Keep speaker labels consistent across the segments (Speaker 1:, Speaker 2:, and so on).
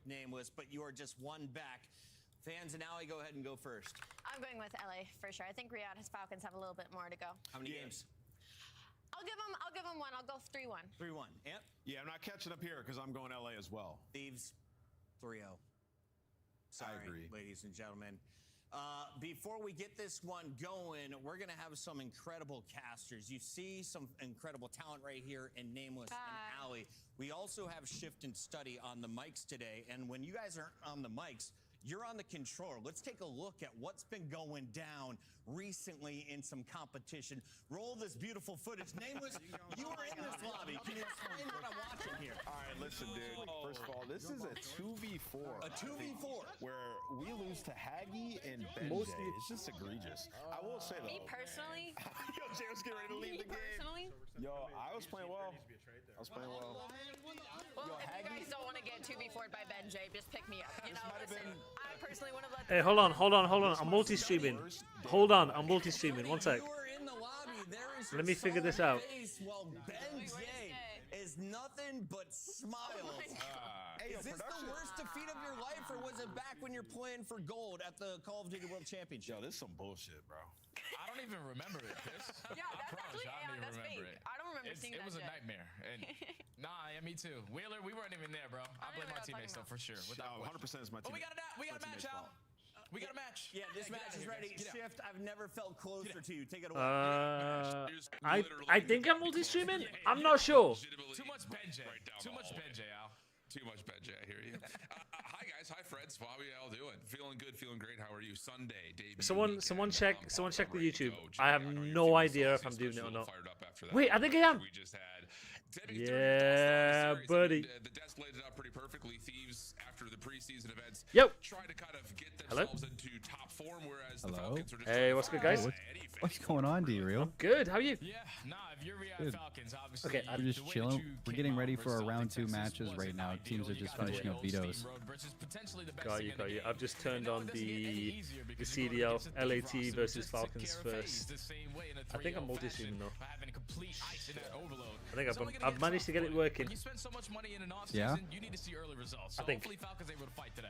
Speaker 1: Nameless, but you are just one back. Fans in Alley, go ahead and go first.
Speaker 2: I'm going with LA for sure. I think Riyadh's Falcons have a little bit more to go.
Speaker 1: How many games?
Speaker 2: I'll give them one. I'll go 3-1.
Speaker 1: 3-1. Ant?
Speaker 3: Yeah, I'm not catching up here because I'm going LA as well.
Speaker 1: Thieves, 3-0. Sorry,
Speaker 3: I agree.
Speaker 1: ladies and gentlemen. Before we get this one going, we're going to have some incredible casters. You see some incredible talent right here in Nameless and Alley. We also have Shift and Study on the mics today. And when you guys are on the mics, you're on the controller. Let's take a look at what's been going down recently in some competition. Roll this beautiful footage. Nameless, you were in this lobby. Can you explain what I'm watching here?
Speaker 3: All right, listen, dude. First of all, this is a 2v4.
Speaker 1: A 2v4.
Speaker 3: Where we lose to Haggy and Benjay. It's just egregious. I will say, though.
Speaker 2: Me personally?
Speaker 3: Yo, Jay was getting ready to leave the game.
Speaker 2: Personally?
Speaker 3: Yo, I was playing well. I was playing well.
Speaker 2: Well, if you guys don't want to get 2v4'd by Benjay, just pick me up. You know,
Speaker 3: might have
Speaker 2: listen,
Speaker 3: been-
Speaker 2: I personally would have let
Speaker 4: Hey, hold on. I'm multi-streaming. Hold on, I'm multi-streaming. One sec.
Speaker 1: You were in the lobby. There is
Speaker 4: Let me
Speaker 1: your
Speaker 4: figure this
Speaker 1: solid
Speaker 4: out.
Speaker 1: face while Ben J is nothing but smiles.
Speaker 3: Hey, yo,
Speaker 1: Is this
Speaker 3: production.
Speaker 1: the worst defeat of your life, or was it back when you're playing for gold at the Call of Duty World Championship?
Speaker 3: Yo, this is some bullshit, bro.
Speaker 5: I don't even remember it, Chris.
Speaker 2: Yeah,
Speaker 5: I
Speaker 2: that's
Speaker 5: promise
Speaker 2: actually,
Speaker 5: you, I
Speaker 2: yeah,
Speaker 5: don't
Speaker 2: that's
Speaker 5: even remember
Speaker 2: fake.
Speaker 5: it.
Speaker 2: I don't remember seeing
Speaker 5: It
Speaker 2: that
Speaker 5: was a
Speaker 2: shit.
Speaker 5: nightmare. And nah, yeah, me too. Wheeler, we weren't even there, bro. I blame
Speaker 2: even know
Speaker 5: our
Speaker 2: what I'm
Speaker 5: teammates though,
Speaker 2: talking
Speaker 5: for sure. Without
Speaker 3: 100% is my
Speaker 5: Oh,
Speaker 3: team.
Speaker 5: we got a match, Al. We got a match.
Speaker 1: Yeah, this
Speaker 5: Get
Speaker 1: match
Speaker 5: out
Speaker 1: is
Speaker 5: here,
Speaker 1: ready.
Speaker 5: guys. Get out.
Speaker 1: Shift, I've never felt closer to you. Take it away.
Speaker 4: I think I'm multi-streaming. I'm not sure.
Speaker 5: Too much Benjay. Too much Benjay, Al.
Speaker 6: Too much Benjay, I hear you. Hi guys, hi friends. How are you all doing? Feeling good, feeling great. How are you? Sunday, debut
Speaker 4: Someone check the YouTube.
Speaker 6: Go.
Speaker 4: I have
Speaker 6: know you're
Speaker 4: no
Speaker 6: feeling
Speaker 4: idea if
Speaker 6: saucy,
Speaker 4: I'm doing it or
Speaker 6: especially
Speaker 4: not.
Speaker 6: fired up after that
Speaker 4: Wait, I think I am.
Speaker 6: We just had.
Speaker 4: Yeah, buddy.
Speaker 6: The desk laid it out pretty perfectly. Thieves, after the preseason events,
Speaker 4: Yo.
Speaker 6: try to kind of get
Speaker 4: Hello?
Speaker 6: themselves into top form, whereas the
Speaker 7: Hello?
Speaker 6: Falcons are just
Speaker 4: Hey,
Speaker 6: trying to
Speaker 4: what's good,
Speaker 6: find
Speaker 4: guys?
Speaker 6: any
Speaker 7: What's
Speaker 6: finish.
Speaker 7: going on, D-Real?
Speaker 4: Good. How are you?
Speaker 5: Yeah, nah, if you're Riyadh
Speaker 7: Good.
Speaker 5: Falcons, obviously.
Speaker 4: Okay,
Speaker 7: We're
Speaker 4: the
Speaker 7: just chilling. We're getting ready for our round 2 matches right now. Teams are just finishing up vetoes.
Speaker 4: Got you. I've just turned on the CDL LAT versus Falcons first. I think I'm multi-streaming though. I think I've managed to get it working.
Speaker 5: When you spend so much money in an offseason,
Speaker 7: Yeah?
Speaker 5: you need to see early results. So
Speaker 4: I think.
Speaker 5: hopefully Falcons able to fight today.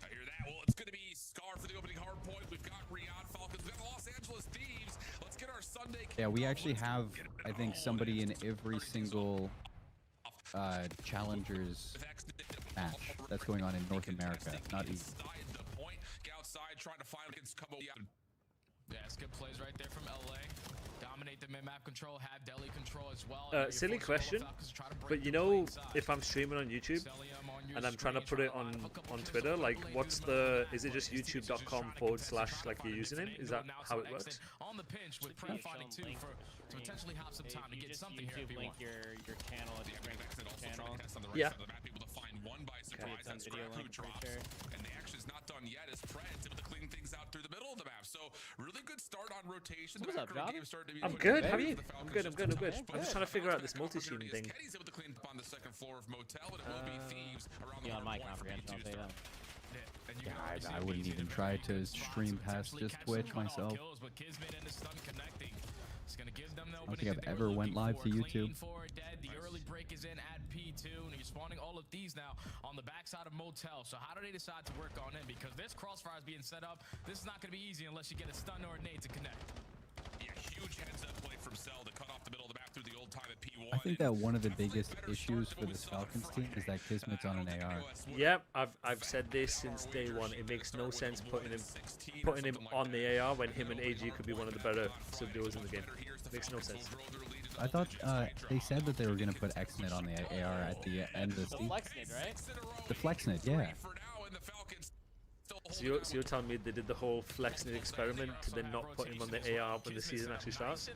Speaker 6: I hear that. Well, it's going to be Scar for the opening hard point. We've got Riyadh Falcons. We've got the Los Angeles Thieves. Let's get our Sunday.
Speaker 7: Yeah, we actually
Speaker 6: Let's
Speaker 7: have,
Speaker 6: get it
Speaker 7: I think,
Speaker 6: on.
Speaker 7: somebody in every single challengers match that's going on in North America, not East.
Speaker 6: Inside the point. Get outside, trying to find kids come over.
Speaker 5: Yeah, it's good plays right there from LA. Dominate the mid-map control, have deli control as well.
Speaker 4: Silly question, but you know, if I'm streaming on YouTube and I'm trying to put it on Twitter, like, what's the? Is it just youtube.com / like your username? Is that how it works?
Speaker 5: On the pinch with Prem fighting too for to potentially have some time to
Speaker 8: You
Speaker 5: get
Speaker 8: just
Speaker 5: something here if
Speaker 8: YouTube
Speaker 5: you
Speaker 8: link
Speaker 5: want.
Speaker 8: your channel at the channel.
Speaker 6: On the right
Speaker 4: Yeah.
Speaker 6: side of the map, able to find one by surprise.
Speaker 8: It's on
Speaker 6: That
Speaker 8: video
Speaker 6: scrap crew
Speaker 8: link,
Speaker 6: drops,
Speaker 8: pretty
Speaker 6: and the action's not done yet. As Pred's able to clean things out through the middle of the map. So really good start on rotation.
Speaker 8: What's up, Job?
Speaker 4: I'm good. How are you? I'm good. I'm just trying to figure out this multi-streaming thing.
Speaker 6: Kenny's able to clean up on the second floor of Motel, and it will be Thieves around the
Speaker 8: Beyond my
Speaker 6: hard point for
Speaker 8: comprehension, I'll
Speaker 6: B2
Speaker 8: say that.
Speaker 5: And you
Speaker 7: Yeah,
Speaker 5: can
Speaker 7: I
Speaker 5: obviously
Speaker 7: wouldn't
Speaker 5: beat
Speaker 7: even
Speaker 5: it
Speaker 7: try
Speaker 5: in
Speaker 7: to
Speaker 5: rounds,
Speaker 7: stream past
Speaker 5: potentially
Speaker 7: just
Speaker 5: catch
Speaker 7: Twitch
Speaker 5: some cutoff
Speaker 7: myself.
Speaker 5: kills, but Kismet and the stun connecting. It's gonna give them the
Speaker 7: don't
Speaker 5: opening
Speaker 7: think I've
Speaker 5: that they
Speaker 7: ever
Speaker 5: were
Speaker 7: went
Speaker 5: looking
Speaker 7: live
Speaker 5: for.
Speaker 7: to
Speaker 5: Clean
Speaker 7: YouTube.
Speaker 5: for dead. The early break is in at P2, and you're spawning all of these now on the backside of Motel. So how do they decide to work on it? Because this crossfire is being set up. This is not gonna be easy unless you get a stun or a nade to connect.
Speaker 6: Yeah, huge heads-up play from Cell to cut off the middle of the map through the old time at P1.
Speaker 7: I think that one of the biggest issues for this Falcons team is that Kismet's on an AR.
Speaker 4: Yep, I've said this since day one. It makes no sense putting him on the AR when him and AG could be one of the better subduos in the game. Makes no sense.
Speaker 7: I thought they said that they were going to put XNet on the AR at the end of the season.
Speaker 8: Flexnid, right?
Speaker 7: The FlexNet, yeah.
Speaker 4: So you're telling me they did the whole flexing experiment to then not put him on the AR when the season actually starts?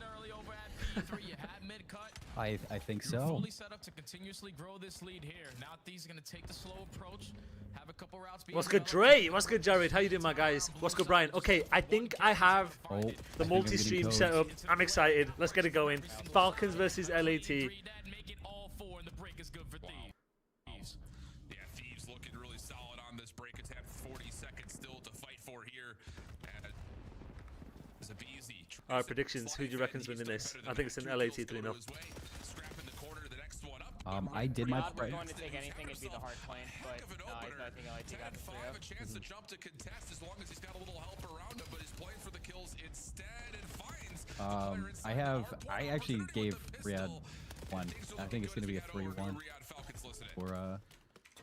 Speaker 7: I think
Speaker 5: You're
Speaker 7: so.
Speaker 5: fully set up to continuously grow this lead here. Now Thieves going to take the slow approach, have a couple routes.
Speaker 4: What's good, Dre? What's good, Jared? How you doing, my guys? What's good, Brian? Okay, I think I have
Speaker 7: Oh, I
Speaker 4: the
Speaker 7: think I'm
Speaker 4: multi-stream
Speaker 7: getting
Speaker 4: set up.
Speaker 7: coached.
Speaker 4: I'm excited. Let's get it going. Falcons versus LAT.
Speaker 5: Make it all four, and the break is good for Thieves.
Speaker 6: Yeah, Thieves looking really solid on this break attempt. 40 seconds still to fight for here. Zabizi.
Speaker 4: Alright, predictions. Who do you reckon's winning this? I think it's an LAT 3-0.
Speaker 7: I did my
Speaker 8: Riyadh was
Speaker 7: price.
Speaker 8: going to take anything, it'd be the hard point, but
Speaker 6: Heck of an
Speaker 8: no, I
Speaker 6: opener.
Speaker 8: think LAT got the
Speaker 6: 10-5, a chance to jump to contest as long as he's got a little help around him, but he's playing for the kills instead and finds the player inside
Speaker 7: I
Speaker 6: the
Speaker 7: have.
Speaker 6: hard point.
Speaker 7: I actually
Speaker 6: Opportunity
Speaker 7: gave
Speaker 6: with the
Speaker 7: Riyadh
Speaker 6: pistol.
Speaker 7: one.
Speaker 6: Things are
Speaker 7: I think
Speaker 6: looking
Speaker 7: it's
Speaker 6: good
Speaker 7: gonna be a
Speaker 6: as we head over
Speaker 7: 3-1
Speaker 6: to Riyadh Falcons listening.
Speaker 7: for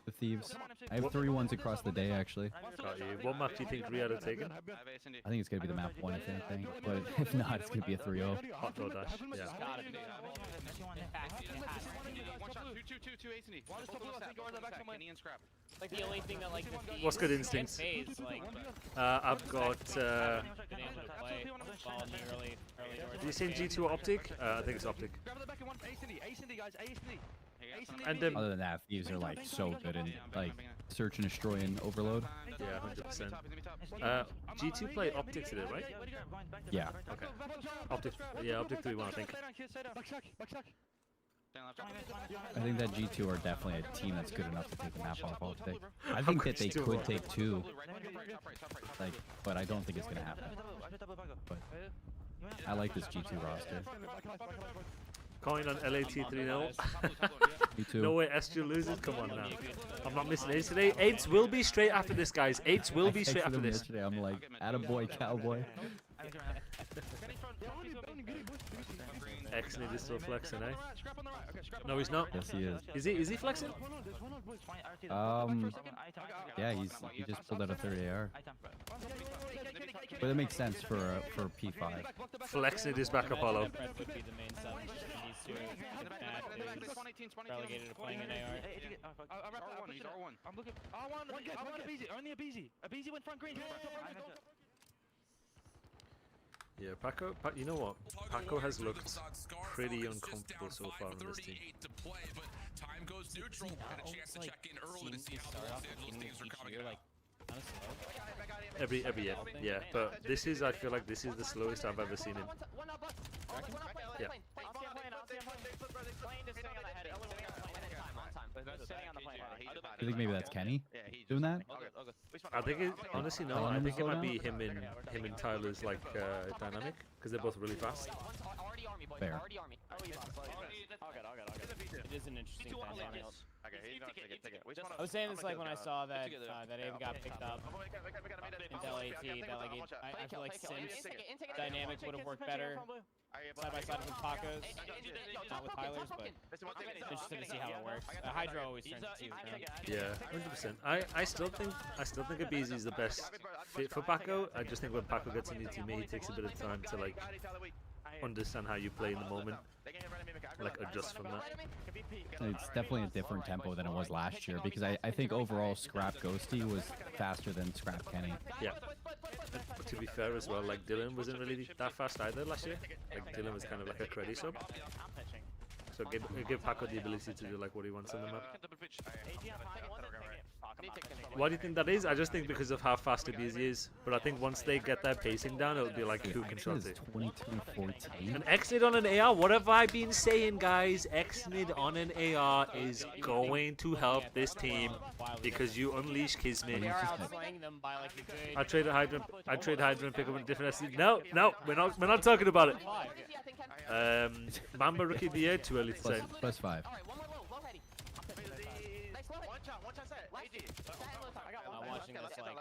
Speaker 7: the Thieves. I have 3-1s across the day actually.
Speaker 4: Got you. What map do you think Riyadh are taking?
Speaker 7: I think it's gonna be the map 1 if anything, but if not, it's gonna be a 3-0.
Speaker 4: Hot door dash. Yeah.
Speaker 8: gotta be. Like the only thing that like the
Speaker 4: What's good
Speaker 8: Thieves
Speaker 4: instincts?
Speaker 8: phase, like
Speaker 4: I've got.
Speaker 8: been able to play, follow me early doors.
Speaker 4: Do you say G2 or Optic? I think it's Optic. And
Speaker 7: Other than that, Thieves are like so good in like search and destroy and overload.
Speaker 4: yeah, 100%. G2 play Optic today, right?
Speaker 7: Yeah.
Speaker 4: Okay. Optic. Yeah, Optic 3-1, I think.
Speaker 7: I think that G2 are definitely a team that's good enough to take the map off Optic. I think that they could take 2, like, but I don't think it's gonna happen. But I like this G2 roster.
Speaker 4: Coin on LAT 3-0.
Speaker 7: Me too.
Speaker 4: No way SG loses. Come on now. I'm not missing 8s today. 8s will be straight after this, guys. 8s will be straight
Speaker 7: texted
Speaker 4: after
Speaker 7: him
Speaker 4: this.
Speaker 7: yesterday. I'm like, attaboy, cowboy.
Speaker 4: Xnid is still flexing, eh? No, he's not.
Speaker 7: Yes, he is.
Speaker 4: Is he flexing?
Speaker 7: Yeah, he just pulled out a 30 AR. But it makes sense for P5.
Speaker 4: Flexing is back, Apollo.
Speaker 8: Prep would be the main sub if he needs to. If that is relegated to playing an AR.
Speaker 4: Yeah, Paco. You know what? Paco has looked pretty uncomfortable so far on this team.
Speaker 6: Time goes neutral and a chance to check in early to see how the Los Angeles teams are coming out.
Speaker 4: Every year, yeah. But this is, I feel like this is the slowest I've ever seen him. Yeah.
Speaker 7: You think maybe that's Kenny doing that?
Speaker 4: I think it, honestly no. I think it might be him and Tyler's like dynamic because they're both really fast.
Speaker 7: Fair.
Speaker 8: It is an interesting dynamic. I was saying this like when I saw that that Abe got picked up into LAT, that like I feel like Sim's dynamic would have worked better side by side with Paco's, not with Tyler's, but interested to see how it works. Hydra always turns into
Speaker 4: Yeah, 100%. I still think Abizi is the best fit for Paco. I just think when Paco gets a new teammate, he takes a bit of time to like understand how you play in the moment, like adjust from that.
Speaker 7: It's definitely a different tempo than it was last year because I think overall Scrap Ghosty was faster than Scrap Kenny.
Speaker 4: Yeah. But to be fair as well, like Dylan wasn't really that fast either last year. Like Dylan was kind of like a credit sub. So give Paco the ability to do like what he wants on the map. Why do you think that is? I just think because of how fast Abizi is. But I think once they get their pacing down, it'll be like who can trust it.
Speaker 7: 22-14.
Speaker 4: An Xnid on an AR? What have I been saying, guys? Xnid on an AR is going to help this team because you unleash Kismet.
Speaker 8: they are outslaying them by like a good.
Speaker 4: I trade Hydra and pick up a different SC. No, we're not talking about it. Mamba Rookie of the Year, too early to say.
Speaker 7: +5.
Speaker 8: I'm watching this like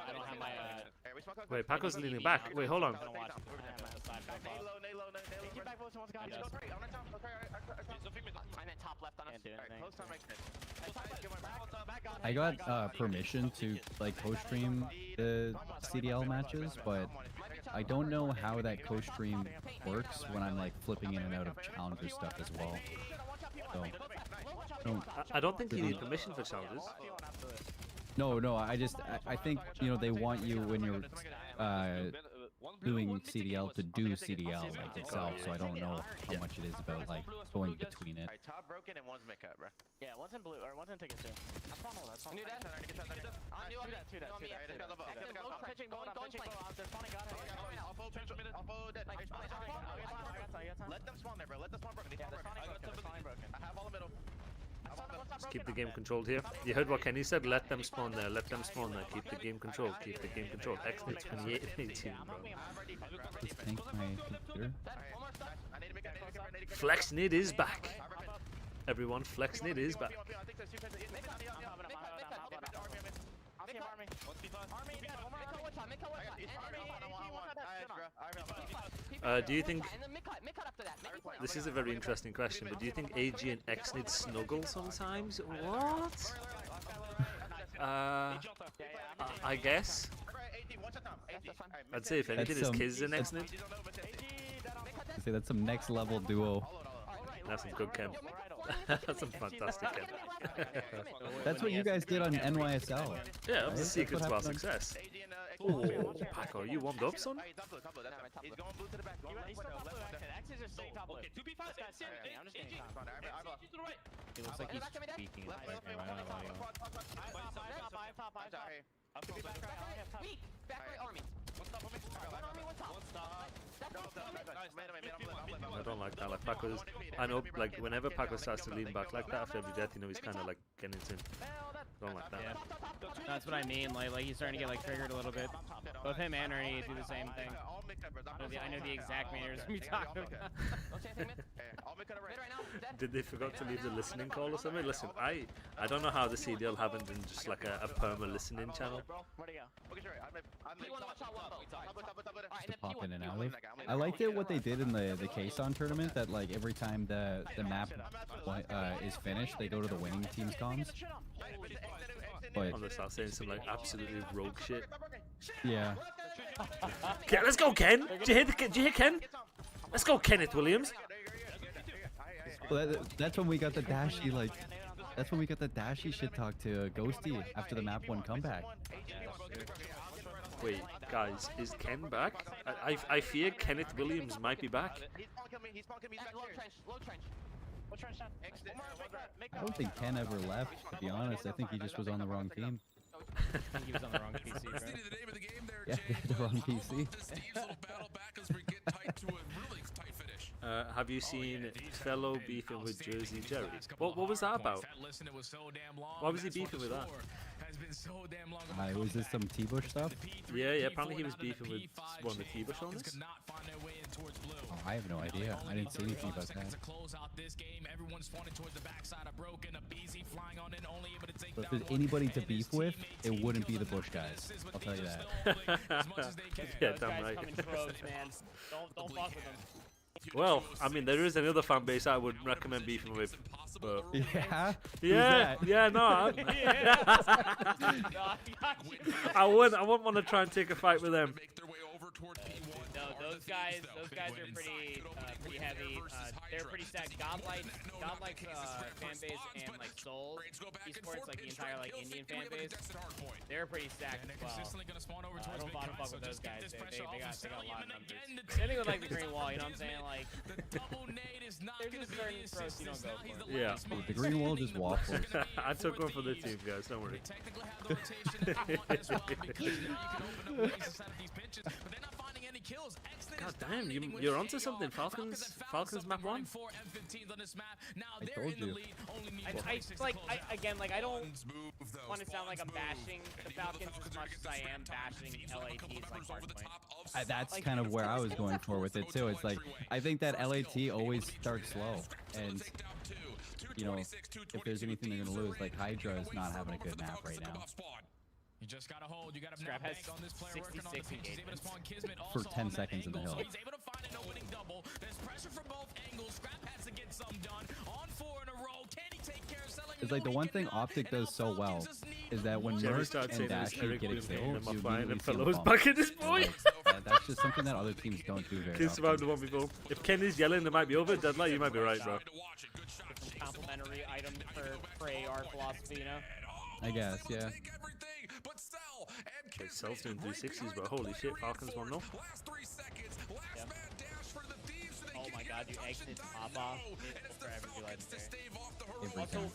Speaker 8: I don't have my
Speaker 4: Wait, Paco's leaning back. Wait, hold on.
Speaker 8: I don't watch
Speaker 7: I got permission to like co-stream the CDL matches, but I don't know how that co-stream works when I'm like flipping in and out of challenger stuff as well. So,
Speaker 4: I don't think you need permission for challenges.
Speaker 7: no, I think, you know, they want you when you're doing CDL to do CDL like itself, so I don't know how much it is about like going between it.
Speaker 9: Top broken and one's mid cut, bro.
Speaker 8: Yeah, one's in blue or one's in tickets too.
Speaker 9: Let them spawn there, bro. Let them spawn broken. I have all the middle.
Speaker 4: Just keep the game controlled here. You heard what Kenny said? Let them spawn there. Let them spawn there. Keep the game controlled. Keep the game controlled. Xnid 28 18, bro.
Speaker 7: Just think my computer.
Speaker 4: Flexnid is back. everyone. Flexing it is back. Do you think this is a very interesting question? But do you think AG and Xnid snuggle sometimes? What? I guess. I'd say if anything, it's Kiz and Xnid.
Speaker 7: I'd say that's some next level duo.
Speaker 4: That's some good chem. That's some fantastic chem.
Speaker 7: That's what you guys did on NYSL.
Speaker 4: Yeah, that's the secret to our success. Oh, Paco, you warmed up, son?
Speaker 8: He looks like he's speaking in the background. I don't know why.
Speaker 4: I don't like that. Like Paco's, I know, like whenever Paco starts to lean back like that after every death, you know he's kind of like getting it in. Don't like that.
Speaker 8: Yeah. That's what I mean. Like he's starting to get like triggered a little bit. Both him and Ernie do the same thing. I know the exact mannerism you're talking about.
Speaker 4: Did they forgot to leave the listening call or something? Listen, I don't know how the CDL haven't been just like a perma listening channel.
Speaker 7: To pop in and out of. I liked it what they did in the Kason tournament, that like every time the map is finished, they go to the winning team's comms. But
Speaker 4: I'm gonna start saying some like absolutely rogue shit.
Speaker 7: yeah.
Speaker 4: Okay, let's go, Ken. Did you hear Ken? Let's go, Kenneth Williams.
Speaker 7: Well, that's when we got the dashy like. That's when we got the dashy shit talk to Ghosty after the map 1 comeback.
Speaker 4: Wait, guys, is Ken back? I fear Kenneth Williams might be back.
Speaker 7: I don't think Ken ever left, to be honest. I think he just was on the wrong team.
Speaker 8: I think he was on the wrong PC, bro.
Speaker 7: Yeah, the wrong PC.
Speaker 4: Have you seen Fellow beefing with Jersey Jerry? What was that about? Why was he beefing with that?
Speaker 7: Was this some T-Bush stuff?
Speaker 4: Yeah, apparently he was beefing with one of the T-Bush owners.
Speaker 7: Oh, I have no idea. I didn't see anything about that. But if there's anybody to beef with, it wouldn't be the Bush guys. I'll tell you that.
Speaker 4: Yeah, damn right.
Speaker 8: Come in droves, man. Don't fuck with them.
Speaker 4: Well, I mean, there is another fan base I would recommend beefing with. But
Speaker 7: Yeah?
Speaker 4: No. I wouldn't want to try and take a fight with them.
Speaker 8: No, those guys are pretty heavy. They're pretty stacked. Godlike fan base and like Soul esports, like the entire like Indian fan base, they're pretty stacked as well. I don't want to fuck with those guys. They got a lot of numbers. They look like the green wall. You know what I'm saying? Like there's just certain throws you don't go for.
Speaker 4: Yeah.
Speaker 7: The green wall just waffles.
Speaker 4: I took one for the team, guys. Don't worry. God damn, you're onto something. Falcons map 1.
Speaker 7: I told you.
Speaker 8: I don't want to sound like I'm bashing the Falcons as much as I am bashing LAT's like hardpoint.
Speaker 7: That's kind of where I was going for with it too. It's like I think that LAT always starts slow, and you know, if there's anything they're gonna lose, like Hydra is not having a good map right now.
Speaker 5: You just gotta hold. You gotta
Speaker 8: Scrap has
Speaker 5: on this player
Speaker 8: 66 engagements
Speaker 7: for 10 seconds in the hill.
Speaker 5: He's able to find an opening double. There's pressure from both angles. Scrap has to get some done. On 4 in a row. Can he take care of selling?
Speaker 7: It's like the one thing Optic does so well is that when Merc and Dashy get a kill, you immediately see them fall.
Speaker 4: Back at this point.
Speaker 7: That's just something that other teams don't do very
Speaker 4: Kids survived the one before. If Ken is yelling, there might be over. Deadlight, you might be right, bro.
Speaker 8: Complimentary item for Prey art philosophy, you know?
Speaker 7: I guess, yeah.
Speaker 4: Okay, Cell's doing 360s, bro. Holy shit, Falcons 1-0.
Speaker 8: Yeah. Oh my god, you exit pop off. It will forever be legendary.
Speaker 7: Every time.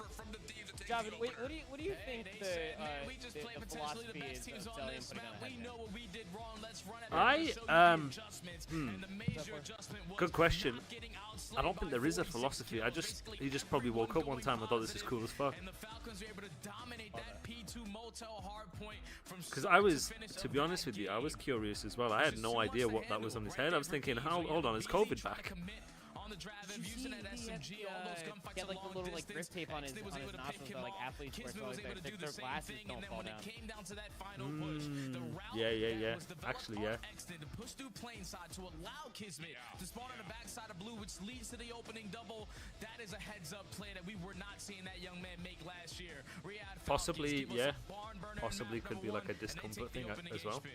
Speaker 8: Javin, wait, what do you think the philosophy is of Zellium putting on a headband?
Speaker 4: Good question. I don't think there is a philosophy. He just probably woke up one time and thought this is cool as fuck. Because I was, to be honest with you, I was curious as well. I had no idea what that was on his head. I was thinking, hold on, is COVID back?
Speaker 5: on the drive in,
Speaker 8: Did you
Speaker 5: using
Speaker 8: see
Speaker 5: that
Speaker 8: he had
Speaker 5: SMG,
Speaker 8: the,
Speaker 5: all those
Speaker 8: he
Speaker 5: gunfights
Speaker 8: had like the
Speaker 5: along
Speaker 8: little like grip
Speaker 5: distance.
Speaker 8: tape on his
Speaker 5: Exney was able to
Speaker 8: nostrils
Speaker 5: pick
Speaker 8: that
Speaker 5: him
Speaker 8: like
Speaker 5: off.
Speaker 8: athletes wear
Speaker 5: Kismet
Speaker 8: so
Speaker 5: was
Speaker 8: like
Speaker 5: able to do the
Speaker 8: their
Speaker 5: same
Speaker 8: glasses
Speaker 5: thing,
Speaker 8: don't
Speaker 5: and then
Speaker 8: fall
Speaker 5: when
Speaker 8: down.
Speaker 5: it came down to that final push, the route
Speaker 4: Yeah.
Speaker 5: that was developed
Speaker 4: Actually,
Speaker 5: on
Speaker 4: yeah.
Speaker 5: Exney to push through plain side to allow Kismet to spawn on the backside of blue, which leads to the opening double. That is a heads-up play that we were not seeing that young man make last year. Riyadh
Speaker 4: Possibly,
Speaker 5: Falcons give us
Speaker 4: yeah.
Speaker 5: a barn burner in
Speaker 4: Possibly
Speaker 5: map
Speaker 4: could be
Speaker 5: number
Speaker 4: like a
Speaker 5: one, and they
Speaker 4: discomfort
Speaker 5: take the
Speaker 4: thing
Speaker 5: opening
Speaker 4: as well.
Speaker 5: HP.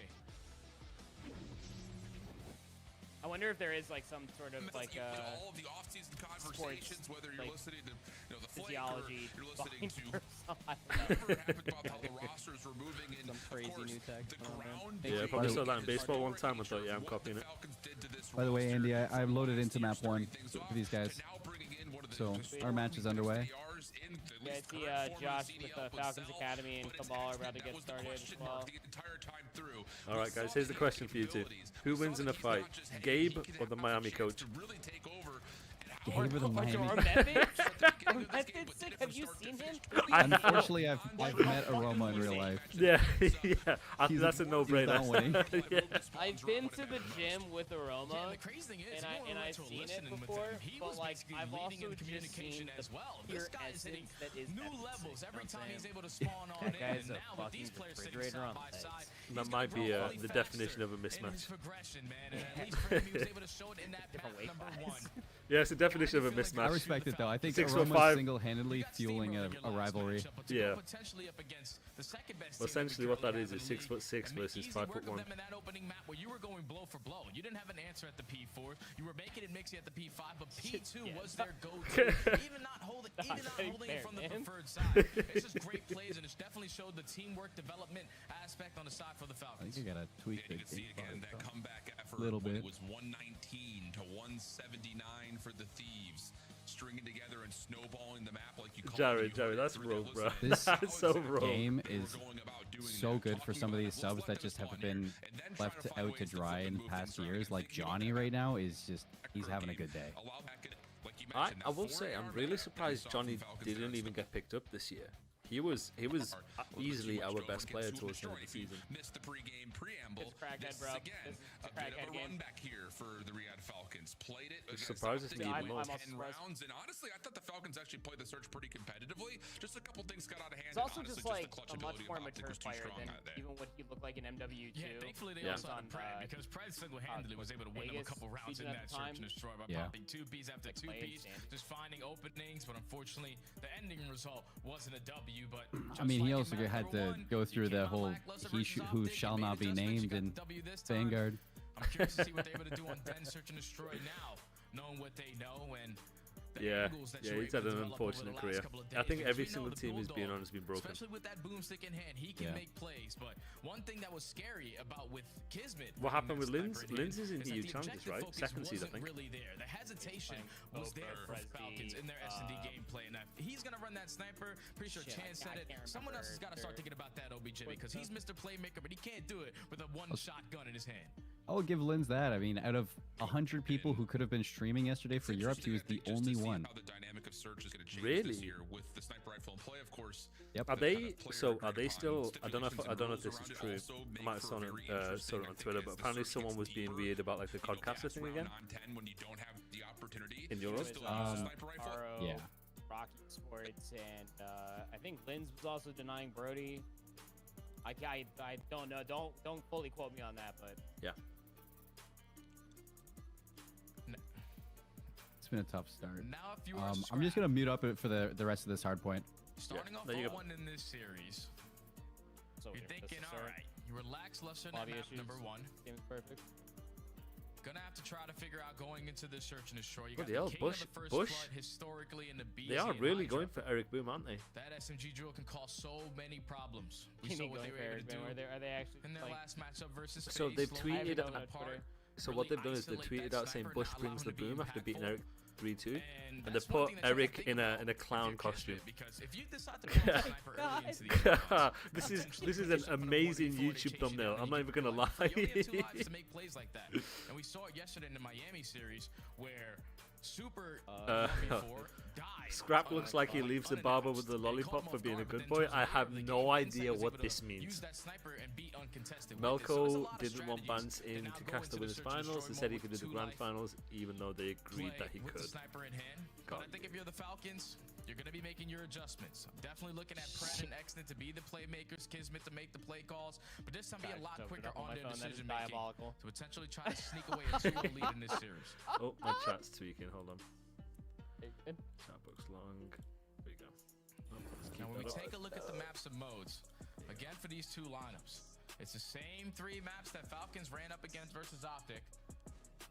Speaker 8: I wonder if there is like some sort of like
Speaker 6: all of the off-season conversations, whether you're
Speaker 8: like,
Speaker 6: listening to the
Speaker 8: physiology
Speaker 6: Flake or you're listening to
Speaker 8: or something. I don't know.
Speaker 6: whatever happened about how the rosters were moving in.
Speaker 8: Some crazy new tech
Speaker 6: The
Speaker 8: going on.
Speaker 6: ground
Speaker 4: Yeah,
Speaker 6: game
Speaker 4: probably
Speaker 6: is
Speaker 4: saw that in baseball one
Speaker 6: historic
Speaker 4: time and thought, yeah, I'm
Speaker 6: nature of
Speaker 4: copying
Speaker 6: what
Speaker 4: it.
Speaker 6: the Falcons did to this
Speaker 10: By the way,
Speaker 6: roster.
Speaker 10: Andy, I've loaded into map one
Speaker 6: Things
Speaker 10: for
Speaker 6: off
Speaker 10: these guys.
Speaker 6: to now bringing in one of the
Speaker 10: So,
Speaker 6: historic
Speaker 10: our match is underway.
Speaker 6: PRs in at
Speaker 8: Yeah, I
Speaker 6: least
Speaker 8: see
Speaker 6: current form of
Speaker 8: Josh
Speaker 6: the
Speaker 8: with
Speaker 6: CDL
Speaker 8: the Falcons
Speaker 6: itself,
Speaker 8: Academy and
Speaker 6: but it's
Speaker 8: Cabal are
Speaker 6: Exney
Speaker 8: about to
Speaker 6: that
Speaker 8: get
Speaker 6: was the
Speaker 8: started as
Speaker 6: question
Speaker 8: well.
Speaker 6: mark the entire time through.
Speaker 4: All right, guys. Here's the question for you two: Who wins in a fight, Gabe or the Miami coach?
Speaker 10: Gabe or the Miami?
Speaker 8: Or Methods? Have you seen him?
Speaker 10: Unfortunately, I've met Aroma in real life.
Speaker 4: Yeah, yeah. That's a
Speaker 10: he's
Speaker 4: no-brainer.
Speaker 10: not winning.
Speaker 4: Yeah.
Speaker 8: I've been to the gym with Aroma,
Speaker 5: Yeah, the crazy thing is,
Speaker 8: and I've seen it before, but like I've also just seen the pure essence that is
Speaker 5: new
Speaker 8: Methods.
Speaker 5: levels every time he's able to
Speaker 8: Yeah.
Speaker 5: spawn on
Speaker 8: That guy's
Speaker 5: in, and
Speaker 8: a
Speaker 5: now with
Speaker 8: fucking
Speaker 5: these players sitting
Speaker 8: refrigerator
Speaker 5: side
Speaker 8: on
Speaker 5: by
Speaker 8: legs.
Speaker 5: side,
Speaker 4: That
Speaker 5: he's
Speaker 4: might
Speaker 5: gonna
Speaker 4: be
Speaker 5: grow
Speaker 4: the
Speaker 5: faster
Speaker 4: definition of a
Speaker 5: in his
Speaker 4: mismatch.
Speaker 5: progression, man, and at least for him, he was able to show it in that
Speaker 8: Different
Speaker 5: path
Speaker 8: weight
Speaker 5: number
Speaker 8: class.
Speaker 5: one.
Speaker 4: Yeah, it's the definition of a
Speaker 10: I
Speaker 4: mismatch.
Speaker 10: respect it though. I think
Speaker 4: 6'5".
Speaker 10: Aroma's single-handedly fueling a rivalry.
Speaker 4: Yeah.
Speaker 5: Potentially up against the second best
Speaker 4: Well,
Speaker 5: team that we
Speaker 4: essentially what that
Speaker 5: currently
Speaker 4: is
Speaker 5: have in the
Speaker 4: 6'6"
Speaker 5: league, and made
Speaker 4: versus
Speaker 5: easy
Speaker 4: 5'1".
Speaker 5: work of them in that opening map where you were going blow for blow. You didn't have an answer at the P4. You were making it mixy at the P5, but P2
Speaker 8: Yeah.
Speaker 5: was their go-to. even not holding it from the preferred side. It's just great plays, and it's definitely showed the teamwork development aspect on the side for the
Speaker 10: I
Speaker 5: Falcons.
Speaker 10: think you gotta tweak
Speaker 6: You
Speaker 10: the
Speaker 6: can see again that comeback effort.
Speaker 10: Little
Speaker 6: when
Speaker 10: bit.
Speaker 6: It was 119 to 179 for the Thieves, stringing together and snowballing the map like you call
Speaker 4: Jared, that's rogue, bro.
Speaker 10: This
Speaker 4: That's so rogue.
Speaker 10: game is so good for some of these subs that just have been left out to dry in past years. Like Johnny right now is just, he's having a good day.
Speaker 4: I will say I'm really surprised Johnny didn't even get picked up this year. He was easily our best player towards the end of the season.
Speaker 6: Missed the pregame preamble.
Speaker 8: It's crackhead,
Speaker 6: This
Speaker 8: bro.
Speaker 6: is again
Speaker 8: It's a
Speaker 6: a bit of
Speaker 8: crackhead
Speaker 6: a
Speaker 8: game.
Speaker 6: run back here for the Riyadh Falcons. Played it.
Speaker 4: It
Speaker 6: against
Speaker 4: surprises
Speaker 6: Optic
Speaker 4: me
Speaker 6: in
Speaker 4: even more.
Speaker 6: 10
Speaker 8: surprised.
Speaker 6: rounds, and honestly, I thought the Falcons actually played the search pretty competitively. Just a couple things got out of hand.
Speaker 8: He's also
Speaker 6: and honestly,
Speaker 8: just like
Speaker 6: the clutch
Speaker 8: a much
Speaker 6: ability
Speaker 8: more
Speaker 6: of Optic
Speaker 8: mature
Speaker 6: was too
Speaker 8: player
Speaker 6: strong
Speaker 8: than
Speaker 6: that day.
Speaker 8: even what he looked like in MW2.
Speaker 5: Yeah, thankfully they
Speaker 4: Yeah.
Speaker 5: also had Pred, because Pred single-handedly was able to win them a
Speaker 8: Vegas
Speaker 5: couple rounds in
Speaker 8: season at
Speaker 5: that
Speaker 8: the
Speaker 5: search
Speaker 8: time.
Speaker 5: and destroy by
Speaker 10: Yeah.
Speaker 5: popping 2Ps after
Speaker 8: Like playing
Speaker 5: 2Ps,
Speaker 8: standard.
Speaker 5: just finding openings, but unfortunately the ending result wasn't a W. But
Speaker 10: I mean, he
Speaker 5: just
Speaker 10: also
Speaker 5: like in
Speaker 10: had
Speaker 5: map
Speaker 10: to
Speaker 5: number one,
Speaker 10: go
Speaker 5: you
Speaker 10: through
Speaker 5: came
Speaker 10: the
Speaker 5: out
Speaker 10: whole
Speaker 5: lackluster versus
Speaker 10: who
Speaker 5: Optic,
Speaker 10: shall
Speaker 5: you made
Speaker 10: not be
Speaker 5: adjustments, you
Speaker 10: named
Speaker 5: got
Speaker 10: in
Speaker 5: the W this time.
Speaker 10: Vanguard.
Speaker 5: I'm curious to see what they're able to do on Ben Search and Destroy now, knowing what they know and the
Speaker 4: Yeah,
Speaker 5: angles that
Speaker 4: yeah,
Speaker 5: you're
Speaker 4: he's
Speaker 5: able
Speaker 4: had
Speaker 5: to
Speaker 4: an
Speaker 5: develop over the
Speaker 4: unfortunate
Speaker 5: last
Speaker 4: career.
Speaker 5: couple of
Speaker 4: I
Speaker 5: days,
Speaker 4: think
Speaker 5: because
Speaker 4: every
Speaker 5: we know
Speaker 4: single
Speaker 5: the
Speaker 4: team he's been
Speaker 5: Bulldog,
Speaker 4: on has been broken.
Speaker 5: especially with that boomstick in hand, he can
Speaker 10: Yeah.
Speaker 5: make plays. But one thing that was scary about with Kismet,
Speaker 4: What happened with
Speaker 5: having that
Speaker 4: Linz?
Speaker 5: sniper in
Speaker 4: Linz
Speaker 5: hand,
Speaker 4: is in
Speaker 5: that
Speaker 4: EU
Speaker 5: the
Speaker 4: Challenges,
Speaker 5: objective
Speaker 4: right?
Speaker 5: focus
Speaker 4: Second seed, I
Speaker 5: wasn't
Speaker 4: think.
Speaker 5: really there. The hesitation
Speaker 8: Playing
Speaker 5: was there for
Speaker 8: Fresby,
Speaker 5: Falcons in their S&D gameplay, and if he's gonna run that sniper, pretty sure
Speaker 8: Shit,
Speaker 5: Chance
Speaker 8: I
Speaker 5: said it.
Speaker 8: can't
Speaker 5: Someone else has
Speaker 8: remember
Speaker 5: got to start
Speaker 8: their-
Speaker 5: thinking about that, OBJ, because he's Mr. Playmaker, but he can't do it with a one-shot gun in his hand.
Speaker 10: I'll give Linz that. I mean, out of 100 people who could have been streaming yesterday for Europe, he was the only one.
Speaker 6: How the dynamic of search is going to change
Speaker 4: Really?
Speaker 6: this year with the sniper rifle in play, of course.
Speaker 10: Yep.
Speaker 4: Are
Speaker 6: the
Speaker 4: they
Speaker 6: kind of player
Speaker 4: so? Are
Speaker 6: agreed
Speaker 4: they
Speaker 6: upon
Speaker 4: still? I don't know.
Speaker 6: stipulations
Speaker 4: I
Speaker 6: and
Speaker 4: don't know if
Speaker 6: rules
Speaker 4: this is
Speaker 6: around it
Speaker 4: true.
Speaker 6: also
Speaker 4: I
Speaker 6: make
Speaker 4: might have
Speaker 6: for
Speaker 4: saw
Speaker 6: a
Speaker 4: it,
Speaker 6: very
Speaker 4: saw it
Speaker 6: interesting,
Speaker 4: on
Speaker 6: I think,
Speaker 4: Twitter,
Speaker 6: as
Speaker 4: but
Speaker 6: the
Speaker 4: apparently
Speaker 6: search
Speaker 4: someone
Speaker 6: gets
Speaker 4: was being
Speaker 6: deeper,
Speaker 4: weird about like the
Speaker 6: you can
Speaker 4: COD caster
Speaker 6: gas
Speaker 4: thing
Speaker 6: round
Speaker 4: again.
Speaker 6: on 10 when you don't have the opportunity.
Speaker 4: In
Speaker 6: You
Speaker 4: Europe?
Speaker 6: still use the
Speaker 10: Um,
Speaker 6: sniper rifle.
Speaker 8: Taro,
Speaker 10: Yeah.
Speaker 8: Rocky Sports, and I think Linz was also denying Brody. I don't know. Don't fully quote me on that, but
Speaker 4: Yeah.
Speaker 10: It's been a tough start.
Speaker 5: Now, if you are
Speaker 10: I'm just gonna mute up it for the rest of this hard point.
Speaker 5: starting off
Speaker 4: there you go.
Speaker 5: 0-1 in this series,
Speaker 8: so
Speaker 5: you're thinking, all right, you relax lesser than
Speaker 8: Lobby
Speaker 5: map
Speaker 8: issues.
Speaker 5: number 1.
Speaker 8: Game's perfect.
Speaker 5: Gonna have to try to figure out going into this search and destroy. You got
Speaker 4: Bloody
Speaker 5: the
Speaker 4: hell,
Speaker 5: king
Speaker 4: Bush-
Speaker 5: of the first
Speaker 4: Bush.
Speaker 5: blood historically in the BZ
Speaker 4: They are
Speaker 5: and
Speaker 4: really
Speaker 5: Hydra.
Speaker 4: going for Eric Boom, aren't they?
Speaker 5: That SMG drill can cause so many problems. We
Speaker 8: Can
Speaker 5: saw
Speaker 8: you
Speaker 5: what
Speaker 8: go
Speaker 5: they
Speaker 8: for
Speaker 5: were able
Speaker 8: Eric
Speaker 5: to do
Speaker 8: Ben? Are they actually
Speaker 5: in their
Speaker 8: like,
Speaker 5: last matchup versus
Speaker 4: So
Speaker 5: FaZe,
Speaker 4: they've
Speaker 5: slowly
Speaker 4: tweeted
Speaker 5: picking
Speaker 8: out-
Speaker 5: apart,
Speaker 4: So
Speaker 5: really
Speaker 4: what they've done is they
Speaker 5: isolating
Speaker 4: tweeted
Speaker 5: that
Speaker 4: out saying
Speaker 5: sniper,
Speaker 4: Bush
Speaker 5: not
Speaker 4: brings
Speaker 5: allowing
Speaker 4: the
Speaker 5: him to be
Speaker 4: boom after beating
Speaker 5: impactful.
Speaker 4: Eric 3-2,
Speaker 5: And
Speaker 4: and they
Speaker 5: that's one
Speaker 4: put
Speaker 5: thing that you gotta
Speaker 4: Eric
Speaker 5: think
Speaker 4: in
Speaker 5: about
Speaker 4: a
Speaker 5: if
Speaker 4: clown
Speaker 5: you're
Speaker 4: costume.
Speaker 5: Kismet, because if you decide to play a sniper early into the game,
Speaker 4: This is an amazing YouTube thumbnail. I'm not even gonna lie.
Speaker 5: You only have 2 lives to make plays like that, and we saw it yesterday in the Miami series where Super 4 died
Speaker 4: Scrap looks like he leaves the barber with the lollipop for being a good boy. I have no idea what this means. Melko didn't want bans in to cast the winners finals. He said he could do the grand finals, even though they agreed that he could.
Speaker 5: But I think if you're the Falcons, you're going to be making your adjustments. I'm definitely looking at Pred and Exnit to be the playmakers, Kismet to make the play calls, but this time be a lot quicker on their decision making to potentially try to sneak away a 2-0 lead in this series.
Speaker 4: Oh, my chat's tweaking. Hold on. Chat box long. There we go. Oh,
Speaker 5: now, when we take a look at the maps and modes, again for these two lineups, it's the same 3 maps that Falcons ran up against versus Optic.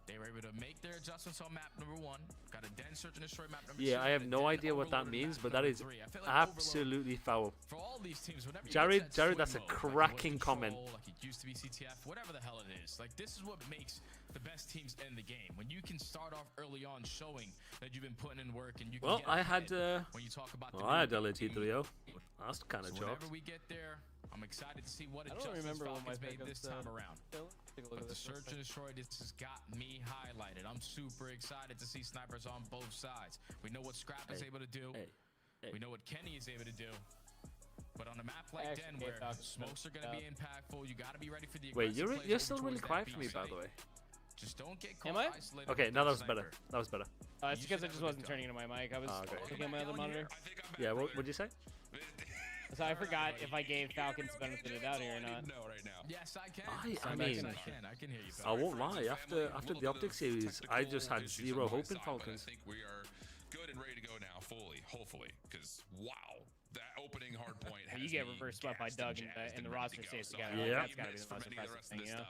Speaker 5: They were able to make their adjustments on map number 1. Got a dense search and destroy map number 2.
Speaker 4: Yeah, I have no idea what that means, but that is absolutely foul.
Speaker 5: For all these teams,
Speaker 4: Jared, that's a cracking comment.
Speaker 5: Like it used to be CTF, whatever the hell it is. Like, this is what makes the best teams in the game. When you can start off early on showing that you've been putting in work and you can
Speaker 4: well,
Speaker 5: get
Speaker 4: I had
Speaker 5: when you talk about
Speaker 4: I had LAT 3-0. That's kind of job.
Speaker 5: Whenever we get there, I'm excited to see what adjustments Falcons made this time around. But the search and destroy, this has got me highlighted. I'm super excited to see snipers on both sides. We know what Scrap is able to do. We know what Kenny is able to do. But on a map like Den, where smokes are going to be impactful, you got to be ready for the
Speaker 4: wait, you're still really quiet for me, by the way.
Speaker 5: Just don't get caught isolated.
Speaker 4: Okay, now that was better. That was better.
Speaker 8: It's because I just wasn't turning into my mic. I was looking at my other monitor.
Speaker 4: Yeah, what would you say?
Speaker 8: So I forgot if I gave Falcons benefit of the doubt here or not.
Speaker 5: Yes, I can.
Speaker 4: I mean,
Speaker 5: I can hear you.
Speaker 4: I won't lie. After the Optic series, I just had zero hope in Falcons.
Speaker 6: I think we are good and ready to go now, fully, hopefully, because wow, that opening hard point.
Speaker 8: You get reverse swept by Doug and the roster stays together.
Speaker 4: Yeah,
Speaker 8: that's gotta be the most impressive thing, you know.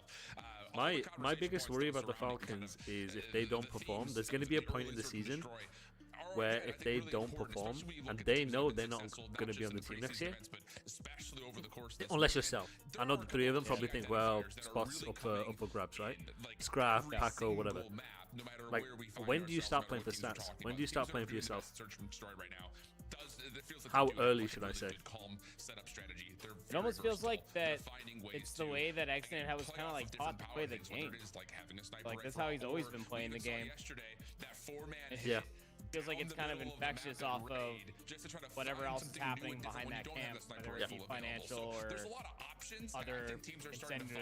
Speaker 4: My biggest worry about the Falcons is if they don't perform. There's going to be a point in the season where if they don't perform and they know they're not going to be on the team next year, unless yourself. I know the 3 of them probably think, well, spots up for grabs, right? Scrap, Paco, whatever. Like, when do you start playing for stats? When do you start playing for yourself? How early should I say?
Speaker 8: It almost feels like that it's the way that Exnit was kind of like taught to play the game. Like, that's how he's always been playing the game.
Speaker 4: Yeah.
Speaker 8: Feels like it's kind of infectious off of whatever else is happening behind that camp, whether it be financial or other incentives.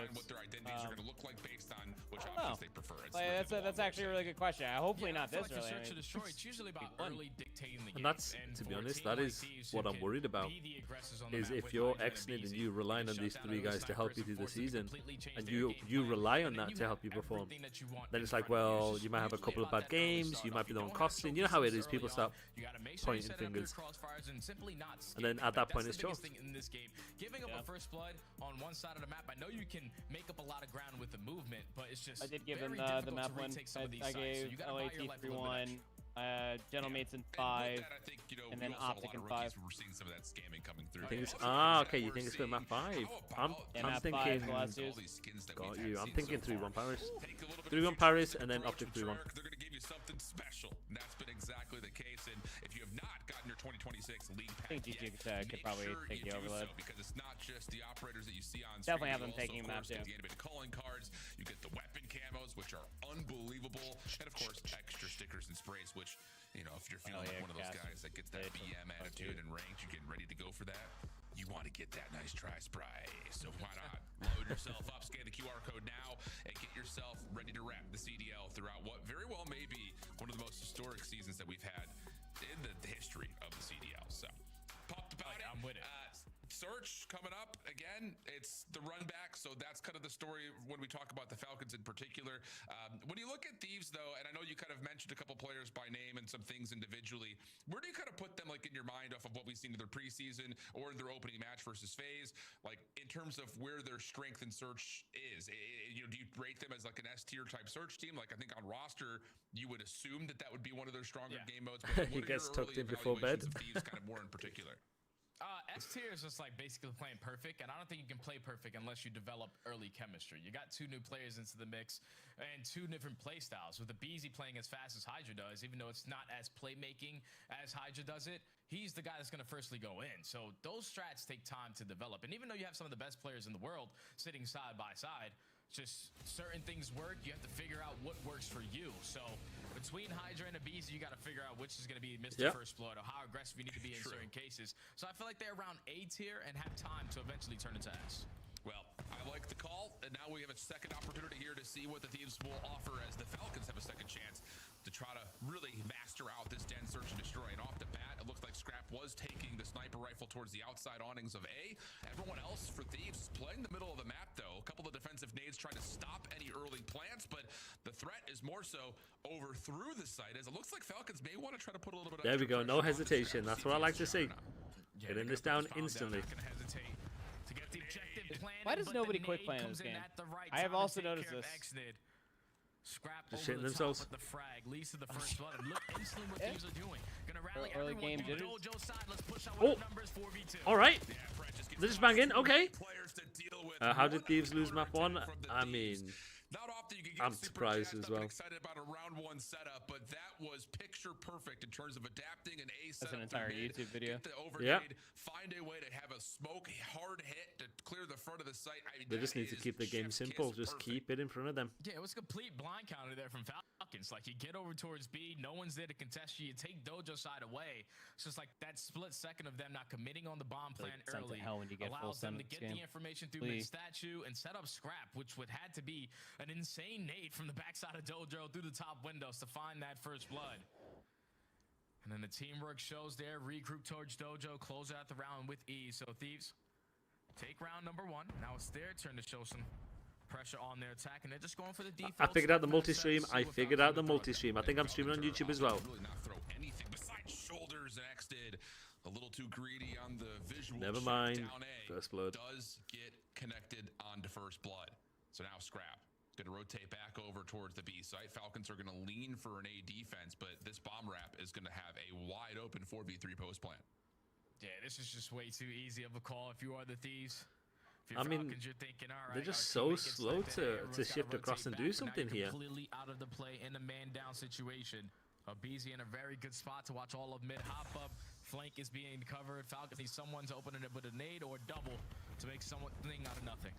Speaker 8: That's actually a really good question. Hopefully not this early.
Speaker 5: It's usually about early dictating the game.
Speaker 4: And that's, to be honest, that is what I'm worried about. Is if you're Exnit and you relying on these 3 guys to help you through the season, and you rely on that to help you perform, then it's like, well, you might have a couple of bad games, you might be the one costing. You know how it is, people start pointing fingers, and then at that point it's chalk.
Speaker 5: Giving up a first blood on one side of the map, I know you can make up a lot and ground with the movement, but it's just
Speaker 8: I did give him the map one. I gave LAT 3-1, Gentlemates in 5, and then Optic in 5.
Speaker 6: We're seeing some of that scamming coming through.
Speaker 4: Okay, you think it's for map 5? I'm thinking. Got you. I'm thinking 3-1 Paris. 3-1 Paris, and then Optic 3-1.
Speaker 6: They're going to give you something special. And that's been exactly the case. And if you have not gotten your 2026 league pack,
Speaker 8: I think GG could probably take the overload.
Speaker 6: Because it's not just the operators that you see on screen.
Speaker 8: Definitely have them taking map too.
Speaker 6: The animated calling cards, you get the weapon camos, which are unbelievable, and of course extra stickers and sprays, which, you know, if you're feeling like one of those guys that gets that BM attitude and ranked, you're getting ready to go for that. You want to get that nice try spray, so why not load yourself up, scan the QR code now, and get yourself ready to wrap the CDL throughout what very well may be one of the most historic seasons that we've had in the history of the CDL. So, pumped about it.
Speaker 5: I'm with it.
Speaker 6: Search coming up again. It's the run back, so that's kind of the story when we talk about the Falcons in particular. When you look at Thieves, though, and I know you kind of mentioned a couple players by name and some things individually, where do you kind of put them, like, in your mind off of what we've seen in their preseason or in their opening match versus FaZe, like in terms of where their strength in search is? You know, do you rate them as like an S tier type search team? Like, I think on roster you would assume that would be one of their stronger game modes. But
Speaker 4: he gets tucked in before bed.
Speaker 6: Thieves kind of more in particular.
Speaker 5: S tier is just like basically playing perfect, and I don't think you can play perfect unless you develop early chemistry. You got 2 new players into the mix and 2 different play styles. With the Beezy playing as fast as Hydra does, even though it's not as playmaking as Hydra does it, he's the guy that's going to firstly go in. So those strats take time to develop. And even though you have some of the best players in the world sitting side by side, just certain things work. You have to figure out what works for you. So between Hydra and Abizi, you got to figure out which is going to be Mr. First Blood or how aggressive you need to be in certain cases. So I feel like they're around A tier and have time to eventually turn into S.
Speaker 6: Well, I like the call, and now we have a second opportunity here to see what the Thieves will offer as the Falcons have a second chance to try to really master out this den search and destroy. And off the bat, it looks like Scrap was taking the sniper rifle towards the outside awnings of A. Everyone else for Thieves is playing the middle of the map, though. A couple of defensive nades trying to stop any early plants, but the threat is more so over through the site, as it looks like Falcons may want to try to put a little bit of
Speaker 4: There we go. No hesitation. That's what I like to see. Getting this down instantly.
Speaker 8: Why does nobody quick play in this game? I have also noticed this.
Speaker 5: Scrap
Speaker 4: Just
Speaker 5: over
Speaker 4: shitting
Speaker 5: the
Speaker 4: themselves.
Speaker 5: top with the frag, leads to the first blood. And look instantly what Thieves are doing. Gonna rally
Speaker 8: Early
Speaker 5: everyone
Speaker 8: game
Speaker 5: to the
Speaker 8: jitters.
Speaker 5: Dojo side. Let's push out
Speaker 4: Oh,
Speaker 5: numbers 4v2.
Speaker 4: all right.
Speaker 6: Yeah, Fred just gets
Speaker 4: They're just banging. Okay.
Speaker 6: players to deal with.
Speaker 4: How did Thieves lose
Speaker 6: One
Speaker 4: map 1?
Speaker 6: from the
Speaker 4: I
Speaker 6: Thieves.
Speaker 4: mean,
Speaker 6: Not often you can get
Speaker 4: I'm
Speaker 6: super
Speaker 4: surprised
Speaker 6: jazzed
Speaker 4: as
Speaker 6: up and
Speaker 4: well.
Speaker 6: excited about a round 1 setup, but that was picture perfect in terms of adapting an A setup.
Speaker 8: an entire
Speaker 6: through mid,
Speaker 8: YouTube video.
Speaker 6: get the
Speaker 4: Yeah.
Speaker 6: overnade, find a way to have a smoke hard hit to clear the front of the site. I mean,
Speaker 4: they
Speaker 6: that
Speaker 4: just need to
Speaker 6: is
Speaker 4: keep the game
Speaker 6: chef's
Speaker 4: simple.
Speaker 6: kiss
Speaker 4: Just
Speaker 6: perfect.
Speaker 4: keep it in front of them.
Speaker 5: Yeah, it was a complete blind counter there from Falcons. Like, you get over towards B, no one's there to contest you. You take Dojo side away. It's just like that split second of them not committing on the bomb plan
Speaker 8: Like, sent to
Speaker 5: early
Speaker 8: hell when you get full
Speaker 5: allows them to
Speaker 8: send
Speaker 5: get
Speaker 8: this
Speaker 5: the
Speaker 8: game.
Speaker 5: information through
Speaker 8: Please.
Speaker 5: mid-statue and set up Scrap, which would had to be an insane nade from the backside of Dojo through the top windows to find that first blood. And then the teamwork shows there. Regroup towards Dojo, close out the round with ease. So Thieves take round number 1. Now it's their turn to show some pressure on their attack, and they're just going for the default.
Speaker 4: I figured out the
Speaker 5: stuff.
Speaker 4: multi-stream.
Speaker 5: See
Speaker 4: I
Speaker 5: what
Speaker 4: figured
Speaker 5: Falcons
Speaker 4: out the
Speaker 5: can throw.
Speaker 4: multi-stream. I think I'm streaming on YouTube as well.
Speaker 6: Really not throw anything besides shoulders, and X did a little too greedy on the visual.
Speaker 4: Never
Speaker 6: check
Speaker 4: mind.
Speaker 6: Down A.
Speaker 4: First blood.
Speaker 6: Does get connected onto first blood. So now Scrap gonna rotate back over towards the B site. Falcons are gonna lean for an A defense, but this bomb wrap is gonna have a wide open 4v3 post plan.
Speaker 5: Yeah, this is just way too easy of a call if you are the Thieves. If you're
Speaker 4: I mean,
Speaker 5: Falcons, you're thinking, all right,
Speaker 4: they're just
Speaker 5: our
Speaker 4: so
Speaker 5: teammate gets
Speaker 4: slow
Speaker 5: left in,
Speaker 4: to
Speaker 5: everyone's gotta
Speaker 4: shift across
Speaker 5: rotate
Speaker 4: and
Speaker 5: back,
Speaker 4: do
Speaker 5: but now
Speaker 4: something
Speaker 5: you're
Speaker 4: here.
Speaker 5: completely out of the play in a man down situation. Abizi in a very good spot to watch all of mid hop up. Flank is being covered. Falcons need someone to open it with a nade or double to make something out of nothing.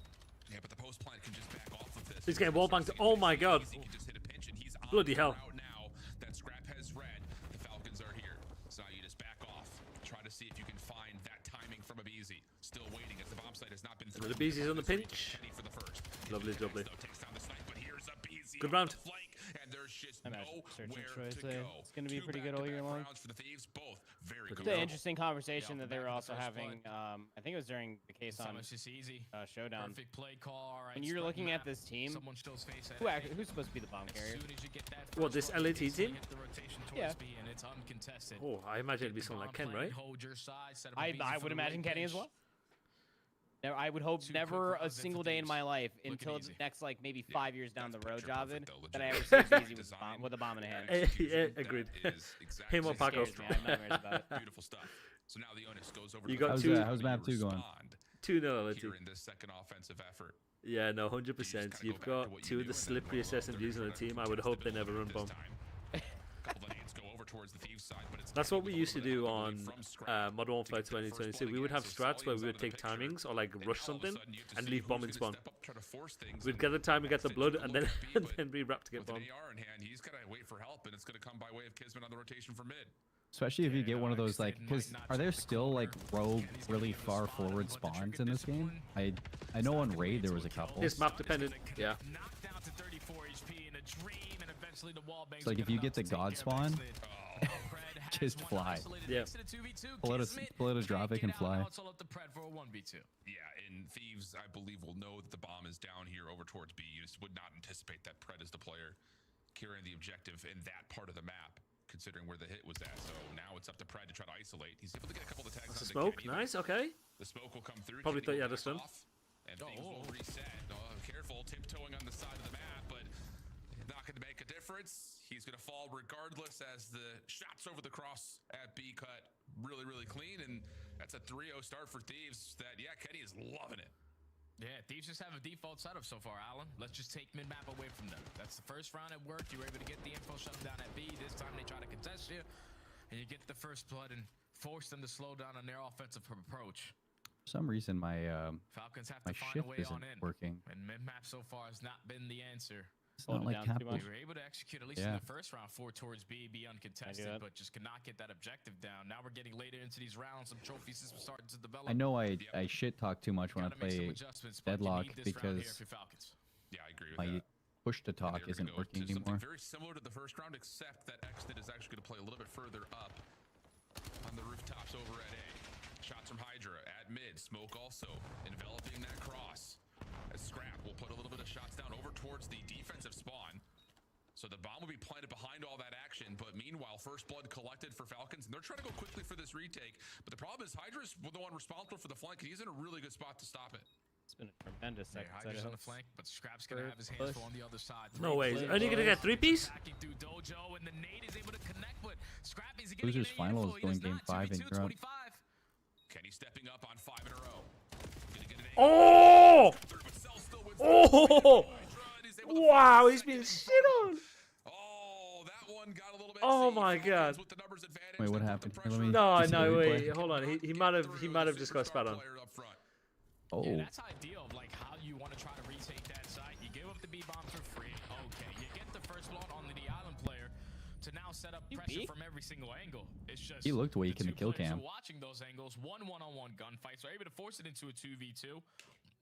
Speaker 6: Yeah, but the post plan can just back off of this.
Speaker 4: He's getting wall banked. Oh my god.
Speaker 6: He can just hit a pinch, and he's on
Speaker 4: Bloody
Speaker 6: the
Speaker 4: hell.
Speaker 6: route now that Scrap has read. The Falcons are here. So now you just back off. Try to see if you can find that timing from Abizi. Still waiting as the bomb site has not been through.
Speaker 4: Abizi's on the pinch.
Speaker 6: Kenny for the first.
Speaker 4: Lovely, lovely.
Speaker 6: Takes down the snipe, but here's Abizi
Speaker 4: Good
Speaker 6: on
Speaker 4: round.
Speaker 6: the flank, and there's just
Speaker 8: I imagine search and
Speaker 6: nowhere
Speaker 8: destroy
Speaker 6: to
Speaker 8: today.
Speaker 6: go.
Speaker 8: It's gonna be
Speaker 6: Two
Speaker 8: pretty good all year
Speaker 6: back-to-back
Speaker 8: long.
Speaker 6: rounds for the Thieves, both very
Speaker 4: Pretty
Speaker 6: good.
Speaker 8: The
Speaker 4: good.
Speaker 8: interesting conversation
Speaker 5: Yeah,
Speaker 8: that they were
Speaker 5: back to
Speaker 8: also
Speaker 5: first
Speaker 8: having, I think it was during the case on
Speaker 5: It's just easy.
Speaker 8: Showdown.
Speaker 5: Perfect play call. All right,
Speaker 8: When you're
Speaker 5: spread
Speaker 8: looking
Speaker 5: map.
Speaker 8: at this team,
Speaker 5: Someone shows face
Speaker 8: who's supposed to be the bomb
Speaker 5: As
Speaker 8: carrier?
Speaker 5: soon as you get that
Speaker 4: What,
Speaker 5: first
Speaker 4: this
Speaker 5: blood,
Speaker 4: LAT
Speaker 5: you
Speaker 4: team?
Speaker 5: hit the rotation towards
Speaker 8: Yeah.
Speaker 5: B, and it's uncontested.
Speaker 4: Oh, I imagine it'd be someone like Ken, right?
Speaker 5: Hold your side, set up a
Speaker 8: I
Speaker 5: beat for
Speaker 8: would
Speaker 5: the
Speaker 8: imagine
Speaker 5: late
Speaker 8: Kenny as
Speaker 5: pinch.
Speaker 8: well. Now, I would hope
Speaker 5: Two
Speaker 8: never
Speaker 5: quick
Speaker 8: a
Speaker 5: rounds in
Speaker 8: single
Speaker 5: for
Speaker 8: day in
Speaker 5: Thieves.
Speaker 8: my life
Speaker 5: Looking
Speaker 8: until
Speaker 5: easy.
Speaker 8: the next like maybe 5 years down the
Speaker 6: That's
Speaker 8: road,
Speaker 6: picture
Speaker 8: Javid,
Speaker 6: perfect, though,
Speaker 8: that I ever
Speaker 6: legit.
Speaker 8: see Easy
Speaker 6: Design,
Speaker 8: with a bomb in a hand.
Speaker 4: Hey,
Speaker 6: execution,
Speaker 4: yeah, agreed.
Speaker 6: that is exactly
Speaker 4: Him or
Speaker 6: the
Speaker 4: Paco.
Speaker 8: Scares me. I have nightmares about it.
Speaker 6: Beautiful stuff. So now the onus goes over
Speaker 4: You
Speaker 6: to
Speaker 4: got
Speaker 6: the
Speaker 4: two-
Speaker 6: Falcons.
Speaker 10: how's
Speaker 6: How do
Speaker 10: map
Speaker 6: you
Speaker 10: 2 going?
Speaker 6: respond
Speaker 4: 2-0 LAT.
Speaker 6: here in this second offensive effort?
Speaker 4: Yeah, no,
Speaker 6: You
Speaker 4: 100%.
Speaker 6: just kinda
Speaker 4: You've
Speaker 6: go back to
Speaker 4: got
Speaker 6: what you
Speaker 4: two of
Speaker 6: do
Speaker 4: the
Speaker 6: and then roll
Speaker 4: slipperiest
Speaker 6: out
Speaker 4: SMGs on the
Speaker 6: there
Speaker 4: team. I
Speaker 6: and
Speaker 4: would hope they
Speaker 6: contest
Speaker 4: never
Speaker 6: it
Speaker 4: run
Speaker 6: this
Speaker 4: bomb.
Speaker 6: time. Couple of nades go over towards the Thieves side, but it's
Speaker 4: That's
Speaker 6: gonna
Speaker 4: what we
Speaker 6: be a
Speaker 4: used to
Speaker 6: little bit
Speaker 4: do
Speaker 6: out of
Speaker 4: on
Speaker 6: the way from Scrap
Speaker 4: Modern Warfare
Speaker 6: to get that first
Speaker 4: 2022.
Speaker 6: blood
Speaker 4: We would
Speaker 6: again,
Speaker 4: have
Speaker 6: so
Speaker 4: strats where we
Speaker 6: Sully's
Speaker 4: would
Speaker 6: out of
Speaker 4: take
Speaker 6: the picture.
Speaker 4: timings or like
Speaker 6: And
Speaker 4: rush
Speaker 6: all of a
Speaker 4: something
Speaker 6: sudden you have to
Speaker 4: and
Speaker 6: see
Speaker 4: leave
Speaker 6: who's
Speaker 4: bomb in
Speaker 6: gonna
Speaker 4: spawn.
Speaker 6: step up, try to force things,
Speaker 4: We'd
Speaker 6: and
Speaker 4: get the time, we get the
Speaker 6: Exit
Speaker 4: blood,
Speaker 6: took a
Speaker 4: and
Speaker 6: look
Speaker 4: then
Speaker 6: at B,
Speaker 4: and
Speaker 6: but
Speaker 4: then re-wrap to get
Speaker 6: with an
Speaker 4: bomb.
Speaker 6: AR in hand, he's gotta wait for help, and it's gonna come by way of Kismet on the rotation for mid.
Speaker 10: Especially if you get
Speaker 5: Yeah,
Speaker 10: one of
Speaker 5: no,
Speaker 10: those like,
Speaker 5: Exit
Speaker 10: because
Speaker 5: might not
Speaker 10: are there
Speaker 5: check the
Speaker 10: still like
Speaker 5: corner.
Speaker 10: rogue
Speaker 5: Kenny's gonna
Speaker 10: really
Speaker 5: get the
Speaker 10: far
Speaker 5: spot,
Speaker 10: forward
Speaker 5: but the trigger
Speaker 10: spawns in this game?
Speaker 5: discipline.
Speaker 10: I know on raid there was a couple.
Speaker 4: It's map dependent, yeah.
Speaker 5: Knocked down to 34 HP in a dream, and eventually the wall bangs.
Speaker 10: So, like, if
Speaker 5: good
Speaker 10: you
Speaker 5: enough
Speaker 10: get the
Speaker 5: to take
Speaker 10: God
Speaker 5: care of
Speaker 10: spawn,
Speaker 5: Exit. Pred has
Speaker 10: just
Speaker 5: one
Speaker 10: fly.
Speaker 5: isolated
Speaker 4: Yeah.
Speaker 5: next to the 2v2.
Speaker 10: Pull out a-
Speaker 5: Kismet
Speaker 10: pull out a
Speaker 5: can't
Speaker 10: drop, it
Speaker 5: get
Speaker 10: can
Speaker 5: out.
Speaker 10: fly.
Speaker 5: Now it's all up to Pred for a 1v2.
Speaker 6: Yeah, and Thieves, I believe, will know that the bomb is down here over towards B. You just would not anticipate that Pred is the player carrying the objective in that part of the map, considering where the hit was at. So now it's up to Pred to try to isolate. He's able to get a couple of tags
Speaker 4: That's a
Speaker 6: onto
Speaker 4: smoke,
Speaker 6: Kenny, but
Speaker 4: nice, okay.
Speaker 6: The smoke will come through.
Speaker 4: Probably
Speaker 6: Kenny
Speaker 4: thought you
Speaker 6: will
Speaker 4: had a
Speaker 6: back
Speaker 4: stun.
Speaker 6: off, and things will reset. Careful, tiptoeing on the side of the map, but not going to make a difference. He's going to fall regardless as the shots over the cross at B cut really, really clean, and that's a 3-0 start for Thieves that, yeah, Kenny is loving it.
Speaker 5: Yeah, Thieves just have a default setup so far, Alan. Let's just take mid-map away from them. That's the first round it worked. You were able to get the info, shut them down at B. This time they try to contest you, and you get the first blood and force them to slow down on their offensive approach.
Speaker 10: some reason my
Speaker 5: Falcons have
Speaker 10: my
Speaker 5: to find
Speaker 10: shift
Speaker 5: a way
Speaker 10: isn't
Speaker 5: on in.
Speaker 10: working.
Speaker 5: And mid-map so far has not been the answer.
Speaker 10: It's not like Capital.
Speaker 5: We were able to execute at least in the first round 4 towards B, be uncontested, but just could not get that objective down. Now we're getting later into these rounds. Some trophies are starting to develop.
Speaker 10: I know I shit talk too much when I play Deadlock because
Speaker 6: yeah, I agree with
Speaker 10: my
Speaker 6: that.
Speaker 10: push to talk isn't working anymore.
Speaker 6: Very similar to the first round, except that Exnit is actually going to play a little bit further up on the rooftops over at A. Shots from Hydra at mid. Smoke also enveloping that cross. As Scrap will put a little bit of shots down over towards the defensive spawn. So the bomb will be planted behind all that action. But meanwhile, first blood collected for Falcons. And they're trying to go quickly for this retake. But the problem is Hydra's the one responsible for the flank. He's in a really good spot to stop it.
Speaker 8: It's been a tremendous second set
Speaker 5: Hydra's
Speaker 8: of
Speaker 5: on the flank, but Scrap's going to have his hands full on the other side.
Speaker 4: No way. Only going to get 3-piece?
Speaker 5: Through Dojo, and the nade is able to connect, but Scrap is
Speaker 10: Losers final is going game 5 in Europe.
Speaker 6: Kenny stepping up on 5 in a row.
Speaker 4: Oh! Oh! Wow, he's been shit on.
Speaker 6: Oh, that one got a little bit.
Speaker 4: Oh my god.
Speaker 10: Wait, what happened? Here, let me
Speaker 4: No,
Speaker 10: just
Speaker 4: no,
Speaker 10: replay.
Speaker 4: wait, hold on. He might have just got spat on.
Speaker 10: Oh.
Speaker 5: Yeah, that's ideal of like how you want to try to retake that site. You give up the B bomb for free. Okay, you get the first blood on the island player to now set up pressure from every single angle. It's just
Speaker 10: He looked weak in the kill cam.
Speaker 5: Watching those angles, one-on-one gunfights, are able to force it into a 2v2,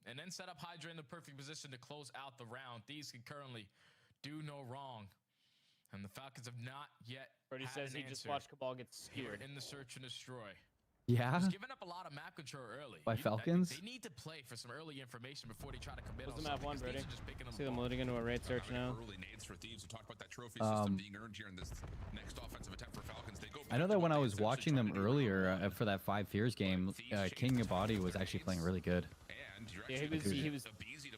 Speaker 5: and then set up Hydra in the perfect position to close out the round. These can currently do no wrong, and the Falcons have not yet.
Speaker 8: Brody says he just watched Cabal get skewered
Speaker 5: in the search and destroy.
Speaker 10: Yeah.
Speaker 5: He's giving up a lot of map control early.
Speaker 10: By Falcons?
Speaker 5: They need to play for some early information before they try to commit.
Speaker 8: What's the map 1, Brody? See them loading into a raid search now.
Speaker 6: Early nades for Thieves. We talked about that trophy system being earned here in this next offensive attempt for Falcons. They go
Speaker 10: I know that when I was watching them earlier for that 5 Fears game, King Abadi was actually playing really good.
Speaker 8: Yeah, he was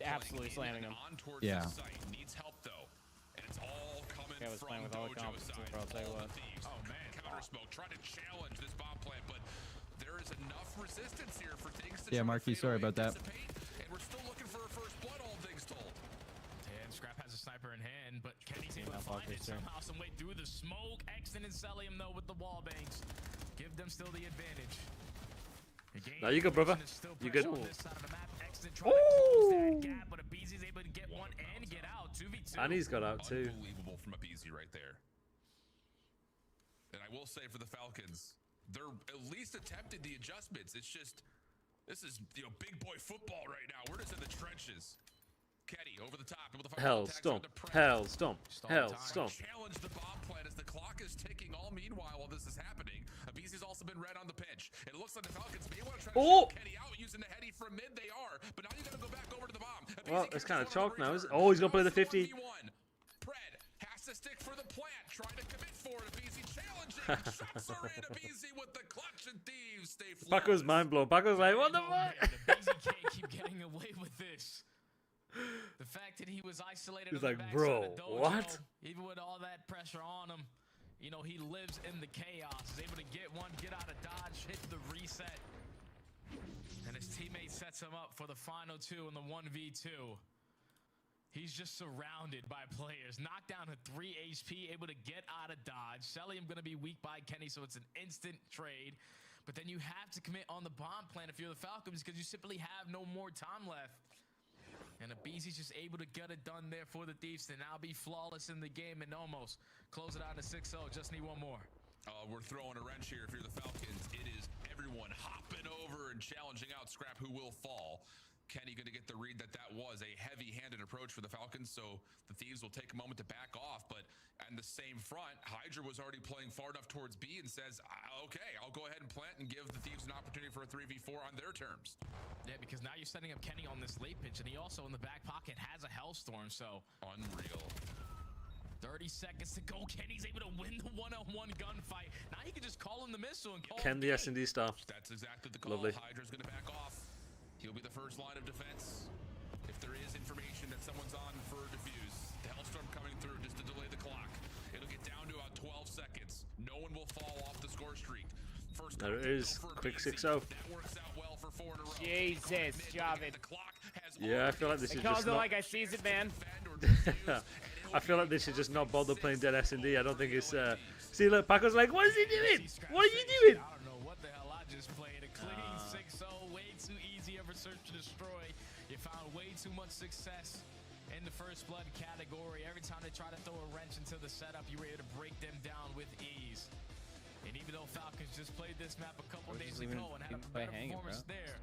Speaker 8: absolutely slamming him.
Speaker 10: Yeah.
Speaker 6: Needs help though, and it's all coming
Speaker 8: I was playing with all the confidence in the world, I'll tell you what.
Speaker 6: Oh man, counter smoke, trying to challenge this bomb plant, but there is enough resistance here for things to
Speaker 10: Marky, sorry about that.
Speaker 6: And we're still looking for a first blood, all things told.
Speaker 5: And Scrap has a sniper in hand, but Kenny's able to find it somehow, some way through the smoke. Exton and Celium though with the wall bangs. Give them still the advantage.
Speaker 4: Now you go, brother. You good?
Speaker 5: Ooh. But Abeezy's able to get one and get out. 2v2.
Speaker 4: And he's got out too.
Speaker 6: Unbelievable from Abeezy right there. And I will say for the Falcons, they're at least attempted the adjustments. It's just, this is, big boy football right now. We're just in the trenches. Kenny over the top. Able to find
Speaker 4: Hell stomp. Hell stomp. Hell stomp.
Speaker 6: Challenge the bomb plant as the clock is ticking all meanwhile while this is happening. Abeezy's also been red on the pitch. It looks like the Falcons may want to try to shoot Kenny out using the heady from mid. They are, but now you got to go back over to the bomb.
Speaker 4: Well, it's kind of chalk now. Oh, he's going to play the 50.
Speaker 6: Pred has to stick for the plant, trying to commit for it. Abeezy challenging. Shots are in. Abeezy with the clutch, and Thieves stay flawless.
Speaker 4: Paco's mind blown. Paco's like, what the fuck?
Speaker 5: Abeezy can't keep getting away with this. The fact that he was isolated.
Speaker 4: He's like, bro, what?
Speaker 5: Even with all that pressure on him, he lives in the chaos. Is able to get one, get out of dodge, hit the reset. And his teammate sets him up for the final 2 in the 1v2. He's just surrounded by players. Knocked down to 3 HP, able to get out of dodge. Celium going to be weak by Kenny, so it's an instant trade. But then you have to commit on the bomb plan if you're the Falcons because you simply have no more time left. And Abeezy's just able to get it done there for the Thieves to now be flawless in the game and almost close it out to 6-0. Just need one more.
Speaker 6: We're throwing a wrench here if you're the Falcons. It is everyone hopping over and challenging out Scrap, who will fall. Kenny going to get the read that was a heavy-handed approach for the Falcons, so the Thieves will take a moment to back off. But on the same front, Hydra was already playing far enough towards B and says, okay, I'll go ahead and plant and give the Thieves an opportunity for a 3v4 on their terms.
Speaker 5: Yeah, because now you're setting up Kenny on this late pitch, and he also in the back pocket has a Hellstorm, so...
Speaker 6: Unreal.
Speaker 5: 30 seconds to go. Kenny's able to win the one-on-one gunfight. Now he can just call in the missile and call
Speaker 4: Ken the S&D star.
Speaker 6: That's exactly the call.
Speaker 4: Lovely.
Speaker 6: Hydra's going to back off. He'll be the first line of defense. If there is information that someone's on for defuse, the Hellstorm coming through just to delay the clock. It'll get down to about 12 seconds. No one will fall off the score streak. First
Speaker 4: there it is. Quick 6-0.
Speaker 6: That works out well for 4 in a row.
Speaker 8: Jesus, Javid.
Speaker 4: Yeah, I feel like this is just not...
Speaker 8: like I sees it, man.
Speaker 4: I feel like they should just not bother playing dead S&D. I don't think it's... See, look, Paco's like, what is he doing? What are you doing?
Speaker 5: I don't know what the hell I just played. A clean 6-0, way too easy. destroy. You found way too much success in the first blood category. Every time they try to throw a wrench into the setup, you were able to break them down with ease. And even though Falcons just played this map a couple days ago and had a better performance there,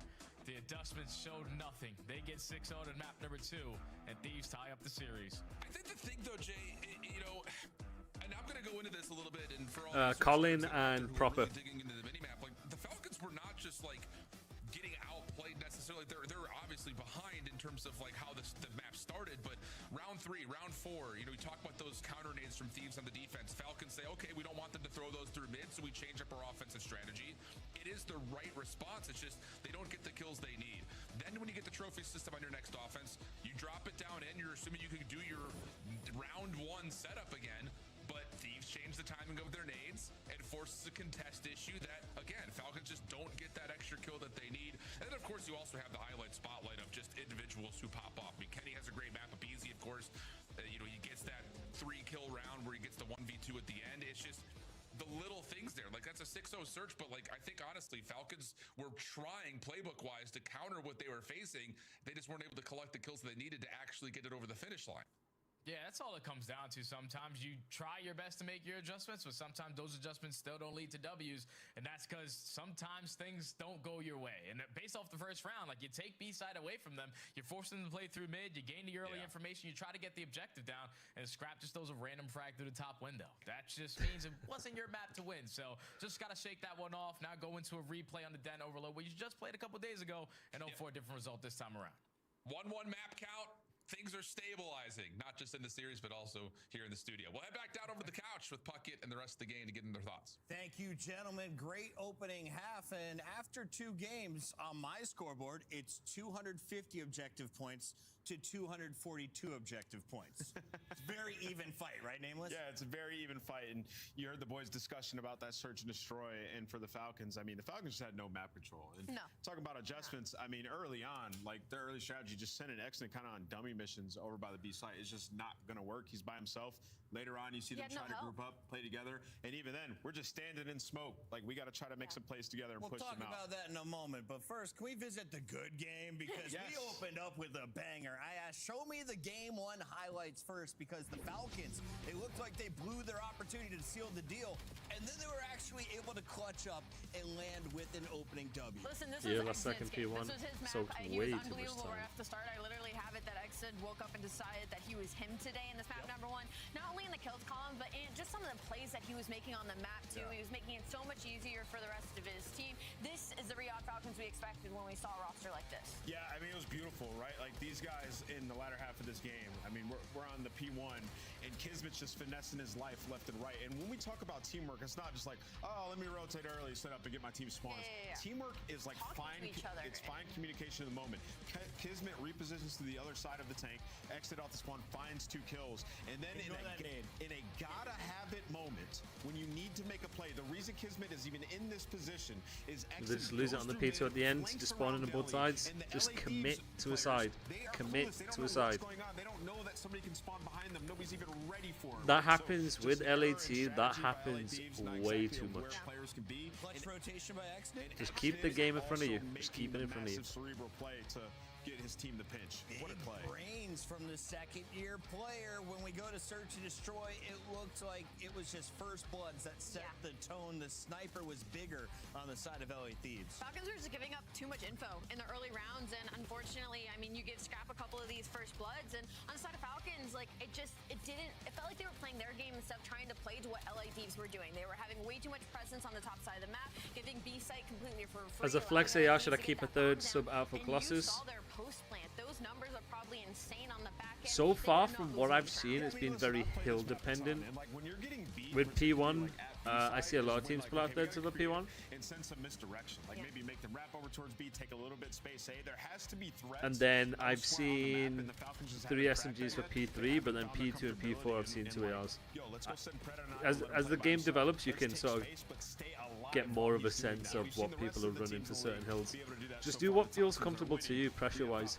Speaker 5: the adjustments showed nothing. They get 6-0 to map number 2, and Thieves tie up the series.
Speaker 6: I think the thing, though, Jay, you know, and I'm going to go into this a little bit, and for all
Speaker 4: Colin and Proper.
Speaker 6: Really digging into the minimap, like the Falcons were not just like getting outplayed necessarily. They're obviously behind in terms of like how the map started, but round 3, round 4, you know, we talk about those counter nades from Thieves on the defense. Falcons say, okay, we don't want them to throw those through mid, so we change up our offensive strategy. It is the right response. It's just they don't get the kills they need. Then when you get the trophy system on your next offense, you drop it down in. You're assuming you can do your round 1 setup again. But Thieves change the timing of their nades and forces a contest issue that, again, Falcons just don't get that extra kill that they need. And then, of course, you also have the highlight spotlight of just individuals who pop off. I mean, Kenny has a great map. Beezy, of course, you know, he gets that 3-kill round where he gets the 1v2 at the end. It's just the little things there. Like, that's a 6-0 search, but, like, I think, honestly, Falcons were trying playbook-wise to counter what they were facing. They just weren't able to collect the kills that they needed to actually get it over the finish line.
Speaker 5: Yeah, that's all it comes down to. Sometimes you try your best to make your adjustments, but sometimes those adjustments still don't lead to W's, and that's because sometimes things don't go your way. And based off the first round, like, you take B-side away from them, you're forcing them to play through mid, you gain the early information, you try to get the objective down, and Scrap just throws a random frag through the top window. That just means it wasn't your map to win, so just got to shake that one off. Now go into a replay on the Den Overload, where you just played a couple days ago, and hope for a different result this time around.
Speaker 6: 1-1 map count. Things are stabilizing, not just in the series, but also here in the studio. We'll head back down over to the couch with Puckett and the rest of the game to get in their thoughts.
Speaker 1: Thank you, gentlemen. Great opening half. And after 2 games on my scoreboard, it's 250 objective points to 242 objective points. It's a very even fight, right, Nameless?
Speaker 3: Yeah, it's a very even fight. And you heard the boys' discussion about that search and destroy. And for the Falcons, I mean, the Falcons just had no map control. And talking about adjustments, I mean, early on, like their early strategy, just sending Exton kind of on dummy missions over by the B site is just not going to work. He's by himself. Later on, you see them try to group up, play together. And even then, we're just standing in smoke. Like, we got to try to make some plays together and push them out.
Speaker 1: We'll talk about that in a moment. But first, can we visit the good game? Because we opened up with a banger. I asked, show me the game 1 highlights first, because the Falcons, it looked like they blew their opportunity to seal the deal. And then they were actually able to clutch up and land with an opening W.
Speaker 2: Listen, this was
Speaker 4: second P1.
Speaker 2: This was his map.
Speaker 4: So
Speaker 2: He
Speaker 4: way
Speaker 2: was
Speaker 4: too much
Speaker 2: unbelievable
Speaker 4: time.
Speaker 2: right off the start. I literally have it that Exton woke up and decided that he was him today in this map number 1. Not only in the kills column, but in just some of the plays that he was making on the map too. He was making it so much easier for the rest of his team. This is the Riyadh Falcons we expected when we saw a roster like this.
Speaker 3: Yeah, I mean, it was beautiful, right? Like, these guys in the latter half of this game, I mean, we're on the P1, and Kismet's just finessing his life left and right. And when we talk about teamwork, it's not just like, oh, let me rotate early, set up, and get my team spawns. Teamwork is like fine communication in the moment. Kismet repositions to the other side of the tank, exit off the spawn, finds 2 kills, and then in a gotta have it moment, when you need to make a play, the reason Kismet is even in this position is Exit
Speaker 4: just lose it on the P2 at the end, just spawning on both sides, just commit to a side, commit to a side.
Speaker 3: They don't know that somebody can spawn behind them. Nobody's even ready for it.
Speaker 4: That happens with LAT, that happens way too much.
Speaker 1: Clutch rotation by Exton.
Speaker 4: Just keep the game in front of you. Just keep it in front of you.
Speaker 3: Cerebral play to get his team the pinch. What a play.
Speaker 1: Brains from the second-year player. When we go to search and destroy, it looked like it was just first bloods that set the tone. The sniper was bigger on the side of LA Thieves.
Speaker 2: Falcons were just giving up too much info in the early rounds, and unfortunately, I mean, you give Scrap a couple of these first bloods, and on the side of Falcons, like, it felt like they were playing their game instead of trying to play to what LA Thieves were doing. They were having way too much presence on the top side of the map, giving B-site completely for free.
Speaker 4: As a flex AR, should I keep a 3rd sub out for Colossus?
Speaker 2: Those numbers are probably insane on the back end.
Speaker 4: So far from what I've seen, it's been very hill dependent. With P1, I see a lot of teams pull out there to the P1.
Speaker 3: And send some misdirection. Like maybe make them wrap over towards B, take a little bit space A. There has to be threats.
Speaker 4: And then I've seen 3 SMGs for P3, but then P2 and P4 I've seen 2 ARs. As the game develops, you can sort of get more of a sense of what people are running to certain hills. Just do what feels comfortable to you, pressure-wise.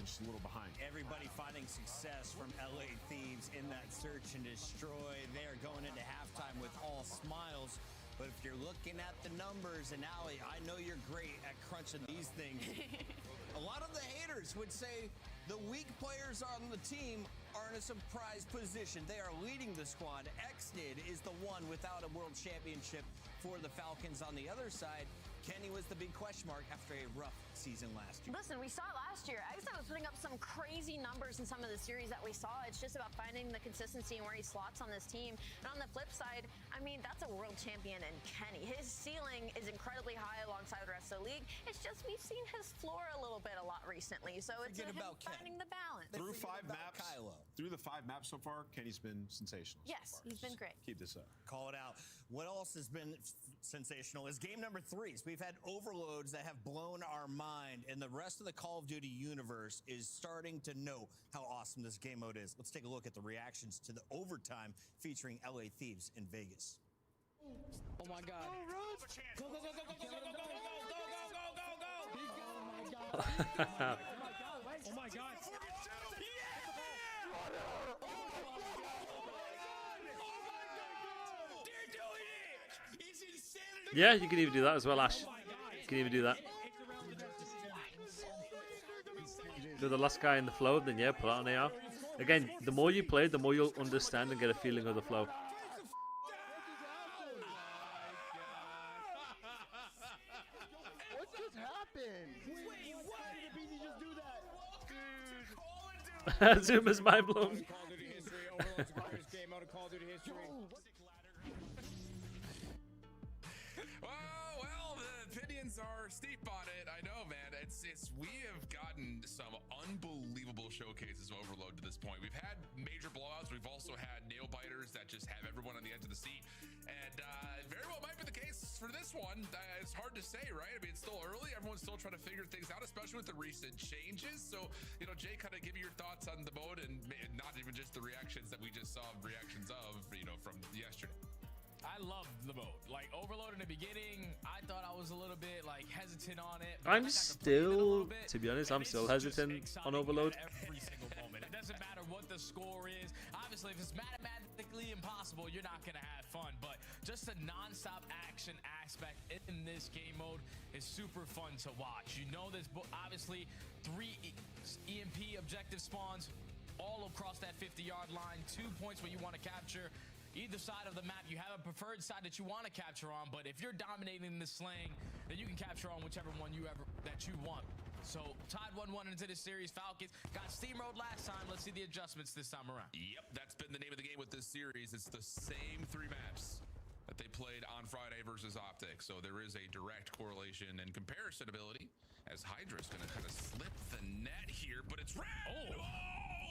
Speaker 1: Everybody finding success from LA Thieves in that search and destroy. They are going into halftime with all smiles. But if you're looking at the numbers, and Ali, I know you're great at crunching these things. A lot of the haters would say the weak players on the team are in a surprise position. They are leading the squad. Xnid is the one without a world championship for the Falcons. On the other side, Kenny was the big question mark after a rough season last year.
Speaker 2: Listen, we saw it last year. Xnid was putting up some crazy numbers in some of the series that we saw. It's just about finding the consistency and where he slots on this team. And on the flip side, I mean, that's a world champion in Kenny. His ceiling is incredibly high alongside the rest of the league. It's just we've seen his floor a little bit a lot recently. So it's him finding the balance.
Speaker 3: Through 5 maps, through the 5 maps so far, Kenny's been sensational.
Speaker 2: Yes, he's been great.
Speaker 3: Keep this up.
Speaker 1: Call it out. What else has been sensational is game number 3s. We've had overloads that have blown our mind, and the rest of the Call of Duty universe is starting to know how awesome this game mode is. Let's take a look at the reactions to the overtime featuring LA Thieves in Vegas.
Speaker 8: Oh my God. Go, go, go, go, go, go, go, go, go, go, go, go, go, go, go, go. Oh my God.
Speaker 4: Yeah, you can even do that as well, Ash. You can even do that. Do the last guy in the flow, then yeah, pull out an AR. Again, the more you play, the more you'll understand and get a feeling of the flow.
Speaker 9: What just happened? Wait, what? Did BZ just do that?
Speaker 4: Zuma's mind blown.
Speaker 6: Well, the opinions are steep on it. I know, man. We have gotten some unbelievable showcases of Overload to this point. We've had major blowouts. We've also had nail biters that just have everyone on the edge of the seat. And very well might be the case for this one. It's hard to say, right? I mean, it's still early. Everyone's still trying to figure things out, especially with the recent changes. So, you know, Jay, kind of give me your thoughts on the mode and not even just the reactions that we just saw reactions of, you know, from yesterday.
Speaker 5: I love the mode. Like, Overload in the beginning, I thought I was a little bit like hesitant on it.
Speaker 4: I'm still, to be honest, I'm still hesitant on Overload.
Speaker 5: Every single moment. It doesn't matter what the score is. Obviously, if it's mathematically impossible, you're not going to have fun. But just the non-stop action aspect in this game mode is super fun to watch. You know, there's obviously 3 EMP objective spawns all across that 50-yard line. 2 points where you want to capture either side of the map. You have a preferred side that you want to capture on, but if you're dominating the slaying, then you can capture on whichever one you want. So tied 1-1 into this series. Falcons got steamrolled last time. Let's see the adjustments this time around.
Speaker 6: Yep, that's been the name of the game with this series. It's the same 3 maps that they played on Friday versus Optic. So there is a direct correlation and comparison ability as Hydra's going to kind of slip the net here, but it's red. Oh,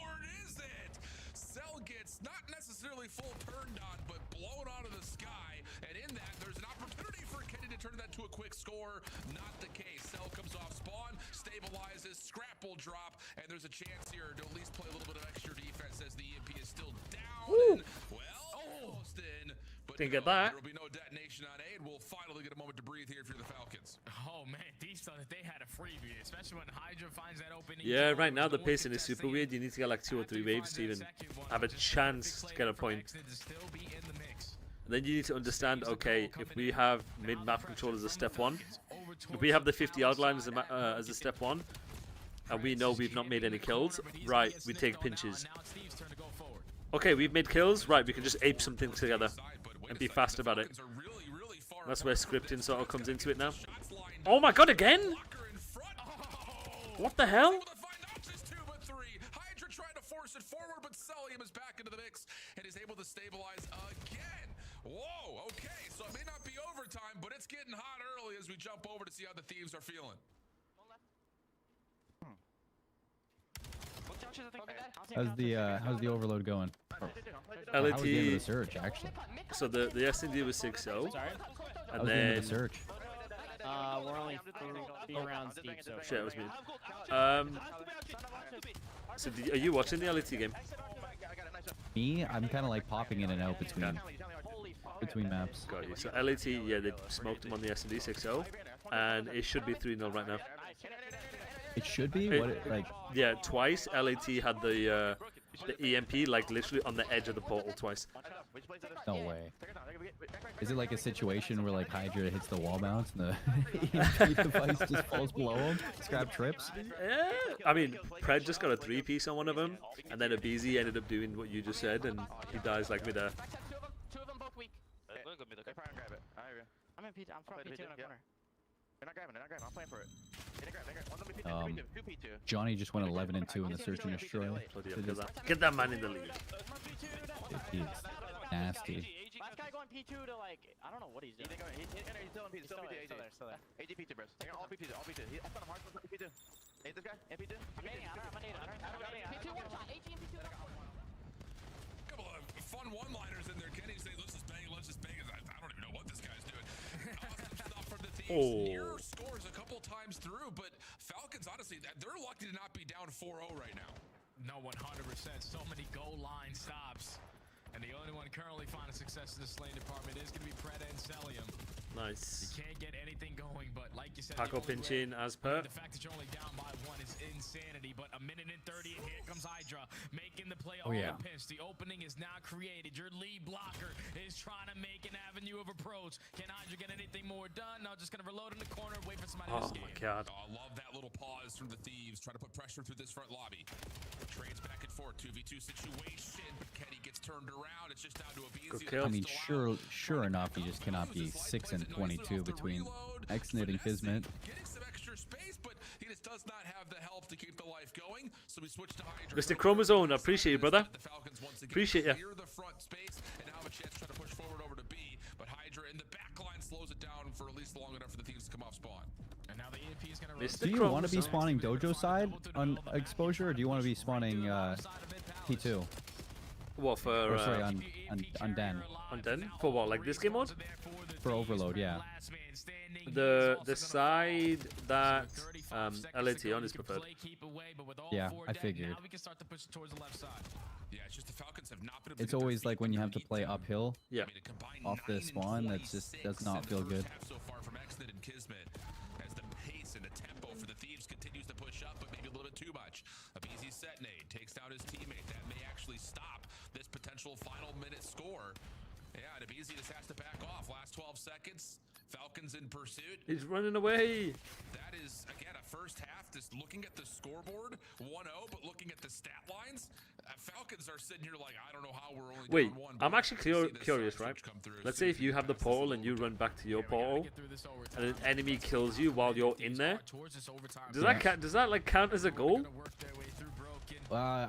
Speaker 6: or is it? Cell gets not necessarily full turned on, but blown out of the sky. And in that, there's an opportunity for Kenny to turn that to a quick score. Not the case. Cell comes off spawn, stabilizes, scrap will drop, and there's a chance here to at least play a little bit of extra defense as the EMP is still down. And, well, almost in. But
Speaker 4: didn't get that.
Speaker 6: There will be no detonation on A, and we'll finally get a moment to breathe here if you're the Falcons.
Speaker 5: Oh man, these thought that they had a freebie, especially when Hydra finds that opening.
Speaker 4: Yeah, right now the pacing is super weird. You need to get like 2 or 3 waves to even have a chance to get a point. And then you need to understand, okay, if we have mid-map control as a step 1, if we have the 50-yard line as a step 1, and we know we've not made any kills, right, we take pinches. Okay, we've made kills, right, we can just ape something together and be fast about it. That's where scripting sort of comes into it now. Oh my god, again? What the hell?
Speaker 6: Hydra trying to force it forward, but Celium is back into the mix and is able to stabilize again. Whoa, okay, so it may not be overtime, but it's getting hot early as we jump over to see how the Thieves are feeling.
Speaker 10: How's the Overload going?
Speaker 4: LAT.
Speaker 10: How was the end of the search, actually?
Speaker 4: So the S&D was 6-0. And
Speaker 10: then the search.
Speaker 8: We're only 3 rounds deep, so
Speaker 4: shit, it was me. So are you watching the LAT game?
Speaker 10: Me, I'm kind of like popping in and out between maps.
Speaker 4: Got you. So LAT, yeah, they smoked him on the S&D 6-0, and it should be 3-0 right now.
Speaker 10: It should be?
Speaker 4: Yeah, twice LAT had the EMP like literally on the edge of the portal twice.
Speaker 10: No way. Is it like a situation where like Hydra hits the wall bounce and the EMP device just falls below him? Scrap trips?
Speaker 4: Yeah, I mean, Pred just got a 3-piece on one of them, and then Abizi ended up doing what you just said, and he dies like mid-air.
Speaker 9: Two of them both weak. They probably grab it. I agree. I'm in P2. I'm from P2 in a corner. They're not grabbing. I'm playing for it. They grab. One of them P2. Two P2.
Speaker 10: Johnny just went 11 and 2 in the Search and Destroy.
Speaker 4: Get that man in the lead.
Speaker 10: He's nasty.
Speaker 8: Last guy going P2 to like, I don't know what he's doing.
Speaker 9: He's still in P2. Still there. AD P2, bros. They're all P2. I spun him hard. P2. Hey, this guy. And P2. I'm nading. P2 one shot. AD and P2.
Speaker 6: Couple of fun one-liners in there. Kenny saying, let's just bang. I don't even know what this guy's doing. Awesome stuff from the team. Near scores a couple times through, but Falcons, honestly, they're lucky to not be down 4-0 right now.
Speaker 5: No, 100%. So many goal line stops. And the only one currently finding success in the slaying department is going to be Pred and Celium.
Speaker 4: Nice.
Speaker 5: You can't get anything going, but like you said,
Speaker 4: Paco pinching as per.
Speaker 5: The fact that you're only down by 1 is insanity, but a minute and 30, and here comes Hydra making the play on the pinch. The opening is now created. Your lead blocker is trying to make an avenue of approach. Can Hydra get anything more done? No, just going to reload in the corner, wait for somebody to escape.
Speaker 4: Oh my god.
Speaker 6: I love that little pause from the Thieves. Try to put pressure through this front lobby. Trades back and forth. 2v2 situation, but Kenny gets turned around. It's just down to a
Speaker 10: I mean, sure enough, you just cannot be 6 and 22 between Exnit and Kismet.
Speaker 6: Getting some extra space, but he just does not have the help to keep the life going. So we switch to Hydra.
Speaker 4: Mr. Chromosome, I appreciate you, brother.
Speaker 6: The Falcons once again
Speaker 4: Appreciate you.
Speaker 6: clear the front space and have a chance to try to push forward over to B. But Hydra in the back line slows it down for at least long enough for the Thieves to come off spawn.
Speaker 5: And now the EMP is going to
Speaker 10: Do you want to be spawning Dojo side on exposure, or do you want to be spawning P2?
Speaker 4: What for?
Speaker 10: Or, sorry, on Den.
Speaker 4: On Den? For what? Like this game mode?
Speaker 10: For Overload, yeah.
Speaker 4: The side that LAT on is preferred.
Speaker 10: Yeah, I figured.
Speaker 6: Yeah, it's just the Falcons have not been able
Speaker 10: It's always like when you have to play uphill
Speaker 6: I
Speaker 10: off the spawn, that just does not feel good.
Speaker 6: So far from Exnit and Kismet, as the pace and the tempo for the Thieves continues to push up, but maybe a little bit too much. Abizi set nade, takes down his teammate. That may actually stop this potential final minute score. Yeah, and Abizi just has to back off. Last 12 seconds. Falcons in pursuit.
Speaker 4: He's running away.
Speaker 6: That is, again, a first half. Just looking at the scoreboard, 1-0, but looking at the stat lines, Falcons are sitting here like, I don't know how we're only down 1.
Speaker 4: I'm actually curious, right? Let's say if you have the portal and you run back to your portal, and an enemy kills you while you're in there. Does that like count as a goal?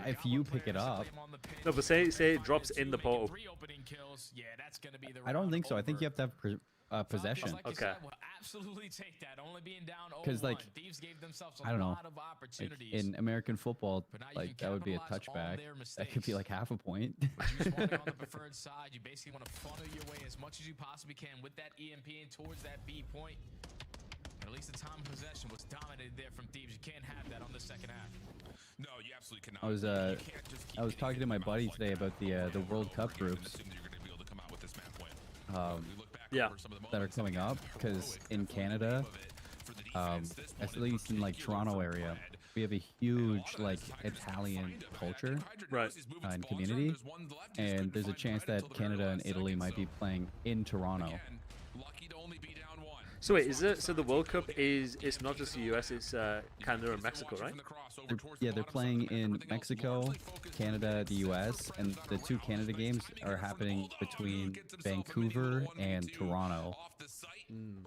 Speaker 10: If you pick it up.
Speaker 4: No, but say it drops in the portal.
Speaker 10: I don't think so. I think you have to have possession.
Speaker 4: Okay.
Speaker 10: Because like, I don't know, like in American football, like that would be a touchback. That could be like half a point.
Speaker 5: On the preferred side, you basically want to funnel your way as much as you possibly can with that EMP and towards that B point. At least the time of possession was dominated there from Thieves. You can't have that on the second half.
Speaker 6: No, you absolutely cannot.
Speaker 10: I was talking to my buddy today about the World Cup groups. That are coming up, because in Canada, at least in like Toronto area, we have a huge like Italian culture and community, and there's a chance that Canada and Italy might be playing in Toronto.
Speaker 4: So wait, is it so the World Cup it's not just the US, it's Canada and Mexico, right?
Speaker 10: They're playing in Mexico, Canada, the US, and the 2 Canada games are happening between Vancouver and Toronto.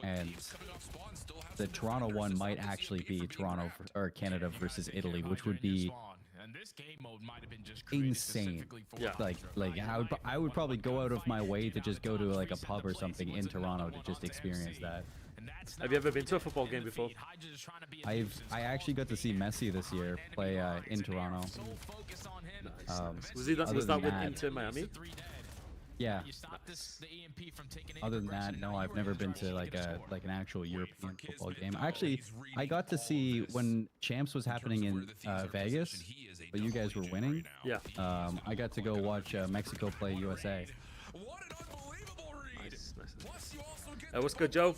Speaker 10: And the Toronto one might actually be Toronto or Canada versus Italy, which would be insane.
Speaker 4: Yeah.
Speaker 10: Like I would probably go out of my way to just go to like a pub or something in Toronto to just experience that.
Speaker 4: Have you ever been to a football game before?
Speaker 10: I actually got to see Messi this year play in Toronto.
Speaker 4: Was that with Inter Miami?
Speaker 10: Yeah. Other than that, no, I've never been to like an actual European football game. Actually, I got to see when Champs was happening in Vegas, but you guys were winning.
Speaker 4: Yeah.
Speaker 10: I got to go watch Mexico play USA.
Speaker 4: What's good, Joe?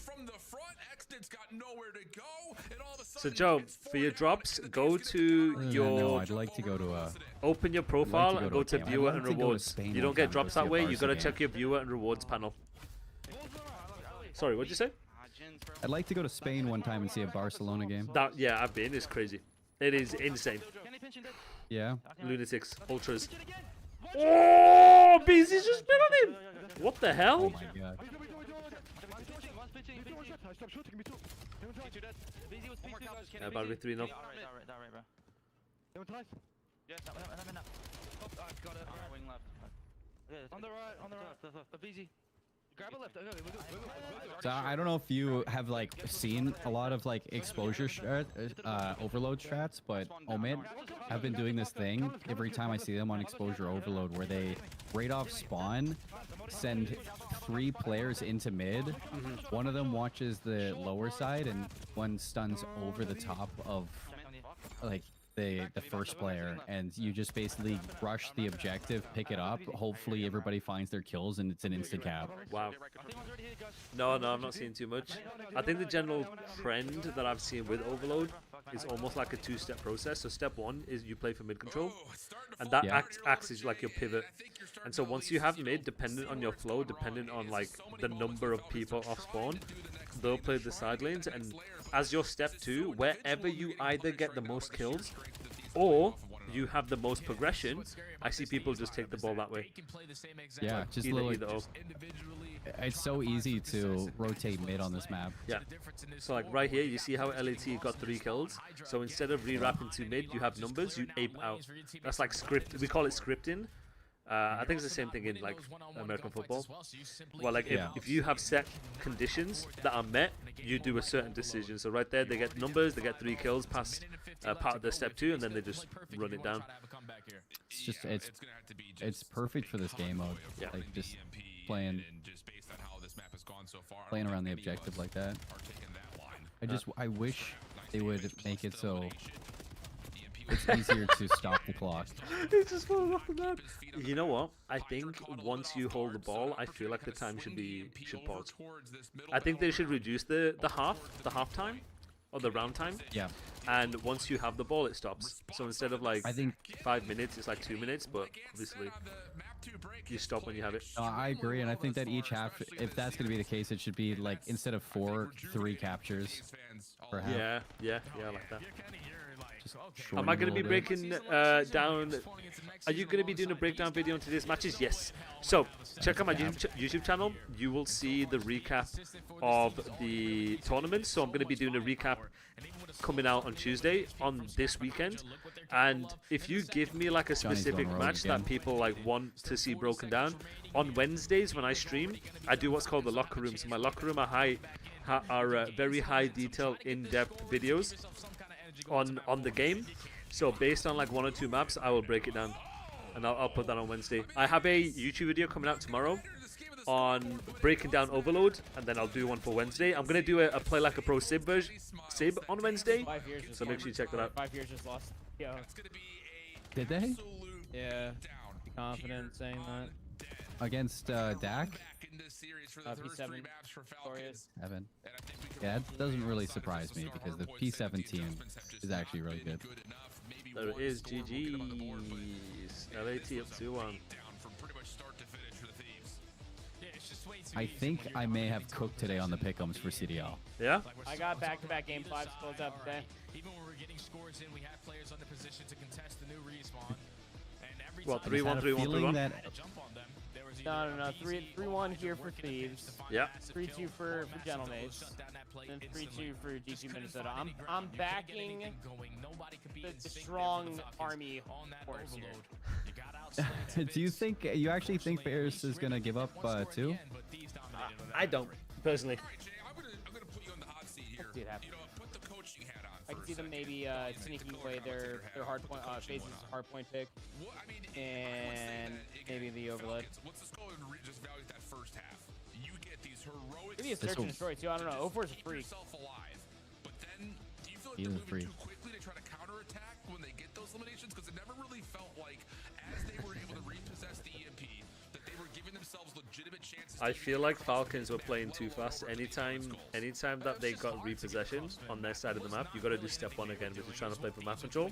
Speaker 4: So Joe, for your drops, go to your.
Speaker 10: No, I'd like to go to a.
Speaker 4: Open your profile and go to
Speaker 10: I'd
Speaker 4: viewer
Speaker 10: like
Speaker 4: and
Speaker 10: to go to
Speaker 4: rewards.
Speaker 10: Spain
Speaker 4: You don't
Speaker 10: one
Speaker 4: get
Speaker 10: time
Speaker 4: drops
Speaker 10: to see
Speaker 4: that
Speaker 10: a
Speaker 4: way. You
Speaker 10: Barca
Speaker 4: gotta
Speaker 10: game.
Speaker 4: check your viewer and rewards panel. Sorry, what'd you say?
Speaker 10: I'd like to go to Spain one time and see a Barcelona game.
Speaker 4: That yeah, I've been. It's crazy. It is insane.
Speaker 10: Yeah.
Speaker 4: Lunatics, ultras. Oh, BZ's just been on him. What the
Speaker 10: Oh
Speaker 4: hell?
Speaker 10: my god.
Speaker 4: Yeah, Barry 3-0.
Speaker 9: On the right. Easy. Grab a left.
Speaker 10: So I don't know if you have like seen a lot of like exposure overload strats, but Omid have been doing this thing every time I see them on exposure overload where they right off spawn send 3 players into mid. One of them watches the lower side and one stuns over the top of like the first player, and you just basically rush the objective, pick it up, hopefully everybody finds their kills and it's an instant cap.
Speaker 4: Wow. No, I'm not seeing too much. I think the general trend that I've seen with Overload is almost like a 2-step process. So step 1 is you play for mid control, and that acts as like your pivot. And so once you have mid, dependent on your flow, dependent on like the number of people off spawn, they'll play the side lanes, and as your step 2, wherever you either get the most kills or you have the most progression, I see people just take the ball that way.
Speaker 10: Yeah, just
Speaker 4: either or.
Speaker 10: It's so easy to rotate mid on this map.
Speaker 4: Yeah. So like right here, you see how LAT got 3 kills. So instead of re-wrapping to mid, you have numbers, you ape out. That's like script. We call it scripting. I think it's the same thing in like American football. Well, like if you have set conditions that are met, you do a certain decision. So right there, they get numbers, they get 3 kills past part of their step 2, and then they just run it down.
Speaker 10: It's just it's perfect for this game mode.
Speaker 4: Yeah.
Speaker 10: Like just playing around the objective like that. I wish they would make it so it's easier to stop the clock.
Speaker 4: It's just falling off the map. You know what? I think once you hold the ball, I feel like the time should pause. I think they should reduce the half time, or the round time.
Speaker 10: Yeah.
Speaker 4: And once you have the ball, it stops. So instead of like
Speaker 10: I think
Speaker 4: 5 minutes, it's like 2 minutes. But obviously, you stop when you have it.
Speaker 10: I agree, and I think that each half, if that's going to be the case, it should be like instead of 4, 3 captures per half.
Speaker 4: Yeah, I like that.
Speaker 10: Just
Speaker 4: Am I going to be
Speaker 10: shorten it a
Speaker 4: breaking down? Are you going to be doing a breakdown video on today's matches? Yes. So check out my YouTube channel. You will see the recap of the tournament. So I'm going to be doing a recap coming out on Tuesday on this weekend. And if you give me like a specific match that people like want to see broken down, on Wednesdays when I stream, I do what's called the locker room. So my locker room are very high detail, in-depth videos on the game. So based on like 1 or 2 maps, I will break it down, and I'll put that on Wednesday. I have a YouTube video coming out tomorrow on breaking down Overload, and then I'll do one for Wednesday. I'm gonna do a play like a pro Sib on Wednesday, so make sure you check that out.
Speaker 8: 5 years just lost. Yo.
Speaker 10: Did they?
Speaker 8: Yeah. Be confident saying that.
Speaker 10: Against Dak?
Speaker 8: P7 Glorious.
Speaker 10: Evan. Yeah, that doesn't really surprise me because the P7 team is actually really good.
Speaker 4: There it is, GG's. LAT up 2-1.
Speaker 10: I think I may have cooked today on the pick'ems for CDL.
Speaker 4: Yeah?
Speaker 8: I got back-to-back game 5s closed out today.
Speaker 5: Even when we're getting scores in, we have players on the position to contest the new respawn. And every
Speaker 4: What,
Speaker 5: time
Speaker 4: 3-1, 3-1, 3-1?
Speaker 8: No. 3-1 here for Thieves.
Speaker 4: Yeah.
Speaker 8: 3-2 for Gentle Mage. And 3-2 for GT Minnesota. I'm backing the strong army force here.
Speaker 10: Do you actually think Bears is gonna give up too?
Speaker 4: I don't personally.
Speaker 6: I'm gonna put you on the hot seat here.
Speaker 8: See it happen.
Speaker 6: You know, put the coaching hat on.
Speaker 8: I can see them maybe sneaking away their hard point faces hard point pick, and maybe the overload.
Speaker 6: Let's just go and just evaluate that first half. You get these heroic.
Speaker 8: Maybe a search and destroy too. I don't know. 04's a freak.
Speaker 6: Alive, but then do you feel like
Speaker 10: He
Speaker 6: they're
Speaker 10: is a
Speaker 6: moving
Speaker 10: freak.
Speaker 6: too quickly to try to counterattack when they get those eliminations? Because it never really felt like, as they were able to repossess the EMP, that they were giving themselves legitimate chances
Speaker 4: I feel like Falcons were playing too fast. Anytime that they got repossession on their side of the map, you got to do step one again, which is trying to play for map control.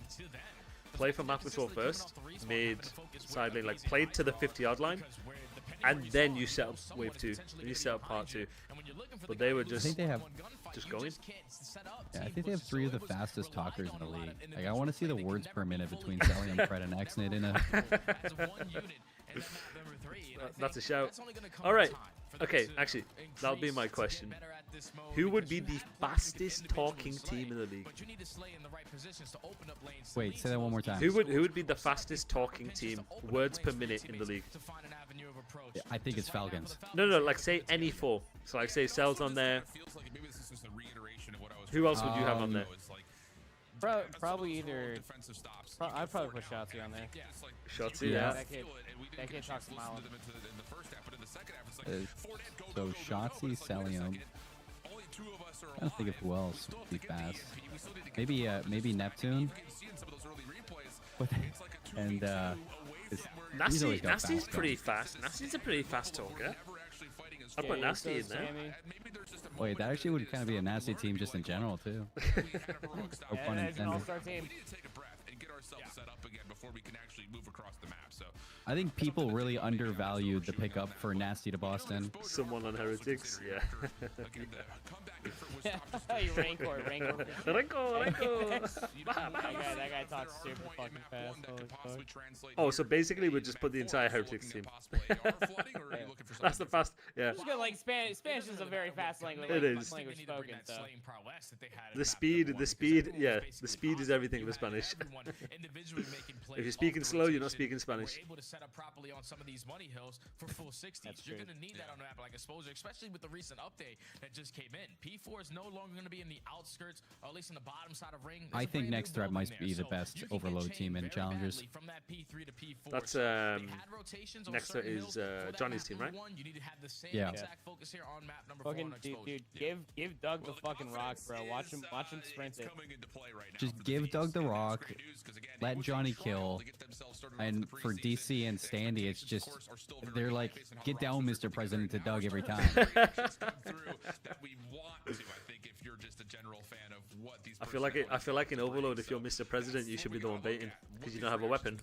Speaker 4: Play for map control first, mid, side lane, like play to the 50-yard line, and then you set up wave 2, and you set up part 2. But they were just,
Speaker 10: I think they have,
Speaker 4: just going.
Speaker 10: Yeah, I think they have 3 of the fastest talkers in the league. Like, I want to see the words per minute between Cellium, Fred, and Xnit in a...
Speaker 4: That's a shout. Alright, okay, actually, that'll be my question. Who would be the fastest talking team in the league?
Speaker 10: Wait, say that one more time.
Speaker 4: Who would be the fastest talking team, words per minute in the league?
Speaker 10: Yeah, I think it's Falcons.
Speaker 4: No, like say any 4. So like say Cell's on there. Who else would you have on there?
Speaker 8: Probably either. I'd probably put Shotzi on there.
Speaker 4: Shotzi, yeah.
Speaker 8: That kid talks a mile.
Speaker 10: So Shotzi, Cellium. I don't think of who else would be fast. Maybe Neptune. And
Speaker 4: Nasty's pretty fast. Nasty's a pretty fast talker. I put Nasty in there.
Speaker 10: Wait, that actually would kind of be a Nasty team just in general too. No pun intended. I think people really undervalued the pickup for Nasty to Boston.
Speaker 4: Someone on Heretics, yeah.
Speaker 8: Rancor. That guy talks super fucking fast.
Speaker 4: Oh, so basically we just put the entire Heretics team. That's the fast, yeah.
Speaker 8: Just like Spanish is a very fast language.
Speaker 4: It is.
Speaker 8: Language spoken, so.
Speaker 4: The speed, yeah. The speed is everything for Spanish. If you're speaking slow, you're not speaking Spanish.
Speaker 5: Set up properly on some of these money hills for full 60s. You're going to need that on a map like Exposure, especially with the recent update that just came in. P4 is no longer going to be in the outskirts, or at least in the bottom side of ring.
Speaker 10: I think Next Threat might be the best overload team in Challengers.
Speaker 5: From that P3 to P4.
Speaker 4: That's Next Threat is Johnny's team, right?
Speaker 10: Yeah.
Speaker 8: Fucking dude, give Doug the fucking rock, bro. Watch him sprint it.
Speaker 10: Just give Doug the rock. Let Johnny kill. And for DC and Standy, it's just they're like, get down, Mr. President, to Doug every time.
Speaker 4: I feel like in Overload, if you're Mr. President, you should be the one baiting because you don't have a weapon.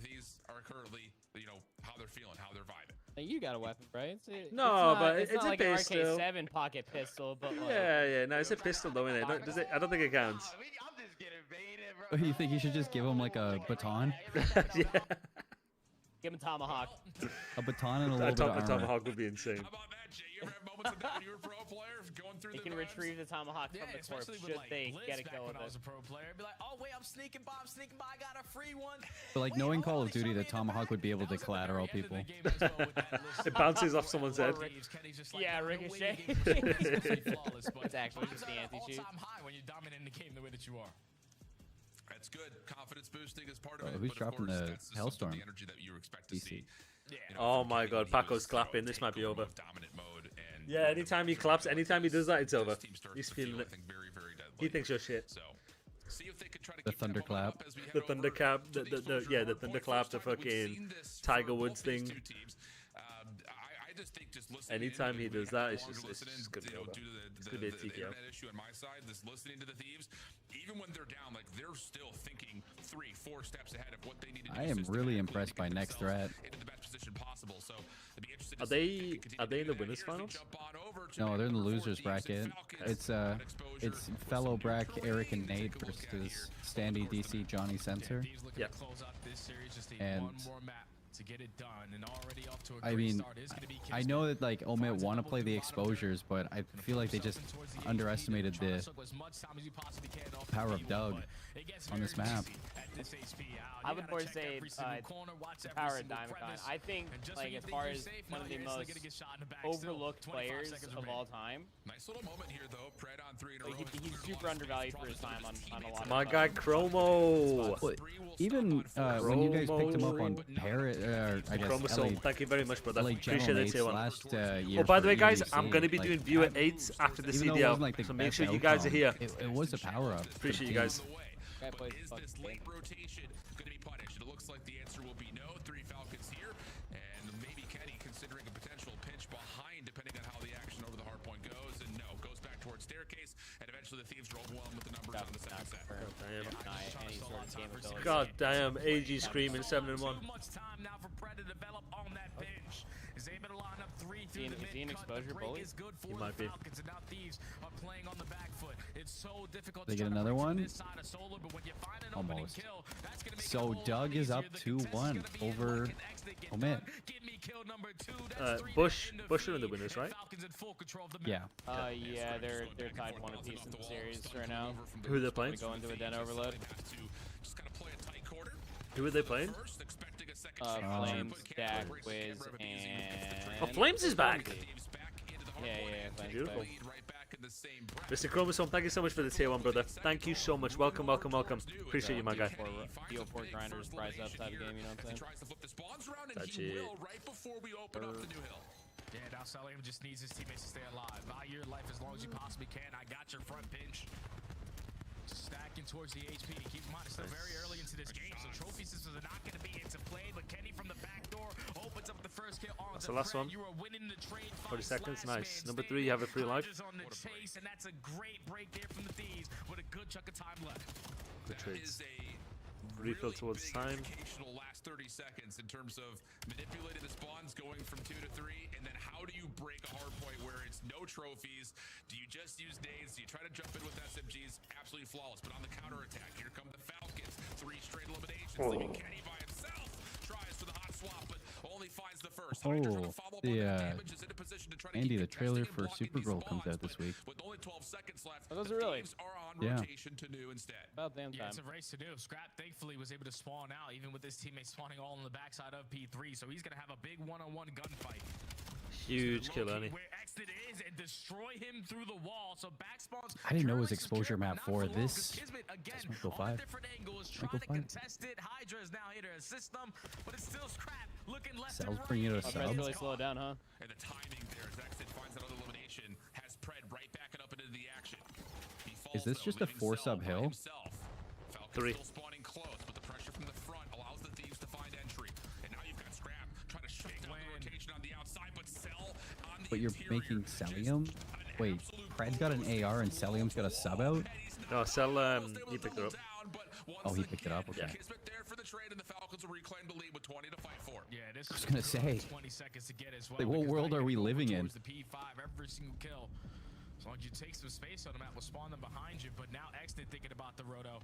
Speaker 8: You got a weapon, right?
Speaker 4: It's
Speaker 8: not
Speaker 4: a
Speaker 8: like
Speaker 4: pistol.
Speaker 8: An RK-7 pocket pistol, but like...
Speaker 4: Yeah, no, it's a pistol though, isn't it? I don't think it counts.
Speaker 10: You think you should just give him like a baton?
Speaker 4: Yeah.
Speaker 8: Give him a tomahawk.
Speaker 10: A baton and a little bit of armor.
Speaker 4: A tomahawk would be insane.
Speaker 8: He can retrieve the tomahawk from the corpse should they get a kill with it.
Speaker 10: But like knowing Call of Duty, the tomahawk would be able to collateral people.
Speaker 4: It bounces off someone's head.
Speaker 8: Yeah, ricochet. It's actually just the anti-cheat.
Speaker 6: That's good. Confidence boosting is part of it.
Speaker 10: Who's dropping the Hellstorm?
Speaker 6: The energy that you expect to see.
Speaker 4: Oh my God, Paco's clapping. This might be over. Yeah, anytime he claps, anytime he does that, it's over. He's feeling it. He thinks you're shit.
Speaker 10: The thunderclap.
Speaker 4: The thunderclap. The thunderclap. The fucking Tiger Woods thing. Anytime he does that, it's just gonna be over. It's gonna be a TKO.
Speaker 6: Even when they're down, like they're still thinking 3-4 steps ahead of what they need to do.
Speaker 10: I am really impressed by Next Threat.
Speaker 4: Are they in the winners finals?
Speaker 10: No, they're in the losers bracket. It's fellow Brack, Eric and Nate versus Standy, DC, Johnny Sensor.
Speaker 4: Yeah.
Speaker 10: And I mean, I know that like Omit want to play the exposures, but I feel like they just underestimated the power of Doug on this map.
Speaker 8: I would more say the power of Diamondcon. I think, like, as far as one of the most overlooked players of all time, he's super undervalued for his time on a lot of
Speaker 4: My guy Chromo.
Speaker 10: Well, even when you guys picked him up on Parrot, I guess
Speaker 4: Chromosome. Thank you very much, brother.
Speaker 10: Like
Speaker 4: Appreciate it, Tier 1.
Speaker 10: last year.
Speaker 4: Oh, by the way, guys,
Speaker 10: EDC,
Speaker 4: I'm going to be doing viewer 8 after the CDL,
Speaker 10: like the
Speaker 4: so make
Speaker 10: best
Speaker 4: sure you guys are here.
Speaker 10: It was a power-up.
Speaker 4: Appreciate you guys.
Speaker 6: Is this late rotation going to be punished? It looks like the answer will be no. 3 Falcons here, and maybe Kenny considering a potential pinch behind, depending Unfortunately, the Thieves are overwhelmed with the numbers on the second set.
Speaker 8: Any sort of game ability.
Speaker 4: God damn, AG screaming 7-1.
Speaker 5: Too much time now for Pred to develop on that bench. Is able to line up 3 through the
Speaker 8: Is he an exposure bully?
Speaker 5: is good for
Speaker 4: He might
Speaker 5: the
Speaker 4: be.
Speaker 5: Falcons, and now Thieves are playing on the back foot. It's so difficult
Speaker 10: They
Speaker 5: to
Speaker 10: get
Speaker 5: try to
Speaker 10: another
Speaker 5: break from
Speaker 10: one?
Speaker 5: this side of Solar, but when you find an opening
Speaker 10: Almost.
Speaker 5: kill, that's gonna make it a
Speaker 10: So
Speaker 5: whole lot
Speaker 10: Doug is up
Speaker 5: easier. The contest is
Speaker 10: 2-1
Speaker 5: gonna be in
Speaker 10: over
Speaker 5: like an X that get
Speaker 10: Omit.
Speaker 5: done. Give me kill number 2. That's 3
Speaker 4: Bush
Speaker 5: in the
Speaker 4: are the
Speaker 5: feed,
Speaker 4: winners,
Speaker 5: and
Speaker 4: right?
Speaker 5: Falcons in full control of the
Speaker 10: Yeah.
Speaker 5: map.
Speaker 8: Yeah, they're tied 1 apiece in the series right now.
Speaker 4: Who are they playing?
Speaker 8: Go into a den overload.
Speaker 6: Just kind of play a tight quarter.
Speaker 4: Who are they playing?
Speaker 6: First, expecting a second
Speaker 8: Flames,
Speaker 6: chance.
Speaker 8: Dak, Wiz, and...
Speaker 4: Oh, Flames is back.
Speaker 8: Yeah, Flames
Speaker 4: Beautiful.
Speaker 8: back.
Speaker 6: Right back in the same breath.
Speaker 4: Mr. Chromosome, thank you so much for the tier 1, brother. Thank you so much. Welcome, welcome, welcome. Appreciate you, my guy.
Speaker 8: Deal 4 grinders, prize up type of game, you know what I'm saying?
Speaker 6: Tries to flip the spawns around, and
Speaker 4: That's
Speaker 6: he
Speaker 4: it.
Speaker 6: will right before we open up the new hill.
Speaker 5: Yeah, now Salim just needs his teammates to stay alive. Value your life as long as you possibly can. I got your front pinch. Stacking towards the HP. Keep in mind, it's still very early into this game, so trophy systems are not going to be into play. But Kenny from the back door opens up the first kill on
Speaker 4: That's
Speaker 5: the
Speaker 4: the last
Speaker 5: Pred.
Speaker 4: one.
Speaker 5: You are winning the trade.
Speaker 4: 40 seconds,
Speaker 5: Last
Speaker 4: nice.
Speaker 5: man
Speaker 4: Number 3,
Speaker 5: standing.
Speaker 4: you have a free life.
Speaker 5: Hodges on the chase, and that's a great break there from the Thieves with a good chunk of time left.
Speaker 4: Good trades.
Speaker 6: Is a
Speaker 4: Refill
Speaker 6: really
Speaker 4: towards
Speaker 6: big
Speaker 4: time.
Speaker 6: educational last 30 seconds in terms of manipulating the spawns, going from 2 to 3, and then how do you break a hard point where it's no trophies? Do you just use nades? Do you try to jump in with SMGs? Absolutely flawless. But on the counterattack, here come the Falcons. 3 straight eliminations, leaving Kenny by himself. Tries for the hot swap, but only finds the first.
Speaker 10: Oh,
Speaker 6: Hydra trying to follow up on
Speaker 10: the,
Speaker 6: that damage, is in a position to try to
Speaker 10: Andy,
Speaker 6: keep
Speaker 10: the trailer
Speaker 6: contesting and
Speaker 10: for
Speaker 6: blocking
Speaker 10: Supergirl
Speaker 6: these
Speaker 10: comes out
Speaker 6: spawns,
Speaker 10: this
Speaker 6: but
Speaker 10: week.
Speaker 6: With only 12 seconds left,
Speaker 8: Oh, those
Speaker 6: the
Speaker 8: are really?
Speaker 6: Thieves are on
Speaker 10: Yeah.
Speaker 6: rotation to new instead.
Speaker 8: About damn
Speaker 5: Yeah,
Speaker 8: time.
Speaker 5: it's a race to do. Scrap thankfully was able to spawn out, even with his teammates spawning all on the backside of P3. So he's gonna have a big one-on-one gunfight.
Speaker 4: Huge kill, Ernie.
Speaker 5: Where Exit is and destroy him through the wall. So back spawns.
Speaker 10: I didn't know it was
Speaker 5: Curtis
Speaker 10: exposure
Speaker 5: Secure,
Speaker 10: map
Speaker 5: not
Speaker 10: for
Speaker 5: long,
Speaker 10: this.
Speaker 5: 'cause Kismet, again,
Speaker 10: This might go
Speaker 5: on a
Speaker 10: 5.
Speaker 5: different angle, is
Speaker 10: Might
Speaker 5: trying
Speaker 10: go
Speaker 5: to
Speaker 10: 5.
Speaker 5: contest it. Hydra is now here to assist them, but it's still Scrap looking left
Speaker 10: Cell's
Speaker 5: and right.
Speaker 10: bringing it a
Speaker 8: Oh,
Speaker 10: sub.
Speaker 8: Pred's really slowed down, huh?
Speaker 6: And the timing there as Exit finds another elimination, has Pred right backing up into the action. He falls,
Speaker 10: Is this
Speaker 6: though,
Speaker 10: just a
Speaker 6: leaving
Speaker 10: 4-sub
Speaker 6: Cell by
Speaker 10: hill?
Speaker 6: himself. Falcons
Speaker 4: 3.
Speaker 6: still spawning close, but the pressure from the front allows the Thieves to find entry. And now you've got Scrap trying to shut down the rotation on the outside, but Cell on the
Speaker 10: But you're
Speaker 6: interior.
Speaker 10: making Cellium? Wait, Pred's got an AR and Cellium's got a sub out?
Speaker 4: No, Cell, he picked it up.
Speaker 10: Oh, he picked it up, okay.
Speaker 6: Kismet there for the trade, and the Falcons will reclaim the lead with 20 to fight for.
Speaker 5: Yeah, this
Speaker 10: I was
Speaker 5: is
Speaker 10: gonna say,
Speaker 5: 20 seconds to get as well.
Speaker 10: like, what
Speaker 5: because
Speaker 10: world
Speaker 5: now
Speaker 10: are
Speaker 5: you
Speaker 10: we
Speaker 5: can go
Speaker 10: living in?
Speaker 5: towards the P5 every single kill. As long as you take some space on the map, we'll spawn them behind you. But now Exton thinking about the roto.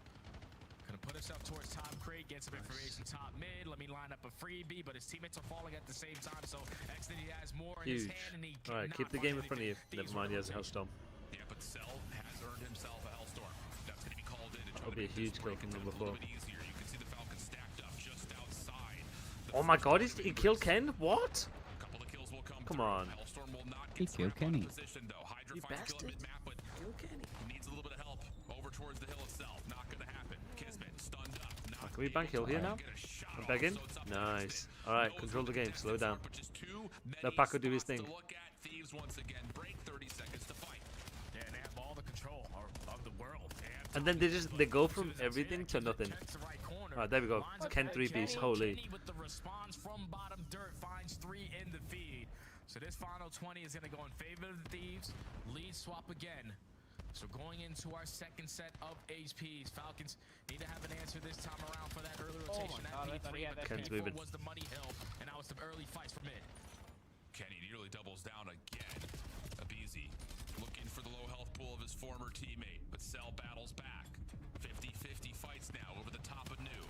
Speaker 5: Gonna put himself towards top crate, get some information top mid. Let me line up a freebie, but his teammates are falling at the same time. So Exton, he has more in his
Speaker 4: Huge.
Speaker 5: hand, and he
Speaker 4: All right,
Speaker 5: cannot
Speaker 4: keep the
Speaker 5: find
Speaker 4: game in front of you.
Speaker 5: anything.
Speaker 4: Never
Speaker 5: These
Speaker 4: mind, he
Speaker 5: were
Speaker 4: has a Hellstorm.
Speaker 6: Yeah, but Cell has earned himself a Hellstorm. That's going to be called in to try
Speaker 4: That'll
Speaker 6: to
Speaker 4: be a
Speaker 6: make
Speaker 4: huge
Speaker 6: this
Speaker 4: kill
Speaker 6: break
Speaker 4: from
Speaker 6: a
Speaker 4: number
Speaker 6: little
Speaker 4: 4.
Speaker 6: bit easier. You can see the Falcons stacked up just outside.
Speaker 4: Oh my god, he killed Ken? What?
Speaker 6: A couple of kills will come
Speaker 4: Come
Speaker 6: through.
Speaker 4: on.
Speaker 6: Hellstorm will not
Speaker 10: He
Speaker 6: get
Speaker 10: killed
Speaker 6: Scrap out of
Speaker 10: Kenny.
Speaker 6: position, though. Hydra
Speaker 4: You
Speaker 6: finds kill at
Speaker 4: bastard.
Speaker 6: mid-map, but he needs a little bit of help over towards the hill itself. Not going to happen. Kismet stunned up. Not
Speaker 4: Can we bank hill here now?
Speaker 6: get a shot
Speaker 4: I'm
Speaker 6: off,
Speaker 4: begging.
Speaker 6: so it's up to
Speaker 4: Nice.
Speaker 6: Exit.
Speaker 4: Alright,
Speaker 6: Knows
Speaker 4: control
Speaker 6: what
Speaker 4: the game.
Speaker 6: distance
Speaker 4: Slow
Speaker 6: are,
Speaker 4: down.
Speaker 6: but just too
Speaker 4: Let
Speaker 6: many
Speaker 4: Paco do his
Speaker 6: spots to
Speaker 4: thing.
Speaker 6: look at. Thieves once again break 30 seconds to fight.
Speaker 5: Yeah, and they have all the control of the world.
Speaker 4: And then they go from everything to nothing. Alright, there we go. Ken 3-piece, holy.
Speaker 5: Kenny with the response from bottom dirt finds 3 in the feed. So this final 20 is going to go in favor of the Thieves. Lead swap again. So going into our second set of HPs, Falcons need to have an answer this time around for that early rotation.
Speaker 8: God, I thought he had that
Speaker 4: Ken's
Speaker 5: P4
Speaker 4: moving.
Speaker 5: was the money hill, and now it's the early fights for mid.
Speaker 6: Kenny nearly doubles down again. Abizi looking for the low health pool of his former teammate, but Cell battles back. 50-50 fights now over the top of New.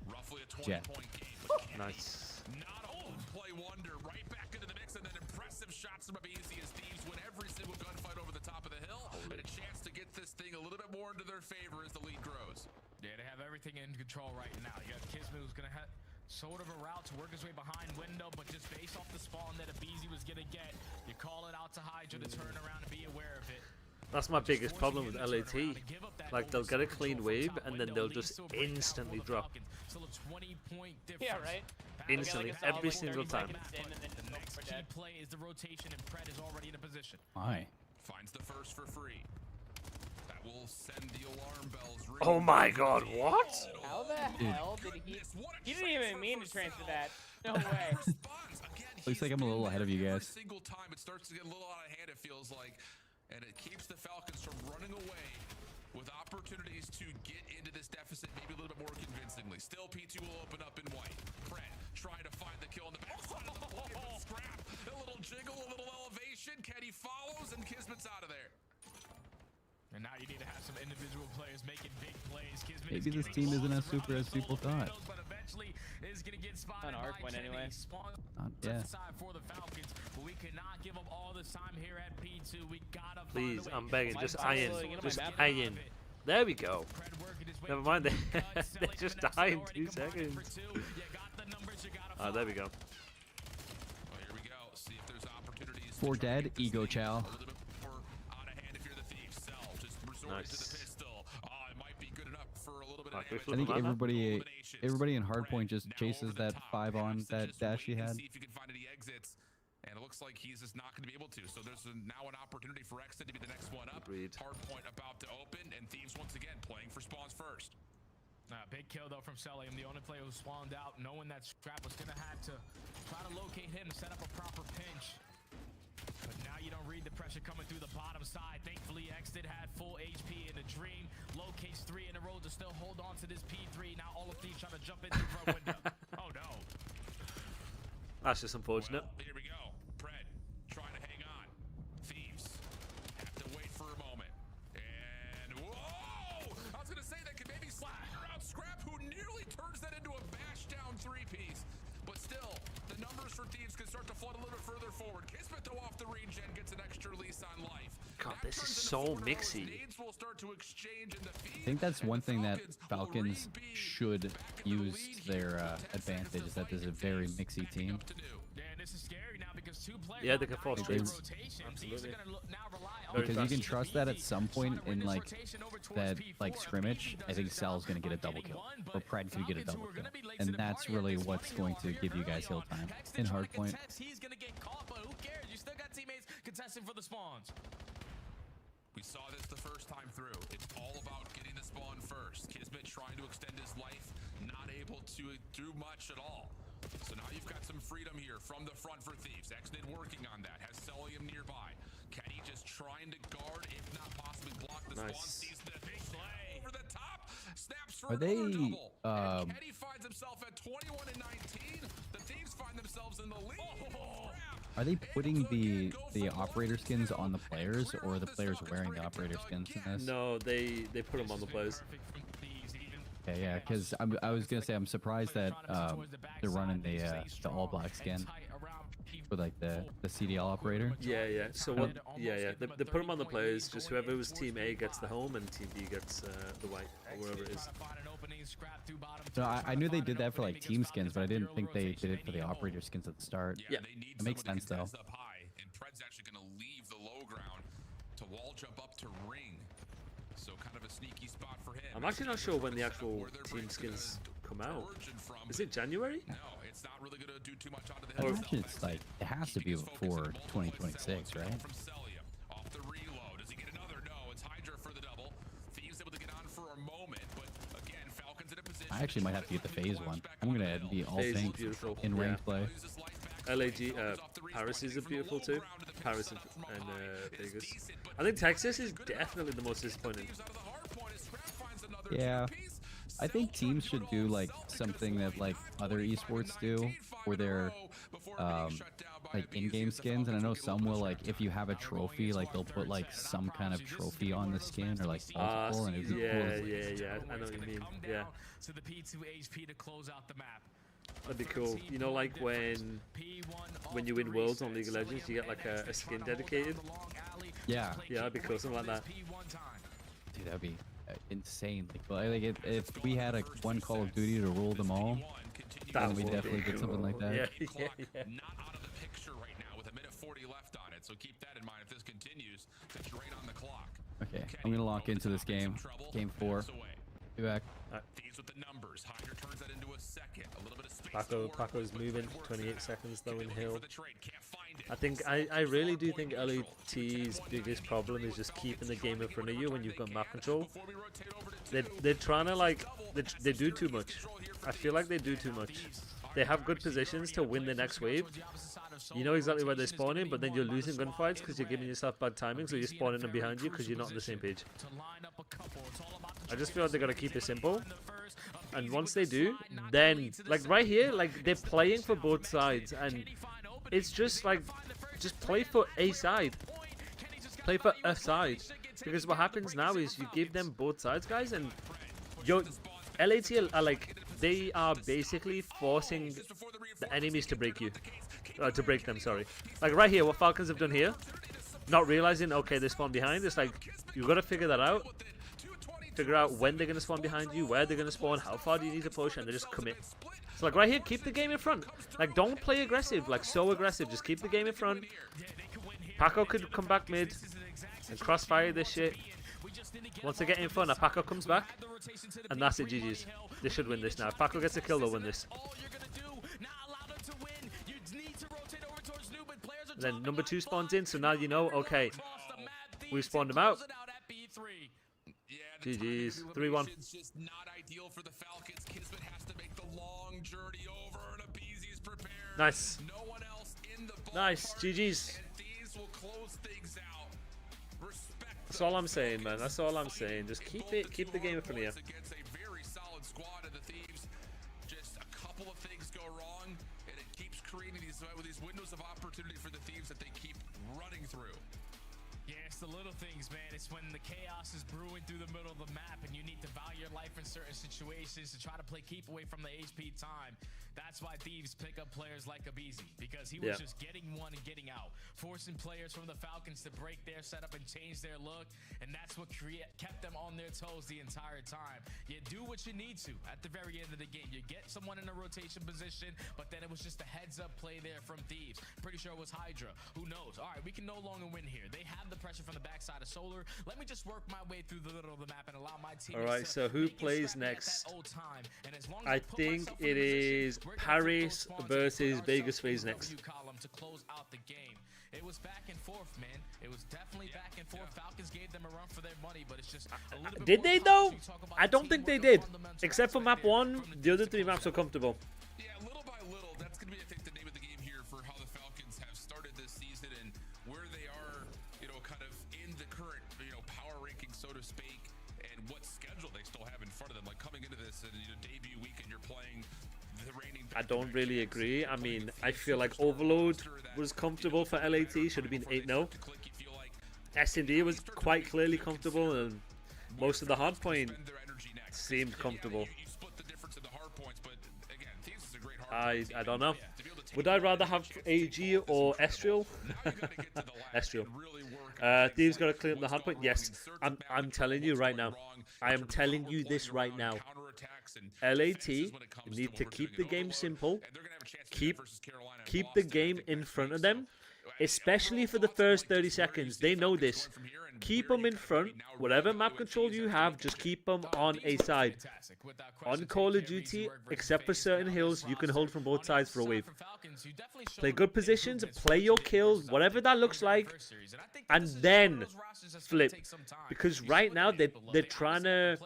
Speaker 6: Roughly a 20-point game, but Kenny
Speaker 4: Nice.
Speaker 6: not old play wonder right back into the mix, and then impressive shots from Abizi as Thieves win every single gunfight over the top of the hill, and a chance to get this thing a little bit more into their favor as the lead grows.
Speaker 5: Yeah, they have everything in control right now. You got Kismet who's going to have sort of a route to work his way behind window, but just based off the spawn that Abizi was going to get, you call it out to Hydra to turn around and be aware of it.
Speaker 4: That's my biggest problem with LAT. Like, they'll get a clean wave, and then they'll just instantly drop.
Speaker 8: Yeah, right?
Speaker 4: Instantly, every single time.
Speaker 5: The next key play is the rotation, and Pred is already in a position.
Speaker 10: My.
Speaker 6: Finds the first for free. That will send the alarm bells ringing.
Speaker 4: Oh my god, what?
Speaker 8: How the hell did he... He didn't even mean to transfer that. No way.
Speaker 10: Looks like I'm a little ahead of you guys.
Speaker 6: Every single time it starts to get a little out of hand, it feels like. and it keeps the Falcons from running away with opportunities to get into this deficit maybe a little bit more convincingly. Still, P2 will open up in white. Pred trying to find the kill in the backside of the pocket. Scrap, a little jiggle, a little elevation. Kenny follows, and Kismet's out of there.
Speaker 5: And now you need to have some individual players making big plays. Kismet
Speaker 10: Maybe this team isn't as super as people thought.
Speaker 5: But eventually is going to get spotted
Speaker 8: An arc
Speaker 5: by
Speaker 8: one anyway.
Speaker 10: Yeah.
Speaker 5: Side for the Falcons, but we cannot give up all this time here at P2. We gotta
Speaker 4: Please,
Speaker 5: find a way.
Speaker 4: I'm begging, just iron. Just
Speaker 5: Get out of
Speaker 4: iron.
Speaker 5: it.
Speaker 4: There we go.
Speaker 5: Fred working his way
Speaker 4: Never mind,
Speaker 5: through the
Speaker 4: they
Speaker 5: cuts.
Speaker 4: they
Speaker 5: Selling
Speaker 4: just
Speaker 5: Vanessa
Speaker 4: died in
Speaker 5: already
Speaker 4: 2
Speaker 5: combined
Speaker 4: seconds.
Speaker 5: for 2. You got the numbers, you gotta
Speaker 4: Oh, there we go.
Speaker 6: Well, here we go. See if there's opportunities.
Speaker 10: For dead, ego chow.
Speaker 6: A little bit more out of hand if you're the Thieves. Cell just resorted to the
Speaker 4: Nice.
Speaker 6: pistol. It might be good enough for a little bit
Speaker 4: Alright,
Speaker 6: of
Speaker 4: can we
Speaker 6: damage.
Speaker 4: flip
Speaker 10: I think
Speaker 4: them out?
Speaker 10: everybody in Hardpoint just
Speaker 6: Now
Speaker 10: chases
Speaker 6: over the
Speaker 10: that
Speaker 6: top.
Speaker 10: 5 on
Speaker 6: Has to
Speaker 10: that
Speaker 6: just
Speaker 10: dash he
Speaker 6: wait and
Speaker 10: had.
Speaker 6: See if he can find any exits. And it looks like he's just not going to be able to. So there's now an opportunity for Exit to be the next one up.
Speaker 4: Agreed.
Speaker 6: Hardpoint about to open, and Thieves once again playing for spawns first.
Speaker 5: Big kill though from Celium, the only player who spawned out, knowing that Scrap was gonna have to try to locate him to set up a proper pinch. But now you don't read the pressure coming through the bottom side. Thankfully, Exit had full HP in the Dream. Locates 3 in a row to still hold on to this P3. Now all of Thieves trying to jump in the front window. Oh no.
Speaker 4: That's just unfortunate.
Speaker 6: Well, here we go. Pred trying to hang on. Thieves have to wait for a moment. And whoa! I was gonna say they could maybe slap around Scrap, who nearly turns that into a bash down 3-piece. But still, the numbers for Thieves can start to flood a little bit further forward. Kismet though off the regen gets an extra lease on life.
Speaker 4: God,
Speaker 6: That
Speaker 4: this is
Speaker 6: turns
Speaker 4: so
Speaker 6: into 4 in a row as
Speaker 4: mixy.
Speaker 6: nades will start to exchange in the feed,
Speaker 10: I think that's
Speaker 6: and
Speaker 10: one
Speaker 6: the
Speaker 10: thing that
Speaker 6: will
Speaker 10: Falcons
Speaker 6: re-be
Speaker 10: should
Speaker 6: back in the
Speaker 10: use
Speaker 6: lead
Speaker 10: their
Speaker 6: here with 10 seconds
Speaker 10: advantage,
Speaker 6: to
Speaker 10: is that this is a
Speaker 6: fight,
Speaker 10: very
Speaker 6: Thieves
Speaker 10: mixy
Speaker 6: backing
Speaker 10: team.
Speaker 6: up to do.
Speaker 5: Yeah, and this is scary now because 2 players
Speaker 4: Yeah, they
Speaker 5: are
Speaker 4: can fall
Speaker 5: dying
Speaker 10: straight.
Speaker 5: over rotation. Thieves are
Speaker 4: Absolutely.
Speaker 5: gonna now rely on
Speaker 4: Very
Speaker 10: Because you
Speaker 4: fast.
Speaker 10: can trust that at some point
Speaker 5: Trying to win
Speaker 10: in
Speaker 5: this
Speaker 10: like
Speaker 5: rotation over towards
Speaker 10: that
Speaker 5: P4.
Speaker 10: like
Speaker 5: If
Speaker 10: scrimmage,
Speaker 5: P2
Speaker 10: I
Speaker 5: does
Speaker 10: think
Speaker 5: his
Speaker 10: Sal's
Speaker 5: job
Speaker 10: gonna get a
Speaker 5: by
Speaker 10: double
Speaker 5: getting
Speaker 10: kill,
Speaker 5: one,
Speaker 10: or
Speaker 5: but
Speaker 10: Pred could get a
Speaker 5: Falcons, who
Speaker 10: double
Speaker 5: are gonna
Speaker 10: kill,
Speaker 5: be late to
Speaker 10: and
Speaker 5: the
Speaker 10: that's
Speaker 5: party at
Speaker 10: really
Speaker 5: this
Speaker 10: what's
Speaker 5: money
Speaker 10: going
Speaker 5: wall
Speaker 10: to
Speaker 5: here
Speaker 10: give you guys
Speaker 5: early
Speaker 10: hill
Speaker 5: on.
Speaker 10: time
Speaker 5: Hexton
Speaker 10: in
Speaker 5: trying to
Speaker 10: Hardpoint.
Speaker 5: contest, he's gonna get caught, but who cares? You still got teammates contesting for the spawns.
Speaker 6: We saw this the first time through. It's all about getting the spawn first. Kismet trying to extend his life, not able to do much at all. So now you've got some freedom here from the front for Thieves. Exnid working on that. Has Celium nearby. Kenny just trying to guard, if not possibly block the spawn.
Speaker 4: Nice.
Speaker 6: Sees the big play over the top. Snaps for
Speaker 10: Are they,
Speaker 6: another double. And
Speaker 10: um,
Speaker 6: Kenny finds himself at 21 and 19. The Thieves find themselves in the lead.
Speaker 10: Are they putting the operator skins on the players, or are the players wearing the operator skins in this?
Speaker 4: No, they put them on the players.
Speaker 10: Okay, yeah, because I was gonna say I'm surprised that they're running the all black skin with like the CDL operator.
Speaker 4: Yeah, yeah. So what? Yeah. They put them on the players. Just whoever was Team A gets the home, and Team B gets the white, or wherever it is.
Speaker 10: No, I knew they did that for like team skins, but I didn't think they did it for the operator skins at the start.
Speaker 4: Yeah,
Speaker 10: it makes sense though.
Speaker 6: Up high, and Pred's actually going to leave the low ground to wall jump up to ring. So kind of a sneaky spot for him.
Speaker 4: I'm actually not sure when the actual team skins come out. Is it January?
Speaker 6: No, it's not really going to do too much onto the
Speaker 10: I
Speaker 6: hill.
Speaker 10: imagine it's like it has to be before 2026, right?
Speaker 6: From Celia, off the reload. Does he get another? No, it's Hydra for the double. Thieves able to get on for a moment, but again, Falcons in a position.
Speaker 10: I actually might have to get the phase one. I'm gonna be all
Speaker 4: Phase is
Speaker 10: pink
Speaker 4: beautiful.
Speaker 10: in
Speaker 4: Yeah.
Speaker 10: ranked play.
Speaker 4: LAG, Paris is beautiful too. Paris and Vegas. I think Texas is definitely the most disappointing.
Speaker 10: Yeah, I think teams should do like something that like other esports do, where they're like in-game skins. And I know some will like if you have a trophy, like they'll put like some kind of trophy on the skin or like multiple, and it'd be cool.
Speaker 4: Yeah. I know what you mean. Yeah.
Speaker 5: To the P2 HP to close out the map.
Speaker 4: That'd be cool. You know, like when you win Worlds on League of Legends, you get like a skin dedicated.
Speaker 10: Yeah,
Speaker 4: Yeah, that'd be cool. Something like that.
Speaker 10: dude, that'd be insane. Like if we had one Call of Duty to rule them all, then we
Speaker 4: would
Speaker 10: definitely
Speaker 4: be
Speaker 10: did something like that.
Speaker 4: Yeah.
Speaker 6: Not out of the picture right now with a minute 40 left on it. So keep that in mind if this continues to drain on the clock.
Speaker 10: Okay, I'm gonna lock into this game. Game 4. Be back.
Speaker 6: These with the numbers. Hydra turns that into a second. A little bit of space.
Speaker 4: Paco's moving. 28 seconds though in hill. I think I really do think LET's biggest problem is just keeping the game in front of you when you've got map control. They're trying to like they do too much. I feel like they do too much. they have good positions to win the next wave. You know exactly where they're spawning, but then you're losing gunfights because you're giving yourself bad timing, so you're spawning them behind you because you're not on the same page. I just feel like they're going to keep it simple. And once they do, then, like right here, like they're playing for both sides. And it's just like, just play for a side. Play for a side. Because what happens now is you give them both sides, guys, and your LAT are like, they are basically forcing the enemies to break you. To break them, sorry. Like right here, what Falcons have done here, not realizing, okay, they spawn behind. It's like, you've got to figure that out. Figure out when they're going to spawn behind you, where they're going to spawn, how far do you need to push, and they just commit. So like right here, keep the game in front. Like don't play aggressive, like so aggressive. Just keep the game in front. Paco could come back mid and crossfire this shit. Once they get in front, Paco comes back, and that's it, GG's. They should win this now. If Paco gets a kill, they'll win this. And then number 2 spawns in, so now you know, okay, we've spawned him out. GG's. 3-1.
Speaker 6: Just not ideal for the Falcons. Kismet has to make the long journey over, and Abizi's prepared.
Speaker 4: Nice.
Speaker 6: No one else in the
Speaker 4: nice. GG's.
Speaker 6: And these will close things out. Respect.
Speaker 4: That's all I'm saying, man. That's all I'm saying. Just keep the game in front of you.
Speaker 6: Against a very solid squad of the Thieves. Just a couple of things go wrong, and it keeps creating these windows of opportunity for the Thieves that they keep running through.
Speaker 5: Yeah, it's the little things, man. It's when the chaos is brewing through the middle of the map and you need to value your life in certain situations to try to keep away from the HP time. That's why Thieves pick up players like Abizi, because he was just getting one and getting out, forcing players from the Falcons to break their setup and change their look, and that's what kept them on their toes the entire time. You do what you need to at the very end of the game. You get someone in a rotation position, but then it was just a heads-up play there from Thieves. Pretty sure it was Hydra. Who knows? All right, we can no longer win here. They have the pressure from the backside of Solar. Let me just work my way through the middle of the map and allow my team.
Speaker 4: All right, so who plays next? I think it is Paris versus Vegas FaZe next.
Speaker 5: To close out the game. It was back and forth, man. It was definitely back and forth. Falcons gave them a run for their money, but it's just a little bit.
Speaker 4: Did they though? I don't think they did. Except for map 1, the other 3 maps are comfortable.
Speaker 6: Yeah, little by little, that's going to be, I think, the name of the game here for how the Falcons have started this season and where they are, you know, kind of in the current, you know, power ranking, so to speak, and what schedule they still have in front of them. Like coming into this, you know, debut weekend, you're playing the reigning. I
Speaker 4: don't really agree. I mean, I feel like Overload was comfortable for LAT. Should have been 8-0. S&D was quite clearly comfortable, and most of the hardpoint seemed comfortable. I don't know. Would I rather have AG or Estriel? Estriel. Thieves got to clean up the hardpoint. Yes, I'm telling you right now. I am telling you this right now. LAT need to keep the game simple. Keep the game in front of them, especially for the first 30 seconds. They know this. Keep them in front. Whatever map control you have, just keep them on a side. On Call of Duty, except for certain hills, you can hold from both sides for a wave. Play good positions, play your kills, whatever that looks like, and then flip. Because right now they're trying to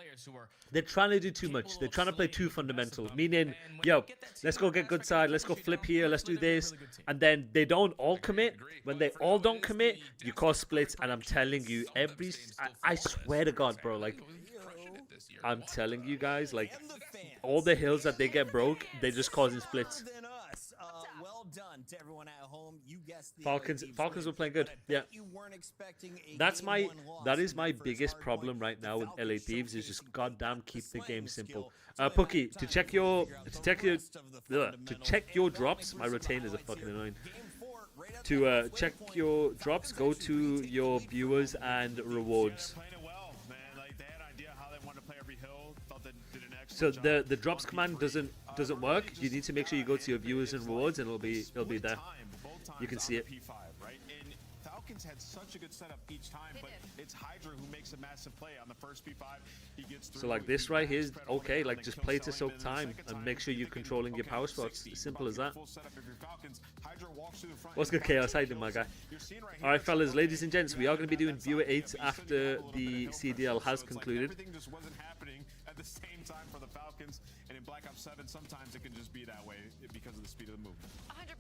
Speaker 4: do too much. They're trying to play too fundamental. Meaning, yo, let's go get good side, let's go flip here, let's do this, and then they don't all commit. When they all don't commit, you cause splits, and I'm telling you, I swear to God, bro, like, I'm telling you guys, like, all the hills that they get broke, they're just causing splits. Falcons were playing good. Yeah. That is my biggest problem right now with LA Thieves, is just goddamn keep the game simple. Pookie, to check your drops, my retainers are fucking annoying. To check your drops, go to your viewers and rewards. So the drops command doesn't work. You need to make sure you go to your viewers and rewards, and it'll be there. You can see it.
Speaker 3: Falcons had such a good setup each time, but it's Hydra who makes a massive play on the first P5. He gets through.
Speaker 4: So like this right here is okay. Like just play to soak time and make sure you're controlling your power spots. Simple as that. What's good, Chaos? How you doing, my guy? All right, fellas, ladies and gents, we are going to be doing viewer 8 after the CDL has concluded.
Speaker 3: at the same time for the Falcons. And in Black Ops 7, sometimes it can just be that way because of the speed of the movement.
Speaker 2: 100%.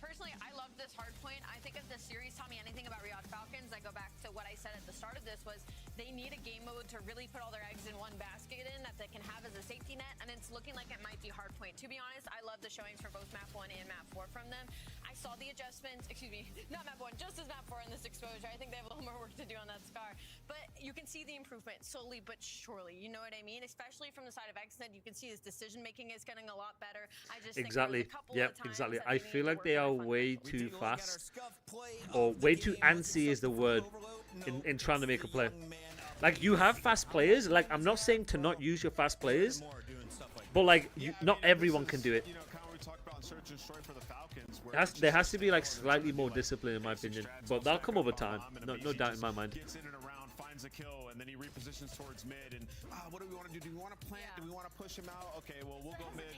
Speaker 2: Personally, I love this hard point. I think if this series taught me anything about Riyadh Falcons, I go back to what I said at the start of this was they need a game mode to really put all their eggs in one basket in that they can have as a safety net, and it's looking like it might be hard point. To be honest, I love the showings for both map 1 and map 4 from them. I saw the adjustments, excuse me, not map 1, just as map 4 in this exposure. I think they have a little more work to do on that Scar, but you can see the improvement slowly but surely. You know what I mean? Especially from the side of XNet, you can see his decision making is getting a lot better. I just
Speaker 4: exactly.
Speaker 2: Think
Speaker 4: yep, exactly. I feel like they are way too fast, or way too antsy is the word in trying to make a play. Like, you have fast players. Like, I'm not saying to not use your fast players, but like, not everyone can do it. There has to be like slightly more discipline, in my opinion, but that'll come over time. No doubt in my mind.
Speaker 3: Finds a kill, and then he repositions towards mid, and what do we want to do? Do we want to plant? Do we want to push him out? Okay, well, we'll go mid,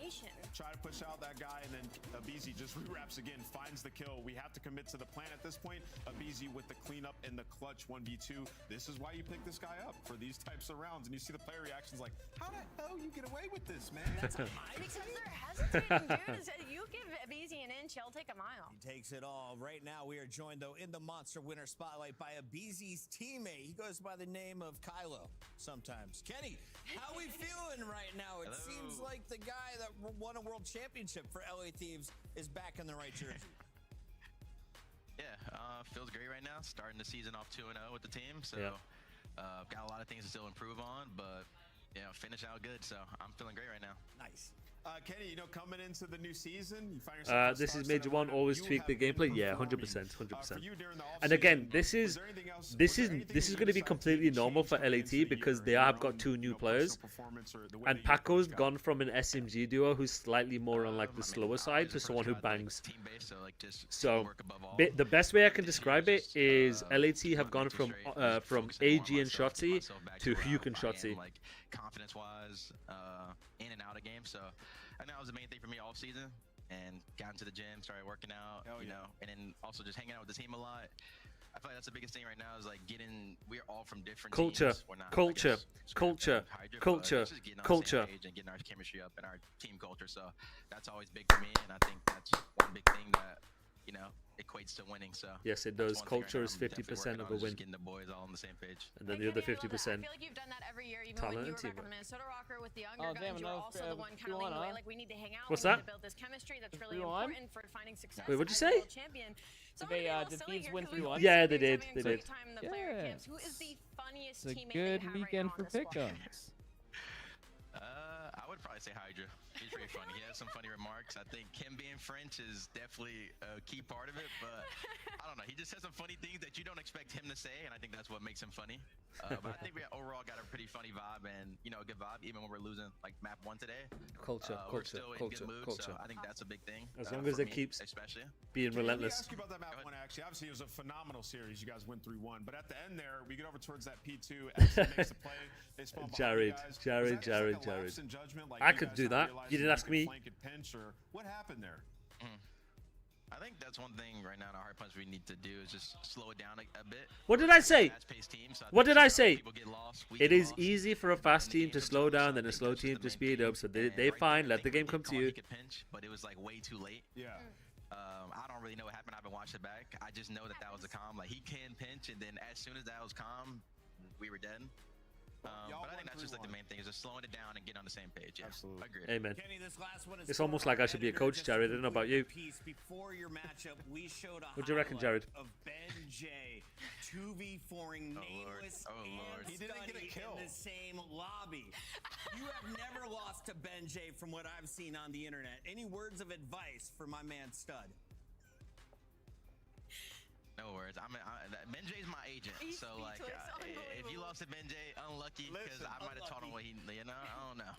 Speaker 3: try to push out that guy, and then aBeZy just re-wraps again, finds the kill. We have to commit to the plant at this point. aBeZy with the cleanup and the clutch 1v2. This is why you pick this guy up for these types of rounds, and you see the player reactions like, how the hell you get away with this, man?
Speaker 2: Because they're hesitating, dude. You give aBeZy an inch, he'll take a mile.
Speaker 1: He takes it all. Right now, we are joined, though, in the Monster Winner Spotlight by aBeZy's teammate. He goes by the name of Kylo sometimes. Kenny, how we feeling right now? It seems like the guy that won a world championship for LA Thieves is back in the right jersey.
Speaker 9: Yeah, feels great right now. Starting the season off 2-0 with the team, so got a lot of things to still improve on, but finish out good. So I'm feeling great right now.
Speaker 1: Nice.
Speaker 3: Kenny, coming into the new season, you find yourself
Speaker 4: this is Major One. Always tweak the gameplay. Yeah, 100%, 100%. And again, this is going to be completely normal for LAT because they have got 2 new players, and Paco's gone from an SMG duo who's slightly more on like the slower side to someone who bangs. So the best way I can describe it is LAT have gone from AG and Shotzzy to Hugh and Shotzzy.
Speaker 9: Confidence-wise, in and out of games. So I know that was the main thing for me all season, and got into the gym, started working out, and then also just hanging out with the team a lot. I feel like that's the biggest thing right now is like we're all from different
Speaker 4: culture,
Speaker 9: teams.
Speaker 4: culture, culture, culture,
Speaker 9: and getting our chemistry up and our team culture. So that's always big for me, and I think that's one big thing that equates to winning. So
Speaker 4: yes, it does. Culture is 50% of a win.
Speaker 9: Getting the boys all on the same page.
Speaker 4: And then the other 50%.
Speaker 2: I feel like you've done that every year, even when you were back on the Minnesota Rocker with the younger guys. You're also the one kind of leading the way. Like, we need to hang out.
Speaker 4: What's
Speaker 2: we
Speaker 4: that?
Speaker 2: need to build this chemistry that's really important for finding success.
Speaker 4: Wait, what'd you say?
Speaker 8: Did Thieves win 3-1?
Speaker 4: Yeah, they did. They did.
Speaker 2: Yeah. Who is the funniest
Speaker 8: it's a
Speaker 2: teammate
Speaker 8: good
Speaker 2: that you have
Speaker 8: weekend
Speaker 2: right now
Speaker 8: for
Speaker 2: on the squad?
Speaker 8: pickups.
Speaker 9: I would probably say Hydra. He's pretty funny. He has some funny remarks. I think him being French is definitely a key part of it, but I don't know. He just has some funny things that you don't expect him to say, and I think that's what makes him funny. But I think we overall got a pretty funny vibe and, a good vibe, even when we're losing, like, map 1 today.
Speaker 4: Culture,
Speaker 9: we're still in good mood, so I think that's a big thing.
Speaker 4: As long as it keeps being relentless.
Speaker 3: Let me ask you about that map 1, actually. Obviously, it was a phenomenal series. You guys went 3-1, but at the end there, we get over towards that P2. XNet makes the play. They spawn
Speaker 4: Jared. I could do that. You didn't ask me.
Speaker 3: What happened there?
Speaker 9: I think that's one thing right now in our hard punch we need to do is just slow it down a bit.
Speaker 4: What did I say? What did I say? It is easy for a fast team to slow down than a slow team to speed up, so they fine. Let the game come to you.
Speaker 9: But it was like way too late.
Speaker 3: Yeah.
Speaker 9: I don't really know what happened. I haven't watched it back. I just know that was a calm. Like, he can pinch, and then as soon as that was calm, we were dead. But I think that's just like the main thing is just slowing it down and getting on the same page. Yeah,
Speaker 3: absolutely.
Speaker 9: Agreed.
Speaker 4: Amen.
Speaker 1: Kenny, this last one is
Speaker 4: it's almost like I should be a coach, Jared. I don't know about you.
Speaker 1: Before your matchup, we showed a
Speaker 4: what do you reckon, Jared?
Speaker 1: Of BenJ 2v4ing Nameless and
Speaker 3: He didn't get a kill
Speaker 1: in the same lobby. You have never lost to BenJ from what I've seen on the internet. Any words of advice for my man Stud?
Speaker 9: No words. BenJ's my agent, so like, if you lost to BenJ, unlucky because I might have taught him what he, I don't know.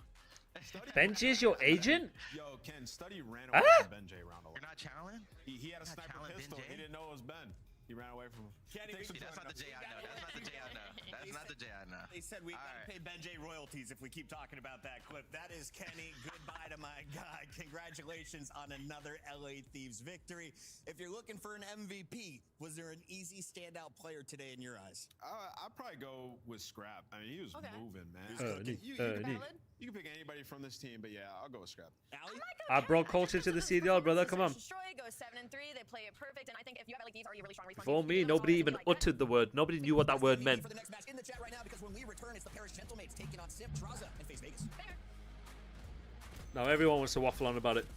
Speaker 4: BenJ's your agent?
Speaker 3: Yo, Ken, Study ran away from BenJ round 11.
Speaker 9: You're not channeling?
Speaker 3: He had a sniper pistol. He didn't know it was Ben. He ran away from him.
Speaker 1: Kenny,
Speaker 9: See, that's not the J I know. That's not the J I know. That's not the J I know.
Speaker 1: They said we gotta pay Ben J royalties if we keep talking about that clip. That is Kenny. Goodbye to my guy. Congratulations on another LA Thieves victory. If you're looking for an MVP, was there an easy standout player today in your eyes?
Speaker 3: I'd probably go with Scrap. I mean, he was moving, man. You can pick anybody from this team, but yeah, I'll go with Scrap.
Speaker 4: I brought culture to the CDL, brother. Come on.
Speaker 2: Destroy goes 7-3. They play it perfect, and I think if you have LA Thieves already really strong respawn
Speaker 4: For me, nobody even uttered the word. Nobody knew what that word meant.
Speaker 1: For the next match in the chat right now, because when we return, it's the Paris Gentlemates taking on Sip, Traza, and FaZe Vegas.
Speaker 4: Now everyone wants to waffle on about it.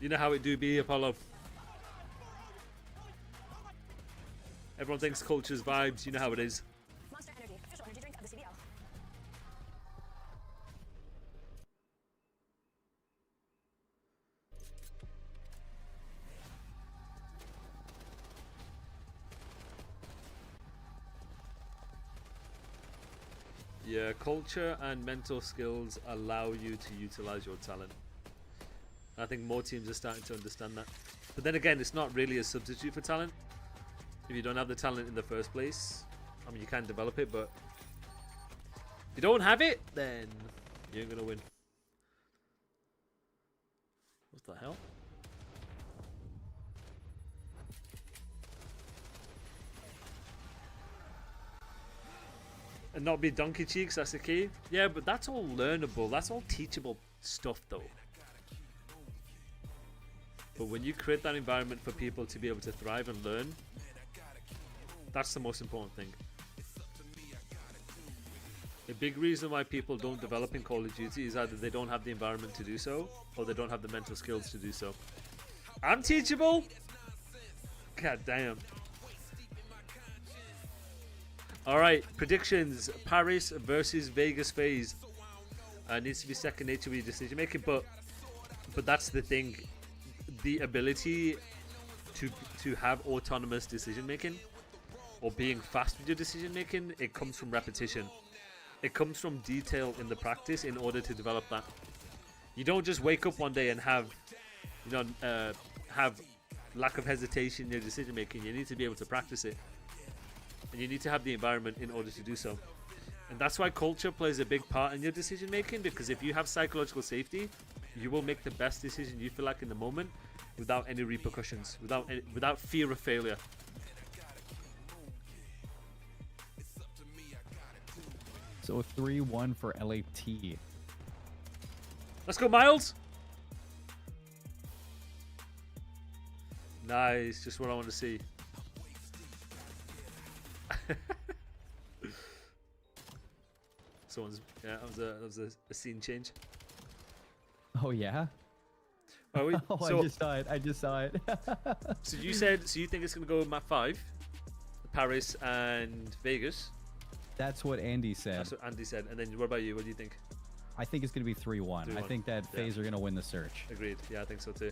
Speaker 4: You know how it do be, Apollo. Everyone thinks culture's vibes. You know how it is.
Speaker 2: Monster Energy, official energy drink of the CDL.
Speaker 4: Yeah, culture and mental skills allow you to utilize your talent. I think more teams are starting to understand that. But then again, it's not really a substitute for talent. If you don't have the talent in the first place, I mean, you can develop it, but if you don't have it, then you ain't gonna win. What the hell? And not be donkey cheeks, that's the key. Yeah, but that's all learnable. That's all teachable stuff, though. But when you create that environment for people to be able to thrive and learn, that's the most important thing. A big reason why people don't develop in Call of Duty is either they don't have the environment to do so, or they don't have the mental skills to do so. I'm teachable? God damn. Alright, predictions. Paris versus Vegas FaZe. Needs to be second nature with your decision making, but that's the thing. The ability to have autonomous decision making, or being fast with your decision making, it comes from repetition. It comes from detail in the practice in order to develop that. You don't just wake up one day and have, have lack of hesitation in your decision making. You need to be able to practice it. And you need to have the environment in order to do so. And that's why culture plays a big part in your decision making, because if you have psychological safety, you will make the best decision you feel like in the moment without any repercussions, without fear of failure.
Speaker 10: So 3-1 for LAT.
Speaker 4: Let's go, Miles. Nice, just what I want to see. Someone's that was a scene change.
Speaker 10: Oh yeah.
Speaker 4: Oh,
Speaker 10: I just saw it.
Speaker 4: So you think it's gonna go map 5, Paris and Vegas?
Speaker 10: That's what Andy said.
Speaker 4: That's what Andy said. And then what about you? What do you think?
Speaker 10: I think it's gonna be 3-1. I think that FaZe are gonna win the search.
Speaker 4: Agreed. Yeah, I think so too.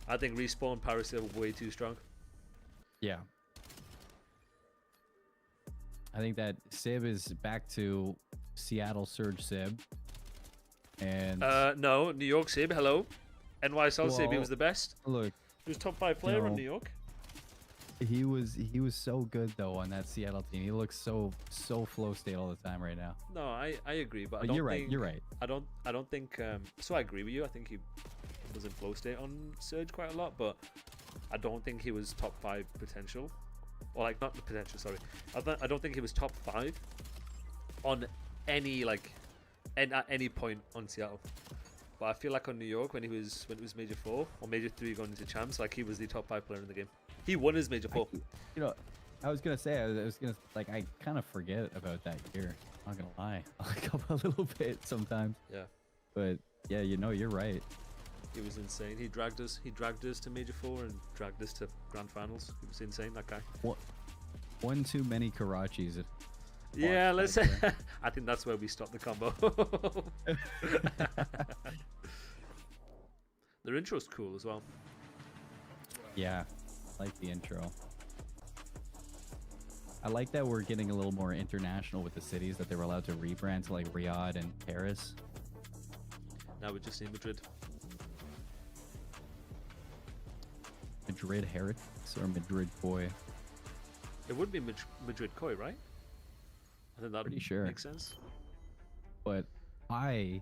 Speaker 4: I think Respawn Paris are way too strong.
Speaker 10: Yeah. I think that Sib is back to Seattle Surge Sib. And
Speaker 4: no, New York Sib, hello. NYSL Sib, he was the best.
Speaker 10: Look.
Speaker 4: He was top 5 player in New York.
Speaker 10: He was so good though on that Seattle team. He looks so flow state all the time right now.
Speaker 4: No, I agree, but I don't
Speaker 10: you're
Speaker 4: think,
Speaker 10: right. You're right.
Speaker 4: I don't think so I agree with you. I think he was in flow state on Surge quite a lot, but I don't think he was top 5 potential. Or like not the potential, sorry. I don't think he was top 5 on any at any point on Seattle. But I feel like on New York when it was Major 4 or Major 3 going into champs, like he was the top 5 player in the game. He won his Major 4.
Speaker 10: I was gonna say I kind of forget about that year. I'm not gonna lie, a little bit sometimes.
Speaker 4: Yeah.
Speaker 10: But yeah, you're right.
Speaker 4: He was insane. He dragged us to Major 4 and dragged us to Grand Finals. He was insane, that guy.
Speaker 10: One too many Karachis.
Speaker 4: Yeah, let's. I think that's where we stop the combo. Their intro's cool as well.
Speaker 10: Yeah, I like the intro. I like that we're getting a little more international with the cities, that they were allowed to rebrand to like Riyadh and Paris.
Speaker 4: Now we just see Madrid.
Speaker 10: Madrid Heretics or Madrid Koi.
Speaker 4: It would be Madrid Koi, right? I think that
Speaker 10: Pretty sure.
Speaker 4: makes sense.
Speaker 10: But I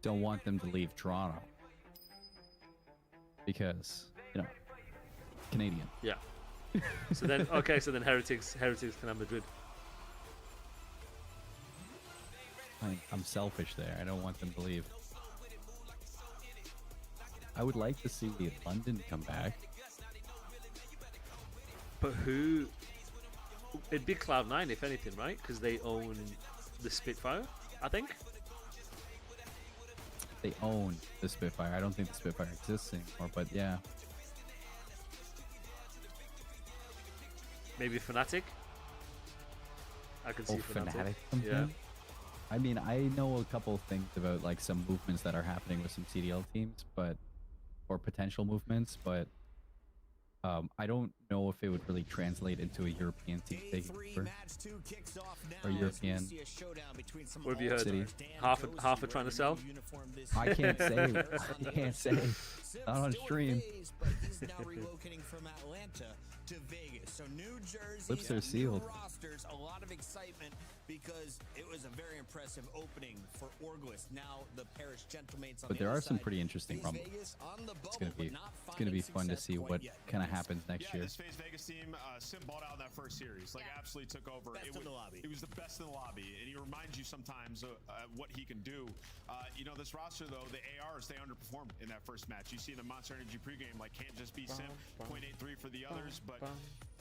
Speaker 10: don't want them to leave Toronto because, you know, Canadian.
Speaker 4: Yeah. So then, okay, so then Heretics can have Madrid.
Speaker 10: I'm selfish there. I don't want them to leave. I would like to see London come back.
Speaker 4: But who? It'd be Cloud9 if anything, right? Because they own the Spitfire, I think.
Speaker 10: They own the Spitfire. I don't think the Spitfire exists anymore, but yeah.
Speaker 4: Maybe Fnatic. I could see Fnatic.
Speaker 10: Yeah. I mean, I know a couple of things about like some movements that are happening with some CDL teams, but or potential movements, but I don't know if it would really translate into a European team taking over. Or European.
Speaker 4: What have you heard?
Speaker 10: City.
Speaker 4: Half are trying to sell?
Speaker 10: I can't say. I can't say. Not on stream.
Speaker 1: To Vegas. So New Jersey,
Speaker 10: Lips are sealed.
Speaker 1: rosters, a lot of excitement because it was a very impressive opening for Orglist. Now the Paris Gentlemates on
Speaker 10: But
Speaker 1: the
Speaker 10: there
Speaker 1: other
Speaker 10: are some
Speaker 1: side.
Speaker 10: pretty interesting rumbles.
Speaker 1: Vegas on the
Speaker 10: It's
Speaker 1: bubble,
Speaker 10: gonna be fun to see what kind of happens next year.
Speaker 3: This FaZe Vegas team, Sim balled out in that first series. Like, absolutely took over.
Speaker 1: Best in the lobby.
Speaker 3: He was the best in the lobby, and he reminds you sometimes what he can do. You know, this roster, though, the ARs, they underperformed in that first match. You see the Monster Energy pregame, like, can't just be Sim, 0.83 for the others, but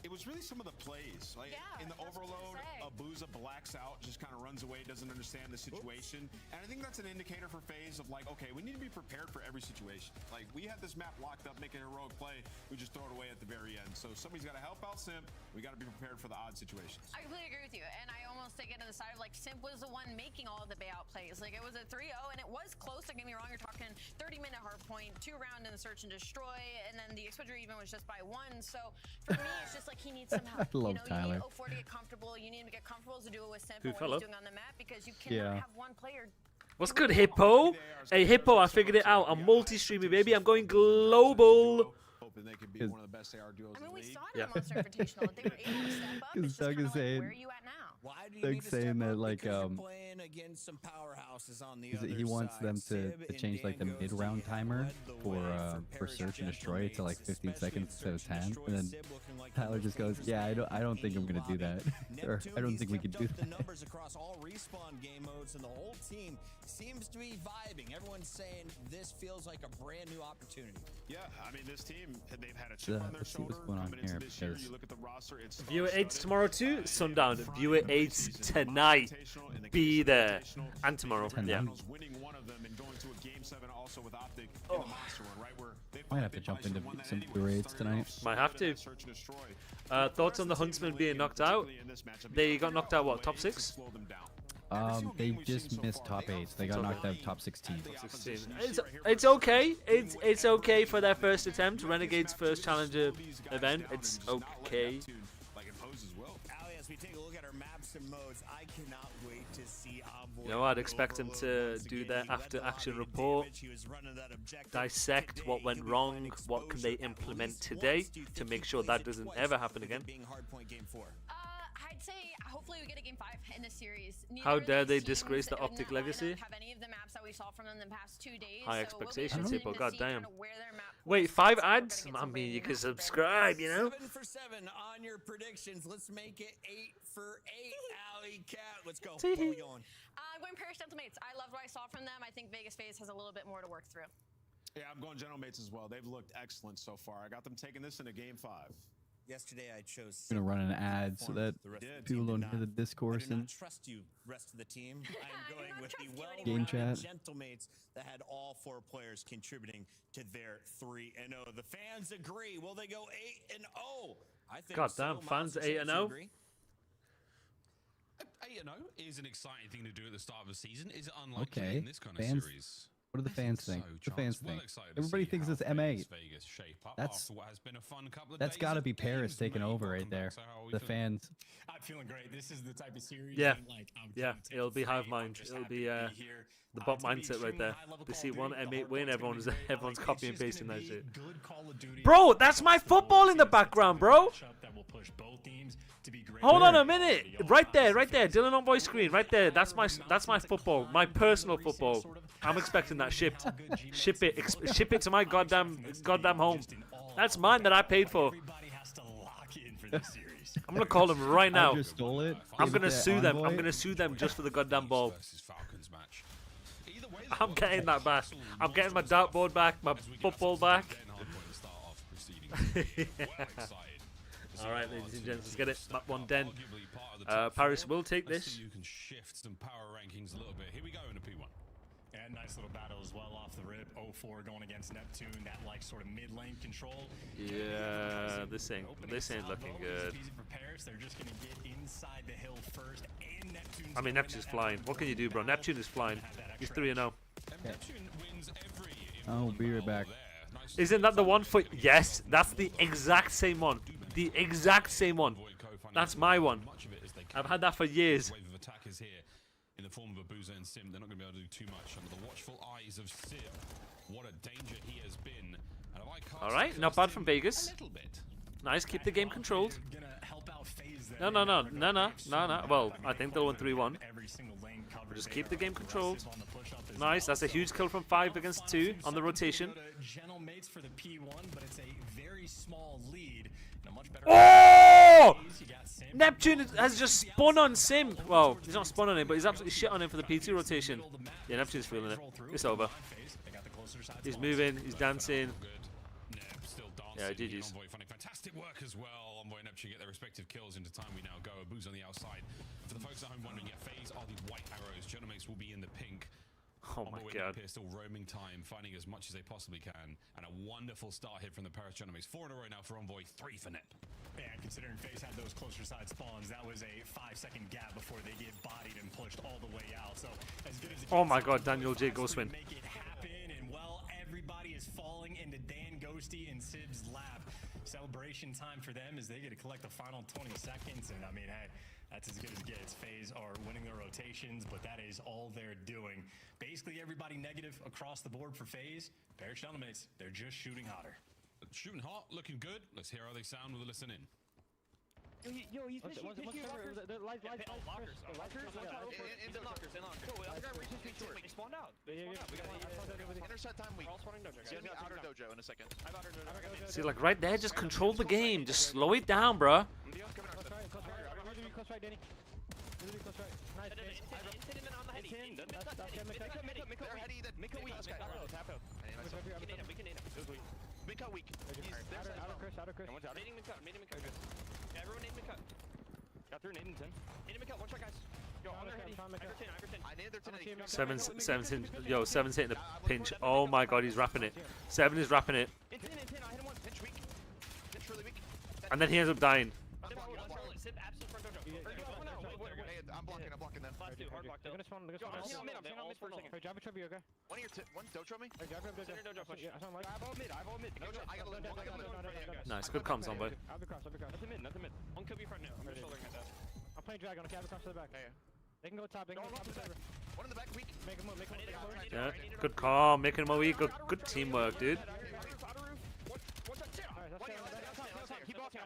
Speaker 3: it was really some of the plays. Like, in the overload, Abuza blacks out, just kind of runs away, doesn't understand the situation. And I think that's an indicator for FaZe of, like, okay, we need to be prepared for every situation. Like, we had this map locked up, make a heroic play, we just throw it away at the very end. So somebody's got to help out Simp. We got to be prepared for the odd situations.
Speaker 2: I completely agree with you, and I almost take it on the side of like Simp was the one making all of the bayout plays. Like it was a 3-0, and it was close. Don't get me wrong, you're talking 30-minute hard point, 2 round in the search and destroy, and then the exposure even was just by 1. So for me, it's just like he needs some help.
Speaker 10: I love Tyler.
Speaker 2: You need 04 to get comfortable. You need him to get comfortable to do it with Simp
Speaker 4: Who
Speaker 2: and
Speaker 4: fell
Speaker 2: what
Speaker 4: up?
Speaker 2: he's doing on the map because you cannot have one player.
Speaker 4: What's good, Hippo? Hey, Hippo, I figured it out. I'm multi-streaming, baby. I'm going global.
Speaker 3: Hoping they could be one of the best AR duos
Speaker 2: I mean,
Speaker 3: in the
Speaker 2: we
Speaker 3: league.
Speaker 2: saw it in the Monster Invitational. They were able to step up. It's just
Speaker 10: Doug
Speaker 2: kind
Speaker 10: is
Speaker 2: of like,
Speaker 10: saying-
Speaker 2: where are you at now?
Speaker 1: Why do you
Speaker 10: Doug's
Speaker 1: need to step
Speaker 10: saying that,
Speaker 1: up?
Speaker 10: like,
Speaker 1: Because you're playing against some powerhouses on the other
Speaker 10: He wants
Speaker 1: side.
Speaker 10: them to
Speaker 1: Sib and
Speaker 10: change like the
Speaker 1: Dan
Speaker 10: mid-round
Speaker 1: Ghosty
Speaker 10: timer
Speaker 1: led the
Speaker 10: for
Speaker 1: way
Speaker 10: Search
Speaker 1: Paris
Speaker 10: and Destroy to like
Speaker 1: Gentlemates,
Speaker 10: 15 seconds instead of
Speaker 1: especially
Speaker 10: 10,
Speaker 1: in
Speaker 10: and then
Speaker 1: Sib looking like
Speaker 10: Tyler
Speaker 1: the
Speaker 10: just
Speaker 1: most
Speaker 10: goes, "Yeah, I don't think I'm gonna do that, or
Speaker 1: Neptune,
Speaker 10: I don't
Speaker 1: he's
Speaker 10: think we
Speaker 1: kept
Speaker 10: can do
Speaker 1: up the
Speaker 10: that."
Speaker 1: numbers across all respawn game modes, and the whole team seems to be vibing. Everyone's saying this feels like a brand new opportunity.
Speaker 3: Yeah, I mean, this team, they've had a chip on their
Speaker 10: Let's see what's
Speaker 3: shoulder
Speaker 10: going on
Speaker 3: coming into
Speaker 10: here,
Speaker 3: this year.
Speaker 10: because
Speaker 3: You look at the roster, it's
Speaker 4: Viewer 8
Speaker 3: star-studded.
Speaker 4: tomorrow too. Sundown. Viewer 8 tonight. Be there. And tomorrow. Yeah.
Speaker 3: Winning one of them and going to a game 7 also with Optic in the Monster one, right? Where they
Speaker 10: Might have to jump into some raids tonight.
Speaker 4: Might have to.
Speaker 3: Search and destroy.
Speaker 4: Thoughts on the Huntsman being knocked out? They got knocked out, what, top 6?
Speaker 10: They just missed top 8. They got knocked out of top 16.
Speaker 4: 16. It's okay. It's okay for their first attempt. Renegade's first challenger event. It's okay.
Speaker 1: Ali, as we take a look at our maps and modes, I cannot wait to see Envoy.
Speaker 4: You know, I'd expect them to do their after-action report, dissect what went wrong, what can they implement today to make sure that doesn't ever happen again.
Speaker 2: I'd say hopefully we get a game 5 in this series.
Speaker 4: How
Speaker 2: Neither of
Speaker 4: dare
Speaker 2: these
Speaker 4: they
Speaker 2: teams
Speaker 4: disgrace the
Speaker 2: in
Speaker 4: Optic
Speaker 2: that lineup
Speaker 4: legacy?
Speaker 2: Have any of the maps that we saw from them in the past 2 days.
Speaker 4: High
Speaker 2: so we'll be
Speaker 4: expectations,
Speaker 2: interested
Speaker 4: people.
Speaker 2: to
Speaker 4: God
Speaker 2: see
Speaker 4: damn.
Speaker 2: kinda where their map
Speaker 4: Wait,
Speaker 2: points
Speaker 4: 5
Speaker 2: are. We're gonna
Speaker 4: ads?
Speaker 2: get
Speaker 4: I
Speaker 2: some
Speaker 4: mean, you
Speaker 2: rating.
Speaker 4: can subscribe, you know?
Speaker 1: 7 for 7 on your predictions. Let's make it 8 for 8. Ali Cat, let's go. Where are we going?
Speaker 2: I'm going Paris Gentlemates. I loved what I saw from them. I think Vegas FaZe has a little bit more to work through.
Speaker 3: Yeah, I'm going Gentlemates as well. They've looked excellent so far. I got them taking this into game 5.
Speaker 1: Yesterday I chose.
Speaker 10: I'm gonna run an ad so that
Speaker 1: The rest of the
Speaker 10: people
Speaker 1: team
Speaker 10: don't
Speaker 1: did
Speaker 10: hear the
Speaker 1: not.
Speaker 10: discourse
Speaker 1: I do
Speaker 10: and
Speaker 1: not trust you, rest of the team. I am going
Speaker 2: not
Speaker 1: with the
Speaker 2: trust you
Speaker 1: well-rounded
Speaker 10: Game chat.
Speaker 1: Gentlemates that had all 4 players contributing to their 3-0. The fans agree. Will they go 8-0? I think
Speaker 4: God
Speaker 1: so.
Speaker 4: damn, fans
Speaker 1: Monster,
Speaker 4: 8-0?
Speaker 1: you agree?
Speaker 11: 8-0 is an exciting thing to do at the start of a season. Is it unlikely
Speaker 10: Okay,
Speaker 11: in this kind of
Speaker 10: fans-
Speaker 11: series?
Speaker 10: What do the fans think?
Speaker 11: So,
Speaker 10: What do the fans
Speaker 11: Chance, well
Speaker 10: think?
Speaker 11: excited to
Speaker 10: Everybody
Speaker 11: see
Speaker 10: thinks
Speaker 11: how
Speaker 10: it's M8.
Speaker 11: Vegas shape up
Speaker 10: That's-
Speaker 11: after what has been a fun couple of
Speaker 10: That's
Speaker 11: days
Speaker 10: got to
Speaker 11: of
Speaker 10: be Paris
Speaker 11: games,
Speaker 10: taking
Speaker 11: mate.
Speaker 10: over right
Speaker 11: Welcome back.
Speaker 10: there.
Speaker 11: So how are we
Speaker 10: The
Speaker 11: feeling?
Speaker 10: fans.
Speaker 12: I'm feeling great. This is the type of series.
Speaker 4: Yeah.
Speaker 12: that, like, I'm
Speaker 4: Yeah,
Speaker 12: content
Speaker 4: it'll be
Speaker 12: free.
Speaker 4: hive
Speaker 12: I'm
Speaker 4: mind.
Speaker 12: just
Speaker 4: It'll
Speaker 12: happy
Speaker 4: be,
Speaker 12: to here.
Speaker 4: The bot mindset right there. They see one M8 win, everyone's copy and pasting that shit. Bro, that's my football in the background, bro. Hold on a minute. Right there. Dylan on voice screen. Right there. That's my football. My personal football. I'm expecting that shipped. Ship it to my goddamn home. That's mine that I paid for. I'm gonna call them right now.
Speaker 10: just stole it.
Speaker 4: I'm gonna sue them. I'm gonna sue them just for the goddamn ball. I'm getting that back. I'm getting my dartboard back, my football back. All right, ladies and gents, let's get it. Map 1 den. Paris will take this.
Speaker 11: You can shift some power rankings a little bit. Here we go in the P1.
Speaker 12: And nice little battle as well off the rip. 0-4 going against Neptune. That like sort of mid lane control.
Speaker 4: Yeah, this ain't looking good.
Speaker 12: Easy for Paris. They're just gonna get inside the hill first. And Neptune's
Speaker 4: I mean, Neptune's flying. What can you do, bro? Neptune is flying. He's 3-0.
Speaker 10: Oh, be right back.
Speaker 4: Isn't that the one for? Yes, that's the exact same one. The exact same one. That's my one. I've had that for years.
Speaker 11: Wave of attackers here in the form of Abuza and Sim. They're not going to be able to do too much under the watchful eyes of Sim. What a danger he has been.
Speaker 4: All right, not bad from Vegas. Nice, keep the game controlled. No. Well, I think they'll win 3-1. Just keep the game controlled. Nice, that's a huge kill from 5 against 2 on the rotation. Oh! Neptune has just spun on Sim. Well, he's not spun on him, but he's absolutely shit on him for the P2 rotation. Yeah, Neptune's feeling it. It's over. He's moving, he's dancing. Yeah, GG's.
Speaker 11: Fantastic work as well. Envoy and Neptune get their respective kills into time. We now go. Abu's on the outside. For the folks at home wondering, yeah, FaZe are the white arrows. Genomics will be in the pink.
Speaker 4: Oh my god.
Speaker 11: Still roaming time, finding as much as they possibly can. And a wonderful start here from the Paris Genomics. 4 in a row now for Envoy, 3 for Nep.
Speaker 12: Yeah, considering FaZe had those closer side spawns, that was a 5-second gap before they get bodied and pushed all the way out. So as good as
Speaker 4: oh my god, Daniel J. Ghostwin.
Speaker 12: Make it happen, and well, everybody is falling into Dan Ghosty and Sib's lap. Celebration time for them as they get to collect the final 20 seconds. And I mean, hey, that's as good as it gets. FaZe are winning their rotations, but that is all they're doing. Basically, everybody negative across the board for FaZe. Paris Genomics, they're just shooting hotter.
Speaker 11: Shooting hot, looking good. Let's hear how they sound with a listen in.
Speaker 8: Yo, he's lockers. Lockers. In lockers. We spawned out.
Speaker 13: Intercept time week. Outer dojo in a second.
Speaker 4: See, like right there, just control the game. Just slow it down, bruh.
Speaker 8: Close right, Danny. Close right. Nice.
Speaker 13: Mid cut weak.
Speaker 8: Outer Chris. Nading mid cut. Yeah, everyone nade mid cut. Got through Naden 10. Naden mid cut, one shot guys. Yo, on their heady. I naded their 10.
Speaker 4: Seven's hitting a pinch. Oh my god, he's wrapping it. 7 is wrapping it.
Speaker 13: I hit him one. Pinch weak. Pinch really weak.
Speaker 4: And then he ends up dying.
Speaker 13: I'm blocking them.
Speaker 8: They're gonna spawn. I'm seeing on mid for a second. Jabba Chubby, okay?
Speaker 13: One dojo me?
Speaker 8: Jabba dojo push. I have all mid.
Speaker 13: I got a
Speaker 4: Nice, good comms on, boy.
Speaker 8: I'll be cross. Nothing mid. One could be front now. I'm shouldering at that. I'm playing drag on a cab across to the back. They can go top.
Speaker 13: One in the back weak.
Speaker 8: Make a move.
Speaker 4: Yeah, good call. Making him a weak. Good teamwork, dude.
Speaker 8: Keep blocking.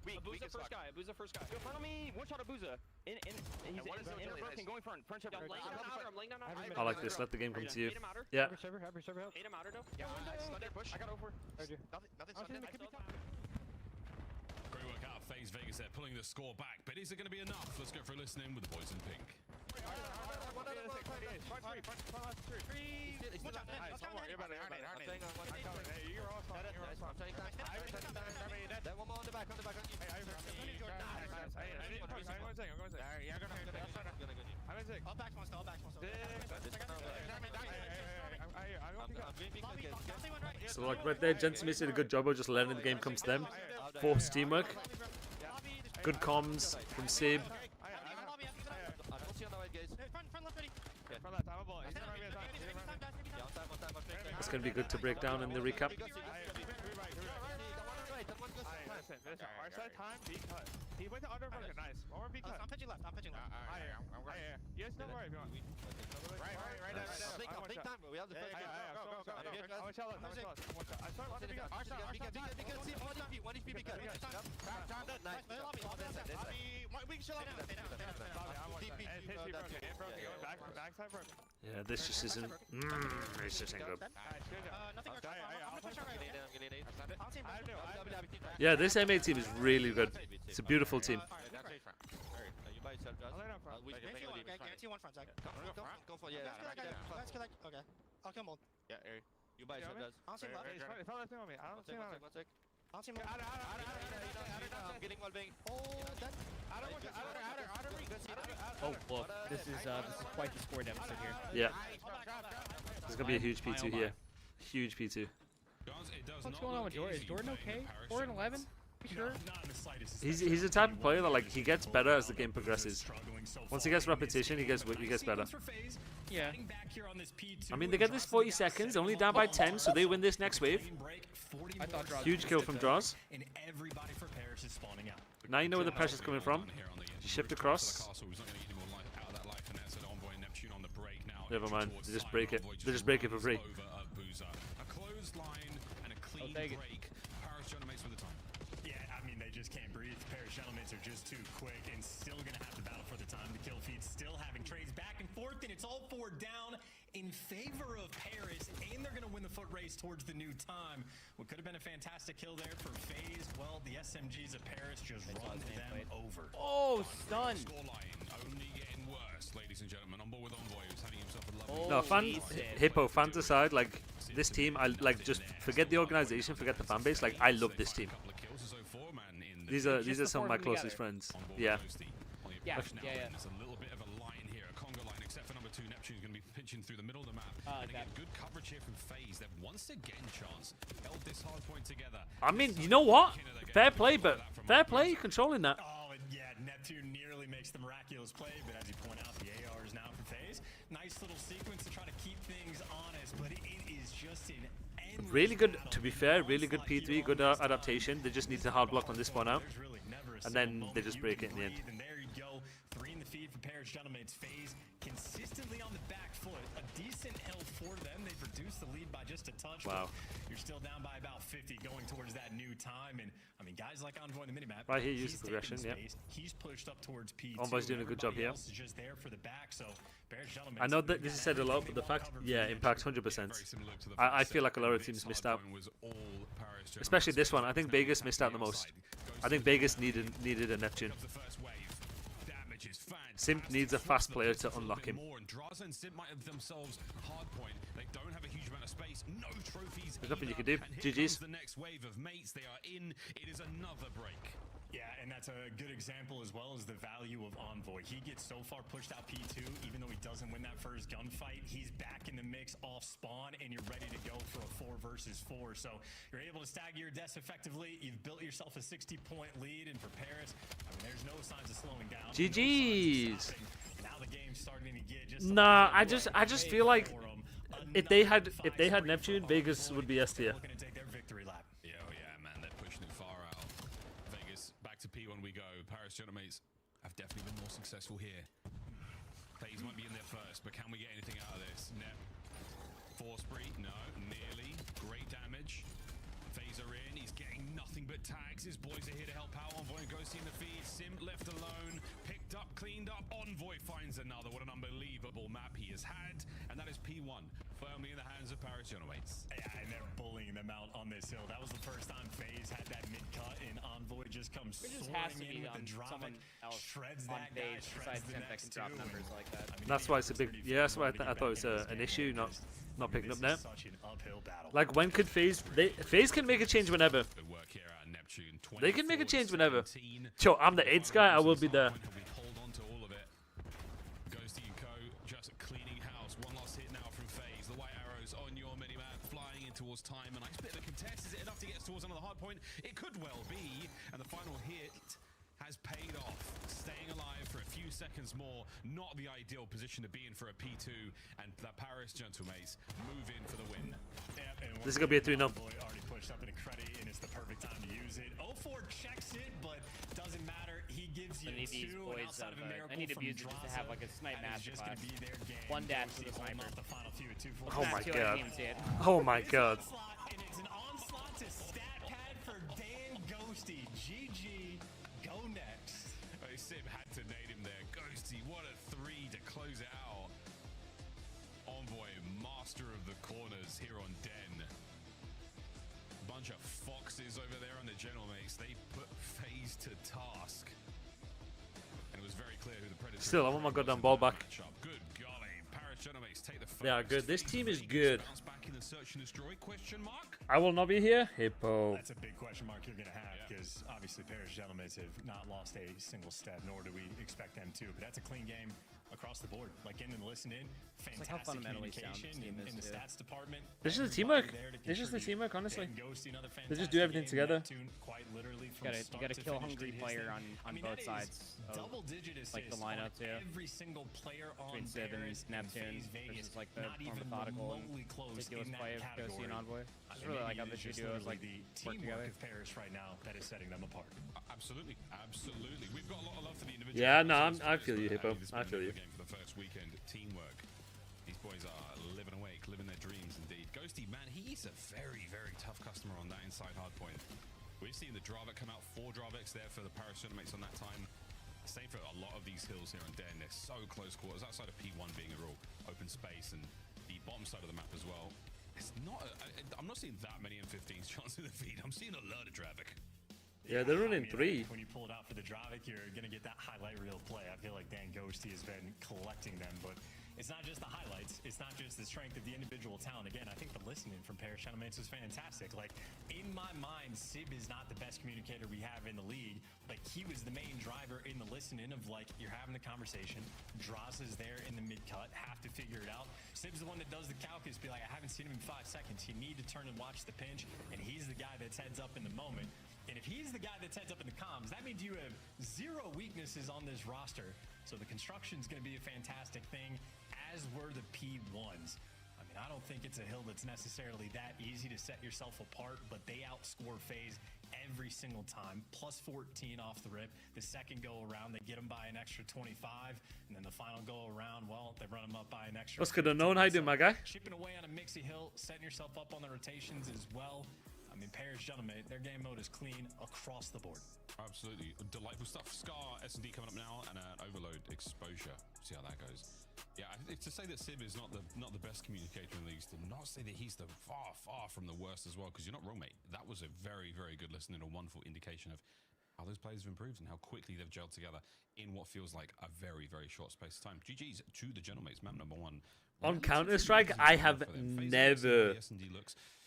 Speaker 8: Abuza first guy. Yo, front of me. One shot Abuza. He's in broken. Going front. I'm laying down outer.
Speaker 4: I like this. Let the game come to you.
Speaker 8: Yeah.
Speaker 4: Yeah.
Speaker 8: Server help. Ate him outer though. Yeah. I got over.
Speaker 13: Nothing.
Speaker 11: Great work out of FaZe Vegas there, pulling the score back. But is it going to be enough? Let's go for a listen in with the boys in pink.
Speaker 4: So like right there, Gentleman did a good job of just letting the game come to them. Forced teamwork. Good comms from Sib. It's going to be good to break down in the recap.
Speaker 14: Our side time, B cut. He went to under broken. Nice. One more B cut.
Speaker 13: I'm pitching left. I'm pitching left.
Speaker 14: Yes, no worry if you want.
Speaker 13: Right there. Take time, bro. We have the first. Go.
Speaker 14: I'm gonna shot left. I start left. B cut.
Speaker 13: One HP B cut. Nice. We can chill out.
Speaker 14: Backside broken.
Speaker 4: Yeah, this just isn't. This just ain't good. Yeah, this MA team is really good. It's a beautiful team.
Speaker 13: Guarantee one front, Zach. Go for it. Let's connect. Okay. I'll kill mold.
Speaker 14: Yeah, Ari.
Speaker 13: You buy yourself, guys. I'll see him left.
Speaker 14: It's not left on me. I don't see him on me.
Speaker 13: I'll see him left. I'm getting one bang.
Speaker 8: Oh, well, this is quite the score deficit here.
Speaker 4: Yeah. There's gonna be a huge P2 here. Huge P2.
Speaker 8: What's going on with Jordan? Is Jordan okay? 4-11? Sure.
Speaker 4: He's the type of player that like he gets better as the game progresses. Once he gets repetition, he gets better.
Speaker 8: Yeah.
Speaker 4: I mean, they get this 40 seconds, only down by 10, so they win this next wave.
Speaker 8: I thought Draws
Speaker 4: Huge kill from Draws.
Speaker 12: And everybody for Paris is spawning out.
Speaker 4: Now you know where the pressure's coming from. Shift across. Never mind. They just break it. They just break it for free.
Speaker 11: A closed line and a clean break. Paris Genomates with the time.
Speaker 12: Yeah, I mean, they just can't breathe. Paris Genomates are just too quick and still going to have to battle for the time. The kill feed still having trades back and forth, and it's all 4 down in favor of Paris, and they're going to win the foot race towards the new time. What could have been a fantastic kill there for FaZe, well, the SMGs of Paris just run them over.
Speaker 8: Oh, stun.
Speaker 11: Scoreline only getting worse, ladies and gentlemen. On board with Envoy, who's having himself a lovely...
Speaker 4: No, Hippo, fans aside, like, this team, I like just forget the organization, forget the fan base. Like, I love this team. These are some of my closest friends. Yeah.
Speaker 8: Yeah.
Speaker 11: There's a little bit of a line here, a Congo line, except for number 2, Neptune's going to be pitching through the middle of the map. And again, good coverage here from FaZe. They've once again, Chance, held this hard point together.
Speaker 4: I mean, you know what? Fair play, but fair play controlling that.
Speaker 12: Oh, and yeah, Neptune nearly makes the miraculous play, but as you point out, the AR is now for FaZe. Nice little sequence to try to keep things honest, but it is just an endless
Speaker 4: Really good, to be fair, really good P3, good adaptation. They just need to hard block on this one out. And then they just break it in the end.
Speaker 12: And there you go. 3 in the feed for Paris Genomates. FaZe consistently on the back foot. A decent L for them. They've reduced the lead by just a touch.
Speaker 4: Wow.
Speaker 12: You're still down by about 50 going towards that new time. And I mean, guys like Envoy in the minimap.
Speaker 4: Right here, use the progression, yeah.
Speaker 12: He's pushed up towards P2.
Speaker 4: Envoy's doing a good job here.
Speaker 12: Else is just there for the back, so Paris Genomates,
Speaker 4: I know that this is said a lot, but the fact, yeah, Impact 100%. I feel like a lot of teams missed out. Especially this one. I think Vegas missed out the most. I think Vegas needed a Neptune. Simp needs a fast player to unlock him.
Speaker 11: Draza and Simp might have themselves hard point. They don't have a huge amount of space. No trophies.
Speaker 4: There's nothing you can do. GG's.
Speaker 11: The next wave of mates. They are in. It is another break.
Speaker 12: Yeah, and that's a good example as well as the value of Envoy. He gets so far pushed out P2, even though he doesn't win that first gunfight. He's back in the mix off spawn, and you're ready to go for a 4 versus 4. So you're able to stagger your deaths effectively. You've built yourself a 60-point lead, and for Paris, I mean, there's no signs of slowing down.
Speaker 4: GG's.
Speaker 12: Now the game's starting to get just
Speaker 4: Nah, I just feel like if they had Neptune, Vegas would be S tier.
Speaker 12: looking to take their victory lap.
Speaker 11: Yeah, man, they're pushing it far out. Vegas, back to P1 we go. Paris Genomates have definitely been more successful here. FaZe might be in there first, but can we get anything out of this? Nep. Force breed? No, nearly. Great damage. FaZe are in. He's getting nothing but tags. His boys are here to help out. Envoy and Ghosty in the feed. Sim left alone. Picked up, cleaned up. Envoy finds another. What an unbelievable map he has had. And that is P1 firmly in the hands of Paris Genomates.
Speaker 12: Yeah, and they're bullying them out on this hill. That was the first time FaZe had that mid-cut, and Envoy just comes soaring in with the drop. Shreds that guy, shreds the next two.
Speaker 8: Numbers like that.
Speaker 12: I mean,
Speaker 4: That's why it's a big. Yeah, that's why I thought it was an issue, not picking up net.
Speaker 12: such an uphill battle.
Speaker 4: Like when could FaZe? FaZe can make a change whenever.
Speaker 11: Good work here at Neptune.
Speaker 4: They can make a change whenever. Yo, I'm the AIDS guy. I will be there.
Speaker 11: Hold on to all of it. Ghosty and Co. just cleaning house. One last hit now from FaZe. The white arrows on your minimap flying in towards time. A nice bit of a contest. Is it enough to get us towards another hard point? It could well be. And the final hit has paid off. Staying alive for a few seconds more. Not the ideal position to be in for a P2. And the Paris Genomates move in for the win.
Speaker 4: This is gonna be a 3-0.
Speaker 12: Already put pushed up in a credit, and it's the perfect time to use it. 0-4 checks it, but doesn't matter. He gives you
Speaker 8: I need these
Speaker 12: two.
Speaker 8: boys
Speaker 12: Outside of a
Speaker 8: I
Speaker 12: miracle
Speaker 8: need
Speaker 12: from
Speaker 8: Abuser just to have like a snipe
Speaker 12: That is just
Speaker 8: masterclass.
Speaker 12: gonna be their game.
Speaker 8: One dash
Speaker 12: Ghosty
Speaker 8: with a
Speaker 12: holding
Speaker 8: sniper.
Speaker 12: off the final few at 2-4.
Speaker 4: Oh my
Speaker 8: That's
Speaker 4: god.
Speaker 8: I didn't see it.
Speaker 4: Oh my
Speaker 12: It's
Speaker 4: god.
Speaker 12: onslaught, and it's an onslaught to stat pad for Dan Ghosty. GG. Go next.
Speaker 11: Oh, Sib had to nade him there. Ghosty, what a 3 to close it out. Envoy, master of the corners here on Den. Bunch of foxes over there on the general mates. They put FaZe to task. And it was very clear who the Predator
Speaker 4: Still, I want my
Speaker 11: was
Speaker 4: goddamn
Speaker 11: in
Speaker 4: ball
Speaker 11: that
Speaker 4: back.
Speaker 11: matchup. Good golly. Paris general mates take the
Speaker 4: They are
Speaker 11: first.
Speaker 4: good. This
Speaker 11: FaZe
Speaker 4: team is
Speaker 11: Vegas
Speaker 4: good.
Speaker 11: bounce back in the search and destroy? Question mark?
Speaker 4: I will not be here. Hippo.
Speaker 12: That's a big question mark you're going to have because obviously Paris Gentlemen have not lost a single step, nor do we expect them to. But that's a clean game across the board. Like in and listen in,
Speaker 8: It's like how
Speaker 12: fantastic
Speaker 8: fundamentally sound
Speaker 12: communication
Speaker 8: this team
Speaker 12: in the
Speaker 8: is, too.
Speaker 12: stats department.
Speaker 4: This is the
Speaker 12: Everybody
Speaker 4: teamwork.
Speaker 12: there to
Speaker 4: This is the
Speaker 12: contribute.
Speaker 4: teamwork, honestly.
Speaker 12: Dan Ghosty, another
Speaker 4: They just do
Speaker 12: fantastic
Speaker 4: everything
Speaker 12: game.
Speaker 4: together.
Speaker 12: Neptune, quite literally from
Speaker 8: You
Speaker 12: start
Speaker 8: gotta
Speaker 12: to
Speaker 8: kill
Speaker 12: finish
Speaker 8: hungry
Speaker 12: did his
Speaker 8: player
Speaker 12: thing.
Speaker 8: on
Speaker 12: I mean,
Speaker 8: both
Speaker 12: that is
Speaker 8: sides of,
Speaker 12: double-digit assists
Speaker 8: like, the lineup,
Speaker 12: on
Speaker 8: too.
Speaker 12: every single player on
Speaker 8: Between Sib and
Speaker 12: Paris
Speaker 8: Neptune
Speaker 12: FaZe Vegas.
Speaker 8: versus like the
Speaker 12: Not
Speaker 8: more
Speaker 12: even
Speaker 8: methodical and
Speaker 12: remotely close
Speaker 8: ridiculous
Speaker 12: in that
Speaker 8: play of
Speaker 12: category.
Speaker 8: Ghosty and Envoy.
Speaker 12: I
Speaker 8: Just
Speaker 12: mean,
Speaker 8: really
Speaker 12: maybe
Speaker 8: like how the
Speaker 12: it's
Speaker 8: two
Speaker 12: just
Speaker 8: duos
Speaker 12: literally
Speaker 8: like
Speaker 12: the
Speaker 8: work
Speaker 12: teamwork
Speaker 8: together.
Speaker 12: of Paris right now that is setting them apart.
Speaker 11: Absolutely, absolutely. We've got a lot of love for the individual.
Speaker 4: Yeah, no,
Speaker 11: players,
Speaker 4: I feel you,
Speaker 11: but
Speaker 4: Hippo.
Speaker 11: this
Speaker 4: I
Speaker 11: has
Speaker 4: feel
Speaker 11: been
Speaker 4: you.
Speaker 11: a game for the first weekend. Teamwork. These boys are living awake, living their dreams indeed. Ghosty, man, he's a very, very tough customer on that inside hard point. We've seen the Dravik come out, 4 Draviks there for the Paris mates on that time. Same for a lot of these hills here on Den. They're so close quarters, outside of P1 being a real open space and the bottom side of the map as well. It's not, I'm not seeing that many M15s chancing the feed. I'm seeing a lot of Dravik.
Speaker 4: Yeah, they're running 3.
Speaker 12: When you pull it out for the Dravik, you're going to get that highlight reel play. I feel like Dan Ghosty has been collecting them, but it's not just the highlights. It's not just the strength of the individual talent. Again, I think the listening from Paris Gentlemen was fantastic. Like, in my mind, Sib is not the best communicator we have in the league, but he was the main driver in the listening of, like, you're having the conversation. Droz is there in the mid-cut, have to figure it out. Sib's the one that does the calculus, be like, I haven't seen him in 5 seconds. You need to turn and watch the pinch, and he's the guy that's heads up in the moment. And if he's the guy that's heads up in the comms, that means you have 0 weaknesses on this roster. So the construction's going to be a fantastic thing, as were the P1s. I mean, I don't think it's a hill that's necessarily that easy to set yourself apart, but they outscore FaZe every single time. Plus 14 off the rip. The second go around, they get them by an extra 25, and then the final go around, well, they run them up by an extra
Speaker 4: What's good
Speaker 12: 15.
Speaker 4: unknown? How you doing, my guy?
Speaker 12: Chipping away on a Mixie Hill, setting yourself up on the rotations as well. I mean, Paris Gentlemen, their game mode is clean across the board.
Speaker 11: Absolutely. Delightful stuff. Scar, S&D coming up now, and an Overload exposure. See how that goes. Yeah, to say that Sib is not the best communicator in the league, to not say that he's the far from the worst as well, because you're not wrong, mate. That was a very, very good lesson and a wonderful indication of how those players have improved and how quickly they've gelled together in what feels like a very, very short space of time. GG's to the Gentlemates, map number 1.
Speaker 4: On Counter-Strike, I have never,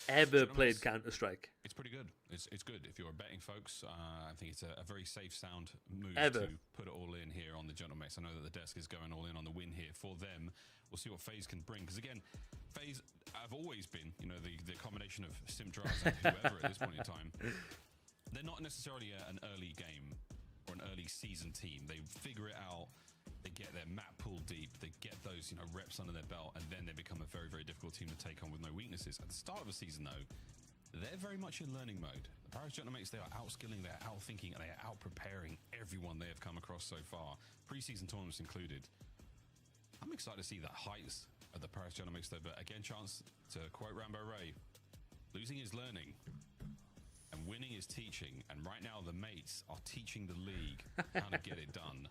Speaker 4: ever played Counter-Strike.
Speaker 11: It's pretty good. It's good. If you're betting folks, I think it's a very safe, sound move
Speaker 4: Ever.
Speaker 11: to put it all in here on the Gentlemates. I know that the desk is going all in on the win here for them. We'll see what FaZe can bring. Because again, FaZe have always been, you know, the combination of Simdraz and whoever at this point in time. They're not necessarily an early game or an early season team. They figure it out. They get their map pool deep. They get those, you know, reps under their belt, and then they become a very, very difficult team to take on with no weaknesses. At the start of the season, though, they're very much in learning mode. The Paris Gentlemates, they are outskilling, they are outthinking, and they are out-preparing everyone they have come across so far, preseason tournaments included. I'm excited to see the heights of the Paris Gentlemates, though, but again, chance to quote Rambo Ray, losing is learning. And winning is teaching, and right now the mates are teaching the league how to get it done.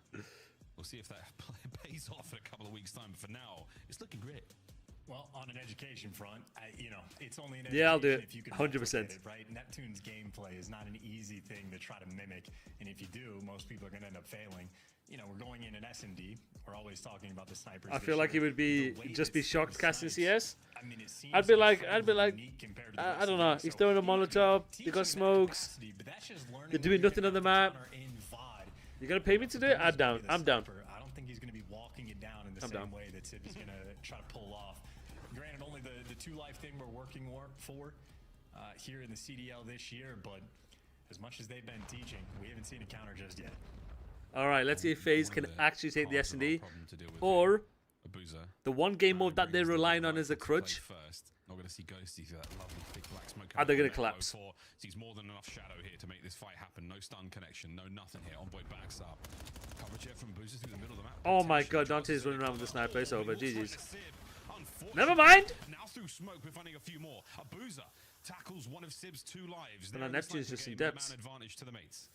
Speaker 11: We'll see if that pays off in a couple of weeks' time, but for now, it's looking great.
Speaker 12: Well, on an education front, you know, it's only an
Speaker 4: Yeah, I'll do
Speaker 12: education
Speaker 4: it.
Speaker 12: if you can
Speaker 4: 100%.
Speaker 12: replicate it, right? Neptune's gameplay is not an easy thing to try to mimic, and if you do, most people are going to end up failing. You know, we're going in an S&D. We're always talking about the snipers.
Speaker 4: I
Speaker 12: this
Speaker 4: feel like he
Speaker 12: year.
Speaker 4: would be
Speaker 12: The way
Speaker 4: just
Speaker 12: that
Speaker 4: be shocked
Speaker 12: Sib
Speaker 4: casting CS.
Speaker 12: snipes, I mean, it seems
Speaker 4: I'd be like,
Speaker 12: incredibly unique compared to the
Speaker 4: I
Speaker 12: rest
Speaker 4: don't
Speaker 12: of
Speaker 4: know.
Speaker 12: the league.
Speaker 4: He's
Speaker 12: So
Speaker 4: throwing a
Speaker 12: he can
Speaker 4: Molotov.
Speaker 12: teach
Speaker 4: They got
Speaker 12: you that
Speaker 4: smokes.
Speaker 12: capacity, but that's just learning
Speaker 4: They're
Speaker 12: when
Speaker 4: doing
Speaker 12: you're
Speaker 4: nothing on the
Speaker 12: gonna
Speaker 4: map.
Speaker 12: counter in VOD.
Speaker 4: You gonna pay me to do it? I'm down. I'm down.
Speaker 12: I don't think he's going to be walking it down in the
Speaker 4: I'm
Speaker 12: same
Speaker 4: down.
Speaker 12: way that Sib is going to try to pull off. Granted, only the 2-life thing we're working for here in the CDL this year, but as much as they've been teaching, we haven't seen a counter just yet.
Speaker 4: All right, let's see if FaZe
Speaker 11: One
Speaker 4: can
Speaker 11: of the
Speaker 4: actually take the
Speaker 11: parts of our
Speaker 4: S&D,
Speaker 11: problem to deal with
Speaker 4: or
Speaker 11: Abuza
Speaker 4: the one game mode that
Speaker 11: brings
Speaker 4: they're
Speaker 11: the
Speaker 4: relying on
Speaker 11: right
Speaker 4: as a
Speaker 11: to play
Speaker 4: crutch.
Speaker 11: first. Not going to see Ghosty through that lovely thick black smoke.
Speaker 4: Are they going to collapse?
Speaker 11: Sees more than enough shadow here to make this fight happen. No stun connection, no nothing here. Envoy backs up. Coverage here from Boozer through the middle of the map.
Speaker 4: Oh my god, Dante's running around with the sniper. It's over. GG's. Never mind.
Speaker 11: Now through smoke, we're finding a few more. A Boozer tackles one of Sib's 2 lives.
Speaker 4: And Neptune's just in depths.
Speaker 11: Advantage to the mates.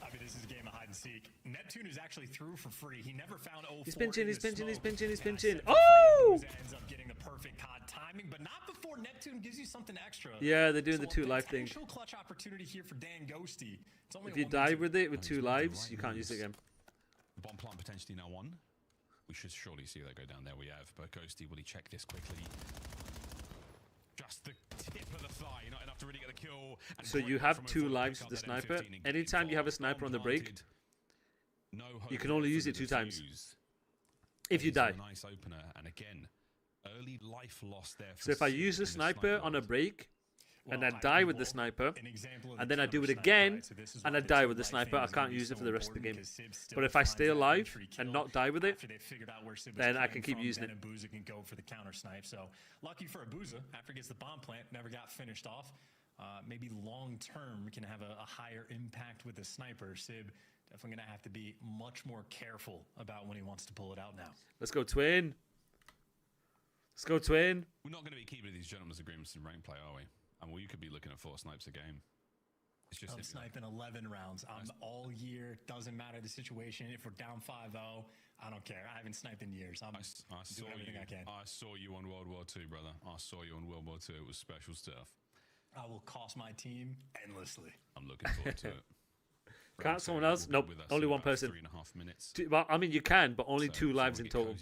Speaker 12: I mean, this is a game of hide and seek. Neptune is actually through for free. He never found 04.
Speaker 4: He's pinching, he's pinching, he's pinching, he's pinching.
Speaker 12: Oh! Ends up getting the perfect COD timing, but not before Neptune gives you something extra.
Speaker 4: Yeah, they're doing the 2 life thing.
Speaker 12: Clutch opportunity here for Dan Ghosty.
Speaker 4: If you die with it with 2 lives, you can't use it again.
Speaker 11: Bomb plant potentially now 1. We should surely see that go down there. We have, but Ghosty, will he check this quickly? Just the tip of the thigh, not enough to really get the kill.
Speaker 4: So you have 2 lives with the sniper. Anytime you have a sniper on the break, you can only use it 2 times. If you die.
Speaker 11: Nice opener, and again, early life loss there.
Speaker 4: So if I use a sniper on a break, and I die with the sniper, and then I do it again, and I die with the sniper, I can't use it for the rest of the game. But if I stay alive and not die with it, then I can keep using it.
Speaker 12: Booza can go for the counter snipe. So lucky for Booza, after he gets the bomb plant, never got finished off. Maybe long term can have a higher impact with the sniper. Sib definitely going to have to be much more careful about when he wants to pull it out now.
Speaker 4: Let's go, Twin. Let's go, Twin.
Speaker 11: We're not going to be keeping these gentlemen's agreements in rank play, are we? I mean, well, you could be looking at 4 snipes a game. It's just
Speaker 12: I'm sniping 11 rounds. I'm all year. Doesn't matter the situation. If we're down 5-0, I don't care. I haven't sniped in years. I'm doing everything I can.
Speaker 11: I saw you on World War II, brother. I saw you on World War II. It was special stuff.
Speaker 12: I will cost my team endlessly.
Speaker 11: I'm looking forward to it.
Speaker 4: Can't someone else? Nope. Only one person.
Speaker 11: 3.5 minutes.
Speaker 4: Well, I mean, you can, but only 2 lives in total.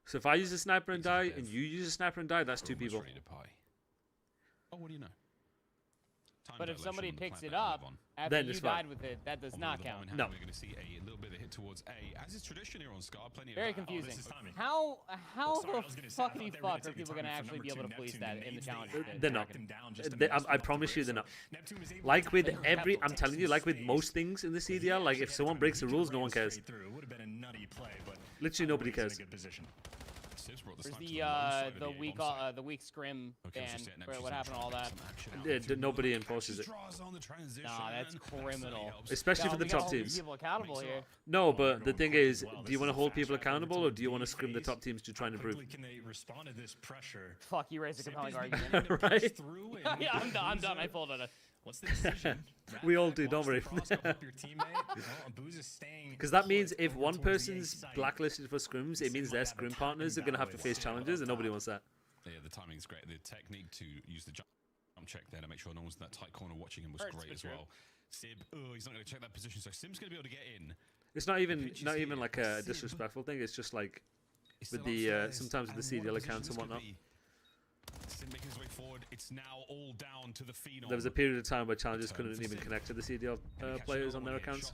Speaker 4: So if I use a sniper and die, and you use a sniper and die, that's 2 people.
Speaker 11: Oh, what do you know?
Speaker 8: But if somebody picks it up after you died with it, that does not count.
Speaker 11: No. We're going to see a little bit of hit towards A, as is tradition here on Scar. Plenty
Speaker 8: very
Speaker 11: of
Speaker 8: confusing. How the fuckity fuck are people going to actually be able to police that in the challenge?
Speaker 4: They're not. I promise you, they're not. Like with I'm telling you, like with most things in the CDL, like if someone breaks the rules, no one cares. Literally nobody cares.
Speaker 8: Where's the weak scrim ban for what happened to all that?
Speaker 4: Nobody enforces it.
Speaker 8: Nah, that's criminal.
Speaker 4: Especially for the top teams.
Speaker 8: People accountable here.
Speaker 4: No, but the thing is, do you want to hold people accountable, or do you want to scrim the top teams to try and improve?
Speaker 12: Can they respond to this pressure?
Speaker 8: Fuck, you raised a compelling argument.
Speaker 4: Right?
Speaker 8: Yeah, I'm done. I folded it.
Speaker 12: What's the decision?
Speaker 4: We all do, don't worry. Because that means if one person's blacklisted for scrims, it means their scrim partners are going to have to face challenges, and nobody wants that.
Speaker 11: Yeah, the timing's great. The technique to use the jump check there to make sure no one's in that tight corner watching him was great as well. Sib, he's not going to check that position, so Sim's going to be able to get in.
Speaker 4: It's not even like a disrespectful thing. It's just like with the sometimes with the CDL accounts and whatnot.
Speaker 11: Sim making his way forward. It's now all down to the phenom.
Speaker 4: There was a period of time where challenges couldn't even connect to the CDL players on their accounts.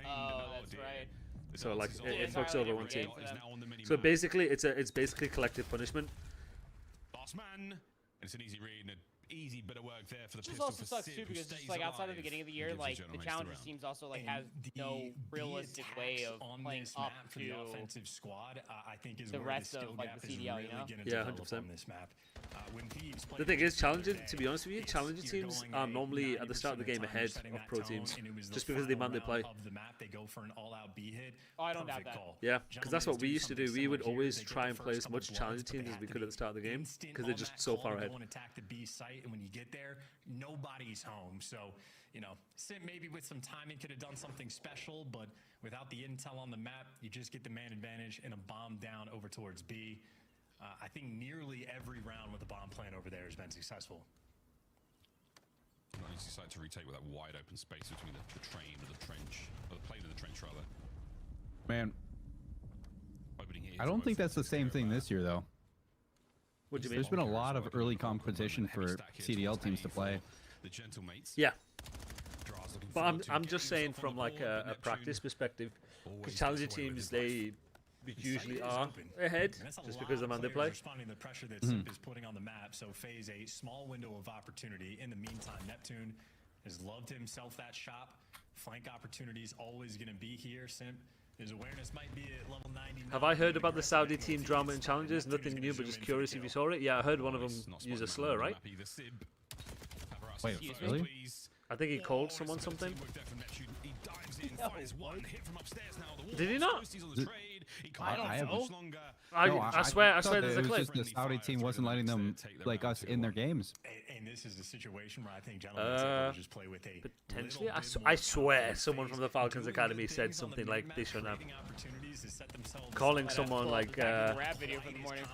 Speaker 8: Oh, that's right.
Speaker 4: So like it fucks over one team. So basically, it's basically collective punishment.
Speaker 11: Last man. It's an easy read and an easy bit of work there for the
Speaker 8: pistol. Just also sucks too because just like outside of the beginning of the year, like the Challengers teams also like has no realistic way of playing up to
Speaker 12: the offensive squad. I think is
Speaker 8: the rest of like the CDL, you know?
Speaker 4: Yeah, 100%. The thing is, Challenger, to be honest with you, Challenger teams are normally at the start of the game ahead of pro teams, just because of the amount they play.
Speaker 8: Oh, I don't doubt that.
Speaker 4: Yeah, because that's what we used to do. We would always try and play as much Challenger teams as we could at the start of the game, because they're just so far ahead.
Speaker 12: Site, and when you get there, nobody's home. So, you know, Sim maybe with some timing could have done something special, but without the intel on the map, you just get the man advantage and a bomb down over towards B. I think nearly every round with the bomb plant over there has been successful.
Speaker 11: Not an easy site to retake with that wide open space between the train and the trench, or the plane and the trench rather.
Speaker 10: Man, I don't think that's the same thing this year though.
Speaker 4: What do you mean?
Speaker 10: There's been a lot of early competition for CDL teams to play.
Speaker 4: Yeah. But I'm just saying from like a practice perspective, because Challenger teams, they usually are ahead just because of the man they play.
Speaker 12: Responding to the pressure that Simp is putting on the map, so FaZe a small window of opportunity. In the meantime, Neptune has loved himself that shop. Flank opportunities always going to be here. Simp His awareness might be at level 99.
Speaker 4: Have I heard about the Saudi team drama and challenges? Nothing new, but just curious if you saw it. Yeah, I heard one of them use a slur, right?
Speaker 10: Wait, really?
Speaker 4: I think he called someone something. Did he not?
Speaker 10: I don't know.
Speaker 4: I swear
Speaker 10: thought
Speaker 4: there's a
Speaker 10: it was
Speaker 4: clip.
Speaker 10: just the Saudi team wasn't letting them, like us, in their games.
Speaker 12: And this is the situation where I think gentlemen just play with a
Speaker 4: Potentially, I swear someone from the Falcons Academy said something like they shouldn't have. Calling someone like
Speaker 8: rap video for the morning.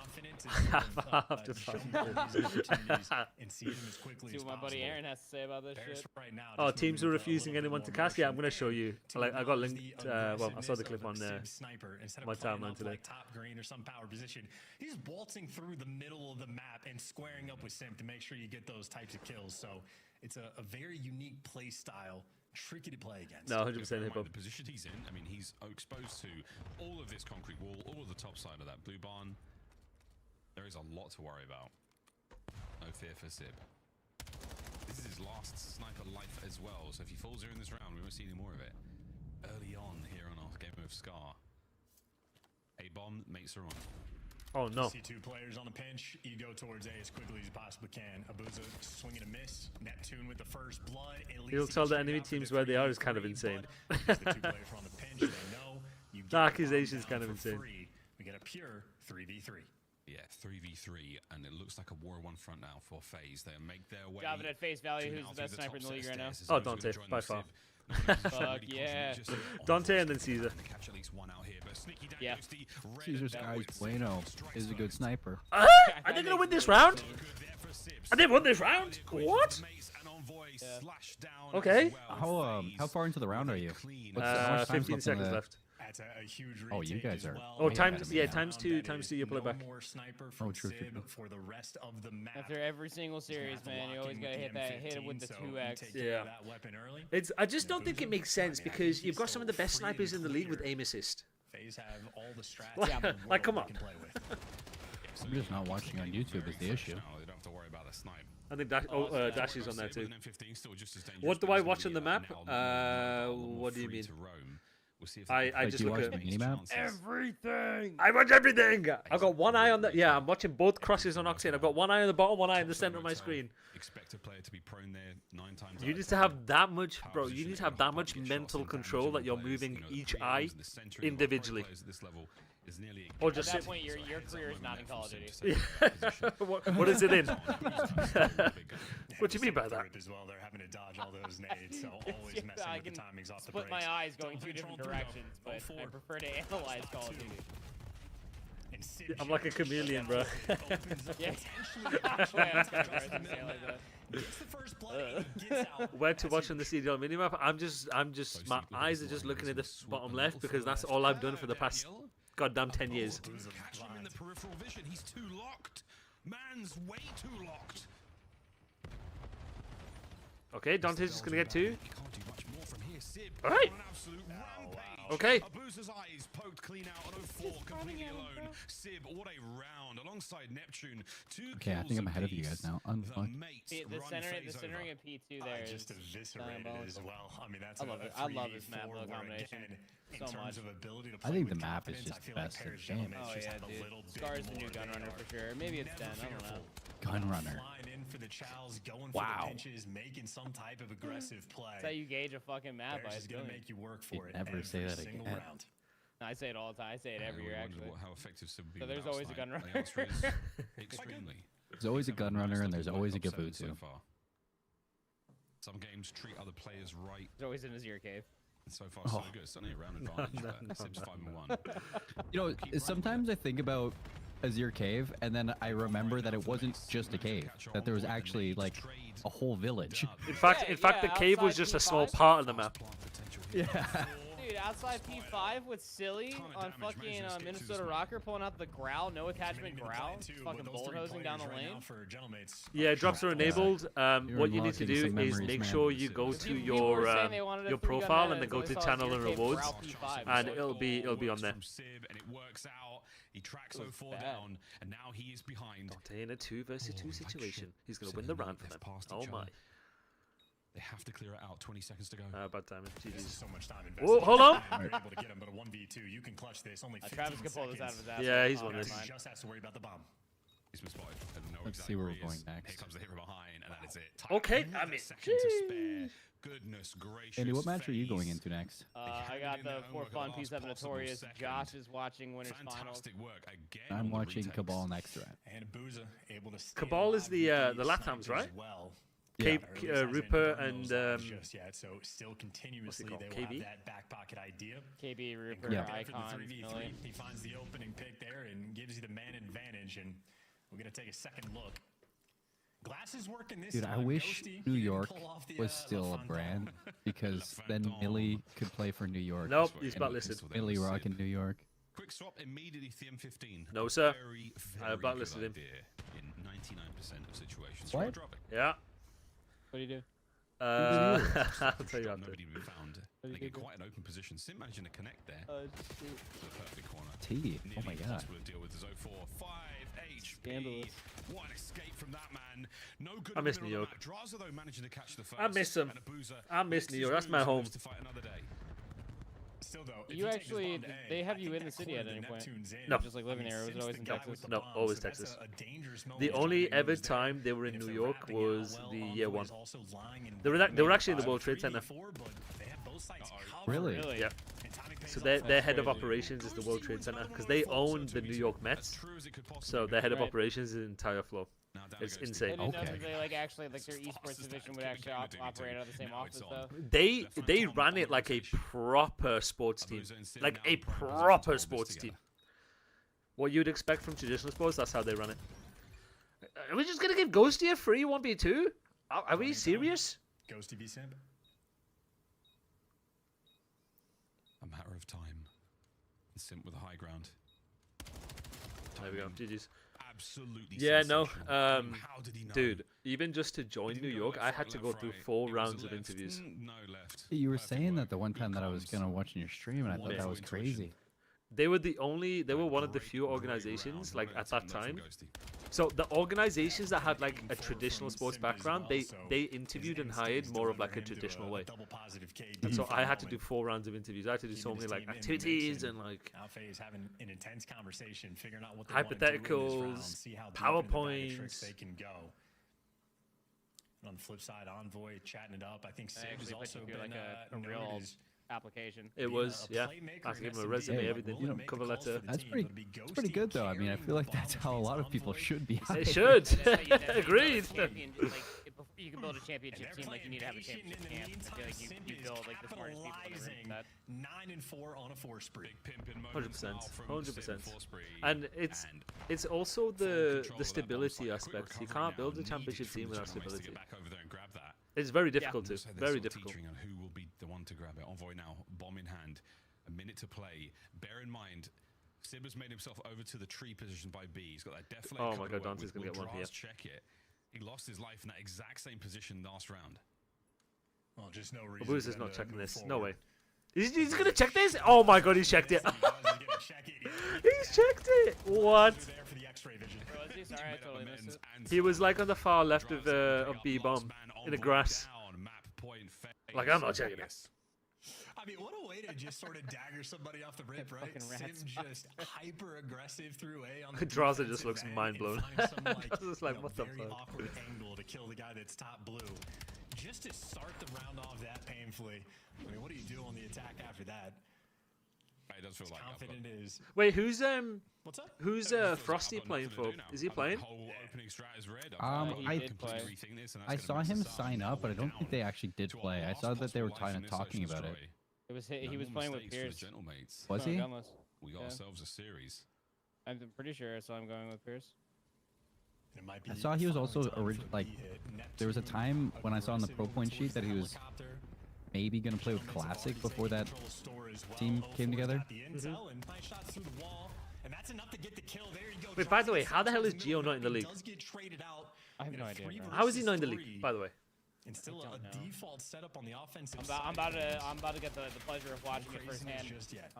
Speaker 8: See what my buddy Aaron has to say about this shit.
Speaker 4: Oh, teams are refusing anyone to cast. Yeah, I'm gonna show you. I got linked. Well, I saw the clip on my timeline today.
Speaker 12: Top green or some power position. He's waltzing through the middle of the map and squaring up with Simp to make sure you get those types of kills. So it's a very unique play style. Tricky to play against.
Speaker 4: No, 100% hip hop.
Speaker 11: The position he's in, I mean, he's exposed to all of this concrete wall, all of the top side of that blue barn. There is a lot to worry about. No fear for Sib. This is his last sniper life as well, so if he falls here in this round, we won't see any more of it. Early on here on our game of Scar. A bomb, mates are on.
Speaker 4: Oh no.
Speaker 12: See two players on the pinch. You go towards A as quickly as you possibly can. Abuza swinging a miss. Neptune with the first blood.
Speaker 4: He'll tell the enemy teams where they are is kind of insane. The accusation is kind of insane.
Speaker 12: We get a pure 3v3.
Speaker 11: Yeah, 3v3, and it looks like a War 1 front now for FaZe. They make their way.
Speaker 8: Drop it at face value. Who's the best sniper in the league right now?
Speaker 4: Oh, Dante, by far.
Speaker 8: Fuck yeah.
Speaker 4: Dante and then Caesar.
Speaker 8: Yeah.
Speaker 10: Caesar's guy's Bueno is a good sniper.
Speaker 4: Are they gonna win this round? Are they won this round? What? Okay.
Speaker 10: How far into the round are you?
Speaker 4: 15 seconds left.
Speaker 12: That's a huge
Speaker 10: oh, you guys are.
Speaker 4: Oh, times two your playback.
Speaker 10: Oh, true.
Speaker 12: For the rest of the map.
Speaker 8: After every single series, man, you always gotta hit it with the 2x.
Speaker 4: Yeah. I just don't think it makes sense because you've got some of the best snipers in the league with aim assist.
Speaker 12: FaZe have all the strats.
Speaker 4: Like, come on.
Speaker 10: I'm just not watching on YouTube is the issue.
Speaker 4: I think Dash is on there too. What do I watch on the map? What do you mean? I just look at
Speaker 8: everything.
Speaker 4: I watch everything. I've got one eye on the. Yeah, I'm watching both crosses on Octane. I've got one eye on the bottom, one eye in the center of my screen.
Speaker 11: Expect a player to be prone there 9 times.
Speaker 4: You need to have that much, bro. You need to have that much mental control that you're moving each eye individually. Or just
Speaker 8: at that point, your career is not in Call of Duty.
Speaker 4: What is it in? What do you mean by that?
Speaker 12: As well, they're having to dodge all those nades, so always messing with the timings off the
Speaker 8: brakes.
Speaker 12: Split
Speaker 8: my eyes going 2 different directions, but I prefer to analyze Call of Duty.
Speaker 4: I'm like a chameleon, bro. Where to watch on the CDL minimap? I'm just, my eyes are just looking at the bottom left because that's all I've done for the past goddamn 10 years.
Speaker 11: Catch him in the peripheral vision. He's too locked. Man's way too locked.
Speaker 4: Okay, Dante's just gonna get 2.
Speaker 11: You can't do much more from here. Sib
Speaker 4: all right.
Speaker 11: on an absolute rampage.
Speaker 4: Okay.
Speaker 11: Abuza's eyes poked clean out on 04 completely alone. Sib, what a round alongside Neptune. 2
Speaker 10: okay, I think I'm ahead of you guys now.
Speaker 8: The centering of P2 there is
Speaker 12: just eviscerated as well. I mean, that's
Speaker 8: I love this map build combination so much.
Speaker 10: I think the map is just the best in the game.
Speaker 8: Oh yeah, dude. Scar is the new Gunrunner for sure. Maybe it's 10. I don't know.
Speaker 10: Gunrunner. Wow.
Speaker 12: Making some type of aggressive play.
Speaker 8: That's how you gauge a fucking map by
Speaker 12: gonna make you work for it.
Speaker 10: Never say that again.
Speaker 8: I say it all the time. I say it every year actually.
Speaker 11: How effective Sib would be.
Speaker 8: So there's always a Gunrunner.
Speaker 11: Extremely.
Speaker 10: There's always a Gunrunner and there's always a Gabutu.
Speaker 11: So far. Some games treat other players right.
Speaker 8: There's always an Azir cave.
Speaker 11: So far, so good. It's only a round advantage, but Sib's 5-1.
Speaker 10: You know, sometimes I think about Azir Cave, and then I remember that it wasn't just a cave; that there was actually like a whole village.
Speaker 4: In fact, the cave was just a small part of the map.
Speaker 10: Yeah.
Speaker 8: Dude, outside P5 with Silly on fucking Minnesota Rocker pulling out the Growl, no attachment Growl, fucking bulldozing down the lane.
Speaker 4: Yeah, drops are enabled. What you need to do is make sure you go to your profile and then go to channel and rewards, and it'll be on there.
Speaker 11: And it works out. He tracks 04 down, and now he is behind.
Speaker 4: Dante in a 2 versus 2 situation. He's gonna win the round for them. Oh my.
Speaker 11: They have to clear it out. 20 seconds to go.
Speaker 4: Bad timing.
Speaker 12: This is so much time invested.
Speaker 4: Whoa, hold on.
Speaker 12: You're able to get him, but a 1v2, you can clutch this. Only 15
Speaker 8: Travis can pull this out of his ass.
Speaker 4: Yeah, he's won this.
Speaker 12: He just has to worry about the bomb.
Speaker 11: He's been spotted.
Speaker 10: Let's see where we're going next.
Speaker 11: Here comes the hit from behind, and that is it.
Speaker 4: Okay, I mean,
Speaker 11: second to spare. Goodness gracious.
Speaker 10: Andy, what match are you going into next?
Speaker 8: I got the for fun P7 Notorious. Josh is watching Winners Finals.
Speaker 11: Work again.
Speaker 10: I'm watching Cabal next round.
Speaker 12: And Booza able to stay
Speaker 4: Cabal is the Latams, right?
Speaker 12: Well.
Speaker 4: Cape, Rupert, and
Speaker 12: just yet, so still continuously they will
Speaker 4: KB?
Speaker 12: have that back pocket idea.
Speaker 8: KB, Rupert, Icon, Millie.
Speaker 12: He finds the opening pick there and gives you the man advantage, and we're gonna take a second look. Glass is working this.
Speaker 10: Dude, I wish New York was still a brand because then Millie could play for New York.
Speaker 4: Nope, he's blacklisted.
Speaker 10: Millie Rock in New York.
Speaker 11: Quick swap immediately. TM15.
Speaker 4: No, sir.
Speaker 11: Very,
Speaker 4: I blacklisted him.
Speaker 11: In 99% of situations.
Speaker 10: What?
Speaker 4: Yeah.
Speaker 8: What do you do?
Speaker 4: I'll tell you after.
Speaker 11: Nobody been found. They get quite an open position. Sim managing to connect there. The perfect corner.
Speaker 10: T. Oh my god.
Speaker 11: Impossible to deal with. There's 0-4. 5 HP.
Speaker 8: Scandalous.
Speaker 11: What an escape from that man. No good.
Speaker 4: I miss New York.
Speaker 11: Draza, though, managing to catch the first.
Speaker 4: I miss them. I miss New York. That's my home.
Speaker 11: To fight another day.
Speaker 12: Still though,
Speaker 8: You actually, they have you in the city at any point?
Speaker 4: No.
Speaker 8: Just like living there. It was always in Texas.
Speaker 4: No, always Texas. The only ever time they were in New York was the year one. They were actually in the World Trade Center.
Speaker 10: Really?
Speaker 4: Yeah. So their head of operations is the World Trade Center because they own the New York Mets. So their head of operations is the entire floor. It's insane.
Speaker 8: They like actually like their esports division would actually operate out of the same office though.
Speaker 4: They ran it like a proper sports team, like a proper sports team. What you'd expect from traditional sports, that's how they run it. Are we just gonna give Ghosty a free 1v2? Are we serious?
Speaker 12: Ghosty v Simp.
Speaker 11: A matter of time. Simp with a high ground.
Speaker 4: There we go. GG's.
Speaker 11: Absolutely.
Speaker 4: Yeah, no.
Speaker 11: How did he know?
Speaker 4: Dude, even just to join New York, I had to go through 4 rounds of interviews.
Speaker 11: No left.
Speaker 10: You were saying that the one time that I was gonna watch your stream, and I thought that was crazy.
Speaker 4: They were one of the few organizations like at that time. So the organizations that had like a traditional sports background, they interviewed and hired more of like a traditional way. And so I had to do 4 rounds of interviews. I had to do so many like activities and like
Speaker 12: having an intense conversation, figuring out what they
Speaker 4: hypotheticals, PowerPoints.
Speaker 12: They can go. On the flip side, Envoy chatting it up. I think Sid has also been
Speaker 8: like a real application.
Speaker 4: It was, yeah. I had to give him a resume, everything, cover letter.
Speaker 10: That's pretty good though. I mean, I feel like that's how a lot of people should be.
Speaker 4: They should. Agreed.
Speaker 8: You can build a championship team like you need to have a championship camp. I feel like you build like the smartest people in the room for that.
Speaker 12: 9-4 on a 4 spree.
Speaker 4: 100%. And it's also the stability aspect. You can't build a championship team without stability. It's very difficult to. Very difficult.
Speaker 11: On who will be the one to grab it. Envoy now, bomb in hand, a minute to play. Bear in mind, Sib has made himself over to the tree position by B. He's got that deflate.
Speaker 4: Oh my god, Dante's gonna get one here.
Speaker 11: Check it. He lost his life in that exact same position last round.
Speaker 12: Well, just no reason.
Speaker 4: Abuza's not checking this. No way. He's gonna check this? Oh my god, he's checked it. He's checked it. What? He was like on the far left of B bomb in the grass. Like, I'm not checking this.
Speaker 12: I mean, what a way to just sort of dagger somebody off the rip, right? Sim just hyper aggressive through A on the
Speaker 4: Draza just looks mind blown.
Speaker 12: Just like, what the fuck? Awkward angle to kill the guy that's top blue. Just to start the round off that painfully. I mean, what do you do on the attack after that?
Speaker 11: It does feel like
Speaker 12: confident is.
Speaker 4: Wait, who's
Speaker 12: What's up?
Speaker 4: Who's Frosty playing for? Is he playing?
Speaker 10: I saw him sign up, but I don't think they actually did play. I saw that they were kind of talking about it.
Speaker 8: It was he was playing with Pierce.
Speaker 10: Was he?
Speaker 11: We got ourselves a series.
Speaker 8: I'm pretty sure I saw him going with Pierce.
Speaker 10: I saw he was also like. There was a time when I saw on the pro point sheet that he was maybe gonna play with Classic before that team came together.
Speaker 4: Wait, by the way, how the hell is Gio not in the league?
Speaker 8: I have no idea.
Speaker 4: How is he not in the league, by the way?
Speaker 12: And still a default setup on the offensive
Speaker 8: I'm about to get the pleasure of watching it firsthand.
Speaker 12: Just yet.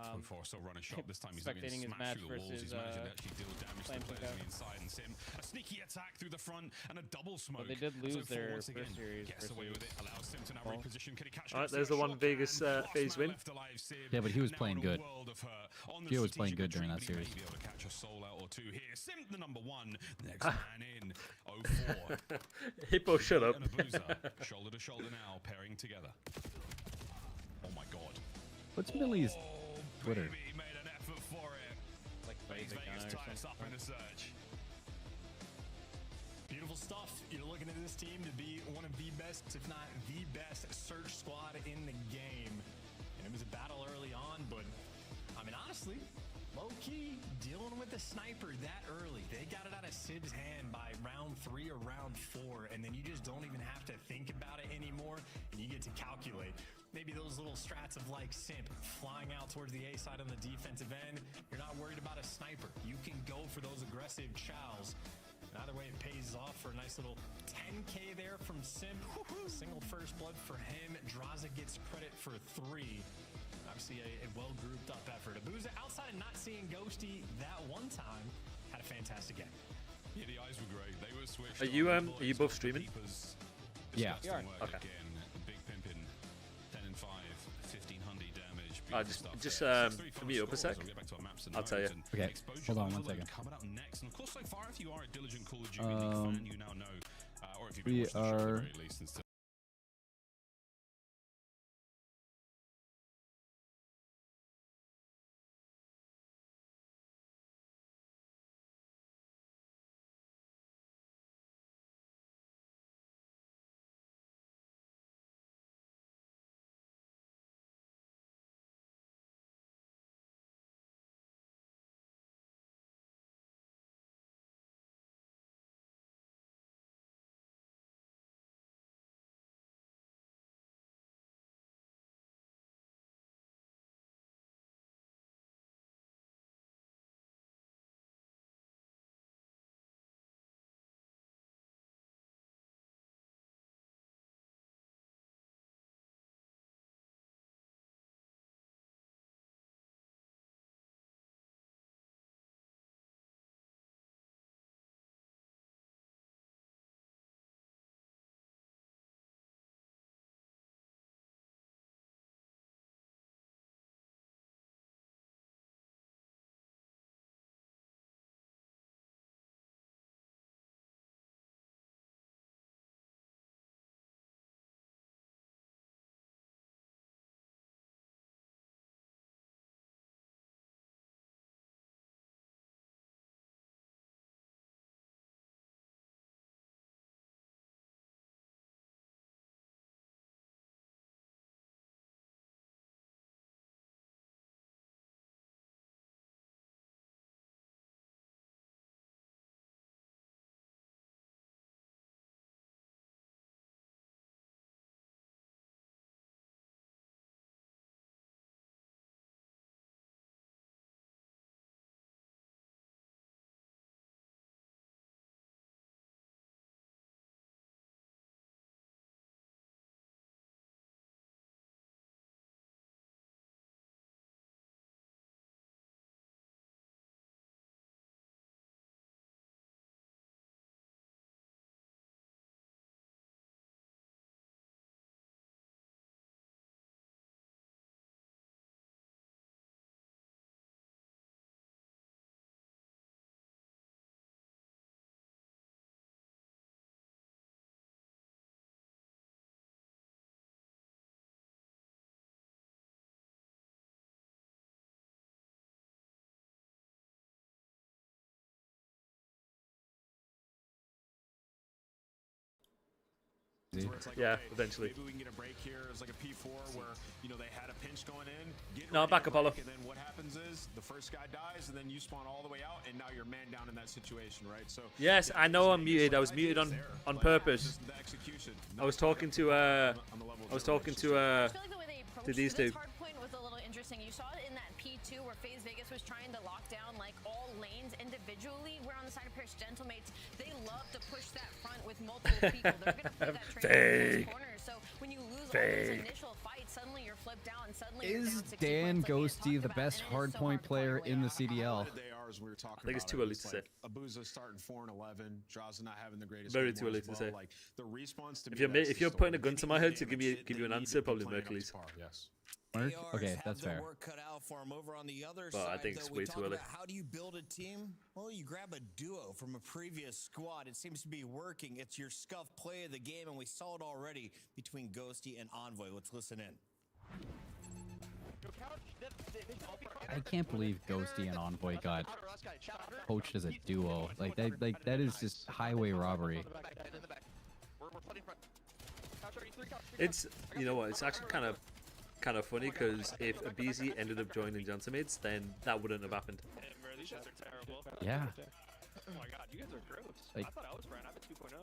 Speaker 11: Still running shot. This time he's not getting smashed through the walls. He's managing to actually deal damage to the players on the inside. And Sim, a sneaky attack through the front and a double smoke.
Speaker 8: But they did lose their first series.
Speaker 11: Gets away with it. Allows Sim to now reposition. Can he catch?
Speaker 4: All right, there's the one Vegas phase win.
Speaker 10: Yeah, but he was playing good. He was playing good during that series.
Speaker 11: Be able to catch a soul out or two here. Sim, the number one. Next man in. 0-4.
Speaker 4: Hippo, shut up.
Speaker 11: Shoulder to shoulder now, pairing together. Oh my god.
Speaker 10: What's Millie's Twitter?
Speaker 11: Baby made an effort for it.
Speaker 8: Like
Speaker 11: Vegas tied us up in the search.
Speaker 12: Beautiful stuff. You're looking at this team to be one of the best, if not the best, search squad in the game. And it was a battle early on, but I mean, honestly, low-key, dealing with the sniper that early. They got it out of Sib's hand by round 3 or round 4, and then you just don't even have to think about it anymore, and you get to calculate. Maybe those little strats of like Simp flying out towards the A side on the defensive end. You're not worried about a sniper. You can go for those aggressive chows. And either way, it pays off for a nice little 10K there from Simp. Single first blood for him. Draza gets credit for 3. Obviously, a well-grouped up effort. Abuza, outside of not seeing Ghosty that one time, had a fantastic game.
Speaker 11: Yeah, the eyes were great. They were switched.
Speaker 4: Are you both streaming?
Speaker 10: Yeah.
Speaker 4: Okay.
Speaker 11: Again, Big Pimpin, 10 and 5, 1500 damage.
Speaker 4: Just mute up a sec. I'll tell you.
Speaker 10: Okay. Hold on 1 second.
Speaker 11: Coming up next, and of course, so far, if you are a diligent Call of Duty League fan, you now know, or if you've been watching the show at the very least, and still
Speaker 4: Yeah, eventually.
Speaker 3: Maybe we can get a break here. It's like a P4 where, you know, they had a pinch going in.
Speaker 4: No, back Apollo.
Speaker 3: And then what happens is the first guy dies, and then you spawn all the way out, and now you're man down in that situation, right? So
Speaker 4: yes, I know I'm muted. I was muted on purpose.
Speaker 3: The execution.
Speaker 4: I was talking to these two.
Speaker 2: Hardpoint was a little interesting. You saw it in that P2 where FaZe Vegas was was trying to lock down like all lanes individually, where on the side of Paris Gentlemates, they love to push that front with multiple people. They're going to play that train in corners. So when you lose all those initial fights, suddenly you're flipped out and suddenly
Speaker 10: Is Dan Ghosty the best hardpoint player in the CDL?
Speaker 3: I
Speaker 4: think it's too early to say.
Speaker 3: Abuza starting 4-11, Draza not having the greatest.
Speaker 4: Very
Speaker 3: game
Speaker 4: too early
Speaker 3: as
Speaker 4: to
Speaker 3: well.
Speaker 4: say.
Speaker 3: Like the response to
Speaker 4: If you're putting a gun to my head to give you an answer, probably Mercules.
Speaker 3: Yes.
Speaker 10: Mark?
Speaker 1: ARs
Speaker 10: Okay,
Speaker 1: have
Speaker 10: that's
Speaker 1: their
Speaker 10: fair.
Speaker 1: work cut out for 'em over on the other
Speaker 4: But I
Speaker 1: side,
Speaker 4: think it's
Speaker 1: though,
Speaker 4: way
Speaker 1: we
Speaker 4: too
Speaker 1: talk
Speaker 4: early.
Speaker 1: about how do you build a team? Well, you grab a duo from a previous squad. It seems to be working. It's your scuff play of the game, and we saw it already between Ghosty and Envoy. Let's listen in.
Speaker 10: I can't believe Ghosty and Envoy got coached as a duo. Like that is just highway robbery.
Speaker 4: It's, you know what, it's actually kind of funny, because if Abizi ended up joining Gentlemates, then that wouldn't have happened.
Speaker 14: These guys are terrible.
Speaker 10: Yeah.
Speaker 14: Oh my god, you guys are gross.
Speaker 10: Like-
Speaker 14: I thought I was Brian. I'm at 2.0.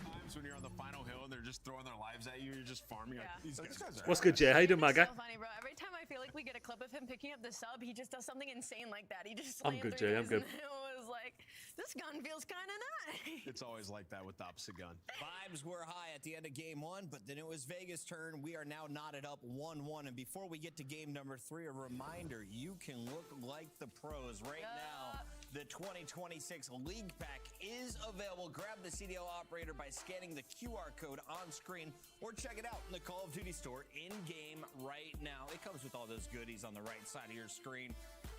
Speaker 3: Times when you're on the final hill and they're just throwing their lives at you, you're just farming. Like, these guys are
Speaker 4: What's good, Jay? How you doing, my guy?
Speaker 2: So funny, bro. Every time I feel like we get a clip of him picking up the sub, he just does something insane like that. He just
Speaker 4: I'm good, Jay, I'm good.
Speaker 2: And it was like, this gun feels kind of nice.
Speaker 3: It's always like that with the opposite gun.
Speaker 1: Vibes were high at the end of game 1, but then it was Vegas' turn. We are now knotted up 1-1. And before we get to game number 3, a reminder, you can look like the pros right now. The 2026 League Pack is available. Grab the CDL operator by scanning the QR code on screen or check it out in the Call of Duty store in-game right now. It comes with all those goodies on the right side of your screen.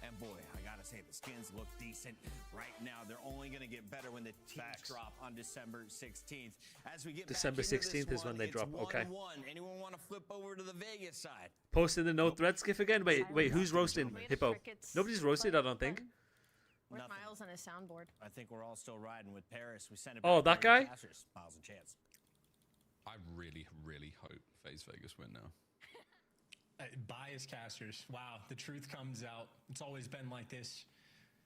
Speaker 1: And boy, I gotta say, the skins look decent right now. They're only gonna get better when the teams drop on December 16th. As we get
Speaker 4: December
Speaker 1: back into
Speaker 4: 16th
Speaker 1: this
Speaker 4: is when
Speaker 1: one,
Speaker 4: they
Speaker 1: it's
Speaker 4: drop, okay.
Speaker 1: 1-1. Anyone want to flip over to the Vegas side?
Speaker 4: Posting the no thread skiff again? Wait, who's roasting? Hippo. Nobody's roasted, I don't think.
Speaker 2: Where's Miles on his soundboard?
Speaker 1: I think we're all still riding with Paris. We sent it
Speaker 4: Oh,
Speaker 1: back
Speaker 4: that
Speaker 1: to our
Speaker 4: guy?
Speaker 1: casters. Miles and Chance.
Speaker 11: I really, really hope FaZe Vegas win now.
Speaker 12: Bias casters. Wow, the truth comes out. It's always been like this.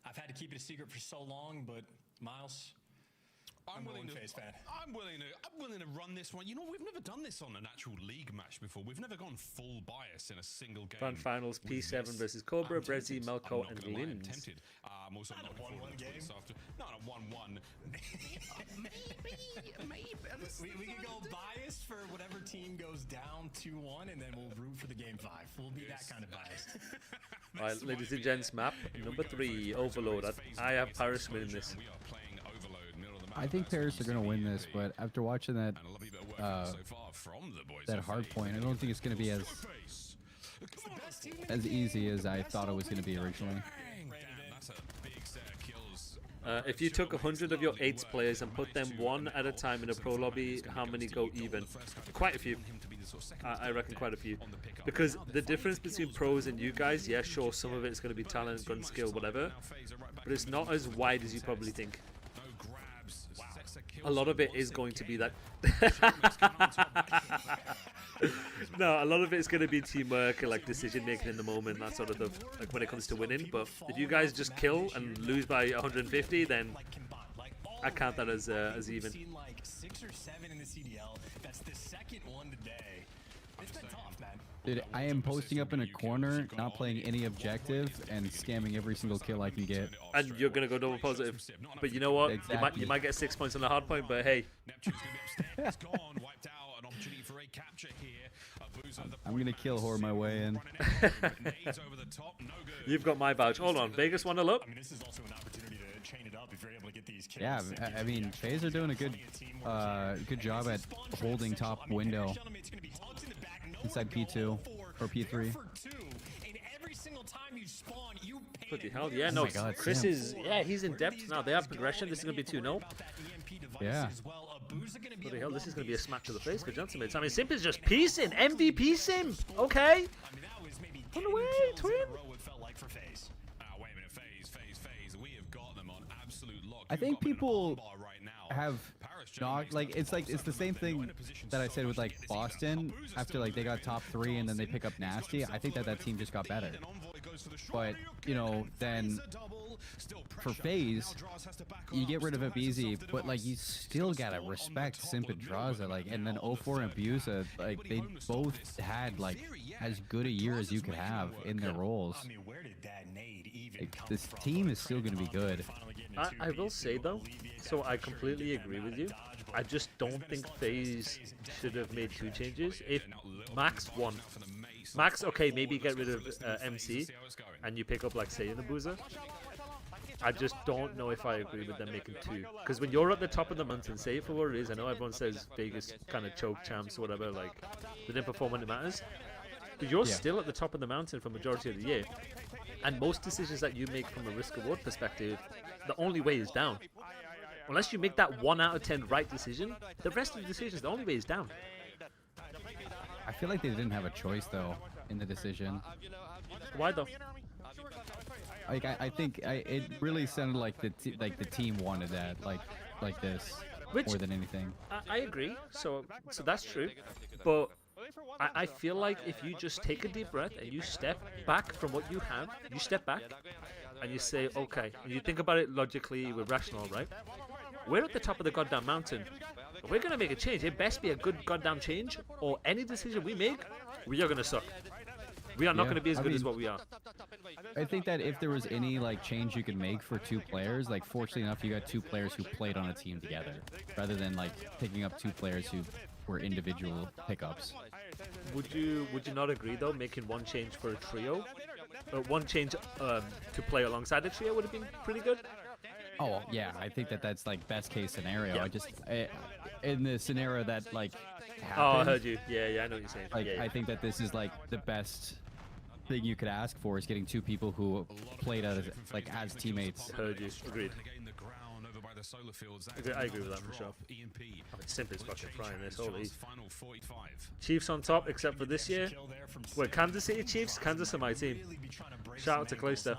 Speaker 12: I've had to keep it a secret for so long, but Miles, I'm willing to. FaZe fan.
Speaker 11: I'm willing to run this one. You know, we've never done this on an actual league match before. We've never gone full bias in a single game.
Speaker 4: Grand Finals
Speaker 11: with
Speaker 4: P7
Speaker 11: this.
Speaker 4: versus Cobra,
Speaker 11: I'm
Speaker 4: Brezzy,
Speaker 11: tempted.
Speaker 4: Melko,
Speaker 11: I'm
Speaker 4: and
Speaker 11: not gonna lie, I'm
Speaker 4: Limbs.
Speaker 11: tempted. I'm also
Speaker 12: Not a
Speaker 11: looking forward
Speaker 12: 1-1
Speaker 11: to
Speaker 12: game.
Speaker 11: this after. Not a 1-1. Maybe.
Speaker 12: We can go biased for whatever team goes down 2-1, and then we'll root for the game 5. We'll be that kind of biased.
Speaker 4: Alright, ladies and gents, map number 3, Overload. I have Paris winning this.
Speaker 11: We are playing Overload, middle of the map.
Speaker 10: I think Paris are gonna win this, but after watching that
Speaker 11: And a lovely bit of work so far from the boys.
Speaker 10: that
Speaker 11: of
Speaker 10: hard
Speaker 11: FaZe.
Speaker 10: point, I don't think it's gonna be as easy as I thought it was gonna be originally.
Speaker 11: Damn, that's a big set of kills.
Speaker 4: If you took 100 of your 8 players and put them one at a time in a pro lobby, how many go even? Quite a few. I reckon quite a few. Because the difference between pros and you guys, yeah, sure, some of it's going to be talent, gun skill, whatever. But it's not as wide as you probably think. A lot of it is going to be that. No, a lot of it is going to be teamwork and like decision making in the moment, that sort of stuff. Like when it comes to winning. But if you guys just kill and lose by 150, then I count that as even.
Speaker 12: I've seen like 6 or 7 in the CDL. That's the second one today. It's been tough, man.
Speaker 10: Dude, I am posting up in a corner, not playing any objective, and scamming every single kill I can get.
Speaker 4: And you're gonna go double positive. But you know what?
Speaker 10: Exactly.
Speaker 4: You might get 6 points on the hard point, but hey.
Speaker 10: I'm gonna kill whore my way in.
Speaker 4: You've got my vouch. Hold on, Vegas 1-0 up.
Speaker 12: I mean, this is also an opportunity to chain it up if you're able to get these kills.
Speaker 10: Yeah, I mean, FaZe are doing a good job at holding top window inside P2 or P3.
Speaker 4: Bloody hell, yeah, no,
Speaker 10: God,
Speaker 4: Chris
Speaker 10: Sam.
Speaker 4: is, yeah, he's in depth now. They have progression. This is going to be 2-0.
Speaker 10: Yeah.
Speaker 4: Bloody hell, this is going to be a smack to the face for Gentlemates. I mean, Simp is just piecing. MVP Simp. Okay. Run away, twin.
Speaker 10: I think people have not like it's the same thing that I said with like Boston after like they got top 3 and then they pick up Nasty. I think that team just got better. But you know, then for FaZe, you get rid of Abizi, but like you still gotta respect Simp and Draza, like, and then 04 and Abusa, like they both had like as good a year as you could have in their roles.
Speaker 12: I mean, where did that nade
Speaker 10: Like, this team is still going to be good.
Speaker 4: I will say though, so I completely agree with you. I just don't think FaZe should have made 2 changes. If Max won, Max, okay, maybe get rid of MC and you pick up like Say and the Boozer. I just don't know if I agree with them making 2. Because when you're at the top of the mountain, say for what it is, I know everyone says Vegas kind of choke champs or whatever, like they didn't perform when it matters. But you're still at the top of the mountain for majority of the year. And most decisions that you make from a risk-reward perspective, the only way is down. Unless you make that 1 out of 10 right decision, the rest of the decisions, the only way is down.
Speaker 10: I feel like they didn't have a choice though in the decision.
Speaker 4: Why though?
Speaker 10: Like I think it really sounded like the team wanted that, like this, more than anything.
Speaker 4: I agree. So that's true. But I feel like if you just take a deep breath and you step back from what you have, you step back and you say, okay, and you think about it logically, we're rational, right? We're at the top of the goddamn mountain. If we're going to make a change, it best be a good goddamn change, or any decision we make, we are going to suck. We are not going to be as good as what we are.
Speaker 10: I think that if there was any like change you could make for 2 players, like fortunately enough, you got 2 players who played on a team together, rather than like picking up 2 players who were individual pickups.
Speaker 4: Would you not agree though, making 1 change for a trio? 1 change to play alongside the trio would have been pretty good.
Speaker 10: Oh yeah, I think that that's like best case scenario. Yeah. In the scenario that like happened,
Speaker 4: oh, I heard you. Yeah, I know what you're saying.
Speaker 10: Like
Speaker 4: yeah.
Speaker 10: I think that this is like the best thing you could ask for, is getting 2 people who played as as teammates.
Speaker 4: Heard you. Agreed. I agree with that for sure. It's simple as fucking frying this. Holy. Chiefs on top, except for this year. Wait, Kansas City Chiefs? Kansas are my team. Shout out to Clayster.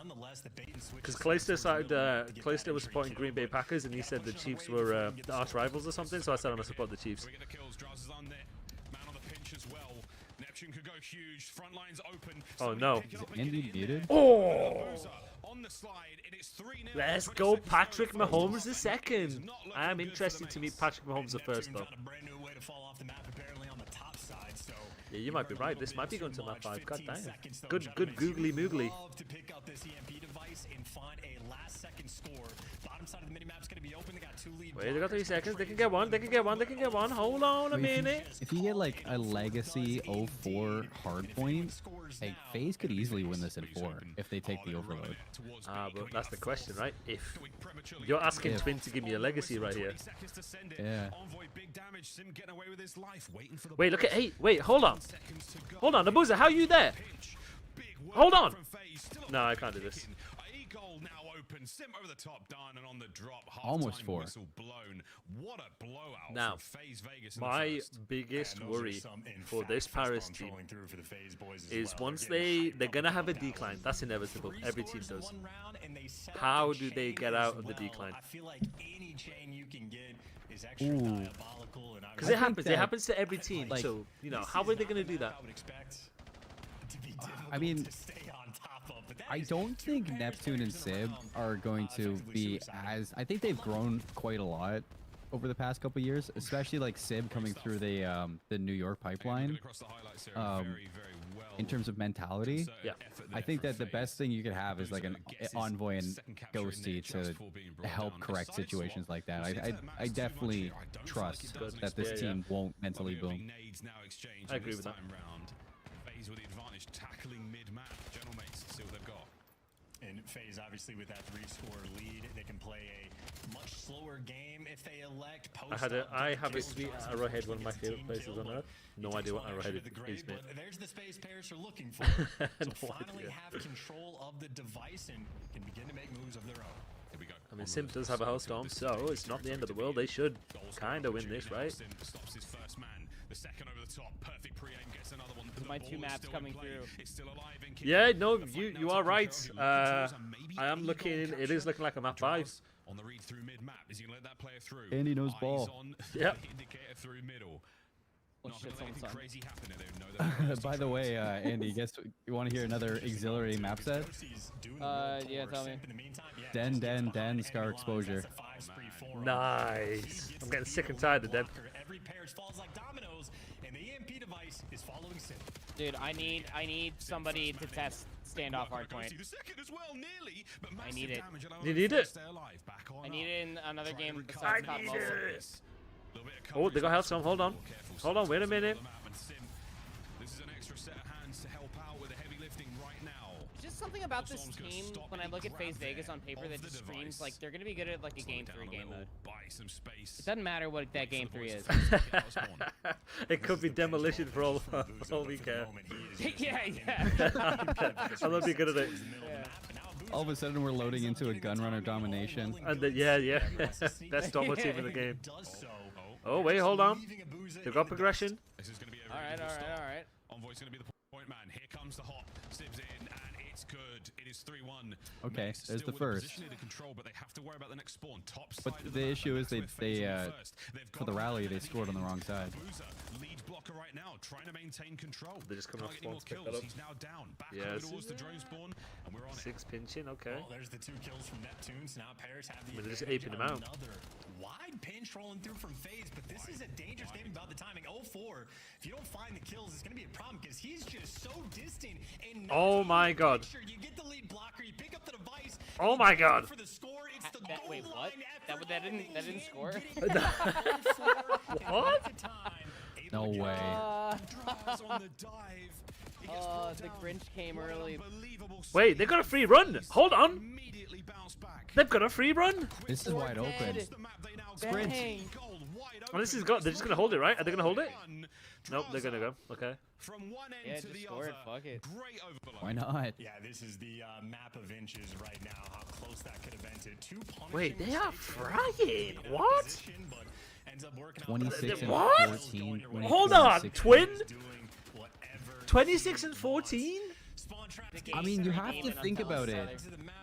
Speaker 4: Because Clayster was supporting Green Bay Packers, and he said the Chiefs were the arch rivals or something, so I said I'm going to support the Chiefs. Oh no.
Speaker 10: Is Andy muted?
Speaker 4: Oh! Let's go Patrick Mahomes the second. I am interested to meet Patrick Mahomes the first though. Yeah, you might be right. This might be going to map 5. God damn. Good googly moogly. Wait, they got 3 seconds. They can get one. They can get one. They can get one. Hold on a minute.
Speaker 10: If you get like a legacy 04 hardpoint, like FaZe could easily win this in 4 if they take the overload.
Speaker 4: But that's the question, right? If you're asking Twin to give me a legacy right here.
Speaker 10: Yeah.
Speaker 4: Wait, look at 8. Wait, hold on. Hold on, Abuza, how are you there? Hold on. No, I can't do this.
Speaker 10: Almost 4.
Speaker 4: Now, my biggest worry for this Paris team is once they're gonna have a decline. That's inevitable. Every team does. How do they get out of the decline?
Speaker 10: Ooh.
Speaker 4: Because it happens. It happens to every team. Like, so you know, how are they gonna do that?
Speaker 10: I mean, I don't think Neptune and Sib are going to be as... I think they've grown quite a lot over the past couple years, especially like Sib coming through the New York pipeline. In terms of mentality,
Speaker 4: yeah,
Speaker 10: I think that the best thing you could have is like an Envoy and Ghosty to help correct situations like that. I definitely trust that this team won't mentally boom.
Speaker 4: I agree with that.
Speaker 11: With the advantage tackling mid-map. General mates, see what they've got.
Speaker 12: And FaZe, obviously, with that 3-score lead, they can play a much slower game if they elect post.
Speaker 4: I have a sweet Arrowhead, one of my favorite places on earth. No idea what Arrowhead is, mate.
Speaker 12: There's the space pairs are looking for. So finally have control of the device and can begin to make moves of their own.
Speaker 11: Here we go.
Speaker 4: I mean, Simp does have a Hellstorm, so it's not the end of the world. They should kind of win this, right?
Speaker 11: Stops his first man. The second over the top. Perfect pre-aim gets another one.
Speaker 8: My 2 maps coming through.
Speaker 4: Yeah, no, you are right. I am looking. It is looking like a map 5.
Speaker 11: On the read through mid-map, is he gonna let that player through?
Speaker 10: Andy knows ball.
Speaker 4: Yep.
Speaker 11: Indicator through middle.
Speaker 12: Crazy
Speaker 11: happening.
Speaker 10: By the way, Andy, guess you want to hear another auxiliary map set?
Speaker 8: Yeah, tell me.
Speaker 10: Den, Scar Exposure.
Speaker 4: Nice. I'm getting sick and tired of Den.
Speaker 12: Every pair falls like dominoes, and the EMP device is following Sim.
Speaker 8: Dude, I need somebody to test standoff hard point.
Speaker 11: The second as well, nearly, but
Speaker 8: I need it.
Speaker 4: You need it?
Speaker 8: I need it in another game besides top level.
Speaker 4: Oh, they got Hellstorm. Hold on. Hold on. Wait a minute.
Speaker 11: This is an extra set of hands to help out with the heavy lifting right now.
Speaker 8: Just something about this team when I look at FaZe Vegas on paper that just screams like they're gonna be good at like a game 3 game mode. It doesn't matter what that game 3 is.
Speaker 4: It could be demolition for all we care.
Speaker 8: yeah.
Speaker 4: I'm not be good at it.
Speaker 10: All of a sudden, we're loading into a gunrunner domination.
Speaker 4: And then, yeah. Best Domo team in the game. Oh, wait, hold on. They've got progression.
Speaker 8: All right.
Speaker 11: Envoy's going to be the point man. Here comes the hop. Sibs in, and it's good. It is 3-1.
Speaker 10: Okay,
Speaker 11: Mix
Speaker 10: there's
Speaker 11: still
Speaker 10: the
Speaker 11: with
Speaker 10: first.
Speaker 11: position under control, but they have to worry about the next spawn. Top
Speaker 10: But
Speaker 11: side of
Speaker 10: the
Speaker 11: map,
Speaker 10: issue
Speaker 11: and
Speaker 10: is
Speaker 11: that's
Speaker 10: they
Speaker 11: where FaZe first. They've
Speaker 10: for the
Speaker 11: got
Speaker 10: rally, they
Speaker 11: Ryan
Speaker 10: scored on the wrong side.
Speaker 11: Boozer, lead blocker right now, trying to maintain control.
Speaker 4: They're just coming
Speaker 11: Can't
Speaker 4: off
Speaker 11: get any
Speaker 4: spawn
Speaker 11: more
Speaker 4: to pick that
Speaker 11: kills.
Speaker 4: up.
Speaker 11: He's now down. Back
Speaker 4: Yes.
Speaker 11: over towards the drone spawn, and we're on
Speaker 4: 6 pinching, okay.
Speaker 12: Well, there's the 2 kills from Neptune. So now Paris have the
Speaker 4: But they're just
Speaker 12: advantage
Speaker 4: aping them
Speaker 12: on
Speaker 4: out.
Speaker 12: another wide pinch rolling through from FaZe, but this is a dangerous game about the timing. 0-4. If you don't find the kills, it's going to be a problem because he's just so distant. And
Speaker 4: Oh my god.
Speaker 12: you get the lead blocker, you pick up the device.
Speaker 4: Oh my god.
Speaker 12: For the score, it's the
Speaker 8: Wait, what? That didn't score?
Speaker 4: What?
Speaker 10: No way.
Speaker 8: Oh, the Grinch came early.
Speaker 4: Wait, they got a free run. Hold on. They've got a free run.
Speaker 10: This is wide open.
Speaker 8: Sprint.
Speaker 4: Oh, this is got. They're just gonna hold it, right? Are they gonna hold it? Nope, they're gonna go. Okay.
Speaker 11: From one end
Speaker 8: Yeah,
Speaker 11: to
Speaker 8: just
Speaker 11: the
Speaker 8: score it.
Speaker 11: other.
Speaker 8: Fuck it.
Speaker 11: Great overload.
Speaker 10: Why not?
Speaker 12: Yeah, this is the map of inches right now. How close that could have been to 2 punishing
Speaker 4: Wait, they are
Speaker 12: mistakes.
Speaker 4: frying. What?
Speaker 12: Position, but ends up working out
Speaker 10: 26 and
Speaker 4: What?
Speaker 10: 14.
Speaker 4: Hold on,
Speaker 10: 26.
Speaker 4: twin.
Speaker 12: doing whatever
Speaker 4: 26 and 14.
Speaker 12: Spawn traps
Speaker 10: I mean, you have to think about it.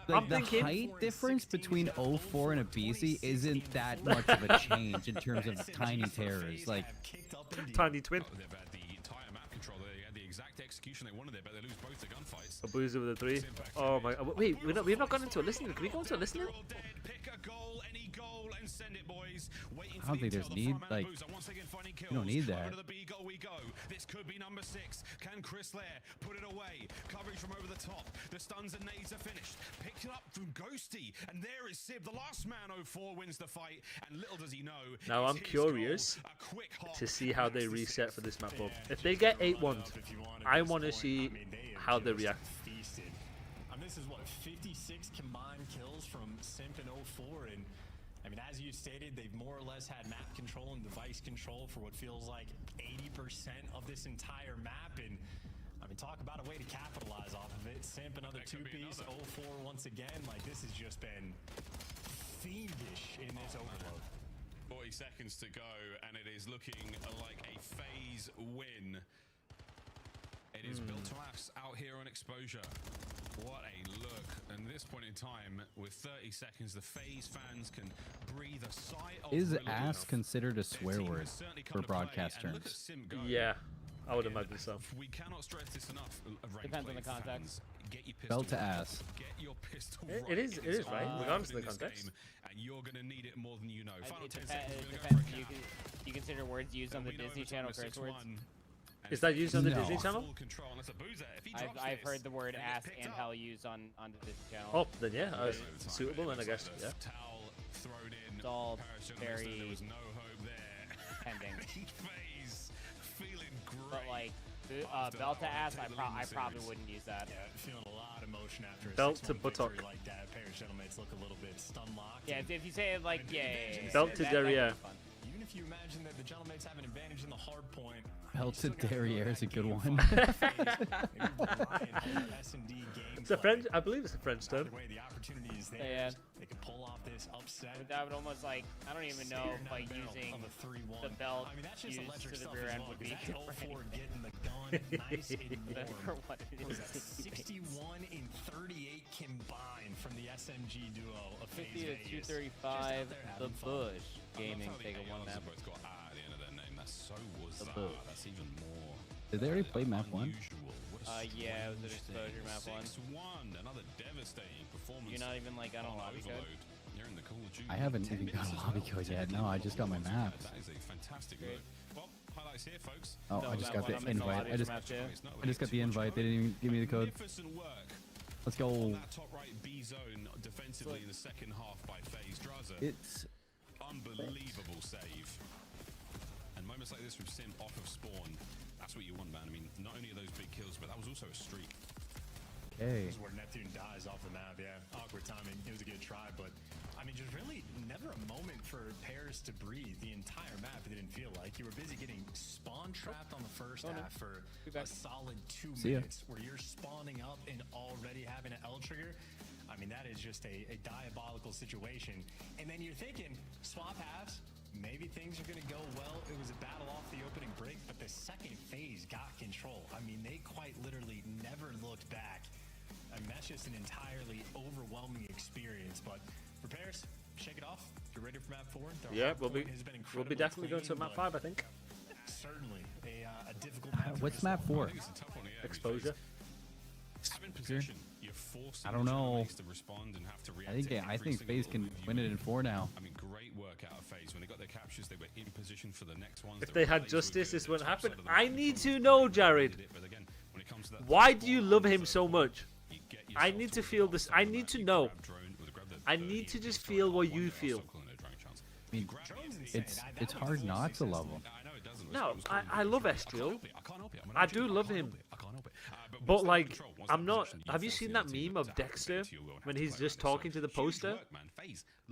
Speaker 10: Like, the
Speaker 4: thinking-
Speaker 10: height difference between 04 and Abisi isn't that much of a change in terms of tiny terrors. Like,
Speaker 4: Tiny twin.
Speaker 11: They've had the entire map control. They had the exact execution they wanted there, but they lose both the gunfights.
Speaker 4: A boozer with a 3. Oh my. Wait, we've not gone into a listening. Can we go into a listening?
Speaker 11: Pick a goal, any goal, and send it, boys. Waiting
Speaker 10: I don't think there's need. Like, you don't need that.
Speaker 11: Over to the B goal we go. This could be number 6. Can Chris Lair put it away? Coverage from over the top. The stuns and nades are finished. Picked it up from Ghosty, and there is Sib. The last man 04 wins the fight, and little does he know.
Speaker 4: Now
Speaker 11: it's
Speaker 4: I'm
Speaker 11: his
Speaker 4: curious
Speaker 11: goal. A quick hop,
Speaker 4: to see how
Speaker 11: and
Speaker 4: they
Speaker 11: that's the
Speaker 4: reset
Speaker 11: 6th.
Speaker 4: for this map up. If they get 8-1, I want to see how they react.
Speaker 12: Feasted. This is what 56 combined kills from Simp and 04, and I mean, as you stated, they've more or less had map control and device control for what feels like 80% of this entire map, and I mean, talk about a way to capitalize off of it. Simp another 2-piece, 04 once again. Like, this has just been fiendish in this overload.
Speaker 11: 40 seconds to go, and it is looking like a FaZe win. It is built to last out here on exposure. What a look. And this point in time, with 30 seconds, the FaZe fans can breathe a sigh of
Speaker 10: is
Speaker 11: relief.
Speaker 10: ass considered a swear word for broadcast terms?
Speaker 4: Yeah, I would imagine so.
Speaker 11: We cannot stress this enough.
Speaker 8: Depends on the context.
Speaker 11: Get your
Speaker 10: Belt to
Speaker 11: pistol
Speaker 10: ass.
Speaker 11: Get your pistol
Speaker 4: It
Speaker 11: right
Speaker 4: is-
Speaker 11: in
Speaker 4: it is
Speaker 11: time.
Speaker 4: right, regardless of the
Speaker 11: In this
Speaker 4: context.
Speaker 11: game, and you're going to need it more than you know. Final
Speaker 8: It
Speaker 11: 10
Speaker 8: depends.
Speaker 11: seconds,
Speaker 8: It
Speaker 11: we're gonna
Speaker 8: depends.
Speaker 11: go for a cap.
Speaker 8: You consider words used on the
Speaker 11: We know
Speaker 8: Disney
Speaker 11: it's
Speaker 8: Channel
Speaker 11: number
Speaker 8: curse words?
Speaker 11: 6-1.
Speaker 4: Is that used on the
Speaker 10: No.
Speaker 4: Disney Channel?
Speaker 11: Full control, unless a boozer. If he drops
Speaker 8: I've
Speaker 11: this,
Speaker 8: heard the word
Speaker 11: then he
Speaker 8: ass
Speaker 11: gets picked
Speaker 8: and
Speaker 11: up.
Speaker 8: hell used on the Disney Channel.
Speaker 4: Oh, then yeah,
Speaker 11: Over
Speaker 4: it's
Speaker 11: time,
Speaker 4: suitable
Speaker 11: it
Speaker 4: then, I
Speaker 11: looks
Speaker 4: guess.
Speaker 11: like
Speaker 4: Yeah.
Speaker 11: the towel thrown in.
Speaker 8: It's all
Speaker 11: Paris Journalist,
Speaker 8: very
Speaker 11: there was no hope there.
Speaker 8: pending.
Speaker 11: FaZe feeling great.
Speaker 8: But like,
Speaker 11: After
Speaker 8: belt to
Speaker 11: that,
Speaker 8: ass,
Speaker 11: take
Speaker 8: I
Speaker 11: the lead in the
Speaker 8: probably
Speaker 11: series.
Speaker 8: wouldn't use that.
Speaker 12: Yeah, feeling a lot of motion after a
Speaker 4: Belt to
Speaker 12: 6-1
Speaker 4: buttock.
Speaker 12: victory like that. Paris Gentlemen look a little bit stun locked.
Speaker 8: Yeah, if you say it like, yeah.
Speaker 4: Belt to derriere.
Speaker 12: Even if you imagine that the Gentlemen have an advantage in the hard point.
Speaker 10: Belt to derriere is a good one.
Speaker 4: It's a French. I believe it's a French term.
Speaker 12: The opportunity is there.
Speaker 8: Yeah.
Speaker 12: They could pull off this upset.
Speaker 8: But that would almost like, I don't even know if like using the belt
Speaker 12: I mean, that's just
Speaker 8: used
Speaker 12: electric
Speaker 8: to the
Speaker 12: stuff
Speaker 8: rear
Speaker 12: as
Speaker 8: end
Speaker 12: well,
Speaker 8: would be
Speaker 12: 'cause
Speaker 8: different.
Speaker 12: that's 04 getting the gun nice and
Speaker 8: For
Speaker 12: warm.
Speaker 8: what it
Speaker 12: What was
Speaker 8: is.
Speaker 12: that? 61 and 38 combined from the SMG duo of
Speaker 8: 50
Speaker 12: FaZe
Speaker 8: to
Speaker 12: Vegas.
Speaker 8: 235,
Speaker 12: Just out there
Speaker 8: the
Speaker 12: having fun.
Speaker 8: Bush Gaming take a one map.
Speaker 11: Both got R at the end of their name. That's so was
Speaker 8: The
Speaker 11: that.
Speaker 8: Bush.
Speaker 11: That's even more.
Speaker 10: Did they already play map 1?
Speaker 11: Unusual. What a
Speaker 8: Yeah, it was an
Speaker 11: strange
Speaker 8: exposure
Speaker 11: thing.
Speaker 8: map 1.
Speaker 11: 6-1, another devastating performance.
Speaker 8: You're not even like, I don't
Speaker 11: on
Speaker 8: lobby code.
Speaker 11: overload. You're in the Call of Duty.
Speaker 10: I haven't even got a lobby code yet. No, I just got my maps.
Speaker 11: That is a fantastic move. Well, highlights here, folks.
Speaker 10: Oh, I just got the invite. I just got the invite. They didn't even give me the code.
Speaker 11: Magnificent work.
Speaker 10: Let's go.
Speaker 11: On that top right B zone defensively in the second half by FaZe. Draza.
Speaker 10: It's
Speaker 11: unbelievable save. And moments like this from Sim off of spawn, that's what you want, man. I mean, not only are those big kills, but that was also a streak.
Speaker 10: Okay.
Speaker 12: This is where Neptune dies off the map. Yeah, awkward timing. It was a good try, but I mean, just really never a moment for Paris to breathe. The entire map, it didn't feel like. You were busy getting spawn trapped on the first half for a solid 2 minutes, where you're spawning up and already having an L trigger. I mean, that is just a diabolical situation. And then you're thinking, swap halves, maybe things are going to go well. It was a battle off the opening break, but the second phase got control. I mean, they quite literally never looked back. I mean, that's just an entirely overwhelming experience. But for Paris, shake it off. Get ready for map 4.
Speaker 4: Yeah, we'll be definitely going to map 5, I think.
Speaker 12: Certainly a difficult map.
Speaker 10: What's map 4?
Speaker 4: Exposure.
Speaker 11: Having possession, you're forced
Speaker 10: I don't know.
Speaker 11: to respond and have to react.
Speaker 10: I think FaZe can win it in 4 now.
Speaker 11: I mean, great work out of FaZe. When they got their captures, they were in position for the next ones.
Speaker 4: If they had justice, this wouldn't happen. I need to know, Jared. Why do you love him so much? I need to feel this. I need to know. I need to just feel what you feel.
Speaker 10: I mean, it's hard not to love him.
Speaker 4: No, I love Estriel. I do love him. But like, I'm not. Have you seen that meme of Dexter when he's just talking to the poster?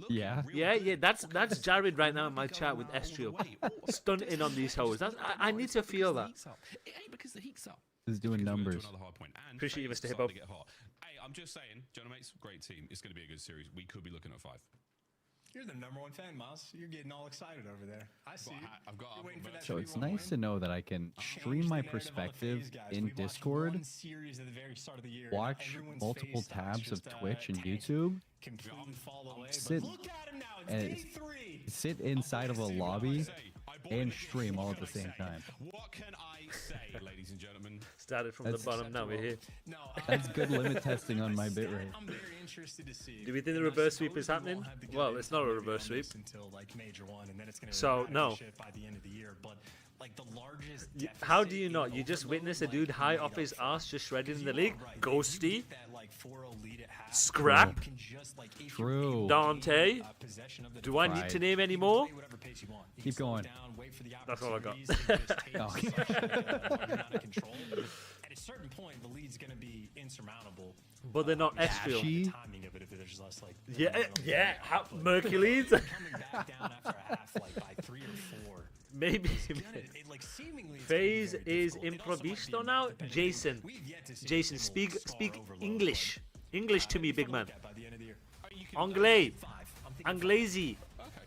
Speaker 10: Yeah.
Speaker 4: Yeah. That's Jared right now in my chat with Estriel, stunting on these hoes. I need to feel that.
Speaker 10: He's doing numbers.
Speaker 4: Appreciate you, Mr. Hippo.
Speaker 11: Hey, I'm just saying, Jonah mates, great team. It's going to be a good series. We could be looking at 5.
Speaker 12: You're the #1 fan, Miles. You're getting all excited over there. I see you. You're waiting for that
Speaker 10: So it's nice to know that I can stream my perspective in Discord, watch multiple tabs of Twitch and YouTube, sit inside of a lobby, and stream all at the same time.
Speaker 11: What can I say, ladies and gentlemen?
Speaker 4: Started from the bottom, now we're here.
Speaker 10: That's good limit testing on my bitrate.
Speaker 12: I'm very interested to see.
Speaker 4: Do we think the reverse sweep is happening? Well, it's not a reverse sweep.
Speaker 12: Until like Major 1, and then it's going to
Speaker 4: so no.
Speaker 12: by the end of the year, but like the largest
Speaker 4: how do you not? You just witnessed a dude high off his ass just shredded in the league. Ghosty, Scrap,
Speaker 10: True,
Speaker 4: Dante. Do I need to name any more?
Speaker 10: Keep going.
Speaker 4: That's all I got.
Speaker 12: At a certain point, the lead's going to be insurmountable.
Speaker 4: But they're not Estriel.
Speaker 12: The timing of it, if there's less like
Speaker 4: yeah. Mercules.
Speaker 12: Coming back down after a half, like by 3 or 4.
Speaker 4: Maybe. FaZe is improvisto now. Jason, speak English. English to me, big man. Anglais. Anglais.
Speaker 11: Okay,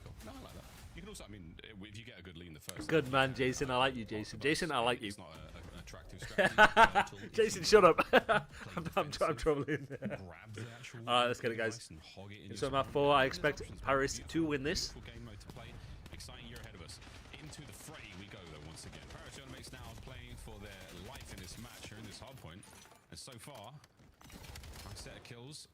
Speaker 11: cool. No, I like that. You can also, I mean, if you get a good lead in the first.
Speaker 4: Good man, Jason. I like you, Jason. Jason, I like you.
Speaker 11: It's not an attractive strategy.
Speaker 4: Jason, shut up. I'm troubling. Alright, let's get it, guys. So map 4, I expect Paris to win this.
Speaker 11: Exciting year ahead of us. Into the fray we go, though, once again. Paris Mates now playing for their life in this match here in this hard point. And so far, nice set of kills.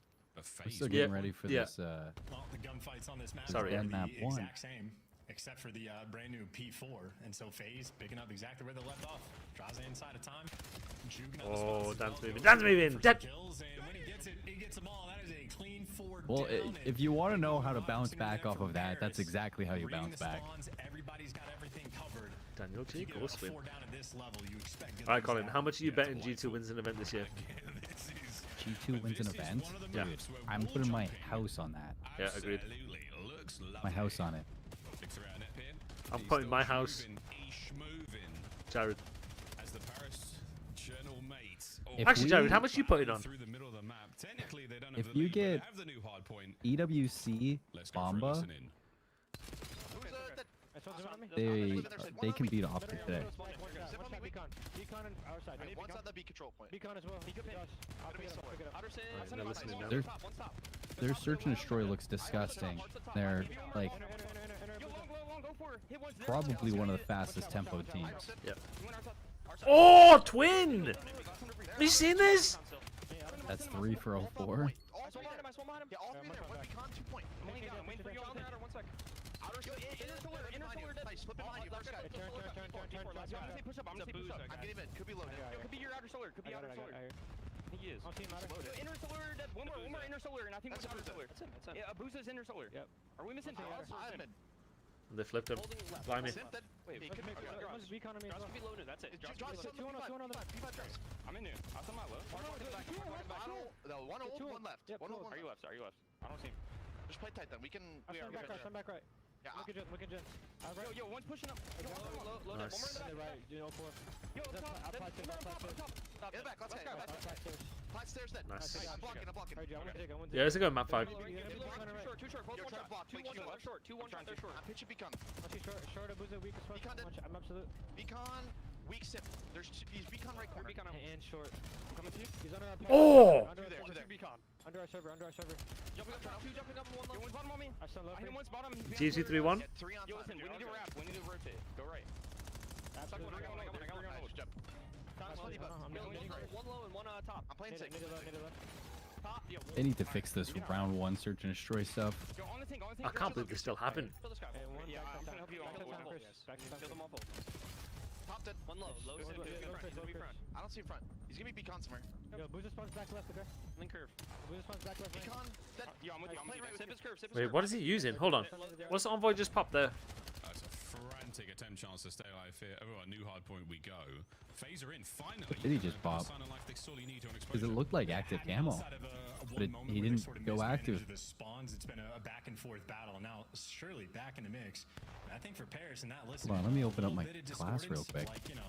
Speaker 10: We're still getting ready for this.
Speaker 12: Well, the gunfights on this map
Speaker 10: Sorry,
Speaker 12: are
Speaker 10: map
Speaker 12: the
Speaker 10: 1.
Speaker 12: exact same, except for the brand new P4. And so FaZe picking up exactly where they left off. Draws inside of time.
Speaker 4: Oh, dance moving. Dance moving.
Speaker 12: Kills, and when he gets it, he gets them all. That is a clean 4
Speaker 10: Well,
Speaker 12: down.
Speaker 10: if you want to know how to bounce back off of that, that's exactly how you bounce back.
Speaker 12: Everybody's got everything covered.
Speaker 4: Daniel G, go swim.
Speaker 12: Alright,
Speaker 4: Alright, Colin, how much are you betting G2 wins an event this year?
Speaker 10: G2 wins an event?
Speaker 4: Yeah.
Speaker 10: Dude, I'm putting my house on that.
Speaker 4: Yeah, agreed.
Speaker 10: My house on it.
Speaker 4: I'm putting my house. Jared. Actually, Jared, how much are you putting on?
Speaker 10: If you get EWC Bomba, they can beat Optic today.
Speaker 13: One's on the B control point.
Speaker 8: Beacon as well.
Speaker 10: Their search and destroy looks disgusting. They're like probably one of the fastest tempo teams.
Speaker 4: Yep. Oh, twin! Have you seen this?
Speaker 10: That's 3 for 04.
Speaker 13: all three there. Yeah, all three there. One beacon, 2 point.
Speaker 8: I'm waiting for you on the outer, 1 sec.
Speaker 13: Outer solar, nice. Flip behind you. Left guy.
Speaker 8: Turn. I'm gonna say push up. I'm
Speaker 13: getting him in. Could be low.
Speaker 8: Could be your outer solar. Could be outer solar.
Speaker 14: I think he is.
Speaker 8: Inner solar, one more inner solar, and I think
Speaker 13: That's
Speaker 8: outer solar.
Speaker 14: That's him.
Speaker 8: Yeah, Abusa's inner solar.
Speaker 14: Yep.
Speaker 8: Are we missing?
Speaker 13: I'm in.
Speaker 4: They flipped him. Blimey.
Speaker 14: Wait,
Speaker 13: He could be
Speaker 14: recon on me.
Speaker 8: Josh could be low to. That's it.
Speaker 13: Josh, two on the left.
Speaker 8: I'm in there. I'll send my low.
Speaker 13: No, one left.
Speaker 14: Yep,
Speaker 13: One
Speaker 8: Are you left? Are you left? I don't see him.
Speaker 13: Just play tight then. We can.
Speaker 14: Stand back right.
Speaker 13: Yeah.
Speaker 14: Look at Jen.
Speaker 8: Yo, one's pushing up. Low, one more in the back.
Speaker 14: Right, you know, 4.
Speaker 8: Yo, top.
Speaker 13: In the back. Let's go. Flat stairs then.
Speaker 4: Nice.
Speaker 13: I'm blocking.
Speaker 4: Yeah, let's go map 5.
Speaker 8: Too short. Both one shot. 2 1 shot. Short. 2 1 shot. They're short.
Speaker 13: I'm pitching beacon.
Speaker 14: Short, Abusa, weak as fuck. I'm absolute.
Speaker 13: Beacon, weak sip. He's beacon right corner.
Speaker 8: Beacon
Speaker 14: And short.
Speaker 8: Coming to you.
Speaker 14: He's under our
Speaker 4: Oh!
Speaker 14: Under
Speaker 13: Two
Speaker 14: our
Speaker 13: there.
Speaker 14: beacon. Under our server.
Speaker 8: Jumping up, 2 jumping up, 1 left. One's bottom on me.
Speaker 14: I still love
Speaker 8: I hit
Speaker 14: him.
Speaker 8: one's bottom.
Speaker 4: GFC 3-1.
Speaker 13: Get 3 on
Speaker 8: Yo,
Speaker 13: time.
Speaker 8: listen, we need to wrap. We need to rotate. Go right.
Speaker 14: Absolutely.
Speaker 8: I got one.
Speaker 13: Nice jump.
Speaker 8: One low and one top.
Speaker 13: I'm playing safe.
Speaker 8: Top. Yo,
Speaker 10: They need to fix this round 1 search and destroy stuff.
Speaker 8: yo, on the thing.
Speaker 4: I can't believe this still happened.
Speaker 8: Kill this guy.
Speaker 14: Hey, one
Speaker 8: Yeah,
Speaker 14: back
Speaker 8: I'm
Speaker 14: to
Speaker 8: gonna help you.
Speaker 14: back to
Speaker 8: Kill
Speaker 14: town, Chris. Back to town.
Speaker 8: them all.
Speaker 13: Top dead.
Speaker 8: One low. Low.
Speaker 14: He's gonna be front.
Speaker 13: I don't see front. He's gonna be beacon somewhere.
Speaker 14: Yo, Abusa spawns back left, okay?
Speaker 8: Link curve.
Speaker 14: Abusa spawns back left.
Speaker 13: Beacon dead.
Speaker 8: Yo, I'm with you. Sip his curve.
Speaker 4: Wait, what is he using? Hold on. What's the envoy just popped there?
Speaker 11: That's a frantic attempt chance to stay alive here. Everyone, new hard point we go. Phaser in, finally.
Speaker 10: Did he just pop? Because it looked like active camo. But he didn't go active.
Speaker 12: The spawns, it's been a back and forth battle. Now, surely back in the mix. And I think for Paris and that listen.
Speaker 10: Hold on, let me open up my class real quick.
Speaker 12: Like, you know,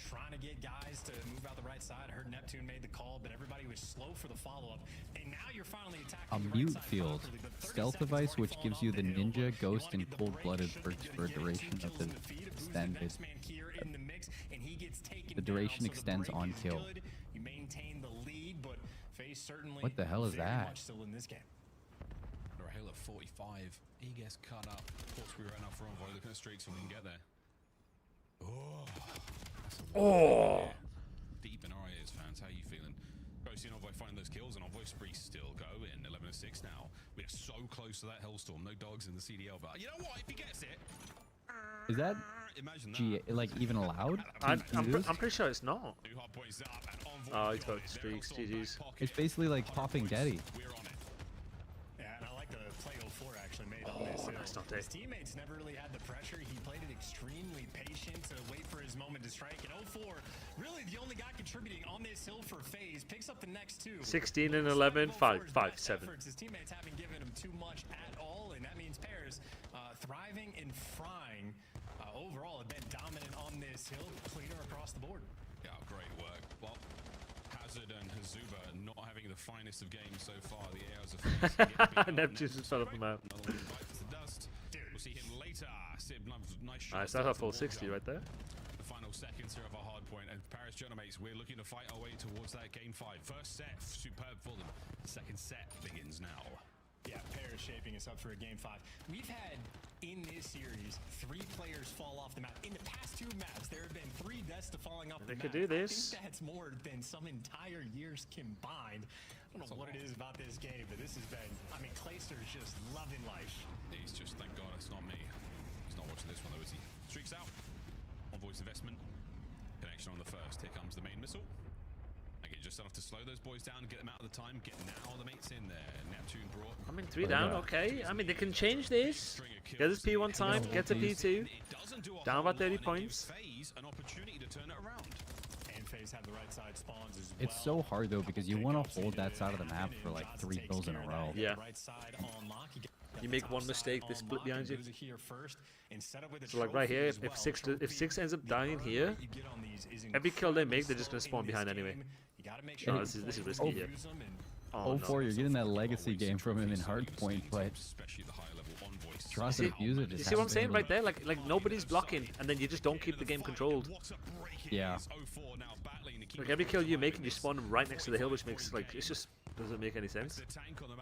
Speaker 12: trying to get guys to move out the right side. I heard Neptune made the call, but everybody was slow for the follow-up. And now you're finally attacking
Speaker 10: A
Speaker 12: the right
Speaker 10: mute
Speaker 12: side
Speaker 10: field.
Speaker 12: properly, but 30
Speaker 10: Stealth
Speaker 12: seconds
Speaker 10: device
Speaker 12: already
Speaker 10: which
Speaker 12: fallen
Speaker 10: gives you
Speaker 12: off
Speaker 10: the
Speaker 12: the hill.
Speaker 10: ninja,
Speaker 12: You
Speaker 10: ghost,
Speaker 12: wanna
Speaker 10: and
Speaker 12: get
Speaker 10: cold-blooded
Speaker 12: sure
Speaker 10: perks
Speaker 12: you're
Speaker 10: for a
Speaker 12: gonna get
Speaker 10: duration
Speaker 12: two
Speaker 10: of
Speaker 12: kills
Speaker 10: the
Speaker 12: in the feed. Abusa's the
Speaker 10: extended.
Speaker 12: next man here in the mix, and he gets taken
Speaker 10: The duration
Speaker 12: down. So
Speaker 10: extends
Speaker 12: the break
Speaker 10: on
Speaker 12: is
Speaker 10: kill.
Speaker 12: good. You maintain the lead, but FaZe certainly
Speaker 10: What the hell is
Speaker 12: very
Speaker 10: that?
Speaker 12: much still in this game.
Speaker 11: Under a hill of 45. He gets cut up. Of course, we ran out for envoy. Looking at streaks so we can get there. Oh. That's a
Speaker 4: Oh.
Speaker 11: Deep in our ears, fans. How are you feeling? Ghosty and Envoy finding those kills, and Envoy spree still going. 11-6 now. We are so close to that Hellstorm. No dogs in the CDL, but you know what? If he gets it,
Speaker 10: Is that
Speaker 11: imagine that.
Speaker 10: like even allowed?
Speaker 4: I'm
Speaker 10: to do this?
Speaker 4: pretty sure it's not.
Speaker 11: New hard points up, and Envoy
Speaker 4: Oh, he's
Speaker 11: got
Speaker 4: got
Speaker 11: it.
Speaker 4: streaks,
Speaker 11: Hellstorm
Speaker 4: GG's.
Speaker 11: back pocket.
Speaker 10: It's basically like popping Daddy.
Speaker 11: We're on it.
Speaker 12: Yeah, and I like the play 04 actually made on this.
Speaker 4: that's not
Speaker 12: His
Speaker 4: it.
Speaker 12: teammates never really had the pressure. He played it extremely patient to wait for his moment to strike. And 04, really the only guy contributing on this hill for FaZe, picks up the next 2.
Speaker 4: 16 and 11, 5-5-7.
Speaker 12: His teammates haven't given him too much at all, and that means Paris thriving and frying overall have been dominant on this hill, cleaner across the board.
Speaker 11: Yeah, great work. Well, Hazard and Hazuba not having the finest of games so far. The ARs are
Speaker 4: Neptune just fell off the map.
Speaker 11: Another one bites the dust. We'll see him later. Sib, nice shot.
Speaker 4: Nice, that's a full 60 right there.
Speaker 11: The final seconds here of our hard point, and Paris Genomates, we're looking to fight our way towards that game 5. First set, superb for them. Second set begins now.
Speaker 12: Yeah, Paris shaping us up for a game 5. We've had, in this series, 3 players fall off the map. In the past 2 maps, there have been 3 deaths to falling off the
Speaker 4: They
Speaker 12: map.
Speaker 4: could do this.
Speaker 12: I think that's more than some entire years combined. I don't know what it is about this game, but this has been, I mean, Clayster's just loving life.
Speaker 11: He's just, thank God it's not me. He's not watching this one though, is he? Streaks out. Envoy's investment. Connection on the first. Here comes the main missile. Okay, just enough to slow those boys down, get them out of the time, get now the mates in there. Neptune brought.
Speaker 4: I mean, 3 down, okay. I mean, they can change this. Get this P1 time, get to P2. Down about 30 points.
Speaker 11: FaZe an opportunity to turn it around.
Speaker 12: And FaZe have the right side spawns as well.
Speaker 10: It's so hard though because you want to hold that side of the map for like 3 kills in a row.
Speaker 4: Yeah.
Speaker 12: Right side on lock.
Speaker 4: You make one mistake, they split behind you.
Speaker 12: Here first and set up with a
Speaker 4: So like right here,
Speaker 12: trophy
Speaker 4: if
Speaker 12: as well.
Speaker 4: 6 ends up dying here,
Speaker 12: You get on these is
Speaker 4: every kill they make, they're just gonna spawn
Speaker 12: incredible
Speaker 4: behind
Speaker 12: in this
Speaker 4: anyway.
Speaker 12: game. You gotta make sure
Speaker 4: No,
Speaker 12: you
Speaker 4: this is
Speaker 12: play
Speaker 4: risky
Speaker 12: with
Speaker 4: here.
Speaker 12: use 'em and
Speaker 4: Oh,
Speaker 10: 04,
Speaker 4: no.
Speaker 10: you're getting that legacy game from him in Hardpoint, but
Speaker 11: Especially the higher level Envoys.
Speaker 10: trust and abuse it.
Speaker 4: You
Speaker 10: Just
Speaker 4: see what I'm
Speaker 10: hasn't
Speaker 4: saying
Speaker 10: been
Speaker 4: right there? Like nobody's blocking, and then you just don't keep the game controlled.
Speaker 10: Yeah.
Speaker 4: Like every kill you make, and you spawn them right next to the hill, which makes like it's just doesn't make any sense.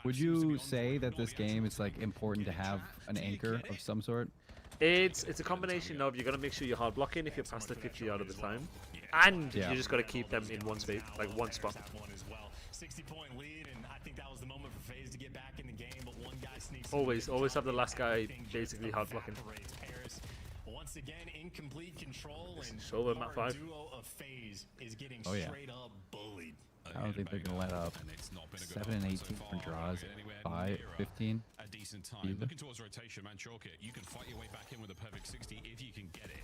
Speaker 10: Would you say that this game it's like important to have an anchor of some sort?
Speaker 4: It's a combination of you got to make sure you're hard blocking if you're past the 50 out of the time, and
Speaker 10: Yeah.
Speaker 4: you just got to keep them in one space, like one spot.
Speaker 12: 60-point lead, and I think that was the moment for sneaks
Speaker 4: Always have the last guy basically hard blocking.
Speaker 12: Paris. Once again, in complete control, and
Speaker 4: Show map 5.
Speaker 12: duo of FaZe is getting
Speaker 10: Oh, yeah.
Speaker 12: straight up bullied.
Speaker 10: I don't think they're gonna let up 7 and 18 for draws. 5, 15.
Speaker 11: A decent time.
Speaker 10: Either.
Speaker 11: Looking towards rotation, man. Chalk it. You can fight your way back in with a perfect 60 if you can get it.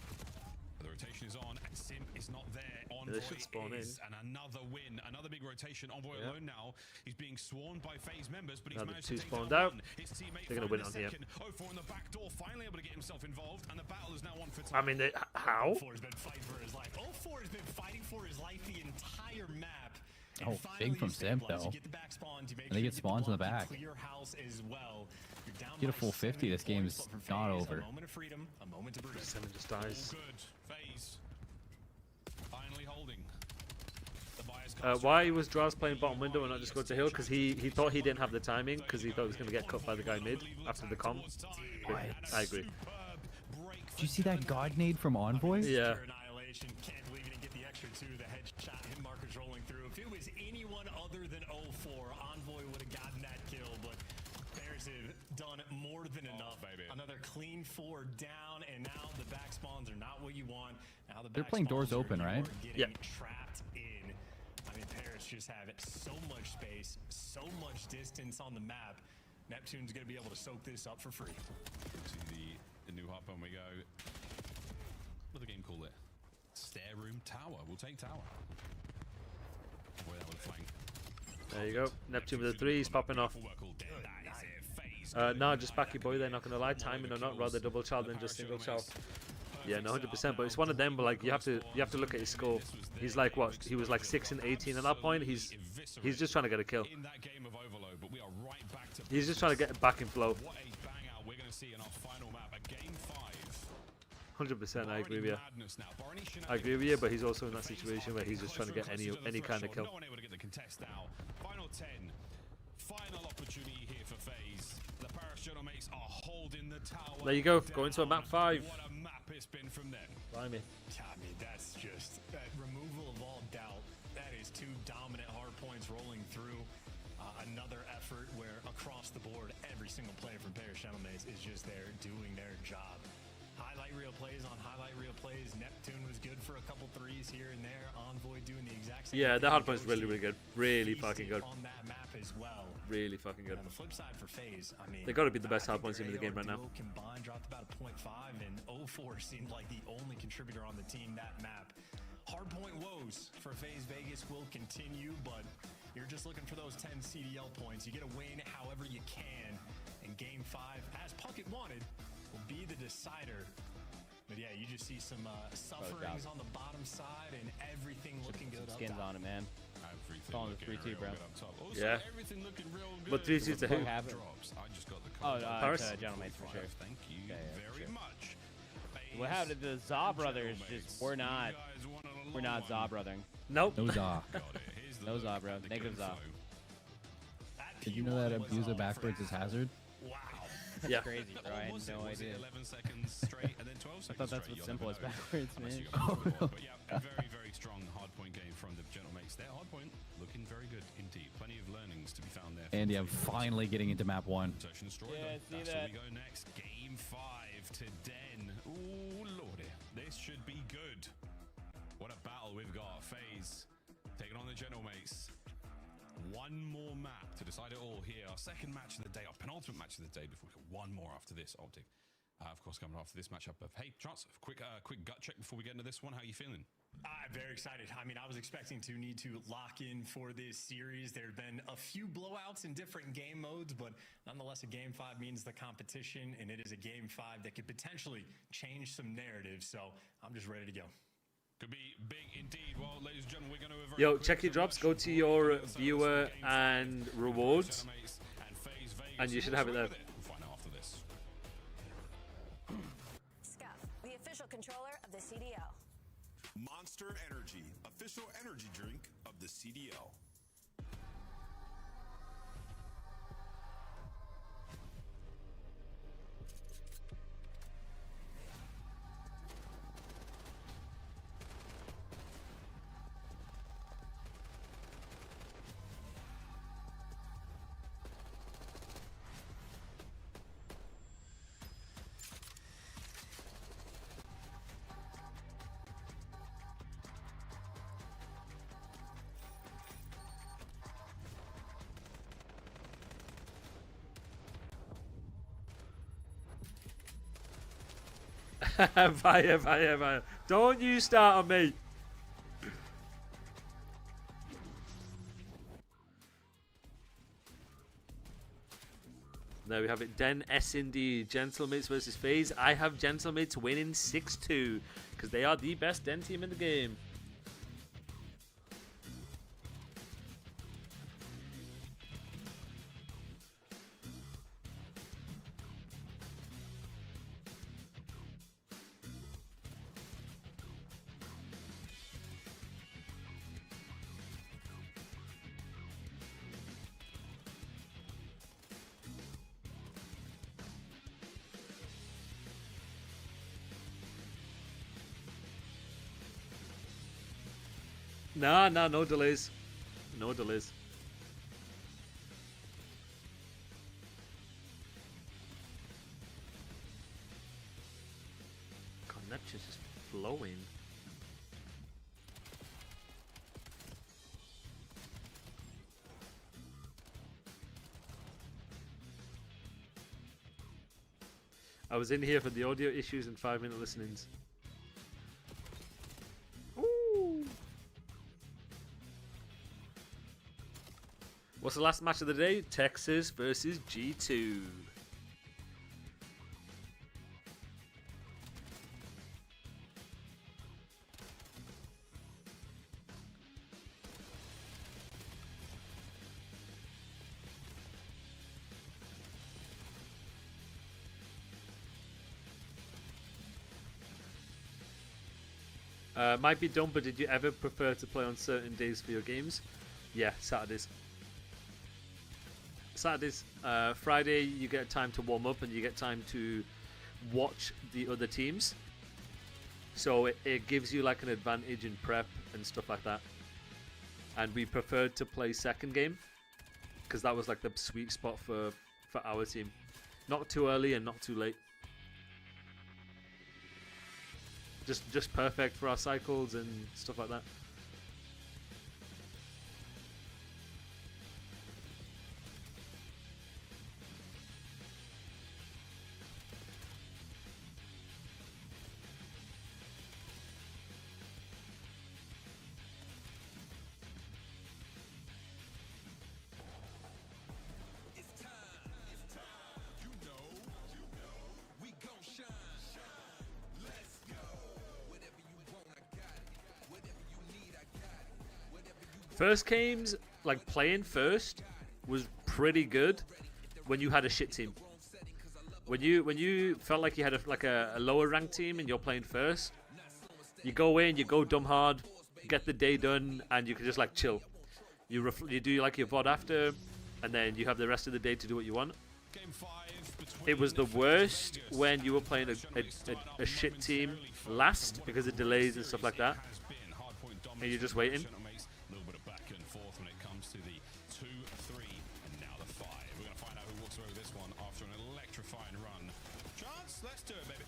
Speaker 11: The rotation is on, and Sim is not there. Envoy
Speaker 4: should spawn
Speaker 11: is, and another win, another big rotation. Envoy alone now. He's being swarmed by FaZe members, but he's
Speaker 4: Now the
Speaker 11: managed
Speaker 4: two
Speaker 11: to take
Speaker 4: spawned
Speaker 11: down
Speaker 4: out.
Speaker 11: one. His teammate
Speaker 4: They're gonna win
Speaker 11: finds
Speaker 4: on
Speaker 11: a
Speaker 4: here.
Speaker 11: second. 0-4 in the back door, finally able to get himself involved, and the battle is now on for
Speaker 4: I mean, how?
Speaker 12: 04's been fighting for his life. 04 has been fighting for his life the entire map.
Speaker 10: Oh, big from Simp, though. And they get spawns in the back.
Speaker 12: Clear house as well. You're down
Speaker 10: Get a
Speaker 12: by
Speaker 10: full 50,
Speaker 12: 70
Speaker 10: this game's
Speaker 12: points, but for
Speaker 10: not
Speaker 12: FaZe,
Speaker 10: over.
Speaker 12: A moment of freedom, a moment to breathe.
Speaker 4: 7 just dies.
Speaker 11: All good. FaZe finally holding. The buyer's
Speaker 4: Why was Draws playing bottom window and not just go to hill? Because he thought he didn't have the timing, because he thought he was going to get cut by the guy mid after the comp. I agree.
Speaker 10: Did you see that God nade from Envoy?
Speaker 4: Yeah.
Speaker 12: Annihilation. Can't believe he didn't get the extra 2. The headshot, hit markers rolling through. If it was anyone other than 04, Envoy would have gotten that kill, but Bears have done more than enough.
Speaker 11: Baby.
Speaker 12: Another clean 4 down, and now the back spawns are not what you want. Now the
Speaker 10: They're
Speaker 12: back
Speaker 10: playing doors
Speaker 12: spawns are
Speaker 10: open,
Speaker 12: you
Speaker 10: right?
Speaker 12: are getting trapped in. I mean, Paris just have so much space, so much distance on the map. Neptune's going to be able to soak this up for free.
Speaker 11: To the new hop on we go. What the game call it? Stair room tower. We'll take tower. Boy, that would have flanked.
Speaker 4: There you go. Neptune with the 3, he's popping off. No, just back your boy there, not gonna lie. Timing or not, rather double child than just single child. Yeah, no, 100%. But it's one of them. But like you have to look at his score. He's like what? He was like 6 and 18 at that point. He's just trying to get a kill.
Speaker 11: In that game of Overload, but we are right back to
Speaker 4: He's just trying to get it back in flow.
Speaker 11: what a bang out we're going to see in our final map, a game 5.
Speaker 4: 100%, I agree with you.
Speaker 11: Madness now. Barney
Speaker 4: I agree with you, but he's also in that situation where he's just trying to get any kind of kill.
Speaker 11: No one able to get the contest now. Final 10. Final opportunity here for FaZe. The Paris Gentlemakes are holding the tower.
Speaker 4: There you go. Go into a map 5.
Speaker 11: What a map it's been from them.
Speaker 4: Blimey.
Speaker 12: I mean, that's just that removal of all doubt. That is 2 dominant hard points rolling through. Another effort where across the board, every single player from Paris Gentlemakes is just there doing their job. Highlight reel plays on highlight reel plays. Neptune was good for a couple 3s here and there. Envoy doing the exact same.
Speaker 4: Yeah,
Speaker 12: thing.
Speaker 4: the hard point's really, really good. Really fucking good.
Speaker 12: On that map as well.
Speaker 4: Really fucking good.
Speaker 12: On the flip side for FaZe, I mean,
Speaker 4: They got to be the best hard
Speaker 12: I think
Speaker 4: points team in the
Speaker 12: their
Speaker 4: game right now.
Speaker 12: duo combined dropped about a 0.5, and 04 seemed like the only contributor on the team that map. Hardpoint woes for FaZe Vegas will continue, but you're just looking for those 10 CDL points. You get a win however you can, and Game 5, as Puckett wanted, will be the decider. But yeah, you just see some sufferings on the bottom side, and everything looking good up
Speaker 8: Skins
Speaker 12: top.
Speaker 8: on it, man.
Speaker 11: Everything
Speaker 8: Calling it
Speaker 11: looking
Speaker 8: 3-2, bro.
Speaker 11: real good up top. Also,
Speaker 4: Yeah.
Speaker 11: everything looking real good.
Speaker 4: But 3-2 to who?
Speaker 11: Drops. I just got the
Speaker 8: Oh,
Speaker 11: code.
Speaker 4: Paris?
Speaker 8: Gentlemen, for sure.
Speaker 11: Thank you
Speaker 8: Yeah, for
Speaker 11: very
Speaker 8: sure.
Speaker 11: much.
Speaker 8: What happened? The Zaw brothers just we're not Zaw brothering.
Speaker 4: Nope.
Speaker 10: No Zaw.
Speaker 8: No Zaw, bro. Negative Zaw.
Speaker 10: Did you know that Abuser backwards is hazard?
Speaker 12: Wow.
Speaker 8: That's
Speaker 4: Yeah.
Speaker 8: crazy, bro. I had no idea.
Speaker 11: 11 seconds straight and then 12
Speaker 8: I
Speaker 11: seconds
Speaker 8: thought that's
Speaker 11: straight.
Speaker 8: what simple is backwards,
Speaker 11: Unless
Speaker 8: man.
Speaker 11: you got the score. But yeah, a very, very strong hardpoint game from the Gentlemakes. Their hardpoint looking very good indeed. Plenty of learnings to be found there.
Speaker 10: And yeah, finally getting into map 1.
Speaker 11: Search and destroy.
Speaker 8: Yeah,
Speaker 11: though.
Speaker 8: see
Speaker 11: That's
Speaker 8: that.
Speaker 11: where we go next. Game 5 to Den. Ooh, lordy. This should be good. What a battle we've got. FaZe taking on the Gentlemakes. One more map to decide it all here. Our second match of the day, our penultimate match of the day before we go one more after this. Optic. Of course, coming after this matchup of hey, Chance, quick gut check before we get into this one. How are you feeling?
Speaker 12: I'm very excited. I mean, I was expecting to need to lock in for this series. There have been a few blowouts in different game modes, but nonetheless, a Game 5 means the competition, and it is a Game 5 that could potentially change some narratives. So I'm just ready to go.
Speaker 11: Could be big indeed. Well, ladies and gentlemen, we're going to...
Speaker 4: Yo, check your drops. Go to your viewer and rewards, and you should have it there.
Speaker 11: We'll find out after this.
Speaker 15: Scuff, the official controller of the CDL.
Speaker 16: Monster Energy, official energy drink of the CDL.
Speaker 4: Fire. Don't you start on me. There we have it. Den S&D Gentlemates versus FaZe. I have Gentlemates winning 6-2 because they are the best Den team in the game. Nah, no delays. No delays. Connection's just flowing. I was in here for the audio issues and 5-minute listenings. What's the last match of the day? Texas versus G2. Might be dumb, but did you ever prefer to play on certain days for your games? Yeah, Saturdays. Friday you get time to warm up and you get time to watch the other teams, so it gives you like an advantage in prep and stuff like that. And we preferred to play second game because that was like the sweet spot for our team. Not too early and not too late. Just perfect for our cycles and stuff like that. First games, like playing first, was pretty good when you had a shit team. When you felt like you had a lower ranked team and you're playing first, you go in, you go dumb hard, get the day done, and you can just like chill. You do like your VOD after, and then you have the rest of the day to do what you want. It was the worst when you were playing a shit team last because of delays and stuff like that, and you're just waiting.
Speaker 12: Let's do it, baby.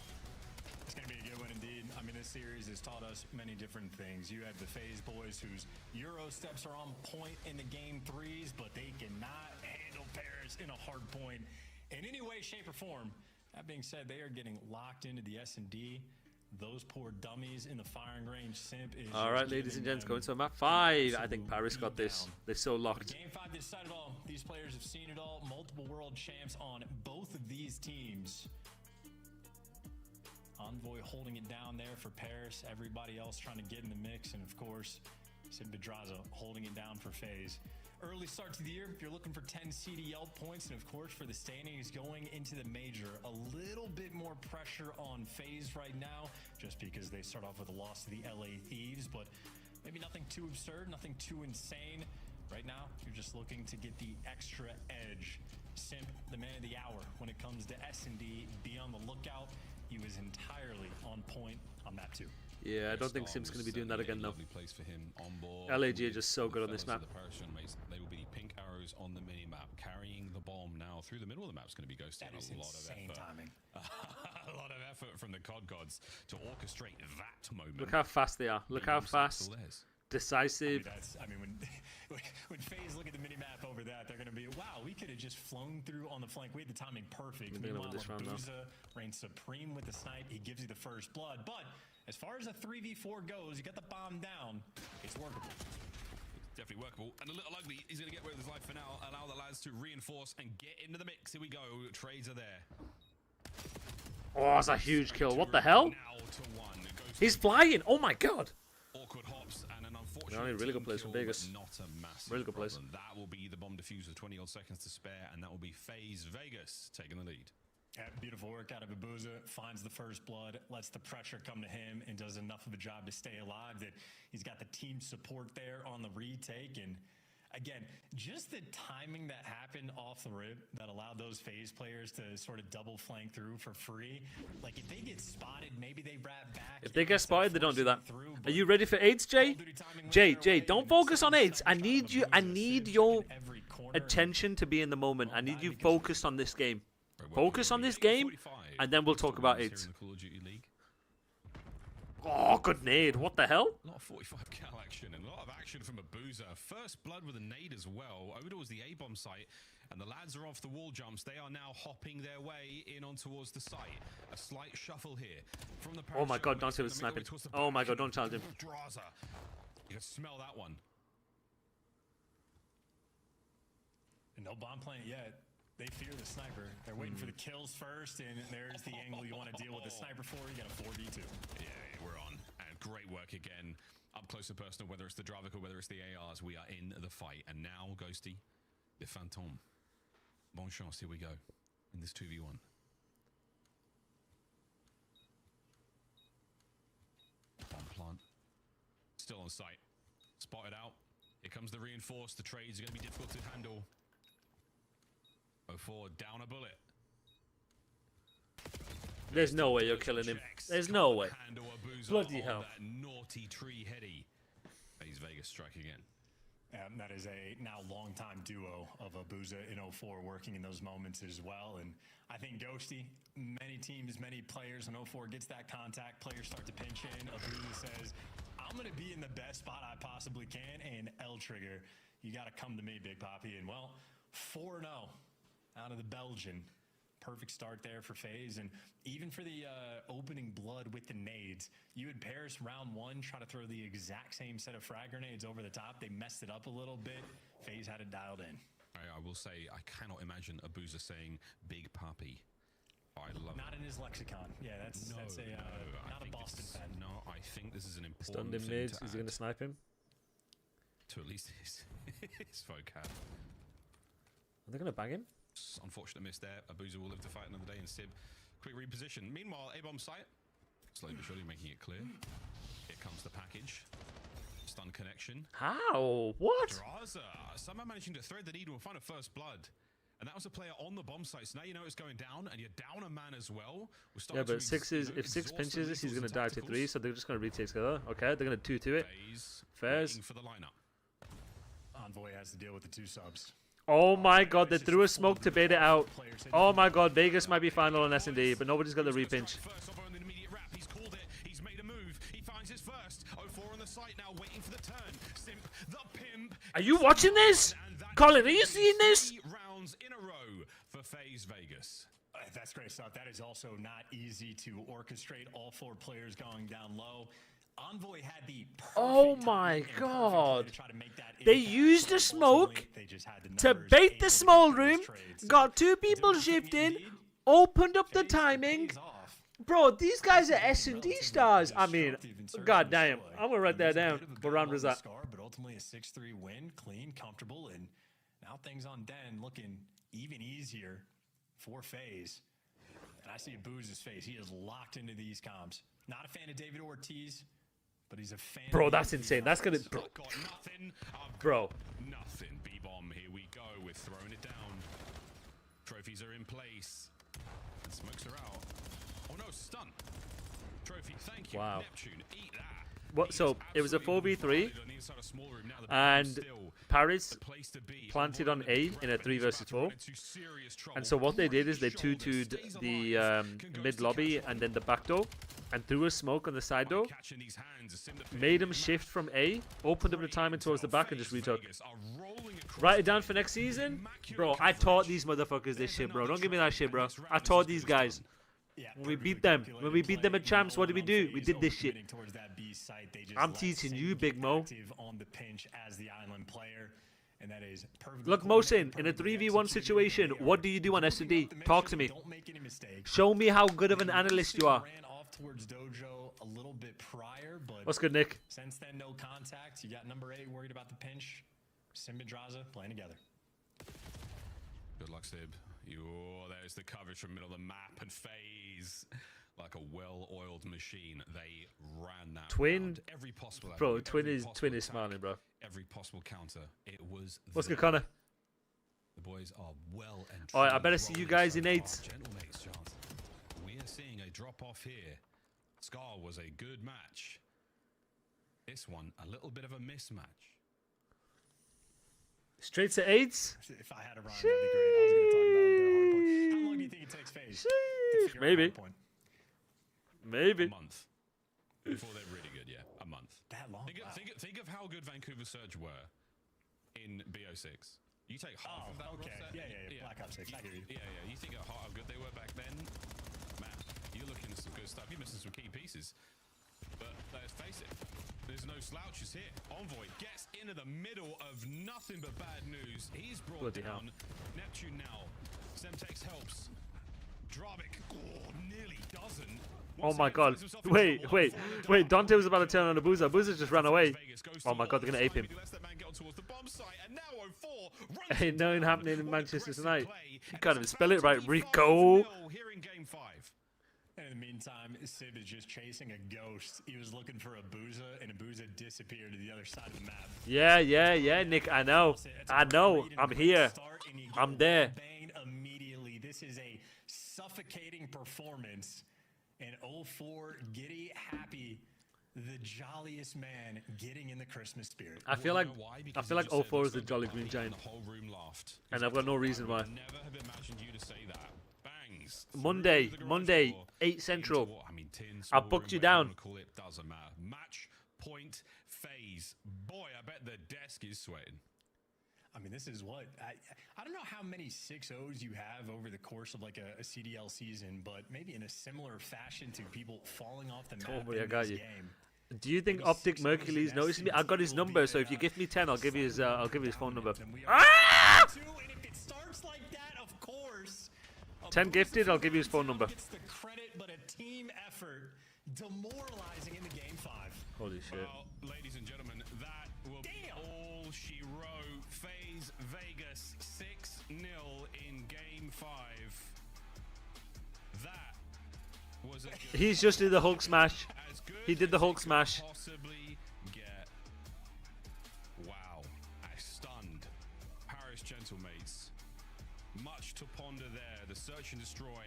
Speaker 12: It's going to be a good one indeed. I mean, this series has taught us many different things. You have the FaZe boys whose Euro steps are on point in the game threes, but they cannot handle Paris in a hard point in any way, shape, or form. That being said, they are getting locked into the S&D. Those poor dummies in the firing range. Simp is
Speaker 4: all right, ladies and gents, going to map 5. I think Paris got this. They're so locked.
Speaker 12: Game 5 decided all. These players have seen it all. Multiple world champs on both of these teams. Envoy holding it down there for Paris. Everybody else trying to get in the mix. And of course, Sid Pedraza holding it down for FaZe. Early start to the year, if you're looking for 10 CDL points, and of course for the standings going into the major, a little bit more pressure on FaZe right now, just because they start off with a loss to the LA Thieves, but maybe nothing too absurd, nothing too insane. Right now, you're just looking to get the extra edge. Simp, the man of the hour when it comes to S&D, be on the lookout. He was entirely on point on map 2.
Speaker 4: Yeah, I don't think Sim's going to be doing that again, though.
Speaker 11: Place for him on board.
Speaker 4: LAG are just so good on this map.
Speaker 11: They will be pink arrows on the mini-map, carrying the bomb now through the middle of the map. Is going to be Ghosty.
Speaker 12: That is insane timing.
Speaker 11: A lot of effort from the COD gods to orchestrate that moment.
Speaker 4: Look how fast they are. Look how fast decisive.
Speaker 12: I mean, when FaZe look at the minimap over that, they're going to be, wow, we could have just flown through on the flank. We had the timing perfect. Meanwhile, Abuza reigns supreme with the snipe. He gives you the first blood. But as far as a 3v4 goes, you got the bomb down. It's workable.
Speaker 11: Definitely workable. And a little ugly. He's going to get away with his life for now. Allow the lads to reinforce and get into the mix. Here we go. Trades are there.
Speaker 4: Oh, that's a huge kill. What the hell? He's flying. Oh my god.
Speaker 11: Awkward hops and an unfortunate
Speaker 4: really good plays from Vegas.
Speaker 11: Not a massive
Speaker 4: really good plays.
Speaker 11: That will be the bomb diffuser. 20 odd seconds to spare, and that will be FaZe Vegas taking the lead.
Speaker 12: Yeah, beautiful work out of Abuza. Finds the first blood, lets the pressure come to him, and does enough of a job to stay alive that he's got the team support there on the retake. And again, just the timing that happened off the rip that allowed those FaZe players to sort of double flank through for free. Like, if they get spotted, maybe they wrap back.
Speaker 4: If they get spotted, they don't do that. Are you ready for AIDS, Jay? Jay, don't focus on AIDS. I need your attention to be in the moment. I need you focused on this game. Focus on this game, and then we'll talk about AIDS. Oh, good nade. What the hell?
Speaker 11: A lot of 45 cal action and a lot of action from Abuza. First blood with a nade as well. Oda was the A-bomb site, and the lads are off the wall jumps. They are now hopping their way in on towards the site. A slight shuffle here from the.
Speaker 4: Oh my god, Dante was sniping. Oh my god, don't challenge him.
Speaker 11: Draza. You can smell that one.
Speaker 12: And no bomb plant yet. They fear the sniper. They're waiting for the kills first, and there's the angle you want to deal with the sniper for. You got a 4v2.
Speaker 11: Yeah, we're on. And great work again. Up close and personal, whether it's the Dravik or whether it's the ARs, we are in the fight. And now, Ghosty, the Phantom. Bon chance, here we go. In this 2v1. Bomb plant. Still on site. Spotted out. Here comes the reinforce. The trades are going to be difficult to handle. 04 down a bullet.
Speaker 4: There's no way you're killing him. There's no way. Bloody hell.
Speaker 11: That naughty tree heady. FaZe Vegas strike again.
Speaker 12: That is a now long-time duo of Abuza and 04 working in those moments as well. And I think Ghosty, many teams, many players, when 04 gets that contact, players start to pinch in. Abuza says, I'm going to be in the best spot I possibly can. And L Trigger, you got to come to me, Big Poppy. And well, 4-0. Out of the Belgian. Perfect start there for FaZe. And even for the opening blood with the nades, you had Paris round one try to throw the exact same set of frag grenades over the top. They messed it up a little bit. FaZe had it dialed in.
Speaker 11: I will say, I cannot imagine Abuza saying Big Puppy. I love
Speaker 12: Not in his lexicon. Yeah, that's not a Boston fan.
Speaker 11: No, I think this is an important
Speaker 4: Stunned him mid. Is he going to snipe him?
Speaker 11: To at least his vocab.
Speaker 4: Are they going to bang him?
Speaker 11: Unfortunate miss there. Abuza will live to fight another day, and Sib quick reposition. Meanwhile, A-bomb site slowly but surely making it clear. Here comes the package. Stun connection.
Speaker 4: How? What?
Speaker 11: Draza somehow managing to thread the needle and find a first blood. And that was a player on the bomb site. So now you know it's going down, and you're down a man as well.
Speaker 4: Yeah, but if six pinches this, he's going to die to 3, so they're just going to retake together. Okay, they're going to 2-2 it. FaZe.
Speaker 11: For the lineup.
Speaker 12: Envoy has to deal with the 2 subs.
Speaker 4: Oh my god, they threw a smoke to bait it out. Oh my god, Vegas might be final on S&D, but nobody's got the repinch.
Speaker 11: He's called it. He's made a move. He finds his first. 04 on the site now, waiting for the turn. Simp, the pimp.
Speaker 4: Are you watching this? Colin, are you seeing this?
Speaker 11: 3 rounds in a row for FaZe Vegas.
Speaker 12: That's great stuff. That is also not easy to orchestrate. All 4 players going down low. Envoy had the
Speaker 4: oh my god. They used the smoke to bait the small room, got 2 people shifting, opened up the timing. Bro, these guys are S&D stars. I mean, god damn. I'm going to write that down. What round was that?
Speaker 12: But ultimately a 6-3 win, clean, comfortable, and now things on Den looking even easier for FaZe. And I see Abuza's face. He is locked into these comms. Not a fan of David Ortiz. But he's a fan.
Speaker 4: Bro, that's insane. That's gonna, bro.
Speaker 11: Nothing. B-bomb. Here we go. We're throwing it down. Trophies are in place. And smokes are out. Oh no, stun. Trophy. Thank you.
Speaker 4: Wow.
Speaker 11: Neptune. Eat that.
Speaker 4: what? So it was a 4v3, and Paris planted on A in a 3 versus 4. And so what they did is they 2-2'd the mid lobby and then the back door, and threw a smoke on the side door. Made him shift from A, opened up the timing towards the back, and just retook. Write it down for next season, bro. I taught these motherfuckers this shit, bro. Don't give me that shit, bro. I taught these guys. When we beat them at champs, what did we do? We did this shit. I'm teaching you, Big Mo. Look, Mohsin, in a 3v1 situation, what do you do on S&D? Talk to me. Show me how good of an analyst you are. What's good, Nick?
Speaker 12: Since then, no contact. You got number 8 worried about the pinch. Sim and Draza playing together.
Speaker 11: Good luck, Sib. There's the coverage from middle of the map, and FaZe, like a well-oiled machine, they ran that
Speaker 4: Twin,
Speaker 11: every possible
Speaker 4: bro.
Speaker 11: attack,
Speaker 4: Twin is smiling, bro.
Speaker 11: Every possible counter. It was.
Speaker 4: What's good, Connor?
Speaker 11: The boys are well and.
Speaker 4: All right, I better see you guys in 8s.
Speaker 11: Gentlemates, chance. We are seeing a drop off here. Scar was a good match. This one, a little bit of a mismatch.
Speaker 4: Straight to 8s?
Speaker 12: If I had a rhyme, that'd be great. I was going to talk about the hard point. How long do you think it takes FaZe?
Speaker 4: Maybe. A
Speaker 11: month. Before they're really good, yeah. A month.
Speaker 12: That long?
Speaker 11: Think of how good Vancouver Surge were in BO6. You take half of that roster.
Speaker 12: Yeah. Black Ops 6. I hear you.
Speaker 11: Yeah. You think of how good they were back then? Man, you're looking at some good stuff. You're missing some key pieces. But let's face it, there's no slouches here. Envoy gets into the middle of nothing but bad news. He's brought
Speaker 4: Bloody
Speaker 11: down. Neptune now. Semtex helps. Dravik nearly doesn't.
Speaker 4: Oh my god. Wait. Dante was about to turn on the Boozer. Boozer just ran away. Oh my god, they're going to ape him. Ain't nothing happening in Manchester tonight. You can't even spell it right. Rico.
Speaker 12: And in the meantime, Sib is just chasing a ghost. He was looking for a Booza, and a Booza disappeared to the other side of the map.
Speaker 4: Yeah, Nick. I know. I'm here. I'm there.
Speaker 12: Immediately, this is a suffocating performance. And 04, giddy, happy, the jolliest man getting in the Christmas spirit.
Speaker 4: I feel like 04 is the Jolly Green Giant. And I've got no reason why. Monday, 8 Central. I booked you down.
Speaker 11: Match point FaZe. Boy, I bet the desk is sweating.
Speaker 12: I mean, this is what I don't know how many 6-0s you have over the course of like a CDL season, but maybe in a similar fashion to people falling off the map in this game.
Speaker 4: Do you think Optic Mercules noticed me? I got his number, so if you give me 10, I'll give you his phone number. Ah! 10 gifted, I'll give you his phone number.
Speaker 12: It's the credit, but a team effort, demoralizing in the game 5.
Speaker 4: Holy shit.
Speaker 11: Well, ladies and gentlemen, that will be all she wrote. FaZe Vegas 6-0 in game 5. That was a
Speaker 4: He's just did the Hulk smash. He did the Hulk smash.
Speaker 11: Possibly get. Wow, a stunned Paris Gentlemates. Much to ponder there. The search and destroy,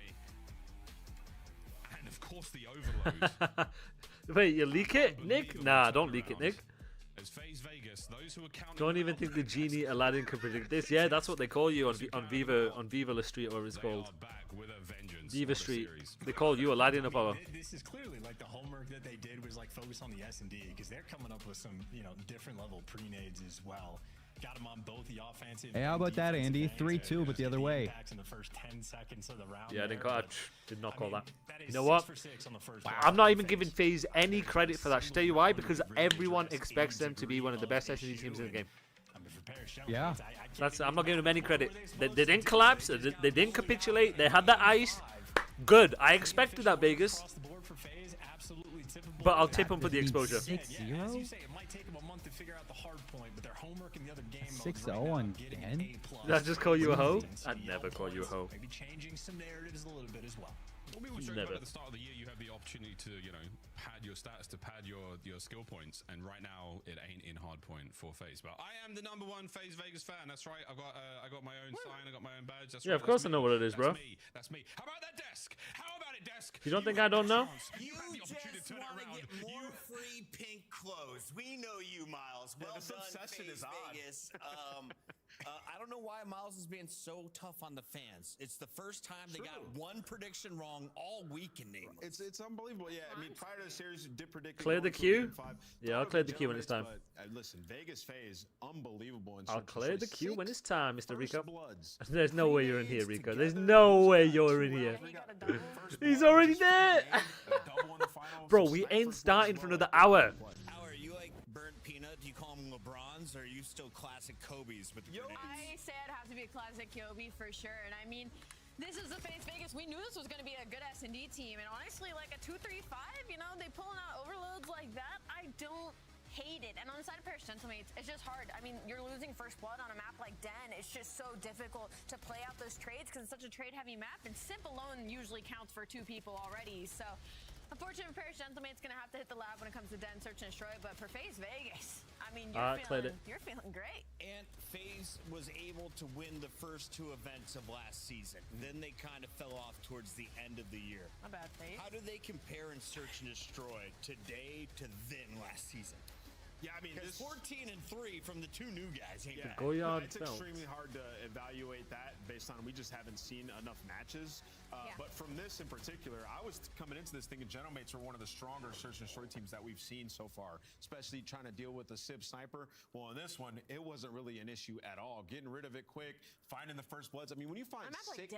Speaker 11: and of course the overload.
Speaker 4: Wait, you leak it, Nick? Nah, don't leak it, Nick.
Speaker 11: As FaZe Vegas, those who are counting
Speaker 4: don't even think the genie Aladdin can predict this. Yeah, that's what they call you on Viva La Street, or it's called Viva Street. They call you Aladdin Apollo.
Speaker 12: This is clearly like the homework that they did was like focus on the S&D, because they're coming up with some different level pre-nades as well. Got him on both the offensive.
Speaker 10: Hey, how about that, Andy? 3-2, but the other way.
Speaker 12: In the first 10 seconds of the round.
Speaker 4: Yeah, I did not call that. You know what? I'm not even giving FaZe any credit for that. Should I tell you why? Because everyone expects them to be one of the best S&D teams in the game.
Speaker 10: Yeah.
Speaker 4: I'm not giving them any credit. They didn't collapse. They didn't capitulate. They had the ice. Good. I expected that, Vegas. But I'll tip them for the exposure.
Speaker 10: 6-0? 6-0 again?
Speaker 4: Did I just call you a hoe? I'd never call you a hoe.
Speaker 12: Maybe changing some narratives a little bit as well.
Speaker 11: We were talking about at the start of the year, you have the opportunity to, pad your stats, to pad your skill points, and right now it ain't in hard point for FaZe. But I am the #1 FaZe Vegas fan. That's right. I got my own sign. I got my own badge. That's
Speaker 4: yeah,
Speaker 11: right.
Speaker 4: of course I know what it is, bro.
Speaker 11: That's me. How about that desk? How about it, desk?
Speaker 4: You don't think I don't know?
Speaker 1: You just want to get more free baby pink clothes. We know you, Miles. Well
Speaker 3: this
Speaker 1: done,
Speaker 3: obsession
Speaker 1: FaZe
Speaker 3: is odd.
Speaker 1: Vegas. I don't know why Miles is being so tough on the fans. It's the first time they got one prediction wrong all week in Nameless.
Speaker 3: It's unbelievable. Yeah, I mean, prior to the series, did predict
Speaker 4: Clear the queue? Yeah, I'll clear the queue when it's time.
Speaker 3: But, listen, Vegas FaZe, unbelievable.
Speaker 4: I'll clear the queue when it's time, Mr. Rico.
Speaker 3: Bloods.
Speaker 4: There's no way you're in here, Rico. There's no way you're in here. He's already there. Bro, we ain't starting for another hour.
Speaker 1: Are you like burnt peanut? Do you call them LeBrons, or are you still classic Kobe's with the grenades?
Speaker 2: I say I'd have to be a classic Kobe for sure. And I mean, this is the FaZe Vegas. We knew this was going to be a good S&D team. And honestly, like a 2-3-5, you know, they pulling out overloads like that. I don't hate it. And on the side of Paris Gentlemates, it's just hard. I mean, you're losing first blood on a map like Den. It's just so difficult to play out those trades because it's such a trade-heavy map. And Simp alone usually counts for 2 people already. So unfortunately, for Paris Gentleman's going to have to hit the lab when it comes to Den, Search, and Destroy. But for FaZe Vegas, I mean, you're feeling great.
Speaker 1: And FaZe was able to win the first 2 events of last season. Then they kind of fell off towards the end of the year.
Speaker 2: Not bad, FaZe.
Speaker 1: How do they compare in Search and Destroy today to then last season?
Speaker 3: Yeah, I mean,
Speaker 1: this 14-3 from the 2 new guys.
Speaker 3: Yeah, it's extremely hard to evaluate that based on we just haven't seen enough matches. But from this in particular, I was coming into this thinking Gentleman's are one of the stronger Search and Destroy teams that we've seen so far, especially trying to deal with the Sib sniper. Well, in this one, it wasn't really an issue at all. Getting rid of it quick, finding the first bloods. I mean, when you find 6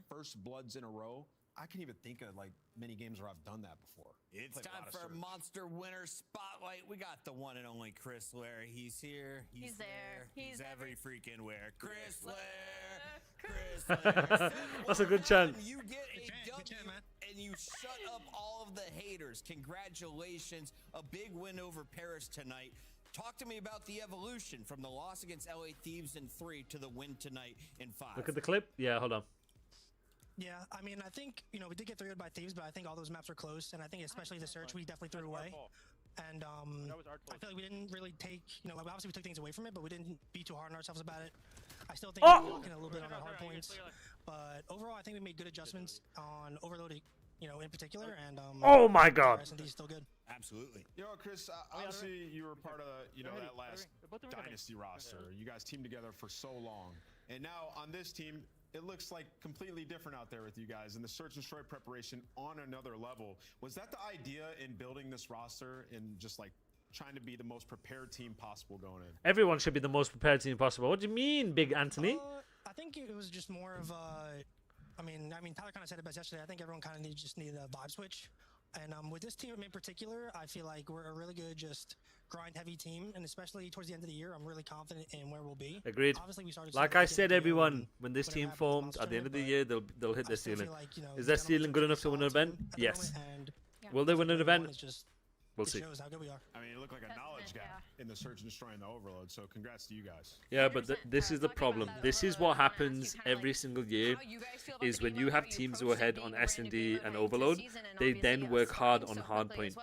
Speaker 3: first bloods in a row, I can't even think of like many games where I've done that before.
Speaker 1: It's time for a Monster Winner Spotlight. We got the one and only Chris Lair. He's here. He's there. He's every freaking where. Chris Lair. Chris Lair.
Speaker 4: That's a good chant.
Speaker 1: You get a W and you shut up all of the haters. Congratulations. A big win over Paris tonight. Talk to me about the evolution from the loss against LA Thieves in 3 to the win tonight in 5.
Speaker 4: Look at the clip. Yeah, hold on.
Speaker 17: Yeah, I mean, I think, you know, we did get 3-0'd by Thieves, but I think all those maps were close, and I think especially the Search, we definitely threw away. And I feel like we didn't really take, you know, obviously we took things away from it, but we didn't be too hard on ourselves about it. I still think we were looking a little bit on our hard points, but overall, I think we made good adjustments on Overload, you know, in particular, and
Speaker 4: oh my God,
Speaker 17: S&D is still good.
Speaker 1: Absolutely.
Speaker 3: You know, Chris, obviously you were part of, you know, that last Dynasty roster. You guys teamed together for so long, and now on this team, it looks like completely different out there with you guys, and the Search and Destroy preparation on another level. Was that the idea in building this roster and just like trying to be the most prepared team possible going in?
Speaker 4: Everyone should be the most prepared team possible. What do you mean, Big Anthony?
Speaker 17: I think it was just more of a, I mean, Tyler kind of said it best yesterday. I think everyone kind of just needed a vibe switch. And with this team in particular, I feel like we're a really good, just grind-heavy team, and especially towards the end of the year, I'm really confident in where we'll be.
Speaker 4: Agreed.
Speaker 17: Obviously, we started
Speaker 4: like I said, everyone, when this team formed at the end of the year, they'll hit their ceiling.
Speaker 17: Like, you know,
Speaker 4: is their ceiling good enough to win an event? Yes. Will they win an event? We'll see.
Speaker 17: Shows how good we are.
Speaker 3: I mean, it looked like a knowledge gap in the Search and Destroy and the Overload, so congrats to you guys.
Speaker 4: Yeah, but this is the problem. This is what happens every single year, is when you have teams who are ahead on S&D and Overload, they then work hard on Hardpoint.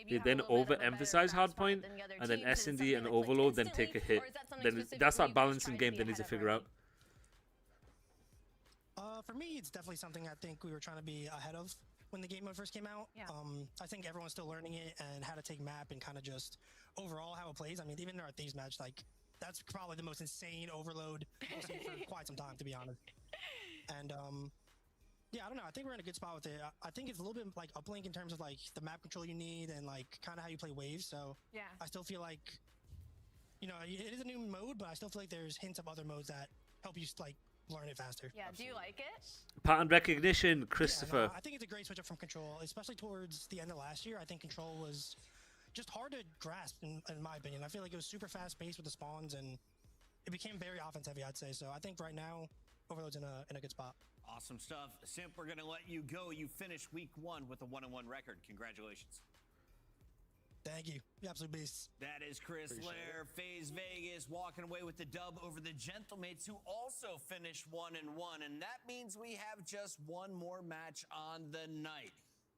Speaker 4: They then overemphasize Hardpoint, and then S&D and Overload then take a hit. Then that's that balancing game they need to figure out.
Speaker 17: For me, it's definitely something I think we were trying to be ahead of when the game mode first came out. I think everyone's still learning it and how to take map and kind of just overall how it plays. I mean, even in our Thieves match, like that's probably the most insane Overload we've seen for quite some time, to be honest. And yeah, I don't know. I think we're in a good spot with it. I think it's a little bit like uplink in terms of like the map control you need and like kind of how you play waves. So
Speaker 2: yeah,
Speaker 17: I still feel like, you know, it is a new mode, but I still feel like there's hints of other modes that help you like learn it faster.
Speaker 2: Yeah, do you like it?
Speaker 4: Pattern recognition, Christopher.
Speaker 17: Yeah, no, I think it's a great switch up from Control, especially towards the end of last year. I think Control was just hard to grasp, in my opinion. I feel like it was super fast-paced with the spawns, and it became very offense-heavy, I'd say. So I think right now, Overload's in a good spot.
Speaker 1: Awesome stuff. Simp, we're going to let you go. You finished week 1 with a 1-1 record. Congratulations.
Speaker 17: Thank you. You absolute beasts.
Speaker 1: That is Chris Lair, FaZe Vegas, walking away with the dub over the Gentlemates, who also finished 1-1. And that means we have just one more match on the night.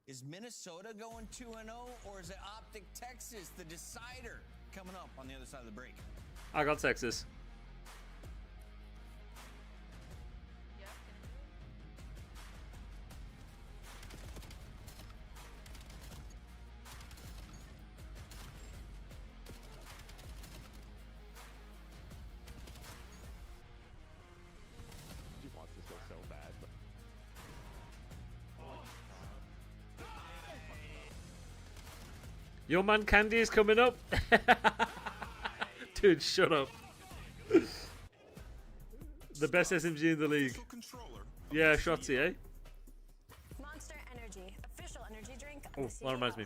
Speaker 1: Is Minnesota going 2-0, or is it Optic Texas, the decider, coming up on the other side of the break?
Speaker 4: I got Texas. Your man Candy is coming up. Dude, shut up. The best SMG in the league. Yeah, Shotzi, eh?
Speaker 15: Monster Energy, official energy drink of
Speaker 4: Oh,
Speaker 15: the
Speaker 4: that reminds me.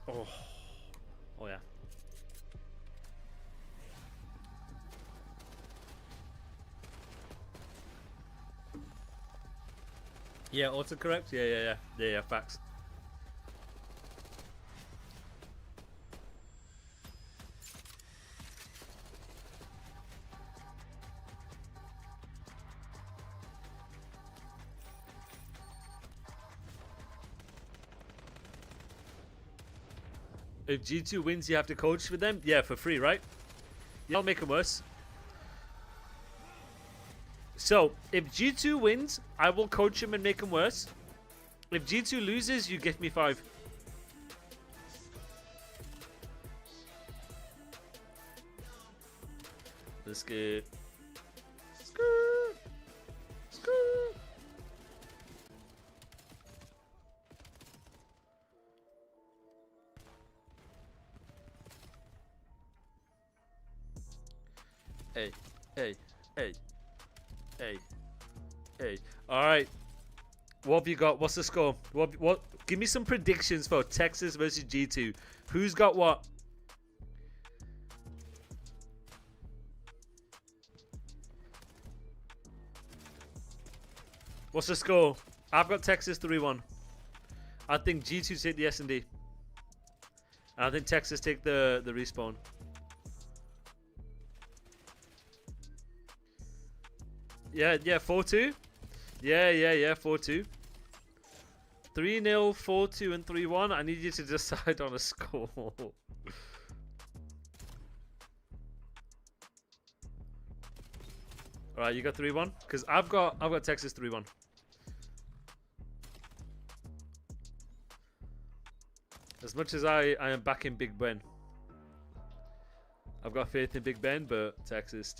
Speaker 4: Oh. Oh, yeah. Yeah, autocorrect? Yeah, facts. If G2 wins, you have to coach with them? Yeah, for free, right? Yeah, I'll make them worse. So, if G2 wins, I will coach him and make him worse. If G2 loses, you give me 5. Let's get... Hey. All right. What have you got? What's the score? What? Give me some predictions for Texas versus G2. Who's got what? What's the score? I've got Texas 3-1. I think G2 take the S&D. And I think Texas take the respawn. Yeah, 4-2. Yeah, 4-2. 3-0, 4-2, and 3-1. I need you to decide on a score. Alright, you got 3-1? Because I've got Texas 3-1. As much as I am backing Big Ben. I've got faith in Big Ben, but Texas.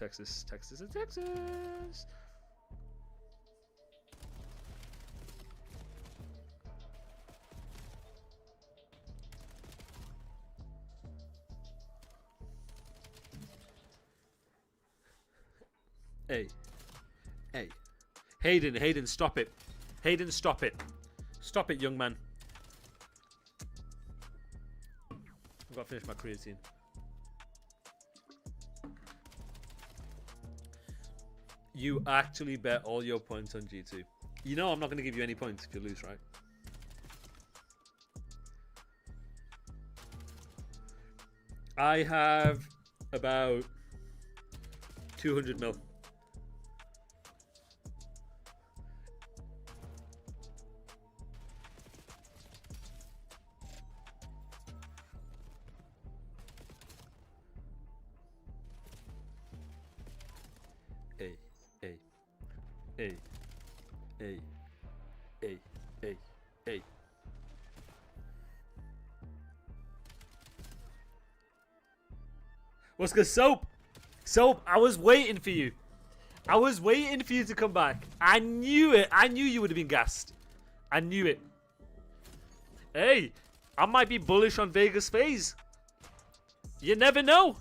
Speaker 4: Hey. Hayden, stop it. Hayden, stop it. Stop it, young man. I've got to finish my creatine. You actually bet all your points on G2. You know I'm not going to give you any points if you lose, right? I have about 200 mil. Hey. What's good, Soap? Soap, I was waiting for you. I was waiting for you to come back. I knew it. I knew you would have been gassed. I knew it. Hey, I might be bullish on Vegas FaZe. You never know.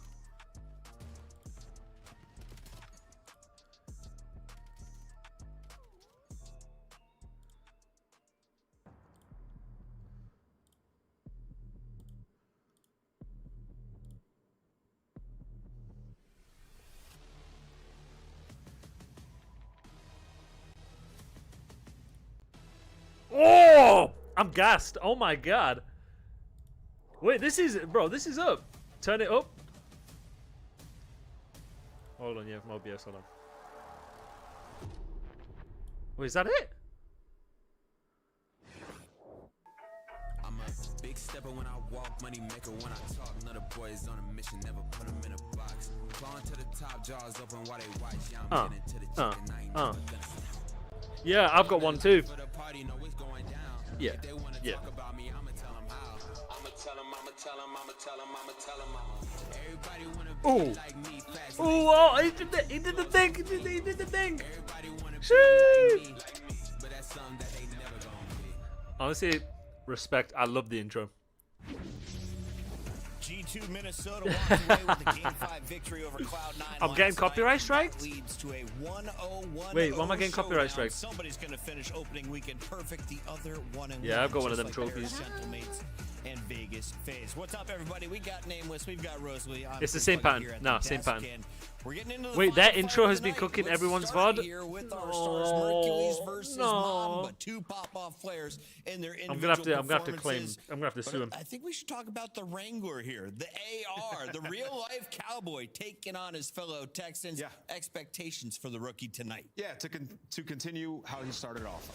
Speaker 4: Oh, I'm gassed. Oh my god. Wait, this is up. Turn it up. Hold on, yeah, from OBS, hold on. Wait, is that it?
Speaker 18: I'm a big stepper when I walk, money maker when I talk. Another boys on a mission, never put them in a box. Clawing to the top, jaws open while they watch. Yeah, I'm getting to the chicken, I ain't never gonna stop.
Speaker 4: Yeah, I've got one too. Yeah. Yeah. Oh. Oh, he did the thing. He did the thing. Shit. Honestly, respect. I love the intro.
Speaker 1: G2 Minnesota walks away with a Game 5 victory over Cloud9.
Speaker 4: I'm getting copyright strikes?
Speaker 1: Leads to a 1-0-1-0
Speaker 4: Wait, why am I getting copyright strikes?
Speaker 1: Somebody's going to finish opening weekend perfect. The other 1-1.
Speaker 4: Yeah, I've got one of them
Speaker 1: like
Speaker 4: trophies.
Speaker 1: Mates and Vegas FaZe. What's up, everybody? We got Nameless. We've got Rosalie.
Speaker 4: It's the same pattern. No, same pattern.
Speaker 1: We're getting into the
Speaker 4: Wait, that intro has been
Speaker 1: tonight.
Speaker 4: cooking
Speaker 1: Let's
Speaker 4: everyone's
Speaker 1: start
Speaker 4: VOD?
Speaker 1: here with our stars, Mercules versus Mom, but two pop-off players in their individual
Speaker 4: I'm gonna have to claim.
Speaker 1: performances.
Speaker 4: I'm gonna have to sue him.
Speaker 1: I think we should talk about the Wrangler here, the AR, the real-life cowboy taking on his fellow Texans. Expectations for the rookie tonight.
Speaker 3: Yeah, to continue how he started off.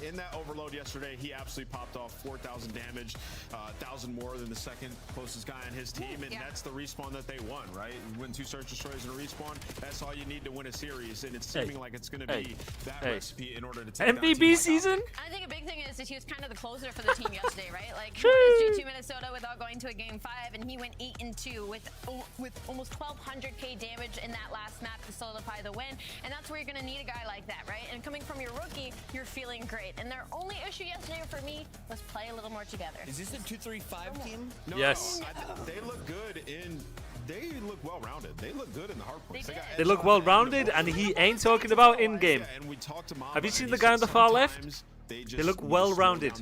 Speaker 3: In that overload yesterday, he absolutely popped off 4,000 damage, 1,000 more than the second closest guy on his team, and that's the respawn that they won, right? You win 2 search destroys and a respawn. That's all you need to win a series, and it's seeming like it's going to be that recipe in order to take
Speaker 4: MVP season.
Speaker 2: I think a big thing is that he was kind of the closer for the team yesterday, right? Like, what is G2 Minnesota without going to a Game 5, and he went 8-2 with almost 1,200k damage in that last map to solidify the win, and that's where you're going to need a guy like that, right? And coming from your rookie, you're feeling great. And their only issue yesterday for me was play a little more together.
Speaker 1: Is this a 2-3-5 team?
Speaker 3: No,
Speaker 4: yes.
Speaker 3: They look good they look well-rounded. They look good in the hard points.
Speaker 4: They look well-rounded, and he ain't talking about in-game. Have you seen the guy on the far left? They look well-rounded.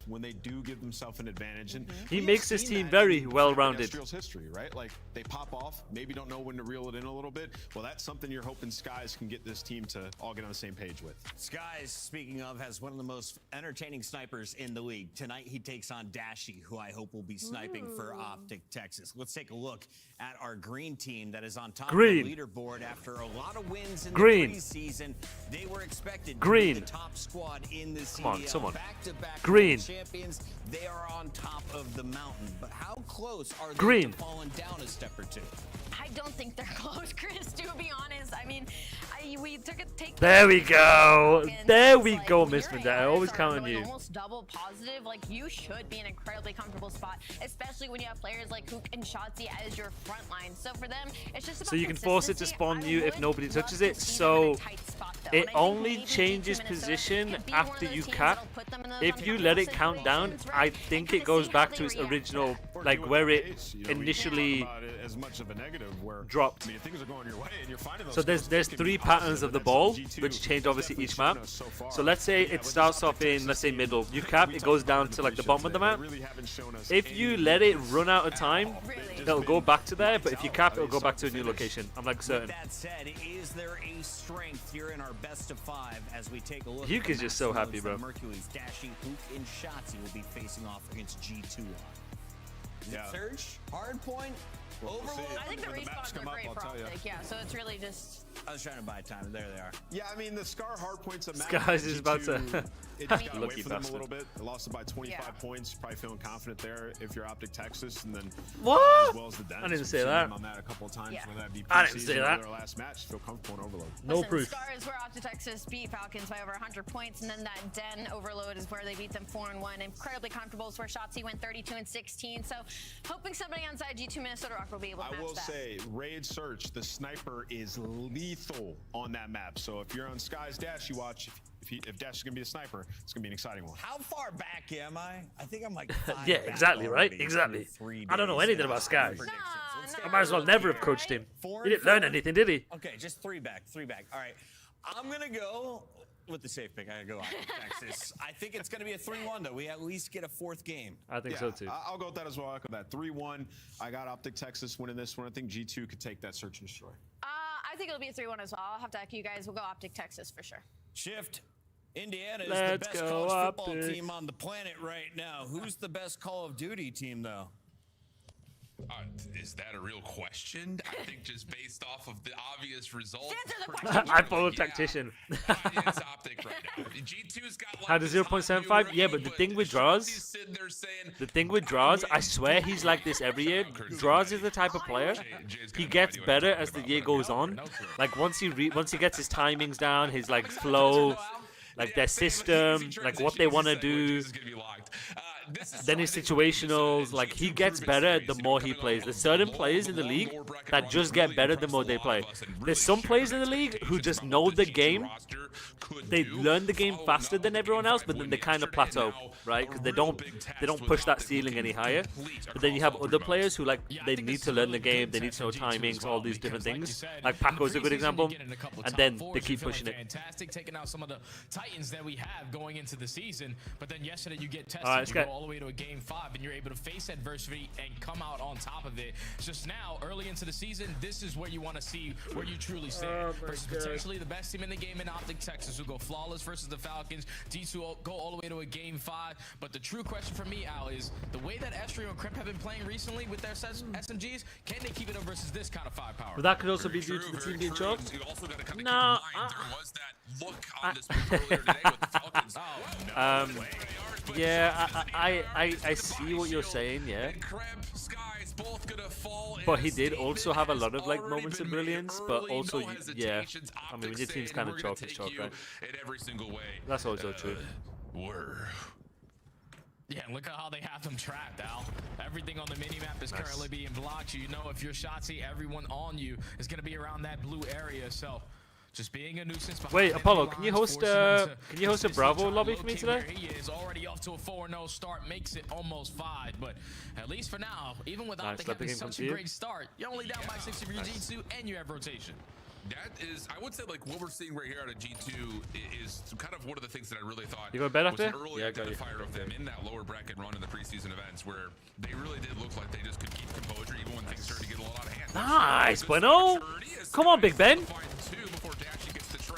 Speaker 3: When they do give themselves an advantage, and
Speaker 4: he makes this team very well-rounded.
Speaker 3: History, right? Like they pop off, maybe don't know when to reel it in a little bit. Well, that's something you're hoping Skies can get this team to all get on the same page with.
Speaker 1: Skies, speaking of, has one of the most entertaining snipers in the league. Tonight he takes on Dashy, who I hope will be sniping for Optic Texas. Let's take a look at our green team that is on top of the leaderboard after a lot of wins in the preseason. They were expected to be the top squad in the CDL. Back-to-back champions. They are on top of the mountain. But how close are they to falling down a step or two?
Speaker 2: I don't think they're close, Chris, to be honest. I mean, we took a take.
Speaker 4: There we go. There we go, Miss Vendetta. I always count on you.
Speaker 2: Almost double positive. Like, you should be in an incredibly comfortable spot, especially when you have players like Hook and Shotzi as your front line. So for them, it's just about
Speaker 4: so you can force it to spawn you if nobody touches it. So it only changes position after you cap. If you let it count down, I think it goes back to its original, like where it initially
Speaker 3: as much of a negative where
Speaker 4: dropped.
Speaker 3: I mean, things are going your way and you're finding those.
Speaker 4: So there's 3 patterns of the ball which change obviously each map. So let's say it starts off in, let's say, middle. You cap, it goes down to like the bottom of the map. If you let it run out of time, it'll go back to there. But if you cap, it'll go back to a new location. I'm like certain.
Speaker 1: That said, is there a strength here in our best of 5 as we take a look?
Speaker 4: Huke is just so happy, bro.
Speaker 1: Mercules, Dashy, Hook, and Shotzi will be facing off against G2. Surge, hard point.
Speaker 2: I think the respawns are great for Optic, yeah, so it's really just...
Speaker 1: I was trying to buy time. There they are.
Speaker 3: Yeah, I mean, the Scar hardpoint's a map.
Speaker 4: Skies is about to...
Speaker 3: It just got away from them a little bit. They lost it by 25 points. Probably feeling confident there if you're Optic Texas, and then
Speaker 4: what?
Speaker 3: As well as the Dens.
Speaker 4: I didn't say that.
Speaker 3: On that a couple of times. Whether that be
Speaker 4: I didn't say that.
Speaker 3: Their last match, feel comfortable in Overload.
Speaker 4: No proof.
Speaker 2: Scar is where Optic Texas beat Falcons by over 100 points, and then that Den Overload is where they beat them 4-1. Incredibly comfortable is where Shotzi went 32-16. So hoping somebody on side G2 Minnesota Rock will be able to match that.
Speaker 3: I will say, Raid Search, the sniper is lethal on that map. So if you're on Sky's Dash, you watch. If Dash is going to be a sniper, it's going to be an exciting one.
Speaker 1: How far back am I? I think I'm like 5
Speaker 4: yeah, exactly, right? Exactly. I don't know anything about Skies. I might as well never have coached him. He didn't learn anything, did he?
Speaker 1: Okay, just 3 back. All right. I'm going to go with the safe pick. I got to go Optic Texas. I think it's going to be a 3-1, though. We at least get a 4th game.
Speaker 4: I think so, too.
Speaker 3: I'll go with that as well. I'll go with that 3-1. I got Optic Texas winning this one. I think G2 could take that search and destroy.
Speaker 2: I think it'll be a 3-1 as well. I'll have to echo you guys. We'll go Optic Texas for sure.
Speaker 1: Shift. Indiana is the best college football team on the planet right now. Who's the best Call of Duty team, though?
Speaker 6: Is that a real question? I think just based off of the obvious results.
Speaker 4: I follow Tactician.
Speaker 6: It's Optic right now. G2's got like
Speaker 4: had a 0.75. Yeah, but the thing with Draws, I swear he's like this every year. Draws is the type of player, he gets better as the year goes on. Like once he gets his timings down, his like flow, like their system, like what they want to do. then his situationals, like he gets better the more he plays. There's certain players in the league that just get better the more they play. There's some players in the league who just know the game. They learn the game faster than everyone else, but then they kind of plateau, right? Because they don't push that ceiling any higher. But then you have other players who, like, they need to learn the game, they need to know timings, all these different things. Like Paco's a good example, and then they keep pushing it.
Speaker 5: Fantastic, taking out some of the Titans that we have going into the season. But then yesterday you get tested, you go all the way to a game 5, and you're able to face adversity and come out on top of it. It's just now, early into the season, this is where you want to see where you truly stand. Versus potentially the best team in the game in Optic Texas, who go flawless versus the Falcons. G2 go all the way to a game 5. But the true question for me, Al, is the way that Estrio and Kremp have been playing recently with their SMGs, can they keep it up versus this kind of firepower?
Speaker 4: But that could also be due to the team being choked. No, yeah, I see what you're saying, yeah. But he did also have a lot of like moments of brilliance, but also, yeah. I mean, when your team's kind of chalk, it's chalk, right? That's also true.
Speaker 5: Yeah, and look at how they have them trapped, Al. Everything on the minimap is currently being blocked. You know, if you're Shotzzy, everyone on you is going to be around that blue area. So, just being a nuisance.
Speaker 4: Wait, Apollo, can you host a Bravo lobby for me today?
Speaker 5: He is already off to a 4-0 start, makes it almost 5. But at least for now, even without having such a great start, you're only down by 60 for your G2, and you have rotation.
Speaker 6: That is, I would say, like what we're seeing right here out of G2 is kind of one of the things that I really thought
Speaker 4: you got better
Speaker 6: was an early identifier of them in that lower bracket run in the preseason events, where they really did look like they just could keep composure even when things started to get a lot out of hand.
Speaker 4: Nice, Bueno. Come on, Big Ben.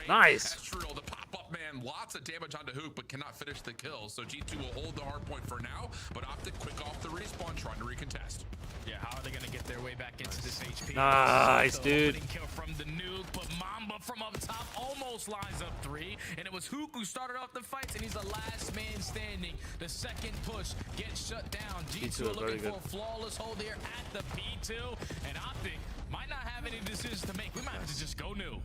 Speaker 4: Nice.
Speaker 6: The pop-up man, lots of damage onto Hook, but cannot finish the kill. So G2 will hold the hard point for now, but Optic quick off the respawn, trying to recontest.
Speaker 5: Yeah, how are they gonna get their way back into this HP?
Speaker 4: Nice, dude.
Speaker 5: Kill from the nuke, but Mamba from up top almost lines up 3, and it was Hook who started off the fights, and he's the last man standing. The second push gets shut down. G2 looking for a flawless hold here at the P2, and Optic might not have any decisions to make. We might have to just go new.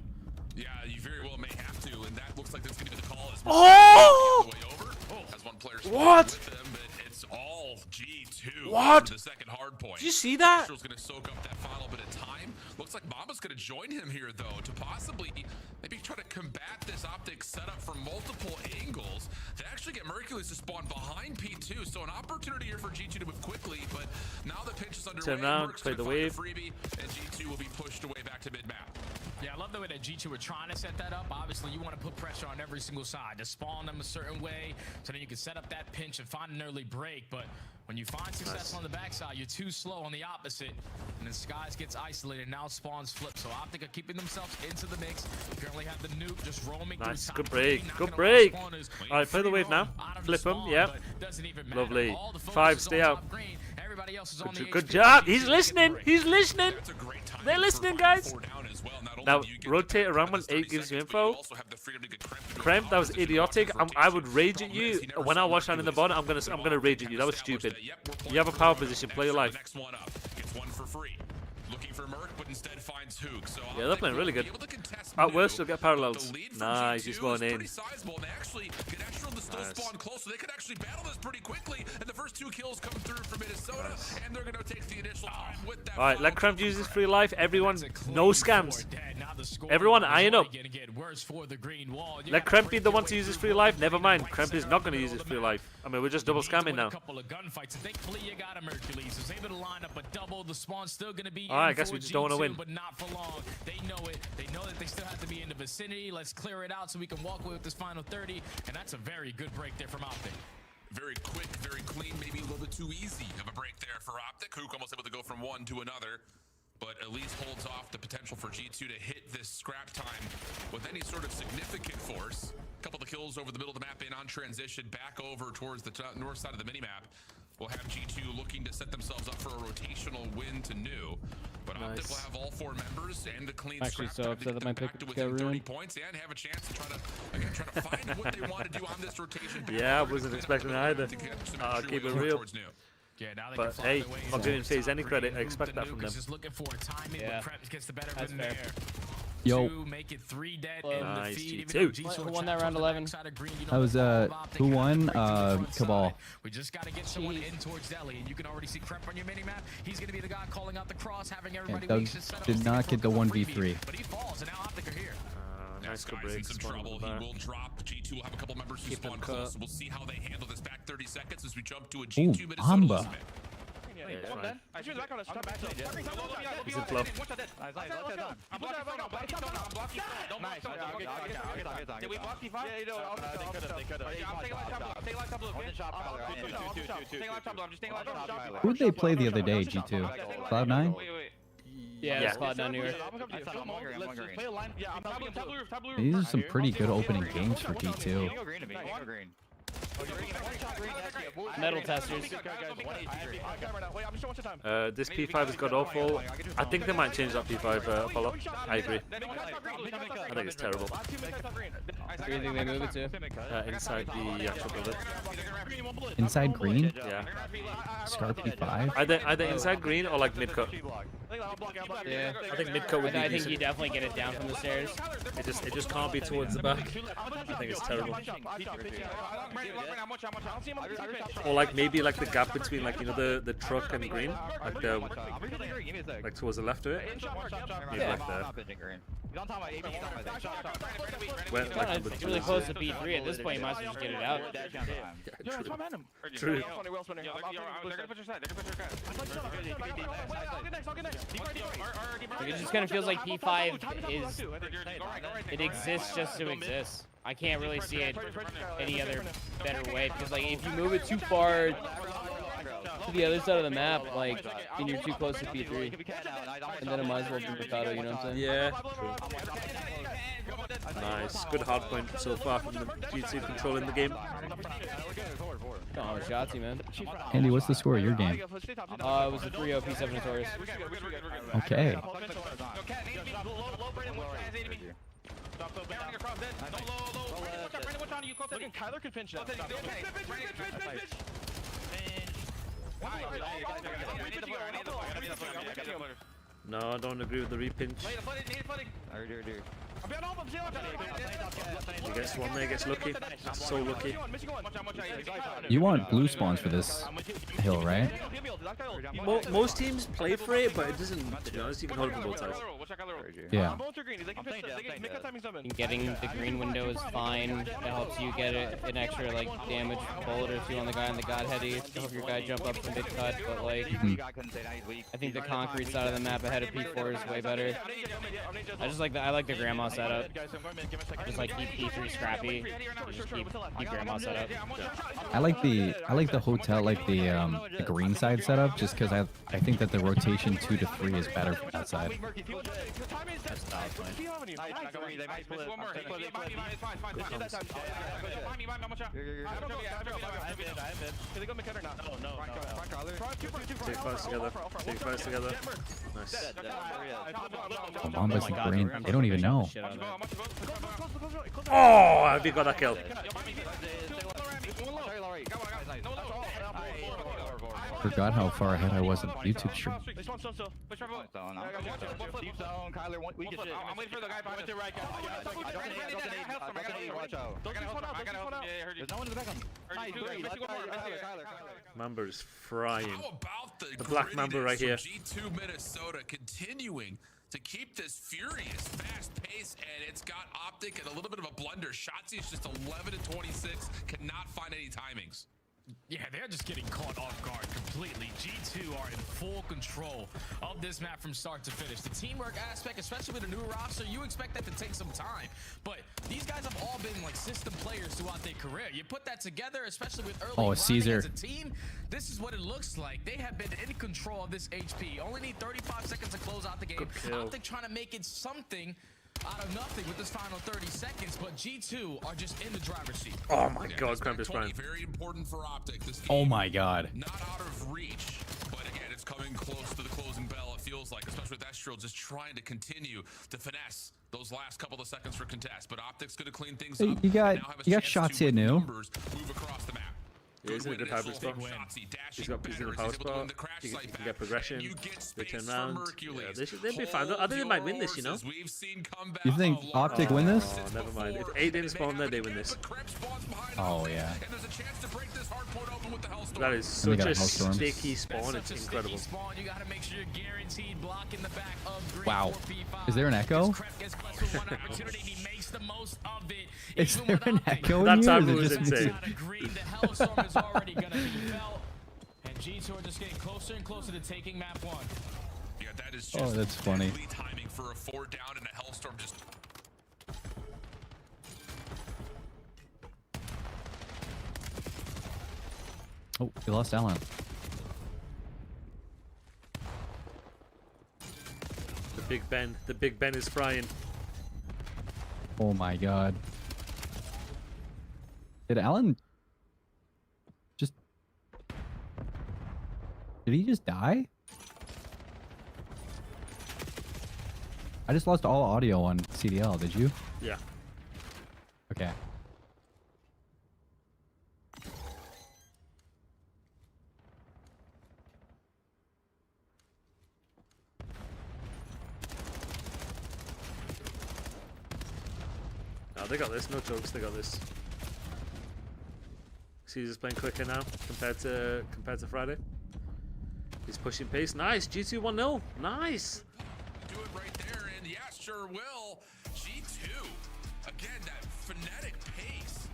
Speaker 6: Yeah, you very well may have to, and that looks like that's going to be the call. As
Speaker 4: oh!
Speaker 6: The way over. As one player
Speaker 4: what?
Speaker 6: With them, but it's all G2.
Speaker 4: What?
Speaker 6: The second hard point.
Speaker 4: Did you see that?
Speaker 6: Astral's going to soak up that final bit of time. Looks like Mamba's going to join him here, though, to possibly maybe try to combat this Optic setup from multiple angles. They actually get Mercules to spawn behind P2, so an opportunity here for G2 to move quickly, but now the pinch is underway.
Speaker 4: Turn around, play the wave.
Speaker 6: Freebie, and G2 will be pushed away back to mid-map.
Speaker 5: Yeah, I love the way that G2 are trying to set that up. Obviously, you want to put pressure on every single side to spawn them a certain way so then you can set up that pinch and find an early break. But when you find success on the backside, you're too slow on the opposite. And then Skies gets isolated. Now spawns flip. So Optic are keeping themselves into the mix. Currently have the nuke just roaming through top.
Speaker 4: Good break. Good break. All right, play the wave now. Flip them. Yeah. Lovely. 5, stay out. Good job. He's listening. He's listening. They're listening, guys. Now, rotate around when 8 gives you info. Kremp, that was idiotic. I would rage at you. When I watch down in the bottom, I'm gonna rage at you. That was stupid. You have a power position. Play your life. Yeah, they're playing really good. At worst, they'll get parallels. Nice, he's going in.
Speaker 6: Nice. Close, so they could actually battle this pretty quickly, and the first 2 kills come through from Minnesota, and they're going to take the initial time with that.
Speaker 4: All right, let Kremp use his free life. Everyone, no scams. Everyone, iron up. Let Kremp be the one to use his free life. Never mind, Kremp is not going to use his free life. I mean, we're just double scamming now. All right, I guess we just don't want to win.
Speaker 5: But not for long. They know it. They know that they still have to be in the vicinity. Let's clear it out so we can walk away with this final 30, and that's a very good break there from Optic.
Speaker 6: Very quick, very clean, maybe a little bit too easy of a break there for Optic. Hook almost able to go from one to another, but at least holds off the potential for G2 to hit this scrap time with any sort of significant force. A couple of kills over the middle of the map in on transition, back over towards the north side of the minimap. We'll have G2 looking to set themselves up for a rotational win to new. But Optic will have all 4 members and the clean scrap time to get them back to within 30 points and have a chance to try to find what they want to do on this rotation.
Speaker 4: Yeah, I wasn't expecting either. I'll keep it real.
Speaker 5: Yeah, now they
Speaker 4: but hey, I'm not giving FaZe any credit. I expect that from them.
Speaker 5: Just looking for a timing, but Kremp gets the better of him there.
Speaker 10: Yo.
Speaker 5: to make it 3 dead
Speaker 8: Well,
Speaker 5: in the
Speaker 4: nice,
Speaker 5: feed.
Speaker 4: G2.
Speaker 5: Even though G2
Speaker 8: Who won that round 11?
Speaker 10: That was who won? Cabal.
Speaker 5: We just got to get someone in towards Deli, and you can already see Crep on your mini map. He's going to be the guy calling out the cross, having everybody
Speaker 10: Doug
Speaker 5: weak set up.
Speaker 10: did not get the 1v3.
Speaker 5: But he falls, and now Optic are here.
Speaker 4: Nice good
Speaker 6: Guy's in
Speaker 4: break.
Speaker 6: some trouble. He will drop. G2 will have a couple members who spawn close. We'll see how they handle this back 30 seconds as we jump to a G2 Minnesota
Speaker 10: Amba.
Speaker 6: Elizabeth.
Speaker 14: I should back on us. Come back.
Speaker 4: He's in fluff.
Speaker 14: Did we block P5? Yeah, you know, they could have. I'm taking live top blue. I'm just taking live top blue.
Speaker 10: Who'd they play the other day, G2? Cloud9?
Speaker 14: Wait.
Speaker 8: Yeah, it's Cloud9 New York.
Speaker 10: These are some pretty good opening games for G2.
Speaker 8: Metal testers.
Speaker 4: This P5 has got awful. I think they might change that P5, Apollo. I agree. I think it's terrible.
Speaker 8: Where do you think they move it to?
Speaker 4: Inside the actual building.
Speaker 10: Inside green?
Speaker 4: Yeah.
Speaker 10: Scar P5?
Speaker 4: Either inside green or like mid cut.
Speaker 8: Yeah.
Speaker 4: I think mid cut would be
Speaker 8: I think
Speaker 4: decent.
Speaker 8: you definitely get it down from the stairs.
Speaker 4: It just can't be towards the back. I think it's terrible. Or like maybe like the gap between like the truck and green, like towards the left of it. Maybe like there. Where, like,
Speaker 8: It's really close to B3 at this point. You might as well just get it out.
Speaker 4: True.
Speaker 8: Like, it just kind of feels like P5 is. It exists just to exist. I can't really see it any other better way because like if you move it too far to the other side of the map, like then you're too close to P3, and then it might as well be Mikado. You know what I'm saying?
Speaker 4: Yeah. True. Nice. Good hard point so far from the G2 controlling the game.
Speaker 8: Oh, Shotzi, man.
Speaker 10: Andy, what's the score of your game?
Speaker 8: It was a 3-0 P7 Notorious.
Speaker 10: Okay.
Speaker 14: Kyler could pinch that.
Speaker 4: No, I don't agree with the repinch. He gets one there, gets lucky. So lucky.
Speaker 10: You want blue spawns for this hill, right?
Speaker 4: Most teams play for it, but it doesn't, to be honest, you can hold it from both sides.
Speaker 10: Yeah.
Speaker 8: Getting the green window is fine. It helps you get an extra like damage bullet or two on the guy on the God Heady to help your guy jump up from mid cut. But like, I think the concrete side of the map ahead of P4 is way better. I like the grandma setup. Just like keep P3 scrappy. Just keep grandma setup.
Speaker 10: I like the hotel, like the green side setup, just because I think that the rotation 2 to 3 is better from that side.
Speaker 8: That's valid point.
Speaker 4: Take fives together. Take fives together. Nice.
Speaker 10: Bomba's the green. They don't even know.
Speaker 4: Oh, have you got that kill?
Speaker 10: Forgot how far ahead I was on the YouTube stream.
Speaker 4: Mamba is frying.
Speaker 6: How about
Speaker 4: The black Mamba right here.
Speaker 6: G2 Minnesota continuing to keep this furious, fast pace, and it's got Optic and a little bit of a blunder. Shotzi is just 11 and 26, cannot find any timings.
Speaker 5: Yeah, they're just getting caught off guard completely. G2 are in full control of this map from start to finish. The teamwork aspect, especially with a new roster, you expect that to take some time. But these guys have all been like system players throughout their career. You put that together, especially with early grinding
Speaker 10: Caesar.
Speaker 5: as a team, this is what it looks like. They have been in control of this HP. Only need 35 seconds to close out the game. Optic trying to make it something out of nothing with this final 30 seconds, but G2 are just in the driver's seat.
Speaker 4: Oh my god, Krampus Prime.
Speaker 6: Very important for Optic. This
Speaker 10: Oh my god.
Speaker 6: Not out of reach, but again, it's coming close to the closing bell, it feels like, especially with Estral just trying to continue to finesse those last couple of seconds for contest. But Optic's going to clean things up.
Speaker 10: You got
Speaker 6: and now have a chance
Speaker 10: shots
Speaker 6: to,
Speaker 10: here,
Speaker 6: with
Speaker 10: new.
Speaker 6: numbers, move across the map.
Speaker 4: Yeah, he's in a good hybrid spot. He's in the power spot. He can get progression. They turn around. Yeah, they'll be fine. I think they might win this, you know?
Speaker 10: You think Optic win this?
Speaker 4: Oh, never mind. If 8 didn't spawn there, they win this.
Speaker 10: Oh, yeah.
Speaker 4: That is such a sticky spawn. It's incredible.
Speaker 10: Wow. Is there an echo? Is there an echo in
Speaker 4: that
Speaker 10: here?
Speaker 4: time was insane.
Speaker 5: And G2 are just getting closer and closer to taking map 1.
Speaker 6: Yeah, that is just
Speaker 10: that's funny.
Speaker 6: timing for a 4 down and a Hellstorm just.
Speaker 10: Oh, we lost Alan.
Speaker 4: The Big Ben is frying.
Speaker 10: Oh my god. Did Alan just... Did he just die? I just lost all audio on CDL, did you?
Speaker 4: Yeah.
Speaker 10: Okay.
Speaker 4: No, they got this. No jokes. They got this. Caesar's playing quicker now compared to Friday. He's pushing pace. Nice. G2 1-0. Nice.
Speaker 6: Do it right there, and yeah, sure will. G2 again. That frenetic pace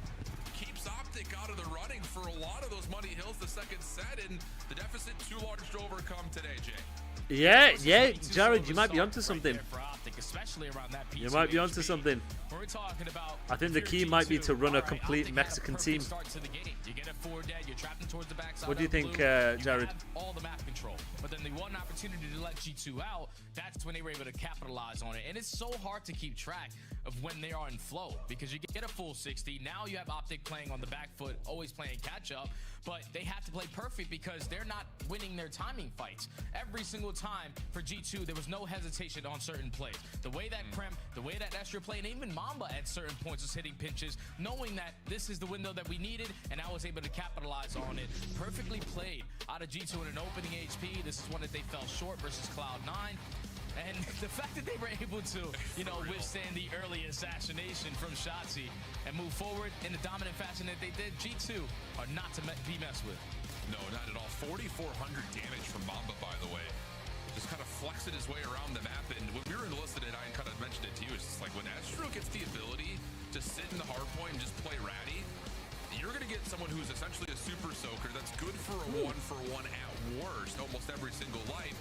Speaker 6: keeps Optic out of the running for a lot of those Money Hills the second set, and the deficit too large to overcome today, Jay.
Speaker 4: Yeah, Jared, you might be onto something. You might be onto something. I think the key might be to run a complete Mexican team. What do you think, Jared?
Speaker 5: All the map control, but then the one opportunity to let G2 out, that's when they were able to capitalize on it. And it's so hard to keep track of when they are in flow because you get a full 60. Now you have Optic playing on the back foot, always playing catch up, but they have to play perfect because they're not winning their timing fights. Every single time for G2, there was no hesitation on certain plays. The way that Krem, the way that Esther played, and even Mamba at certain points was hitting pinches, knowing that this is the window that we needed, and I was able to capitalize on it. Perfectly played out of G2 in an opening HP. This is one that they fell short versus Cloud9. And the fact that they were able to, withstand the early assassination from Shotzzy and move forward in the dominant fashion that they did, G2 are not to be messed with.
Speaker 6: No, not at all. 4,400 damage from Mamba, by the way. Just kind of flexing his way around the map. And when we were enlisted, I kind of mentioned it to you. It's just like when Astro gets the ability to sit in the hard point and just play ratty, you're going to get someone who's essentially a super soaker that's good for a 1-for-1 at worst, almost every single life.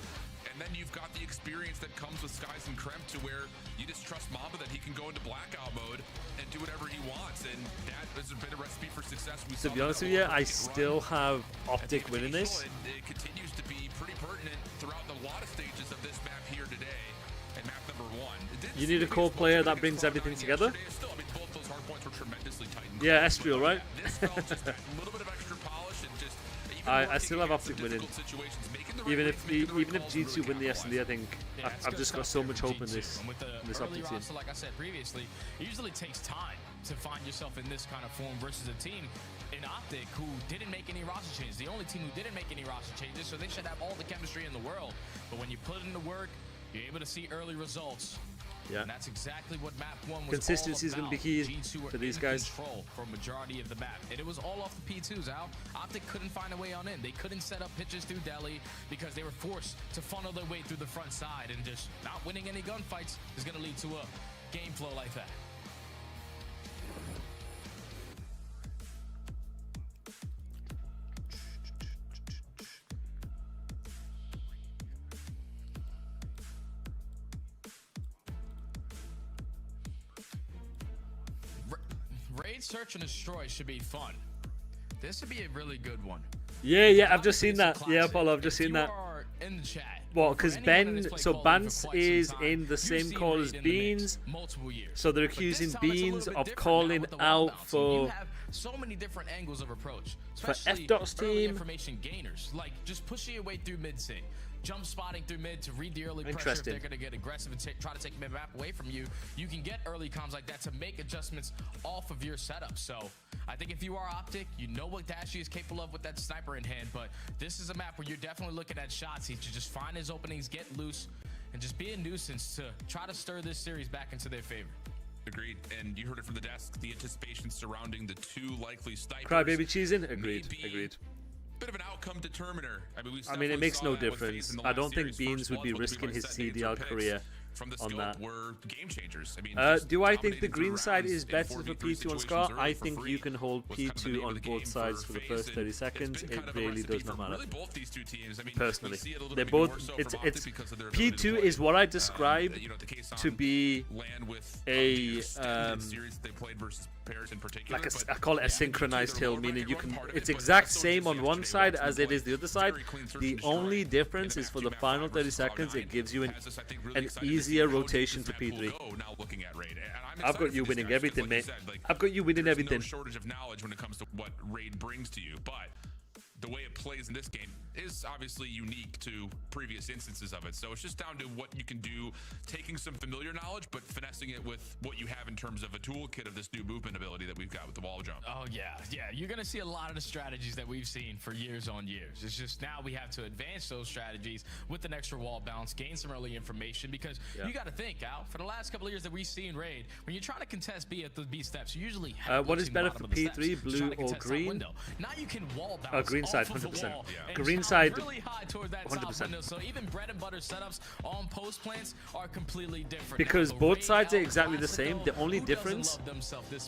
Speaker 6: And then you've got the experience that comes with Skies and Kremp to where you just trust Mamba that he can go into blackout mode and do whatever he wants. And that has been a recipe for success.
Speaker 4: To be honest with you, I still have Optic winning this.
Speaker 6: And it continues to be pretty pertinent throughout a lot of stages of this map here today. And map number 1.
Speaker 4: You need a core player that brings everything together.
Speaker 6: Still, I mean, both those hard points were tremendously tight.
Speaker 4: Yeah, Estriel, right?
Speaker 6: This felt just a little bit of extra polish and just.
Speaker 4: I still have Optic winning. Even if G2 win the S&D, I think I've just got so much hope in this Optic team.
Speaker 5: Like I said previously, it usually takes time to find yourself in this kind of form versus a team in Optic who didn't make any roster changes. The only team who didn't make any roster changes, so they should have all the chemistry in the world. But when you put in the work, you're able to see early results.
Speaker 4: Yeah.
Speaker 5: And that's exactly what map 1 was.
Speaker 4: Consistency is going to be key for these guys.
Speaker 5: Control for a majority of the map. And it was all off the P2s, Al. Optic couldn't find a way on in. They couldn't set up pitches through Delhi because they were forced to funnel their way through the front side, and just not winning any gunfights is going to lead to a game flow like that. Raid Search and Destroy should be fun. This would be a really good one.
Speaker 4: Yeah, I've just seen that. Yeah, Apollo, I've just seen that.
Speaker 5: In the chat.
Speaker 4: Well, because Bance is in the same call as Beans, so they're accusing Beans of calling out for
Speaker 5: so many different angles of approach,
Speaker 4: for
Speaker 5: especially
Speaker 4: F.Dot's
Speaker 5: early
Speaker 4: team.
Speaker 5: Information gainers, like just pushing your way through mid-sig, jump spotting through mid to read the early pressure. If they're going to get aggressive and try to take mid-map away from you, you can get early comms like that to make adjustments off of your setup. So I think if you are Optic, you know what Dashy is capable of with that sniper in hand, but this is a map where you're definitely looking at shots. He should just find his openings, get loose, and just be a nuisance to try to stir this series back into their favor.
Speaker 6: Agreed. And you heard it from the desk, the anticipation surrounding the two likely snipers.
Speaker 4: Crybaby cheesing? Agreed. Agreed.
Speaker 6: Bit of an outcome determiner.
Speaker 4: I mean, it makes no difference. I don't think Beans would be risking his CDL career
Speaker 6: from the
Speaker 4: on that.
Speaker 6: Were game changers. I mean,
Speaker 4: do I think the green side is better for P2 on Scar? I think you can hold P2 on both sides for the first 30 seconds. It really does not matter. Personally, they're both. It's P2 is what I describe to be a like I call it a synchronized hill, meaning you can. It's exact same on one side as it is the other side. The only difference is for the final 30 seconds, it gives you an easier rotation to P3. I've got you winning everything, mate. I've got you winning everything.
Speaker 6: No shortage of knowledge when it comes to what Raid brings to you, but the way it plays in this game is obviously unique to previous instances of it. So it's just down to what you can do, taking some familiar knowledge, but finessing it with what you have in terms of a toolkit of this new movement ability that we've got with the wall jump.
Speaker 5: Oh, yeah. You're going to see a lot of the strategies that we've seen for years on years. It's just now we have to advance those strategies with an extra wall bounce, gain some early information, because you got to think, Al, for the last couple of years that we've seen Raid, when you're trying to contest B at the B steps, you usually have
Speaker 4: what is better for P3, blue or green?
Speaker 5: Now you can wall bounce
Speaker 4: green side, 100%. Green side,
Speaker 5: really high towards that 100%. Window, so even bread and butter setups on post plants are completely different.
Speaker 4: Because both sides are exactly the same. The only difference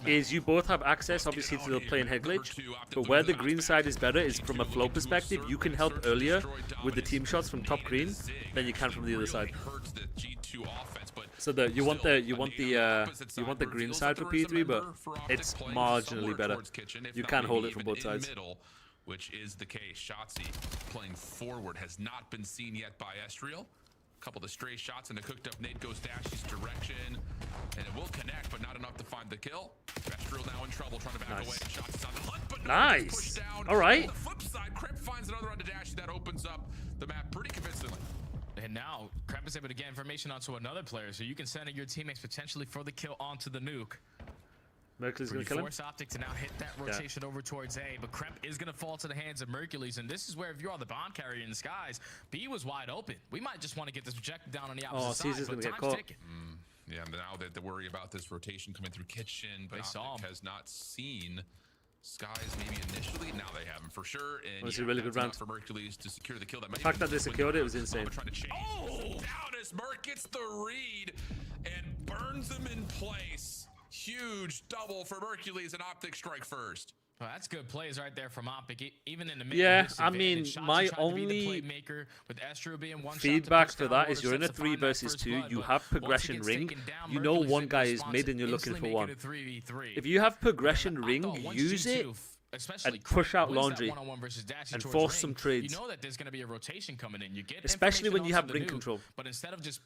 Speaker 4: is you both have access, obviously, to the play and head glitch. But where the green side is better is from a flow perspective. You can help earlier with the team shots from top green than you can from the other side. So you want the green side for P3, but it's marginally better. You can hold it from both sides.
Speaker 6: Which is the case. Shotzzy playing forward has not been seen yet by Estriel. A couple of stray shots and a cooked up nade goes Dashy's direction, and it will connect, but not enough to find the kill. Estriel now in trouble, trying to back away. Shotzzy's on the hunt, but no, pushed down.
Speaker 4: All right.
Speaker 6: On the flip side, Kremp finds another onto Dashy that opens up the map pretty convincingly.
Speaker 5: And now Kremp is able to get information onto another player, so you can send your teammates potentially for the kill onto the nuke.
Speaker 4: Mercury's gonna kill him.
Speaker 5: Force Optic to now hit that rotation over towards A, but Kremp is gonna fall to the hands of Mercules, and this is where if you are the bomb carrier in the skies, B was wide open. We might just want to get this projected down on the opposite side, but time's ticking.
Speaker 6: Yeah, and now they worry about this rotation coming through kitchen, but Optic has not seen Skies maybe initially. Now they have him for sure, and
Speaker 4: it's a really good round
Speaker 6: for Mercules to secure the kill.
Speaker 4: The fact that they secured it was insane.
Speaker 6: Down as Merc gets the read and burns him in place. Huge double for Mercules and Optic strike first.
Speaker 5: Well, that's good plays right there from Optic, even in the mid.
Speaker 4: Yeah, I mean, my only feedback for that is you're in a 3 versus 2, you have progression ring, you know one guy is mid and you're looking for one. If you have progression ring, use it and push out Laundry and force some trades.
Speaker 5: You know that there's going to be a rotation coming in. You get
Speaker 4: especially when you have ring control.
Speaker 5: But instead of just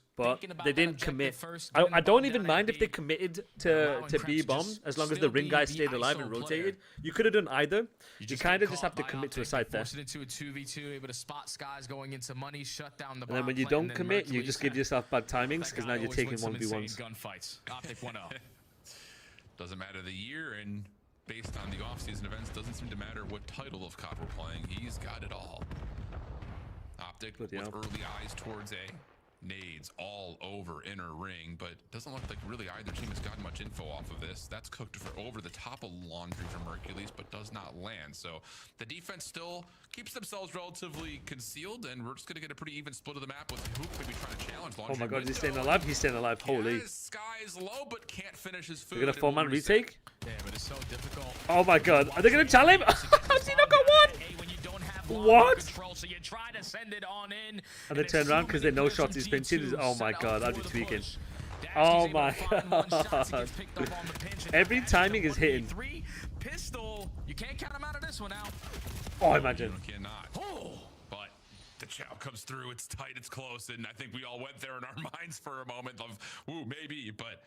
Speaker 4: they didn't commit. I don't even mind if they committed to B bomb as long as the ring guy stayed alive and rotated. You could have done either. You kind of just have to commit to a site there.
Speaker 5: Force it into a 2v2, able to spot Skies going into money, shut down the bomb.
Speaker 4: And then when you don't commit, you just give yourself bad timings because now you're taking 1v1s.
Speaker 5: Gunfights. Optic 1-0.
Speaker 6: Doesn't matter the year, and based on the off-season events, doesn't seem to matter what title of COD we're playing. He's got it all. Optic with early eyes towards A. Nades all over inner ring, but doesn't look like really either team has gotten much info off of this. That's cooked for over the top of Laundry from Mercules, but does not land. So the defense still keeps themselves relatively concealed, and we're just going to get a pretty even split of the map with Hook maybe trying to challenge Laundry.
Speaker 4: Oh my god, he's staying alive? He's staying alive. Holy.
Speaker 6: Skies low, but can't finish his food.
Speaker 4: They're going to 4-man retake?
Speaker 5: Yeah, but it's so difficult.
Speaker 4: Oh my god. Are they going to challenge him? Has he not got one? What?
Speaker 5: So you try to send it on in,
Speaker 4: and they turn around because they know shots is pinching. Oh my god, I'd be tweaking. Oh my god. Every timing is hitting.
Speaker 5: Pistol. You can't count him out of this one now.
Speaker 4: Oh, imagine.
Speaker 6: You cannot. But the chow comes through. It's tight. It's close. And I think we all went there in our minds for a moment of, ooh, maybe. But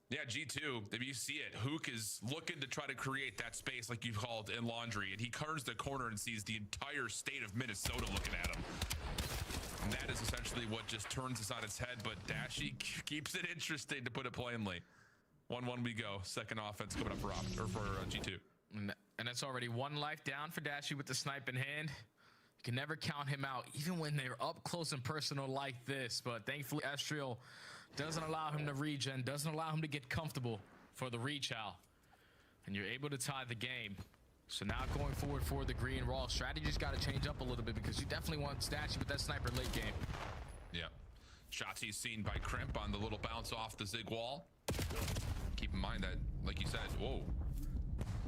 Speaker 6: yeah, G2, if you see it, Hook is looking to try to create that space like you called in Laundry, and he turns the corner and sees the entire state of Minnesota looking at him. And that is essentially what just turns this on its head, but Dashy keeps it interesting, to put it plainly. 1-1 we go. Second offense coming up for G2.
Speaker 5: And that's already one life down for Dashy with the snipe in hand. You can never count him out, even when they're up close and personal like this. But thankfully, Estriel doesn't allow him to regen, doesn't allow him to get comfortable for the reach out. And you're able to tie the game. So now going forward for the green, Raw strategy's got to change up a little bit, because you definitely want Dashy with that sniper late game.
Speaker 6: Yeah. Shotzzy's seen by Crimp on the little bounce off the Zig wall. Keep in mind that, like you said, whoa,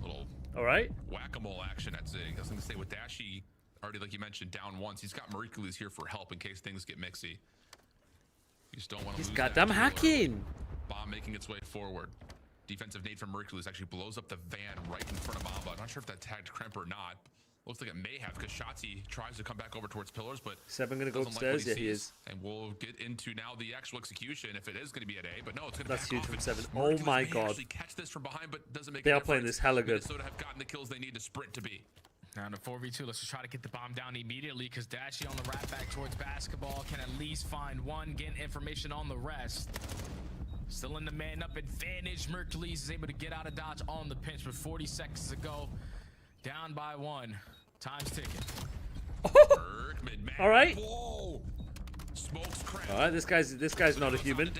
Speaker 6: little whack-a-mole action at Zig. I was going to say, with Dashy already, like you mentioned, down once, he's got Mercules here for help in case things get mixy. You just don't want to lose.
Speaker 4: He's goddamn hacking.
Speaker 6: Bomb making its way forward. Defensive nade from Mercules actually blows up the van right in front of Bomba. I'm not sure if that tagged Crimp or not. Looks like it may have, because Shotzzy tries to come back over towards pillars, but
Speaker 4: Seven gonna go upstairs. Yeah, he is.
Speaker 6: And we'll get into now the actual execution if it is going to be at A, but no, it's going to be.
Speaker 4: That's huge from Seven. Oh my god.
Speaker 6: Catch this from behind, but doesn't make.
Speaker 4: They are playing this hella good.
Speaker 6: Minnesota have gotten the kills they need to sprint to B.
Speaker 5: Now in a 4v2, let's just try to get the bomb down immediately, because Dashy on the right back towards basketball can at least find one, get information on the rest. Still in the man-up advantage. Mercules is able to get out of dodge on the pinch with 40 seconds to go. Down by 1. Time's ticking.
Speaker 4: All right.
Speaker 6: Whoa. Smokes Crimp.
Speaker 4: All right. This guy's not a human.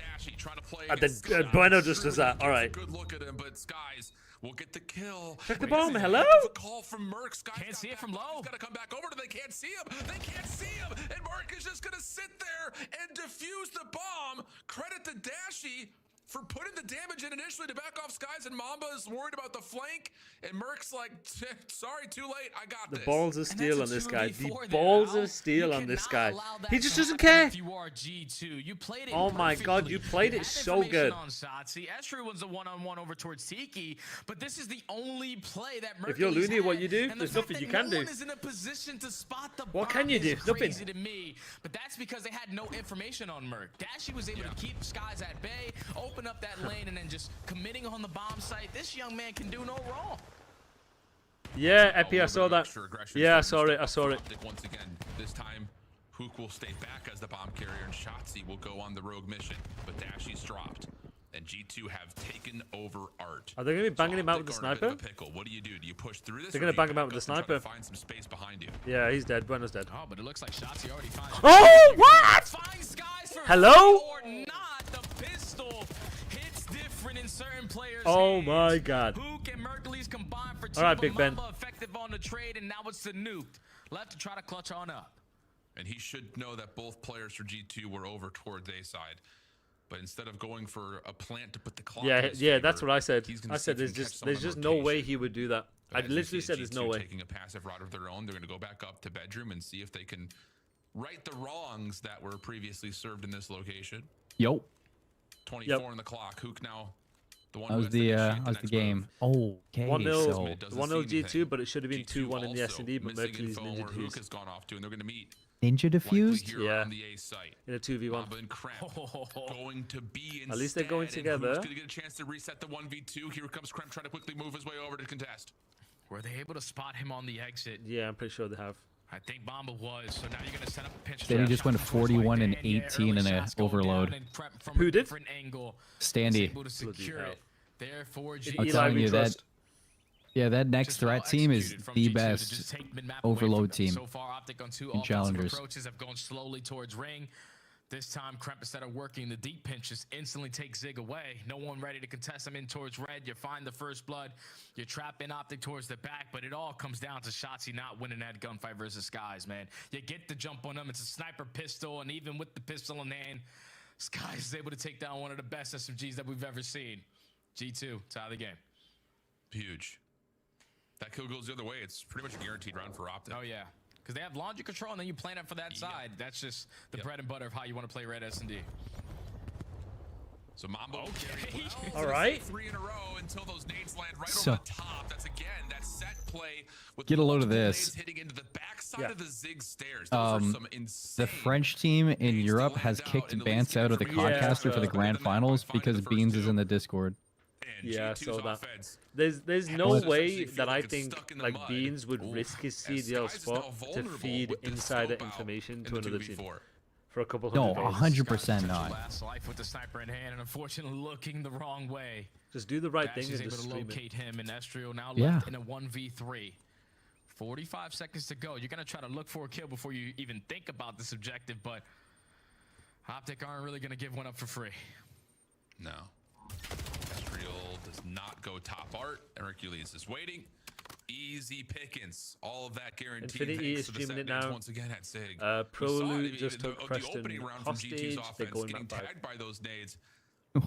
Speaker 4: And then Bueno just does that. All right.
Speaker 6: Good look at him, but Skies will get the kill.
Speaker 4: Check the bomb. Hello.
Speaker 6: A call from Merc. Skies
Speaker 5: can't see it from low.
Speaker 6: He's got to come back over. They can't see him. They can't see him. And Merc is just going to sit there and defuse the bomb. Credit to Dashy for putting the damage in initially to back off Skies, and Mamba is worried about the flank, and Merc's like, sorry, too late, I got this.
Speaker 4: The balls of steel on this guy. The balls of steel on this guy. He just doesn't care.
Speaker 5: If you are G2, you played it
Speaker 4: oh my god, you played it so good.
Speaker 5: Estriel was a one-on-one over towards Tiki, but this is the only play that Merc.
Speaker 4: If you're Looney, what you do, there's nothing you can do.
Speaker 5: Is in a position to spot the
Speaker 4: what can you do? Nothing.
Speaker 5: To me, but that's because they had no information on Merc. Dashy was able to keep Skies at bay, open up that lane, and then just committing on the bomb site. This young man can do no wrong.
Speaker 4: Yeah, Epi, I saw that. Yeah, I saw it.
Speaker 6: Once again, this time Hook will stay back as the bomb carrier, and Shotzzy will go on the rogue mission, but Dashy's dropped, and G2 have taken over Art.
Speaker 4: Are they going to be banging him out with the sniper?
Speaker 6: What do you do? Do you push through this?
Speaker 4: They're going to bang him out with the sniper.
Speaker 6: Find some space behind you.
Speaker 4: Yeah, he's dead. Bueno's dead.
Speaker 5: Oh, but it looks like Shotzzy already finds.
Speaker 4: Oh, what? Hello?
Speaker 5: Or not, the pistol hits different in certain players.
Speaker 4: Oh my god.
Speaker 5: Hook and Mercules combined for two.
Speaker 4: All right, Big Ben.
Speaker 5: Effective on the trade, and now it's the nuke left to try to clutch on up.
Speaker 6: And he should know that both players for G2 were over towards A side. But instead of going for a plant to put the clock in his favor,
Speaker 4: that's what I said. I said there's just no way he would do that. I literally said there's no way.
Speaker 6: Taking a passive route of their own, they're going to go back up to bedroom and see if they can right the wrongs that were previously served in this location.
Speaker 10: Yo.
Speaker 6: 24 on the clock. Hook now. The one
Speaker 10: how's the game? Oh, okay.
Speaker 4: 1-0 G2, but it should have been 2-1 in the S&D, but Mercules Ninja
Speaker 6: Hook has gone off to, and they're going to meet.
Speaker 10: Ninja diffused?
Speaker 4: Yeah.
Speaker 6: On the A site.
Speaker 4: In a 2v1.
Speaker 6: Going to be
Speaker 4: at least they're going together.
Speaker 6: Who's going to get a chance to reset the 1v2? Here comes Crimp trying to quickly move his way over to contest.
Speaker 5: Were they able to spot him on the exit?
Speaker 4: Yeah, I'm pretty sure they have.
Speaker 5: I think Bomba was, so now you're going to set up a pinch.
Speaker 10: Then he just went 41 and 18 in an overload.
Speaker 4: Who did?
Speaker 10: Standy.
Speaker 5: Therefore,
Speaker 10: I'm telling you that. Yeah, that next threat team is the best overload team
Speaker 5: so far. Optic on two
Speaker 10: in challengers.
Speaker 5: Approaches have gone slowly towards ring. This time, Crimp, instead of working the deep pinches, instantly takes Zig away. No one ready to contest him in towards red. You find the first blood. You trap in Optic towards the back, but it all comes down to Shotzzy not winning that gunfight versus Skies, man. You get the jump on him. It's a sniper pistol, and even with the pistol in hand, Skies is able to take down one of the best SMGs that we've ever seen. G2, tie of the game.
Speaker 6: Huge. That kill goes the other way. It's pretty much a guaranteed round for Optic.
Speaker 5: Oh, yeah. Because they have laundry control, and then you plan it for that side. That's just the bread and butter of how you want to play red S&D.
Speaker 6: So Mambo
Speaker 4: all right.
Speaker 6: 3 in a row until those nades land right over the top. That's again that set play with
Speaker 10: get a load of this.
Speaker 6: Hitting into the backside of the Zig stairs. Those are some insane.
Speaker 10: The French team in Europe has kicked Bance out of the Codcaster for the grand finals because Beans is in the Discord.
Speaker 4: Yeah, so that there's no way that I think like Beans would risk his CDL spot to feed insider information to another team. for a couple
Speaker 10: No,
Speaker 4: hundred dollars.
Speaker 10: 100% not.
Speaker 5: Last life with the sniper in hand, and unfortunately looking the wrong way.
Speaker 4: Just do the right thing
Speaker 5: He's
Speaker 4: and
Speaker 5: able
Speaker 4: just
Speaker 5: to
Speaker 4: stream
Speaker 5: locate him, and Estrio now
Speaker 10: Yeah.
Speaker 5: left in a 1v3. 45 seconds to go. You're gonna try to look for a kill before you even think about this objective, but Optic aren't really gonna give one up for free.
Speaker 6: No. Estriel does not go top art. Hercules is waiting. Easy pickings. All of that guaranteed.
Speaker 4: Infinity
Speaker 6: thanks
Speaker 4: is
Speaker 6: to the
Speaker 4: streaming it
Speaker 6: setbacks
Speaker 4: now.
Speaker 6: once again at SIG.
Speaker 4: Prologue
Speaker 6: We saw it,
Speaker 4: just took
Speaker 6: the
Speaker 4: Preston
Speaker 6: opening round from
Speaker 4: hostage.
Speaker 6: G2's
Speaker 4: They're
Speaker 6: offense,
Speaker 4: going
Speaker 6: getting
Speaker 4: back.
Speaker 6: tagged by those nades.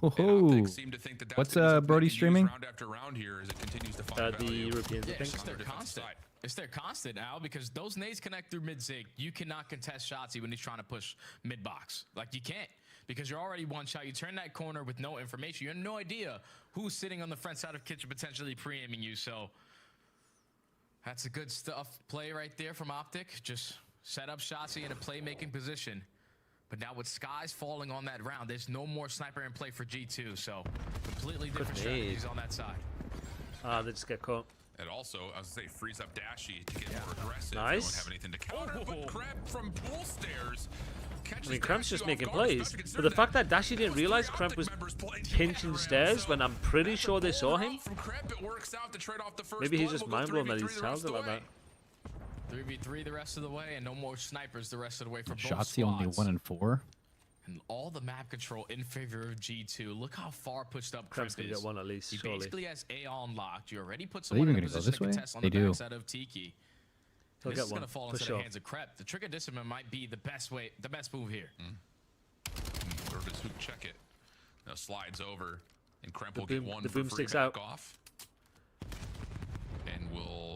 Speaker 10: Oh,
Speaker 6: Seem to think that that's
Speaker 10: what's
Speaker 6: gonna be something
Speaker 10: Brody
Speaker 6: they can use
Speaker 10: streaming?
Speaker 6: round after round here as it continues to find
Speaker 4: The
Speaker 6: value.
Speaker 4: Europeans,
Speaker 5: Yeah,
Speaker 4: I
Speaker 5: it's
Speaker 4: think.
Speaker 5: just their
Speaker 6: On the defensive
Speaker 5: constant.
Speaker 6: side.
Speaker 5: It's their constant, Al, because those nades connect through mid-zig. You cannot contest Shotzzy when he's trying to push mid-box. Like, you can't, because you're already one shot. You turn that corner with no information. You have no idea who's sitting on the front side of kitchen potentially pre-aiming you. So that's a good stuff play right there from Optic. Just set up Shotzzy in a playmaking position. But now with Skies falling on that round, there's no more sniper in play for G2. So completely different strategies on that side.
Speaker 4: They just get caught.
Speaker 6: And also, I was gonna say, frees up Dashy to get more aggressive.
Speaker 4: Nice.
Speaker 6: They don't have anything to counter, but Kremp from pool stairs catches
Speaker 4: I mean, Kremp's
Speaker 6: Dashy
Speaker 4: just
Speaker 6: off
Speaker 4: making
Speaker 6: guard,
Speaker 4: plays.
Speaker 6: especially
Speaker 4: But
Speaker 6: considering
Speaker 4: the fact that Dashi didn't realize Kremp was pinching stairs when I'm pretty sure they saw him.
Speaker 6: From Kremp, it works out to trade off the first
Speaker 4: Maybe he's
Speaker 6: blood.
Speaker 4: just
Speaker 6: We'll
Speaker 4: mind
Speaker 6: go
Speaker 4: blown that
Speaker 6: 3v3
Speaker 4: he's
Speaker 6: the rest
Speaker 4: talented
Speaker 6: of the
Speaker 4: like
Speaker 6: way.
Speaker 4: that.
Speaker 5: 3v3 the rest of the way, and no more snipers the rest of the way for both
Speaker 10: Shotzzy only
Speaker 5: squads.
Speaker 10: 1 and 4.
Speaker 5: And all the map control in favor of G2. Look how far pushed up
Speaker 4: Kremp's
Speaker 5: Kremp
Speaker 4: gonna
Speaker 5: is.
Speaker 4: get one at least,
Speaker 5: He
Speaker 4: surely.
Speaker 5: basically has A unlocked. You already put
Speaker 10: Are they
Speaker 5: someone in
Speaker 10: even
Speaker 5: a
Speaker 10: gonna go
Speaker 5: position
Speaker 10: this
Speaker 5: to
Speaker 10: way?
Speaker 5: contest on
Speaker 10: They
Speaker 5: the
Speaker 10: do.
Speaker 5: backside of Tiki.
Speaker 4: He'll
Speaker 5: This
Speaker 4: get
Speaker 5: is
Speaker 4: one,
Speaker 5: gonna fall
Speaker 4: for
Speaker 5: into
Speaker 4: sure.
Speaker 5: the hands of Krep. The Trigger Discipline might be the best move here.
Speaker 6: Or does Hook check it? Now slides over, and Kremp
Speaker 4: The
Speaker 6: will get
Speaker 4: boom-
Speaker 6: one
Speaker 4: the
Speaker 6: for
Speaker 4: boom
Speaker 6: free
Speaker 4: sticks
Speaker 6: back
Speaker 4: out.
Speaker 6: off. And we'll,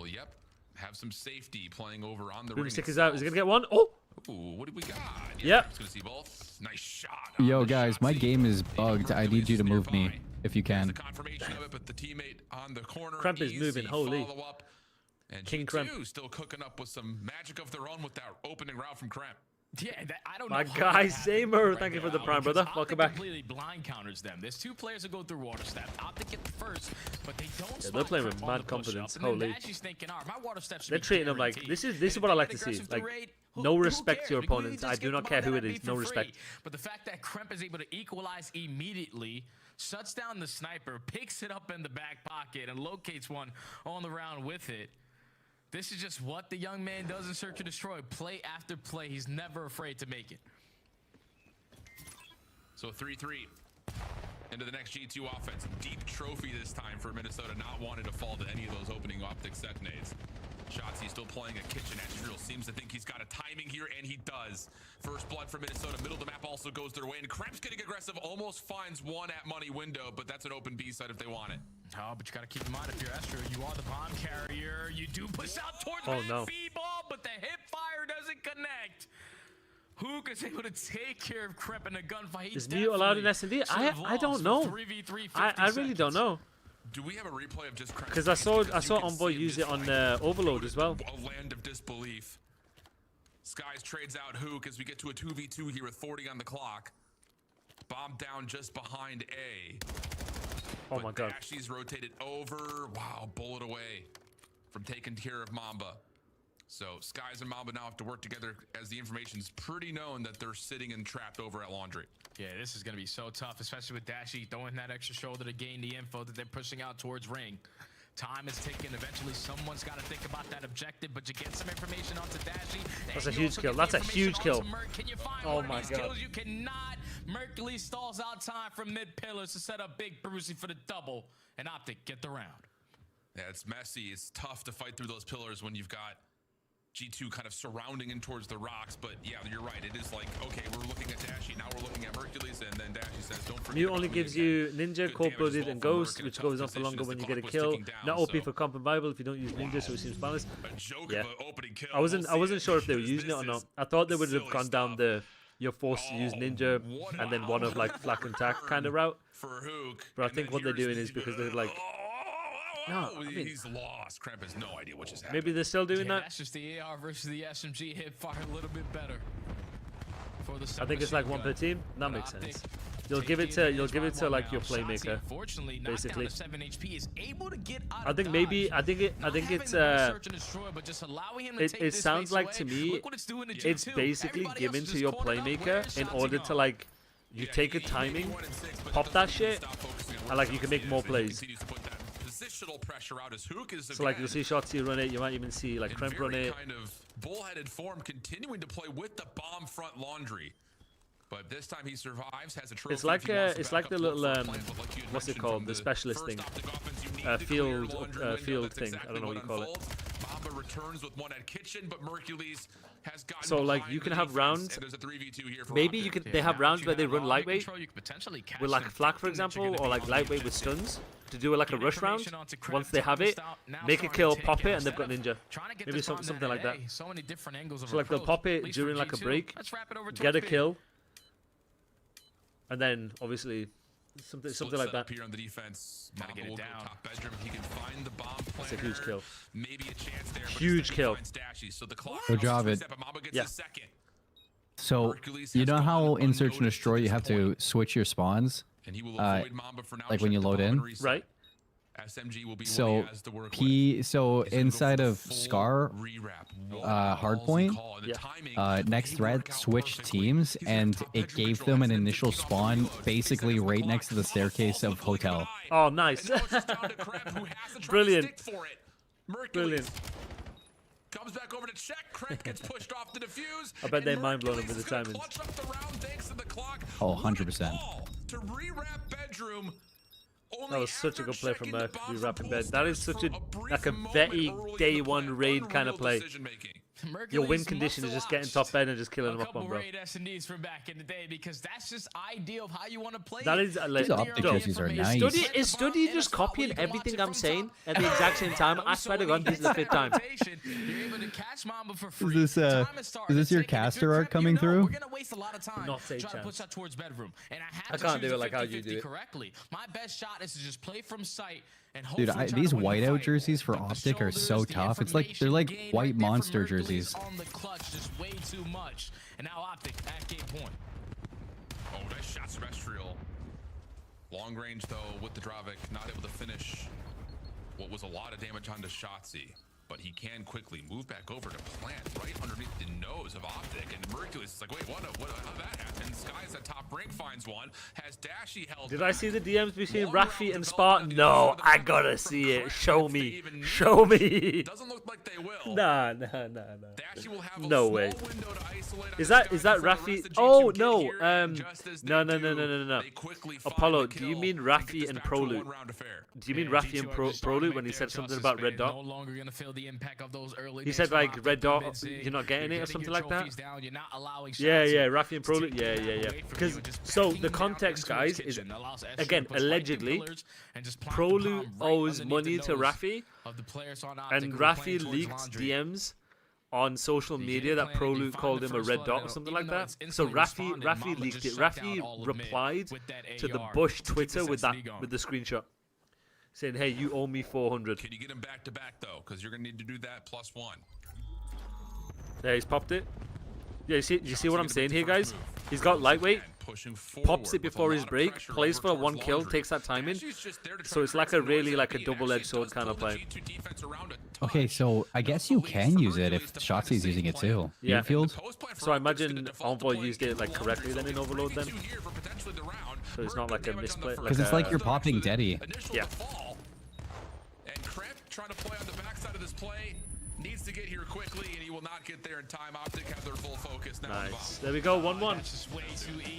Speaker 6: have some safety playing over on the ring.
Speaker 4: Boomstick is out. Is he gonna get one? Oh!
Speaker 6: Ooh, what did we got?
Speaker 4: Yep.
Speaker 6: Kremp's gonna see both. Nice shot.
Speaker 10: Yo, guys, my game is bugged. I need you to move me if you can.
Speaker 6: Confirmation of it, but the teammate on the corner.
Speaker 4: Kremp is
Speaker 6: easy
Speaker 4: moving, holy.
Speaker 6: follow-up. And
Speaker 4: King
Speaker 6: G2
Speaker 4: Kremp.
Speaker 6: still cooking up with some magic of their own with that opening route from Kremp.
Speaker 5: Yeah, I don't
Speaker 4: My
Speaker 5: know. how
Speaker 4: guy,
Speaker 5: that happened
Speaker 4: Samer,
Speaker 5: right
Speaker 4: thank you
Speaker 5: there,
Speaker 4: for the
Speaker 5: Al,
Speaker 4: prime,
Speaker 5: because
Speaker 4: brother.
Speaker 5: Optic
Speaker 4: Welcome back.
Speaker 5: completely blind counters them. There's two players that go through water step. Optic get the first, but they don't.
Speaker 4: Yeah, they're
Speaker 5: spot
Speaker 4: playing
Speaker 5: Kremp
Speaker 4: with
Speaker 5: on
Speaker 4: mad
Speaker 5: the push-up.
Speaker 4: confidence,
Speaker 5: And then
Speaker 4: holy.
Speaker 5: Dashy's thinking, "All right, my water step should
Speaker 4: They're
Speaker 5: be
Speaker 4: treating them like
Speaker 5: guaranteed."
Speaker 4: this is
Speaker 5: And if
Speaker 4: what I
Speaker 5: they
Speaker 4: like
Speaker 5: get
Speaker 4: to see.
Speaker 5: aggressive
Speaker 4: Like,
Speaker 5: raid,
Speaker 4: no
Speaker 5: who
Speaker 4: respect to your
Speaker 5: cares? We can
Speaker 4: opponents.
Speaker 5: just
Speaker 4: I do
Speaker 5: get
Speaker 4: not
Speaker 5: them
Speaker 4: care
Speaker 5: on
Speaker 4: who
Speaker 5: that
Speaker 4: it is.
Speaker 5: beat
Speaker 4: No
Speaker 5: for
Speaker 4: respect.
Speaker 5: free. But the fact that Kremp is able to equalize immediately, shuts down the sniper, picks it up in the back pocket, and locates one on the round with it. This is just what the young man does in Search and Destroy. Play after play. He's never afraid to make it.
Speaker 6: So 3-3 into the next G2 offense. Deep trophy this time for Minnesota, not wanting to fall to any of those opening Optic set nades. Shotzzy still playing a kitchen. Estriel seems to think he's got a timing here, and he does. First blood for Minnesota. Middle of the map also goes their way, and Kremp's getting aggressive. Almost finds one at money window, but that's an open B side if they want it.
Speaker 5: Oh, but you got to keep in mind, if you're Esther, you are the bomb carrier. You do push out towards
Speaker 4: Oh,
Speaker 5: that
Speaker 4: no.
Speaker 5: B-ball, but the hip fire doesn't connect. Hook is able to take care of Kremp in a gunfight.
Speaker 4: Is Mute allowed in S&D? I don't know. I really don't know.
Speaker 6: Do we have a replay of just Kremp?
Speaker 4: Because I saw
Speaker 6: you can
Speaker 4: Envoy
Speaker 6: see in
Speaker 4: use
Speaker 6: this
Speaker 4: it on
Speaker 6: fight,
Speaker 4: Overload as well.
Speaker 6: A land of disbelief. Skies trades out Hook as we get to a 2v2 here with 40 on the clock. Bomb down just behind A.
Speaker 4: Oh my god.
Speaker 6: Dashy's rotated over. Wow, bullet away from taking care of Mamba. So Skies and Mamba now have to work together as the information's pretty known that they're sitting and trapped over at Laundry.
Speaker 5: Yeah, this is going to be so tough, especially with Dashy throwing that extra shoulder to gain the info that they're pushing out towards ring. Time is ticking. Eventually, someone's got to think about that objective, but you get some information onto Dashy.
Speaker 4: That's a huge kill. That's a huge kill.
Speaker 5: Can you find
Speaker 4: Oh
Speaker 5: one of
Speaker 4: my
Speaker 5: these
Speaker 4: god.
Speaker 5: kills? You cannot. Mercury stalls out time from mid pillars to set up Big Brucey for the double, and Optic get the round.
Speaker 6: Yeah, it's messy. It's tough to fight through those pillars when you've got G2 kind of surrounding in towards the rocks, but yeah, you're right. It is like, okay, we're looking at Dashy, now we're looking at Hercules, and then Dashy says, don't forget
Speaker 4: Mute
Speaker 6: about
Speaker 4: only
Speaker 6: me
Speaker 4: gives
Speaker 6: again.
Speaker 4: you Ninja,
Speaker 6: Good
Speaker 4: Cold
Speaker 6: damage as
Speaker 4: Blooded,
Speaker 6: well
Speaker 4: and
Speaker 6: from Merc
Speaker 4: Ghost,
Speaker 6: in a
Speaker 4: which
Speaker 6: tough
Speaker 4: goes on for
Speaker 6: position
Speaker 4: longer
Speaker 6: as
Speaker 4: when
Speaker 6: the
Speaker 4: you get a
Speaker 6: clock was
Speaker 4: kill.
Speaker 6: ticking down,
Speaker 4: Not OP
Speaker 6: so
Speaker 4: for comp and Bible if you don't use Ninja, so it seems balanced.
Speaker 6: a joke
Speaker 4: Yeah.
Speaker 6: of an opening kill.
Speaker 4: I wasn't
Speaker 6: We'll see
Speaker 4: sure if they were
Speaker 6: because
Speaker 4: using it or
Speaker 6: this
Speaker 4: not.
Speaker 6: is
Speaker 4: I thought they would have
Speaker 6: silly
Speaker 4: gone down the you're forced to use Ninja and then one of like flak and tack kind of route.
Speaker 6: for Hook.
Speaker 4: But I
Speaker 6: and
Speaker 4: think
Speaker 6: then
Speaker 4: what they're
Speaker 6: here's
Speaker 4: doing is because they're like, no, I mean,
Speaker 6: he's lost. Kremp has no idea what just happened.
Speaker 4: maybe they're still doing
Speaker 5: Yeah,
Speaker 4: that.
Speaker 5: that's just the AR versus the SMG hip fire a little bit better. For the
Speaker 4: I think it's like one per
Speaker 5: submachine
Speaker 4: team. That
Speaker 5: gun.
Speaker 4: makes
Speaker 5: Optic
Speaker 4: sense. You'll give it to like your playmaker, basically. I think maybe it sounds like to me it's basically given to your playmaker in order to like you take a timing, pop that shit, and like you can make more plays. So like you'll see Shotzzy run it, you might even see like Kremp run it.
Speaker 6: Kind of bullheaded form, continuing to play with the bomb front laundry. But this time he survives, has a trophy.
Speaker 4: It's like the little what's it called? The specialist thing, field thing. I don't know what you call it.
Speaker 6: Mamba returns with one at kitchen, but Mercules has gotten
Speaker 4: so like you can have rounds. Maybe you can. They have rounds where they run lightweight with like flak, for example, or like lightweight with stuns to do like a rush round. Once they have it, make a kill, pop it, and they've got ninja. Maybe something like that. So like they'll pop it during like a break, get a kill. And then obviously something like that.
Speaker 6: Here on the defense, Mamba will go top bedroom. He can find the bomb planner.
Speaker 4: That's a huge kill.
Speaker 6: Maybe a chance there.
Speaker 4: Huge kill.
Speaker 6: So the clock
Speaker 10: Good job, it.
Speaker 4: Yeah.
Speaker 10: So you know how in Search and Destroy you have to switch your spawns, like when you load in,
Speaker 4: right?
Speaker 6: SMG will be
Speaker 10: so inside of Scar Hardpoint, next thread switched teams and it gave them an initial spawn basically right next to the staircase of Hotel.
Speaker 4: Oh, nice. Brilliant. Brilliant.
Speaker 6: Comes back over to check. Kremp gets pushed off the defuse.
Speaker 4: I bet they mind blown him with the timing.
Speaker 10: Oh, 100%.
Speaker 6: To rewrap bedroom.
Speaker 4: That was such a good play from Merc, rewrapping bed. That is such a very day one raid kind of play. Your win condition is just getting top bed and just killing them up on, bro.
Speaker 5: S&Ds from back in the day because that's just ideal of how you want to play.
Speaker 4: That is
Speaker 10: these optic jerseys are nice.
Speaker 4: Is Study just copying everything I'm saying at the exact same time? I swear to God, this is the fifth time.
Speaker 10: Is this your caster art coming through?
Speaker 5: We're gonna waste a lot of time
Speaker 4: Not say
Speaker 5: trying to push that towards bedroom, and I
Speaker 4: can't do it like how you do it
Speaker 5: correctly. My best shot is to just play from sight.
Speaker 10: Dude, these whiteout jerseys for Optic are so tough. It's like they're like white monster jerseys.
Speaker 5: On the clutch, just way too much. And now Optic at game point.
Speaker 6: Oh, nice shot, Terrestrial. Long range though with the Dravik, not able to finish what was a lot of damage onto Shotzzy. But he can quickly move back over to plant right underneath the nose of Optic. And Mercules is like, wait, how that happened? Sky's at top rank, finds one, has Dashy held.
Speaker 4: Did I see the DMs between Rafi and Spartan? No, I gotta see it. Show me. Show me.
Speaker 6: Doesn't look like they will.
Speaker 4: Nah.
Speaker 6: Dashy will have
Speaker 4: no way. Is that Rafi? Oh, no. No. Apollo, do you mean Rafi and Proloot? Do you mean Rafi and Proloot when he said something about Red Dot? He said like Red Dot, you're not getting it or something like that. Yeah, Rafi and Proloot. Yeah. Because so the context, guys, is again allegedly Proloot owes money to Rafi, and Rafi leaked DMs on social media that Proloot called him a red dot or something like that. So Rafi leaked it. Rafi replied to the Bush Twitter with the screenshot, saying, "Hey, you owe me 400."
Speaker 6: Can you get him back to back though? Because you're gonna need to do that +1.
Speaker 4: Yeah, he's popped it. Yeah, you see what I'm saying here, guys? He's got lightweight, pops it before his break, plays for 1 kill, takes that time in. So it's like a really like a double-edged sword kind of play.
Speaker 10: Okay, so I guess you can use it if Shotzzy's using it too.
Speaker 4: Yeah.
Speaker 10: Infield?
Speaker 4: So I imagine Envoy used it like correctly then in Overload then. So it's not like a misplay.
Speaker 10: Because it's like you're popping Deddy.
Speaker 4: Yeah.
Speaker 6: And Kremp trying to play on the backside of this play. Needs to get here quickly, and he will not get there in time. Optic have their full focus now.
Speaker 4: Nice. There we go, 1-1.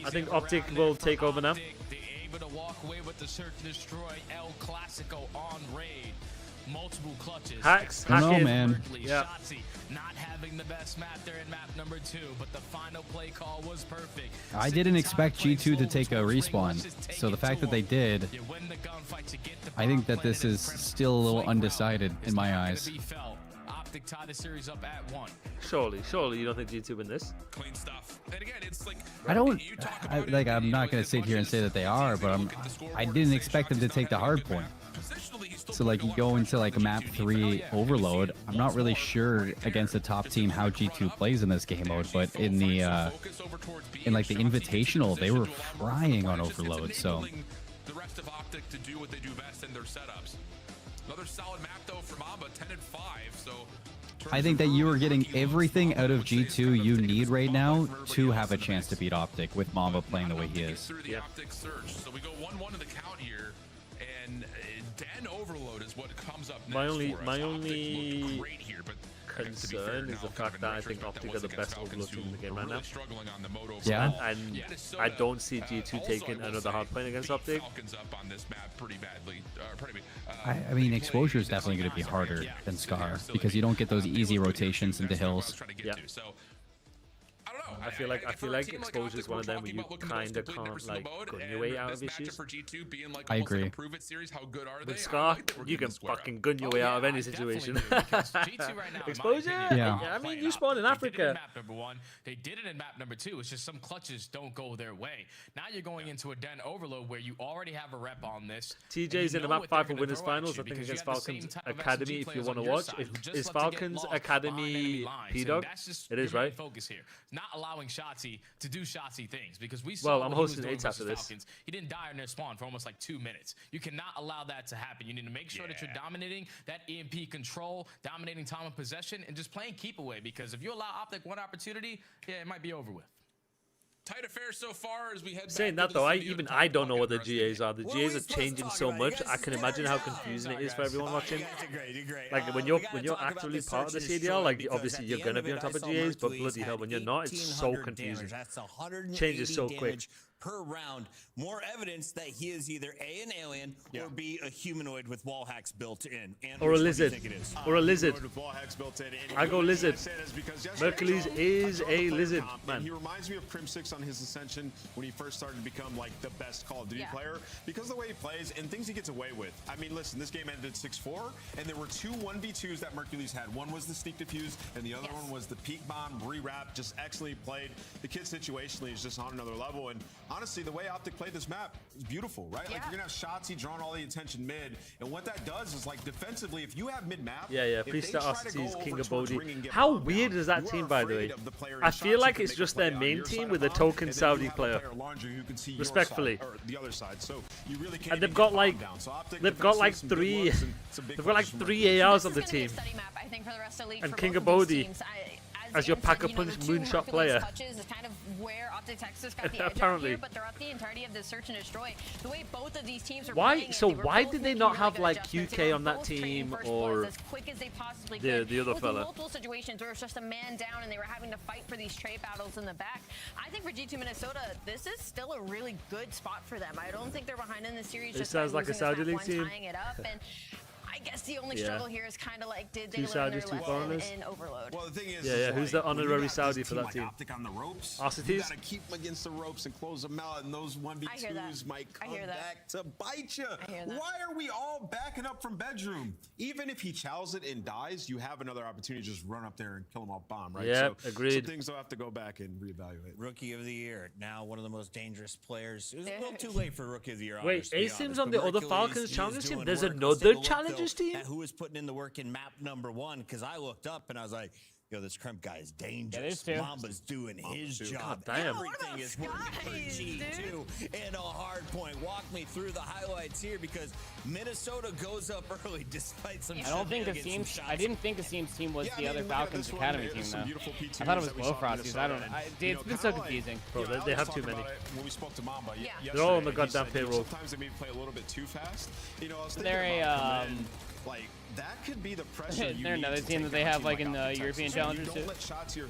Speaker 4: I think Optic will take over now.
Speaker 5: Able to walk away with the Search and Destroy El Clasico on raid. Multiple clutches.
Speaker 4: Hacks.
Speaker 10: I don't know, man.
Speaker 4: Yeah.
Speaker 5: Shotzzy not having the best map there in map number 2, but the final play call was perfect.
Speaker 10: I didn't expect G2 to take a respawn, so the fact that they did, I think that this is still a little undecided in my eyes.
Speaker 5: Optic tie the series up at 1.
Speaker 4: Surely you don't think G2 win this?
Speaker 6: Clean stuff. And again, it's like
Speaker 10: I'm not gonna sit here and say that they are, but I didn't expect them to take the hard point.
Speaker 6: Positionally, he's
Speaker 10: So like you go into like a map 3 overload. I'm not really sure against the top team how G2 plays in this game mode, but in the in like the invitational, they were frying on overload. So
Speaker 6: the rest of Optic to do what they do best in their setups. Another solid map though for Mamba, 10-5. So
Speaker 10: I think that you are getting everything out of G2 you need right now to have a chance to beat Optic with Mamba playing the way he is.
Speaker 6: Through the Optic search. So we go 1-1 in the count here, and Den Overload is what comes up next.
Speaker 4: My only
Speaker 6: great here, but
Speaker 4: concern is the fact that I think Optic are the best overload team in the game right now.
Speaker 10: Yeah.
Speaker 4: And I don't see G2 taking another hard point against Optic.
Speaker 10: I mean, exposure is definitely going to be harder than Scar because you don't get those easy rotations into hills.
Speaker 4: Yeah. I feel like exposure is one of them where you kind of can't like gun your way out of issues.
Speaker 10: I agree.
Speaker 4: With Scar, you can fucking gun your way out of any situation. Exposure?
Speaker 10: Yeah.
Speaker 4: I mean, you spawn in Africa.
Speaker 5: Map number 1, they did it in map number 2. It's just some clutches don't go their way. Now you're going into a Den Overload where you already have a rep on this.
Speaker 4: TJ's in the map 5 for winners finals. I think against Falcons Academy. If you want to watch, is Falcons Academy P-Dog? It is, right?
Speaker 5: Focus here. Not allowing Shotzzy to do Shotzzy things because we saw
Speaker 4: I'm hosting 8 after this.
Speaker 5: Falcons. He didn't die in their spawn for almost like 2 minutes. You cannot allow that to happen. You need to make sure that you're dominating that EMP control, dominating time of possession, and just playing keep away because if you allow Optic one opportunity, it might be over with.
Speaker 6: Tight affair so far as we head
Speaker 4: Saying
Speaker 6: back
Speaker 4: that though, I don't know what the GAs are. The GAs are changing so much. I can imagine how confusing it is for everyone watching. Like when you're actually part of the CDL, like obviously you're gonna be on top of GAs, but bloody hell, when you're not, it's so confusing. Changes so quick.
Speaker 1: Per round, more evidence that he is either A, an alien, or B, a humanoid with wall hacks built in.
Speaker 4: Or a lizard. Or a lizard. I go lizard. Mercules is a lizard, man.
Speaker 3: He reminds me of Crim6 on his ascension when he first started to become like the best Call of Duty player because of the way he plays and things he gets away with. I mean, listen, this game ended 6-4, and there were 2 1v2s that Mercules had. One was the sneak defuse, and the other one was the peak bomb re-wrap. Just excellently played. The kid situationally is just on another level, and honestly, the way Optic played this map is beautiful, right? Like you're gonna have Shotzzy drawing all the attention mid, and what that does is like defensively, if you have mid map,
Speaker 4: Priest Arcety's King of Bodhi. How weird is that team, by the way? I feel like it's just their main team with a token Saudi player. Respectfully. And they've got like 3 ARs on the team. And King of Bodhi as your pack-a-punch moonshot player.
Speaker 2: Is kind of where Optic Texas got the edge
Speaker 4: apparently.
Speaker 2: here, but throughout the entirety of the search and destroy, the way both of these teams are
Speaker 4: why? So why did they not have like QK on that team or
Speaker 2: as quick as they possibly
Speaker 4: the other fella?
Speaker 2: Multiple situations where it was just a man down and they were having to fight for these trade battles in the back. I think for G2 Minnesota, this is still a really good spot for them. I don't think they're behind in the series.
Speaker 4: It
Speaker 2: just
Speaker 4: sounds like a Saudi League team.
Speaker 2: Tying it up and I guess the only struggle here is kind of like, did they learn their lesson in Overload?
Speaker 3: Well, the thing is,
Speaker 4: who's the honorary Saudi for that team?
Speaker 3: Optic on the ropes,
Speaker 4: Arcety's?
Speaker 3: you gotta keep them against the ropes and close them out, and those 1v2s might come back to bite you. Why are we all backing up from bedroom? Even if he chows it and dies, you have another opportunity to just run up there and kill him off bomb, right?
Speaker 4: Yeah,
Speaker 3: so,
Speaker 4: agreed.
Speaker 3: So things will have to go back and reevaluate.
Speaker 1: Rookie of the year, now one of the most dangerous players. It was a little too late for Rookie of the Year.
Speaker 4: Wait, ASIM's on the other Falcons Challengers team? There's another Challengers team?
Speaker 1: Who was putting in the work in map number 1? Because I looked up and I was like, yo, this Crimp guy is dangerous. Mamba's doing his job.
Speaker 4: God damn.
Speaker 1: Everything is working for G2 and a hard point. Walk me through the highlights here because Minnesota goes up early despite some.
Speaker 8: I don't think Asim's. I didn't think Asim's team was the other Falcons Academy team though. I thought it was Glowfrosties. I don't know. It's been so confusing.
Speaker 4: Bro, they have too many.
Speaker 3: When we spoke to Mamba,
Speaker 4: they're all on the goddamn payroll.
Speaker 3: Sometimes they maybe play a little bit too fast. You know, I was thinking
Speaker 8: they're
Speaker 3: about like that could be the pressure.
Speaker 8: They're another team that they have like in the European Challengers too.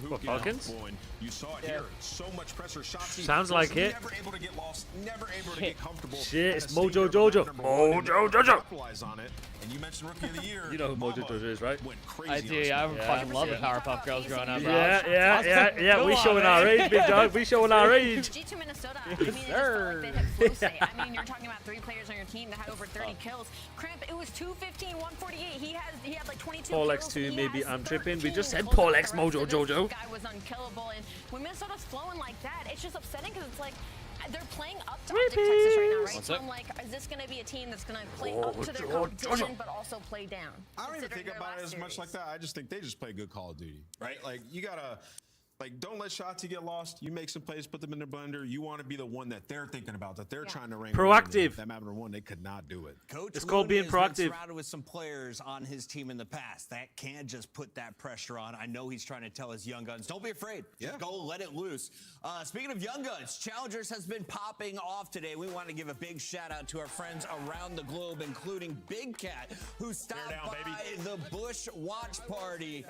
Speaker 3: What,
Speaker 4: Falcons?
Speaker 3: You saw it here. So much pressure. Shotzzy
Speaker 4: sounds like it.
Speaker 3: Never able to get lost. Never able to get comfortable.
Speaker 4: Shit, it's Mojo Jojo. Mojo Jojo.
Speaker 3: Capitalize on it. And you mentioned Rookie of the Year.
Speaker 4: You know who Mojo Jojo is, right?
Speaker 8: I do. I fucking love the Powerpuff Girls growing up. Bro.
Speaker 4: Yeah. We showing our age, big dog. We showing our age.
Speaker 2: G2 Minnesota. I mean, they had flow state. I mean, you're talking about 3 players on your team that had over 30 kills. Crimp, it was 215, 148. He had like 22
Speaker 4: Paul
Speaker 2: kills.
Speaker 4: X2, maybe I'm tripping. We just said Paul X Mojo Jojo.
Speaker 2: This guy was unkillable, and when Minnesota's flowing like that, it's just upsetting because it's like, they're playing up to Optic Texas right now, right?
Speaker 4: What's
Speaker 2: So
Speaker 4: up?
Speaker 2: I'm like, is this going to be a team that's going to play up to their competition, but also play down?
Speaker 3: I don't even think
Speaker 2: considering their
Speaker 3: about it
Speaker 2: last
Speaker 3: as much
Speaker 2: series?
Speaker 3: like that. I just think they just play good Call of Duty, right? Like, you gotta, like, don't let Shotzi get lost. You make some plays, put them in the blender. You want to be the one that they're thinking about, that they're trying to rank.
Speaker 4: Proactive.
Speaker 3: That map number one, they could not do it.
Speaker 1: Coach
Speaker 4: It's called being
Speaker 1: Luna has been
Speaker 4: proactive.
Speaker 1: surrounded with some players on his team in the past that can't just put that pressure on. I know he's trying to tell his young guns, don't be afraid. Just go let it loose. Speaking of young guns, Challengers has been popping off today. We want to give a big shout out to our friends around the globe, including Big Cat, who stopped by the Bush Watch Party.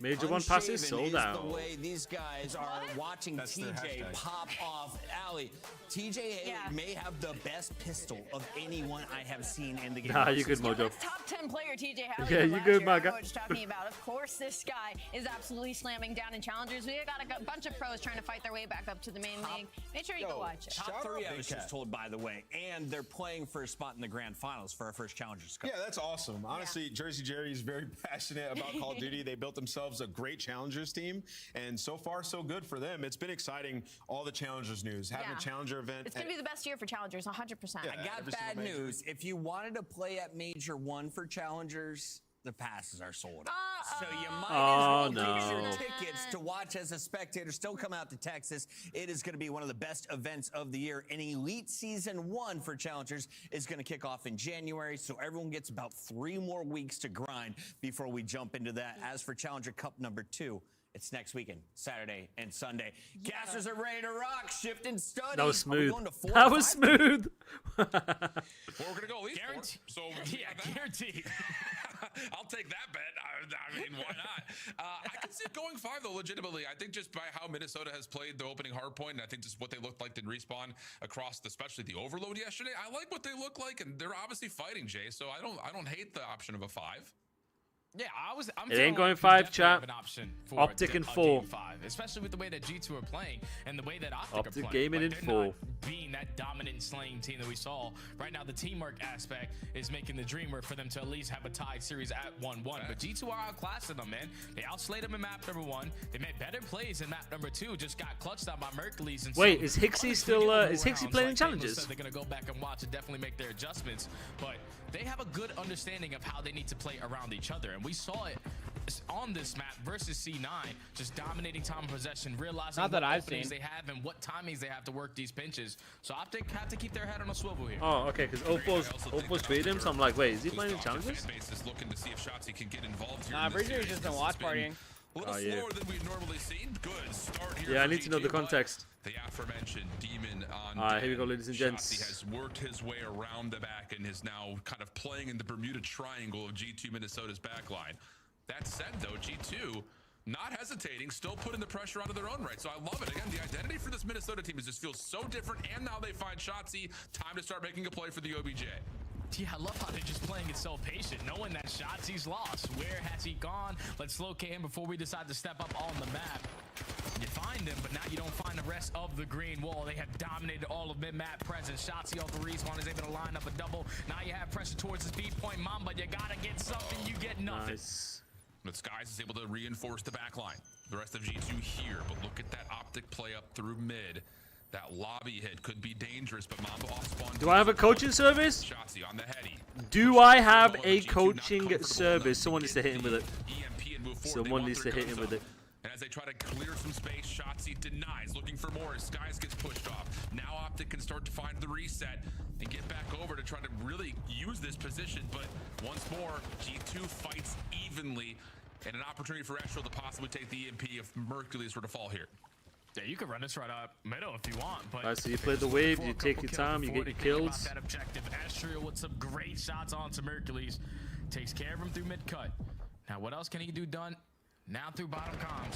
Speaker 4: Major one passes
Speaker 1: Unshaven
Speaker 4: sold
Speaker 1: is
Speaker 4: out.
Speaker 1: the way these guys are watching
Speaker 3: That's their
Speaker 1: TJ
Speaker 3: hashtag.
Speaker 1: pop off. Allie, TJ Haley may have the best pistol of anyone I have seen in the game.
Speaker 4: Nah, you good, Mojo.
Speaker 2: That's top 10 player TJ Haley.
Speaker 4: Yeah,
Speaker 2: from
Speaker 4: you
Speaker 2: last
Speaker 4: good,
Speaker 2: year.
Speaker 4: my
Speaker 2: I know
Speaker 4: guy.
Speaker 2: what you're talking about. Of course, this guy is absolutely slamming down in Challengers. We got a bunch of pros trying to fight their way back up to the main league. Make sure you go watch it.
Speaker 1: Top 3, I was just told, by the way. And they're playing for a spot in the grand finals for our first Challengers Cup.
Speaker 3: Yeah, that's awesome. Honestly, Jersey Jerry is very passionate about Call of Duty. They built themselves a great Challengers team, and so far, so good for them. It's been exciting, all the Challengers news, having a Challenger event.
Speaker 2: It's going to be the best year for Challengers, 100%.
Speaker 1: I got bad news. If you wanted to play at Major 1 for Challengers, the passes are sold out. So you might as well get your tickets to watch as a spectator. Still come out to Texas. It is going to be one of the best events of the year. And Elite Season 1 for Challengers is going to kick off in January. So everyone gets about 3 more weeks to grind before we jump into that. As for Challenger Cup number 2, it's next weekend, Saturday and Sunday. Casters are ready to rock, shift and study.
Speaker 4: That was
Speaker 1: Are we
Speaker 4: smooth.
Speaker 1: going to 4
Speaker 4: That
Speaker 1: or
Speaker 4: was
Speaker 1: 5?
Speaker 4: smooth.
Speaker 6: Well, we're gonna go Elite
Speaker 5: Guaranteed.
Speaker 6: So
Speaker 5: Guaranteed.
Speaker 6: I'll take that bet. I mean, why not? I can see it going 5 though. Legitimately, I think just by how Minnesota has played the opening hard point, and I think just what they looked like in respawn across, especially the Overload yesterday. I like what they look like, and they're obviously fighting, Jay. So I don't hate the option of a 5.
Speaker 5: Yeah, I'm
Speaker 4: It ain't
Speaker 5: feeling
Speaker 4: going
Speaker 5: like
Speaker 4: 5,
Speaker 5: we definitely have
Speaker 4: chat.
Speaker 5: an option for
Speaker 4: Optic in
Speaker 5: a
Speaker 4: 4.
Speaker 5: game 5, especially with the way that G2 are playing and the way that Optic
Speaker 4: Optic
Speaker 5: are playing.
Speaker 4: gaming in
Speaker 5: they're
Speaker 4: 4.
Speaker 5: not being that dominant slaying team that we saw. Right now, the teamwork aspect is making the dream work for them to at least have a tied series at 1-1. But G2 are outclassing them, man. They outslayed them in map number 1. They made better plays in map number 2. Just got clutched out by Mercules. And
Speaker 4: Wait,
Speaker 5: so,
Speaker 4: is Hixie
Speaker 5: honestly,
Speaker 4: still,
Speaker 5: getting
Speaker 4: is
Speaker 5: more
Speaker 4: Hixie
Speaker 5: rounds,
Speaker 4: playing
Speaker 5: like Taylor
Speaker 4: challenges?
Speaker 5: said, they're going to go back and watch and definitely make their adjustments. But they have a good understanding of how they need to play around each other. And we saw it on this map versus C9, just dominating time of possession, realizing
Speaker 8: Not that
Speaker 5: what
Speaker 8: I've
Speaker 5: openings
Speaker 8: seen.
Speaker 5: they have and what timings they have to work these pinches. So Optic have to keep their head on a swivel here.
Speaker 4: Oh, okay, because Oppo's beat him, so I'm like, wait, is he playing challenges?
Speaker 6: Is looking to see if Shotzi can get involved here.
Speaker 8: Nah, I'm pretty sure he's just been watch partying.
Speaker 6: A little
Speaker 4: Oh, yeah.
Speaker 6: slower than we've normally seen. Good start here.
Speaker 4: Yeah, I
Speaker 6: for
Speaker 4: need to know the
Speaker 6: G2, but
Speaker 4: context.
Speaker 6: The aforementioned Demon on
Speaker 4: Alright, here we go, ladies and gents.
Speaker 6: Shotzi has worked his way around the back and is now kind of playing in the Bermuda Triangle of G2 Minnesota's backline. That said, though, G2 not hesitating, still putting the pressure onto their own right. So I love it. Again, the identity for this Minnesota team is just feels so different. And now they find Shotzi. Time to start making a play for the OBJ.
Speaker 5: Yeah, I love how they're just playing it so patient, knowing that Shotzi's lost. Where has he gone? Let's locate him before we decide to step up on the map. You find him, but now you don't find the rest of the green wall. They have dominated all of mid-map presence. Shotzi off the respawn is able to line up a double. Now you have pressure towards the speed point, Mamba. You gotta get something. You get nothing.
Speaker 4: Nice.
Speaker 6: But Skies is able to reinforce the back line. The rest of G2 here, but look at that Optic play up through mid. That lobby hit could be dangerous, but Mamba off spawn.
Speaker 4: Do I have a coaching service?
Speaker 6: Shotzi on the heady.
Speaker 4: Do I have a coaching service? Someone needs to hit him with it.
Speaker 6: EMP and move forward.
Speaker 4: Someone needs to hit him with it.
Speaker 6: And as they try to clear some space, Shotzi denies, looking for more as Skies gets pushed off. Now Optic can start to find the reset and get back over to try to really use this position. But once more, G2 fights evenly, and an opportunity for Estro to possibly take the EMP if Mercules were to fall here.
Speaker 5: Yeah, you can run this right up middle if you want, but
Speaker 4: Alright, so you play the wave, you take your time, you get your kills.
Speaker 5: That objective, Astrio with some great shots onto Mercules, takes care of him through mid cut. Now, what else can he do done? Now through bottom comms.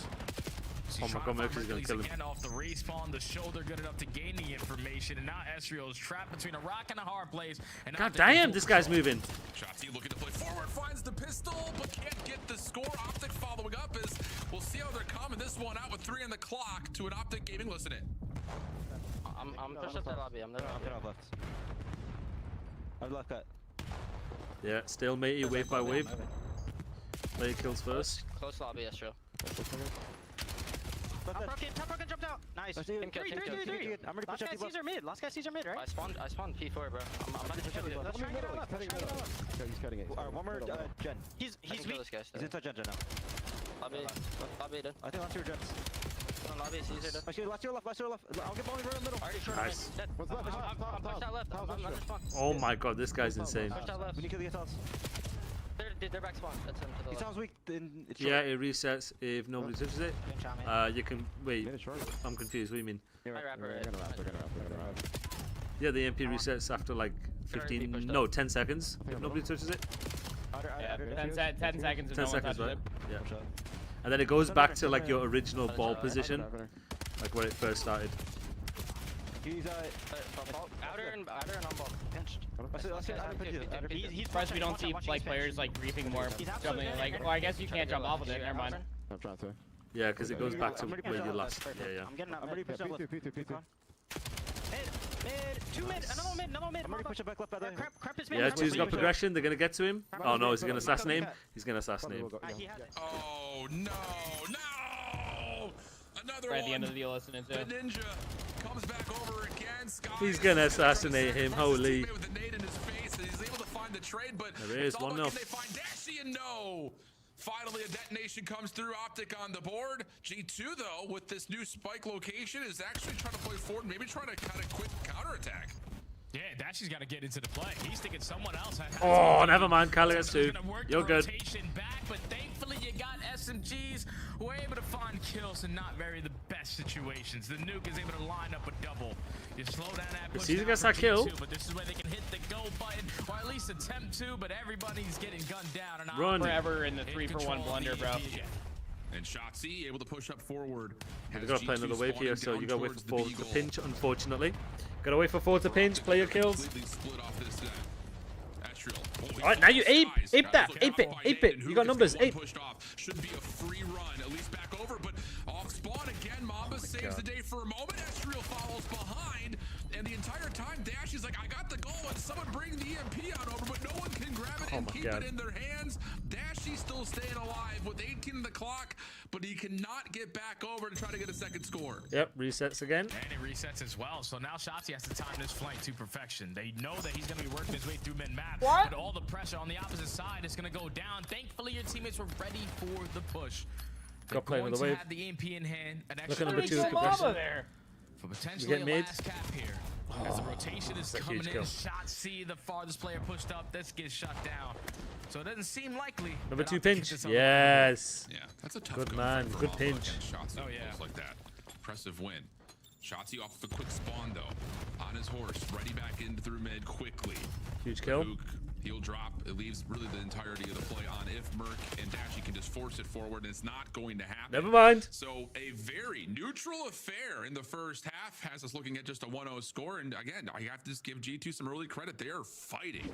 Speaker 5: So
Speaker 4: Oh my god, Mercules gonna kill him.
Speaker 5: again off the respawn, the shoulder good enough to gain the information, and now Astrio is trapped between a rock and a hard place. And
Speaker 4: God damn, this guy's moving.
Speaker 6: Shotzi looking to play forward, finds the pistol, but can't get the score. Optic following up as we'll see how they're coming this one out with 3 on the clock to an Optic Gaming. Listen in.
Speaker 14: I'm pushing up the lobby. I'm left. I've left cut.
Speaker 4: Yeah, stalemate wave by wave. Play kills first.
Speaker 14: Close lobby, Astro. Top broken jumped out. Nice.
Speaker 8: Three. I'm ready to push up. Last guy sees our mid, right?
Speaker 14: I spawned P4, bro. I'm about to kill you.
Speaker 8: Let's try and get out left.
Speaker 13: He's cutting it.
Speaker 14: One more gen.
Speaker 8: He's
Speaker 14: He's
Speaker 13: inside gen now.
Speaker 14: Lobby done.
Speaker 13: I think last two are gens.
Speaker 14: Lobby is easier done.
Speaker 13: Last two left. I'll get ball in the middle.
Speaker 4: Nice.
Speaker 13: What's left?
Speaker 14: I'm pushed out left. I'm under spawn.
Speaker 4: Oh my god, this guy's insane.
Speaker 14: Pushed out left.
Speaker 13: We need to kill the Gatals.
Speaker 14: They're back spawn. That's him to the left.
Speaker 13: Sounds weak.
Speaker 4: Yeah, it resets if nobody touches it. You can wait. I'm confused. What do you mean?
Speaker 13: We're gonna wrap.
Speaker 4: Yeah, the MP resets after like 15, no, 10 seconds. If nobody touches it.
Speaker 8: Yeah, 10 seconds.
Speaker 4: 10 seconds, right? Yeah. And then it goes back to like your original ball position, like where it first started.
Speaker 14: He's outer and on ball.
Speaker 8: He's surprised we don't see like players like griefing more, jumping like. Well, I guess you can't jump off of it. Never mind.
Speaker 13: I'm trying to.
Speaker 4: Yeah, because it goes back to where you last. Yeah.
Speaker 14: I'm getting out.
Speaker 13: I'm ready to push up left.
Speaker 8: Mid. Another mid.
Speaker 13: I'm ready to push up back left by the way.
Speaker 8: Crep is mid.
Speaker 4: Yeah, two's got progression. They're gonna get to him. Oh no, is he gonna assassinate him? He's gonna assassinate him.
Speaker 6: Oh no! Another
Speaker 8: Right at
Speaker 6: one.
Speaker 8: the end of the deal, listening to.
Speaker 6: The ninja comes back over again. Sky
Speaker 4: He's gonna assassinate him. Holy.
Speaker 6: with the nade in his face, and he's able to find the trade, but
Speaker 4: There it is,
Speaker 6: it's all
Speaker 4: 1-0.
Speaker 6: about, can they find Dashy? And no. Finally, a detonation comes through. Optic on the board. G2 though, with this new spike location, is actually trying to play forward, maybe trying to kind of quick counterattack.
Speaker 5: Yeah, Dashy's got to get into the play. He's thinking someone else has.
Speaker 4: Oh, never mind. Kali has two. You're good.
Speaker 5: Rotation back, but thankfully you got SMGs who are able to find kills and not very the best situations. The nuke is able to line up a double. You slow down that push
Speaker 4: Caesar
Speaker 5: down
Speaker 4: gets
Speaker 5: for
Speaker 4: that kill.
Speaker 5: G2, but this is where they can hit the go button, or at least attempt to, but everybody's getting gunned down. And
Speaker 4: Run.
Speaker 8: Forever in the 3-for-1 blunder, bro.
Speaker 6: And Shotzzy able to push up forward.
Speaker 4: We've got to play another wave here, so you gotta wait for
Speaker 6: four
Speaker 4: Ford to pinch, unfortunately. Gotta wait for Ford to pinch, play your kills. Alright, now you ape that, ape it. You got numbers, ape.
Speaker 6: Should be a free run, at least back over, but off spawn again. Mamba saves the day for a moment. Ezreal follows behind, and the entire time Dash is like, I got the goal, and someone bring the EMP on over, but no one can grab it and keep it in their hands. Dashy's still staying alive with 18 on the clock, but he cannot get back over to try to get a second score.
Speaker 4: Yep, resets again.
Speaker 5: And it resets as well. So now Shotzzy has to time this flank to perfection. They know that he's going to be working his way through mid-map. But all the pressure on the opposite side is going to go down. Thankfully, your teammates were ready for the push.
Speaker 4: Got playing with the wave.
Speaker 5: Have the EMP in hand. An
Speaker 4: Look
Speaker 5: extra
Speaker 4: at number 2 progression.
Speaker 5: for potentially a
Speaker 4: mid.
Speaker 5: last cap here. As the rotation is coming in, Shotzzy, the farthest player pushed up. This gets shut down. So it doesn't seem likely.
Speaker 4: Number 2 pinch. Yes.
Speaker 6: Yeah, that's a tough
Speaker 4: good man. Good pinch.
Speaker 6: Oh yeah, like that. Impressive win. Shotzzy off the quick spawn though, on his horse, ready back in through mid quickly.
Speaker 4: Huge kill.
Speaker 6: He'll drop. It leaves really the entirety of the play on if Merc and Dashy can just force it forward, and it's not going to happen.
Speaker 4: Never mind.
Speaker 6: So a very neutral affair in the first half has us looking at just a 1-0 score. And again, I have to just give G2 some early credit. They are fighting.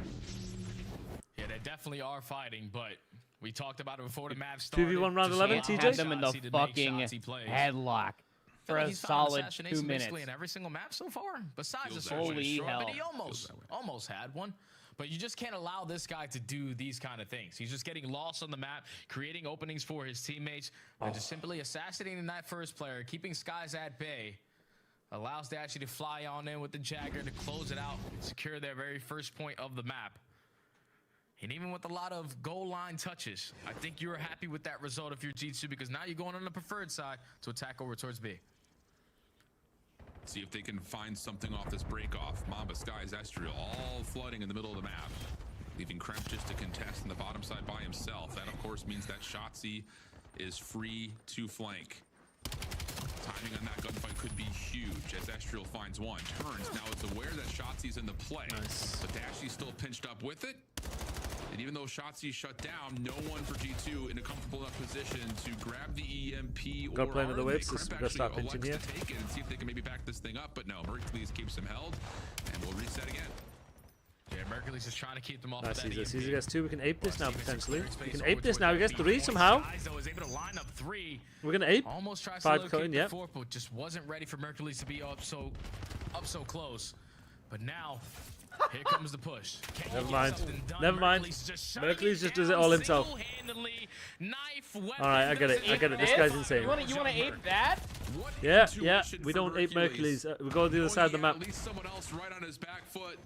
Speaker 5: Yeah, they definitely are fighting, but we talked about it before the match started.
Speaker 4: 2v1 round 11, TJ?
Speaker 8: Had them in the fucking headlock for a solid 2 minutes.
Speaker 5: Basically in every single map so far, besides the
Speaker 8: Holy hell.
Speaker 5: but he almost had one. But you just can't allow this guy to do these kind of things. He's just getting lost on the map, creating openings for his teammates, and just simply assassinating that first player, keeping Skies at bay, allows Dashy to fly on in with the Jagger to close it out, secure their very first point of the map. And even with a lot of goal line touches, I think you're happy with that result if you're G2, because now you're going on the preferred side to attack over towards B.
Speaker 6: See if they can find something off this break off. Mamba, Skies, Ezreal, all flooding in the middle of the map, leaving Kremp just to contest on the bottom side by himself. That, of course, means that Shotzzy is free to flank. Timing on that gunfight could be huge as Ezreal finds one. Turns, now it's aware that Shotzi's in the play. Nice. But Dashy's still pinched up with it. And even though Shotzzy shut down, no one for G2 in a comfortable enough position to grab the EMP
Speaker 4: Got
Speaker 6: or
Speaker 4: playing with the waves.
Speaker 6: Kremp
Speaker 4: We're gonna start
Speaker 6: actually
Speaker 4: pinching
Speaker 6: elects
Speaker 4: here.
Speaker 6: to take it and see if they can maybe back this thing up. But no, Mercules keeps him held, and we'll reset again.
Speaker 5: Yeah, Mercules is trying to keep them off
Speaker 4: Nice,
Speaker 5: of that
Speaker 4: Caesar.
Speaker 5: EMP.
Speaker 4: Caesar gets 2. We can ape this now, potentially. We can ape this now. He gets 3 somehow.
Speaker 5: Was able to line up 3.
Speaker 4: We're going to ape.
Speaker 5: Almost tries
Speaker 4: 5
Speaker 5: to
Speaker 4: cutting,
Speaker 5: locate
Speaker 4: yeah.
Speaker 5: the 4, but just wasn't ready for Mercules to be up so close. But now, here comes the push.
Speaker 4: Never mind. Never mind. Merkley's just does it all himself. Alright, I get it. I get it. This guy's insane.
Speaker 8: You want to ape that?
Speaker 4: Yeah, yeah. We don't ape Merkley's. We go to the other side of the map.
Speaker 6: At least someone else right on his back foot.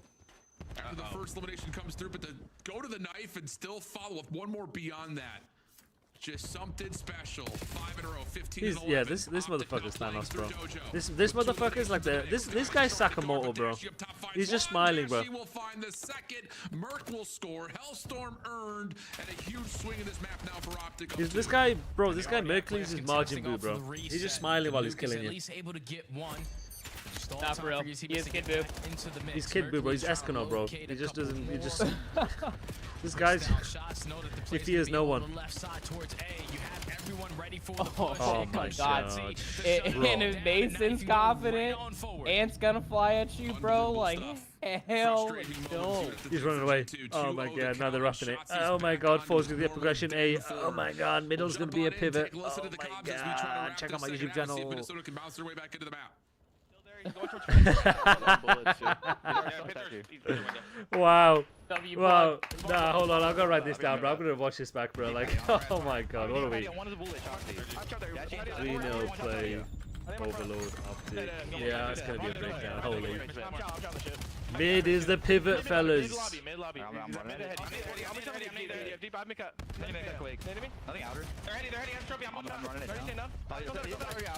Speaker 6: After the first elimination comes through, but to go to the knife and still follow with one more beyond that. Just something special. 5 in a row, 15 in 11.
Speaker 4: Yeah, this motherfucker's Thanos, bro. This motherfucker's like this guy's Sakamoto, bro. He's just smiling, bro.
Speaker 6: She will find the second. Merc will score. Hellstorm earned, and a huge swing in this map now for Optic.
Speaker 4: This guy, bro. This guy Merkley's is Margin Boo, bro. He's just smiling while he's killing you.
Speaker 8: Not for real. He is Kid Boo.
Speaker 4: He's Kid Boo, bro. He's Eskimo, bro. He just doesn't. He just. This guy's. He fears no one.
Speaker 8: Oh my god. And if Mason's confident, Ant's gonna fly at you, bro. Like, hell no.
Speaker 4: He's running away. Oh my god, now they're roughing it. Oh my god, 4's gonna get progression A. Oh my god, middle's gonna be a pivot. Oh my god, check out my YouTube channel.
Speaker 6: Minnesota can bounce their way back into the map.
Speaker 4: Wow. Wow. Nah, hold on. I'm gonna write this down, bro. I'm gonna watch this back, bro. Like, oh my god, what are we? We know play overload optic. Yeah, it's gonna be a breakdown. Holy. Mid is the pivot, fellas.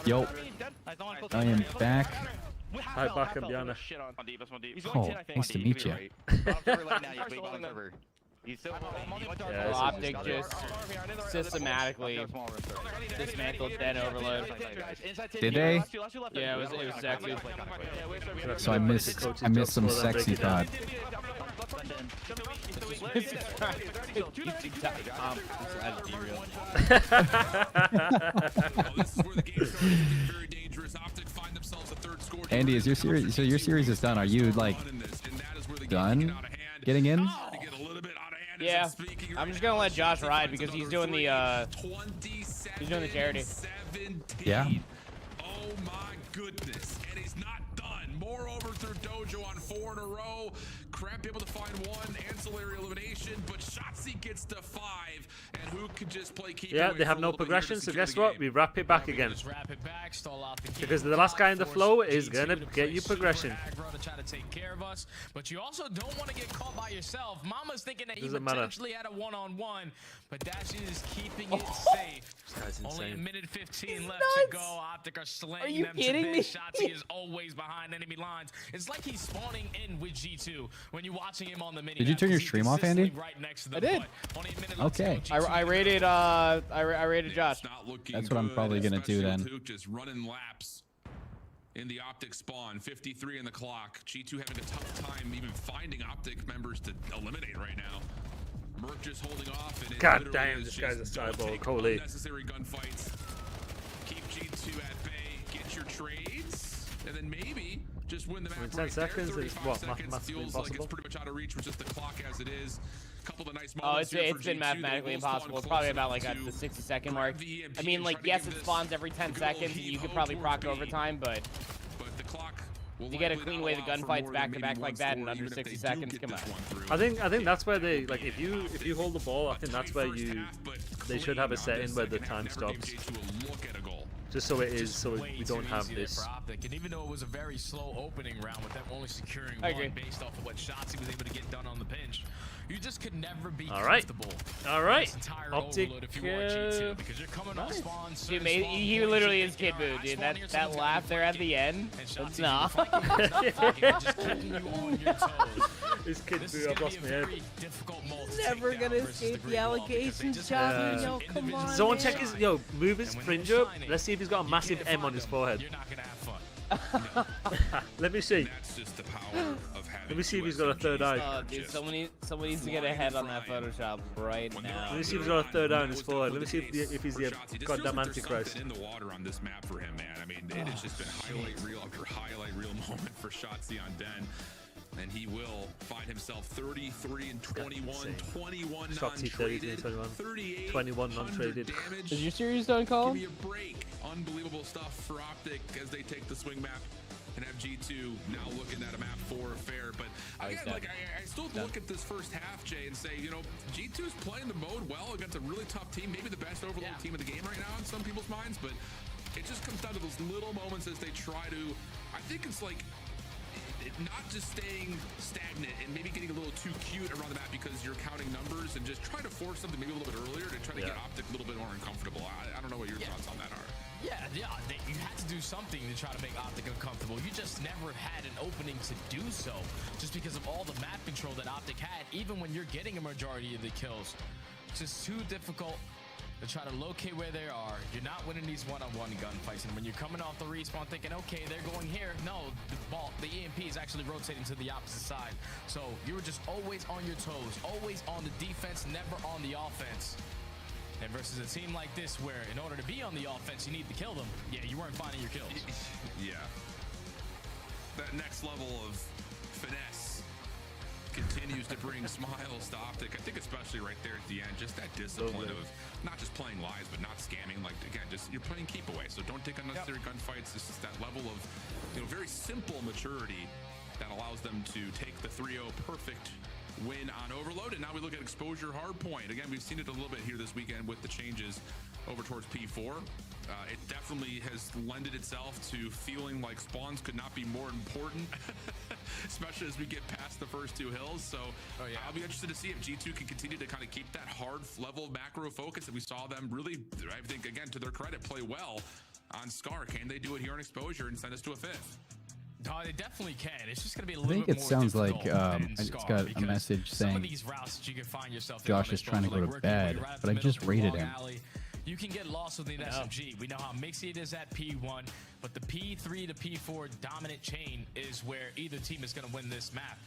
Speaker 10: Yo, I am back.
Speaker 4: Hi, back and Diana.
Speaker 10: Oh, nice to meet you.
Speaker 8: Yeah, Optic just systematically dismantled Den Overload.
Speaker 10: Did they?
Speaker 8: Yeah, it was sexy.
Speaker 10: So I missed some sexy COD. Andy, is your series? So your series is done. Are you like done getting in?
Speaker 8: Yeah, I'm just gonna let Josh ride because he's doing the charity.
Speaker 10: Yeah.
Speaker 6: Oh my goodness, and he's not done. Moreover, through Dojo on 4 in a row. Crap able to find one ancillary elimination, but Shotzzy gets to 5, and who could just play keep?
Speaker 4: Yeah, they have no progression, so guess what? We wrap it back again. Because the last guy in the flow is gonna get you progression.
Speaker 5: But you also don't want to get caught by yourself. Mama's thinking that he
Speaker 4: Doesn't matter.
Speaker 5: potentially had a one-on-one, but Dash is keeping it safe.
Speaker 4: This guy's
Speaker 5: Only a
Speaker 4: insane.
Speaker 5: minute 15
Speaker 8: He's
Speaker 5: left
Speaker 8: nuts.
Speaker 5: to go. Optic are slaying
Speaker 8: Are you
Speaker 5: them
Speaker 8: kidding
Speaker 5: to
Speaker 8: me?
Speaker 5: this. Shotzzy is always behind enemy lines. It's like he's spawning in with G2 when you're watching him on the mini.
Speaker 10: Did you turn your stream off, Andy?
Speaker 5: Right next to the
Speaker 8: I did.
Speaker 10: Okay.
Speaker 8: I rated Josh.
Speaker 10: That's what I'm probably gonna do then.
Speaker 6: Just running laps in the Optic spawn. 53 in the clock. G2 having a tough time even finding Optic members to eliminate right now. Merc just holding off. And
Speaker 4: God damn, this guy's a cyborg. Holy.
Speaker 6: Unnecessary gunfights. Keep G2 at bay. Get your trades, and then maybe just win the map.
Speaker 4: In 10
Speaker 6: right there.
Speaker 4: seconds, it's
Speaker 6: 35
Speaker 4: what,
Speaker 6: seconds
Speaker 4: mathematically
Speaker 6: feels like it's
Speaker 4: impossible?
Speaker 6: pretty much out of reach with just the clock as it is. Couple of nice
Speaker 8: Oh,
Speaker 6: moments here
Speaker 8: it's
Speaker 6: for
Speaker 8: been
Speaker 6: G2.
Speaker 8: mathematically
Speaker 6: They will spawn
Speaker 8: impossible. It's
Speaker 6: close
Speaker 8: probably about
Speaker 6: enough
Speaker 8: like at
Speaker 6: to
Speaker 8: the 60-second mark.
Speaker 6: grab the EMP
Speaker 8: I mean,
Speaker 6: and
Speaker 8: like,
Speaker 6: try to
Speaker 8: yes,
Speaker 6: give
Speaker 8: it
Speaker 6: this
Speaker 8: spawns every 10
Speaker 6: a good old
Speaker 8: seconds, and
Speaker 6: heave
Speaker 8: you could
Speaker 6: ho
Speaker 8: probably
Speaker 6: towards
Speaker 8: proc
Speaker 6: B.
Speaker 8: overtime, but
Speaker 6: the clock will
Speaker 8: to get a
Speaker 6: likely
Speaker 8: clean
Speaker 6: not
Speaker 8: way to
Speaker 6: allow for
Speaker 8: gunfights
Speaker 6: more
Speaker 8: back
Speaker 6: than
Speaker 8: to back
Speaker 6: maybe
Speaker 8: like
Speaker 6: one
Speaker 8: that in
Speaker 6: score,
Speaker 8: under
Speaker 6: even if
Speaker 8: 60
Speaker 6: they do
Speaker 8: seconds,
Speaker 6: get
Speaker 8: come on.
Speaker 6: this one through.
Speaker 4: I think that's where they like if you hold the ball, I think that's where they should have a setting where the time stops. Just so it is, so we don't have this.
Speaker 5: And even though it was a very slow opening round with them only securing
Speaker 8: I agree.
Speaker 5: one based off of what shots he was able to get done on the pinch, you just could never be
Speaker 4: All right.
Speaker 5: comfortable.
Speaker 4: All right.
Speaker 5: This entire
Speaker 4: Optic,
Speaker 5: overload if you are G2, because you're coming off spawn.
Speaker 8: Dude, he literally is Kid Boo, dude. That laugh there at the end. Nah.
Speaker 4: This Kid Boo, I've lost my head.
Speaker 8: Never gonna escape the allegations, Josh. Yo, come on.
Speaker 4: Someone check his move his fringe up. Let's see if he's got a massive M on his forehead. Let me see. Let me see if he's got a third eye.
Speaker 8: Oh, dude, someone needs to get a head on that Photoshop right now.
Speaker 4: Let me see if he's got a third eye on his forehead. Let me see if he's the goddamn Antichrist.
Speaker 6: In the water on this map for him, man. I mean, it has just been highlight reel after highlight reel moment for Shotzzy on Den. And he will find himself 33 and 21, 21
Speaker 4: Shotzzy 33 and 21, 21 non-traded.
Speaker 8: Is your series done, Cole?
Speaker 6: Give me a break. Unbelievable stuff for Optic as they take the swing map. and have G2 now looking at a map 4 fair. But again, like I still look at this first half, Jay, and say, you know, G2's playing the mode well against a really tough team, maybe the best overload team of the game right now in some people's minds, but it just comes down to those little moments as they try to, I think it's like, not just staying stagnant and maybe getting a little too cute around the map because you're counting numbers and just trying to force something maybe a little bit earlier to try to get Optic a little bit more uncomfortable. I don't know what your thoughts on that are.
Speaker 5: Yeah, you had to do something to try to make Optic uncomfortable. You just never had an opening to do so just because of all the map control that Optic had, even when you're getting a majority of the kills. It's just too difficult to try to locate where they are. You're not winning these one-on-one gunfights, and when you're coming off the respawn thinking, okay, they're going here, no, the EMP is actually rotating to the opposite side. So you were just always on your toes, always on the defense, never on the offense. And versus a team like this where in order to be on the offense, you need to kill them, yeah, you weren't finding your kills.
Speaker 6: Yeah. That next level of finesse continues to bring smiles to Optic. I think especially right there at the end, just that discipline of not just playing lies, but not scamming. Like, again, just you're playing keep away, so don't take unnecessary gunfights. It's just that level of, you know, very simple maturity that allows them to take the 3-0 perfect win on Overload. And now we look at Exposure Hardpoint. Again, we've seen it a little bit here this weekend with the changes over towards P4. It definitely has lended itself to feeling like spawns could not be more important, especially as we get past the first 2 hills. So I'll be interested to see if G2 can continue to kind of keep that hard level macro focus that we saw them really, I think, again, to their credit, play well on Scar. Can they do it here on Exposure and send us to a 5th?
Speaker 5: No, they definitely can. It's just going to be a
Speaker 10: I
Speaker 5: little
Speaker 10: think
Speaker 5: bit
Speaker 10: it
Speaker 5: more
Speaker 10: sounds like
Speaker 5: difficult
Speaker 10: I
Speaker 5: than
Speaker 10: just
Speaker 5: Scar
Speaker 10: got a message
Speaker 5: some of
Speaker 10: saying
Speaker 5: these routes that you can find yourself
Speaker 10: Josh is trying to go to bed, but I just rated him.
Speaker 5: You can get lost within SMG. We know how mixy it is at P1, but the P3 to P4 dominant chain is where either team is going to win this map.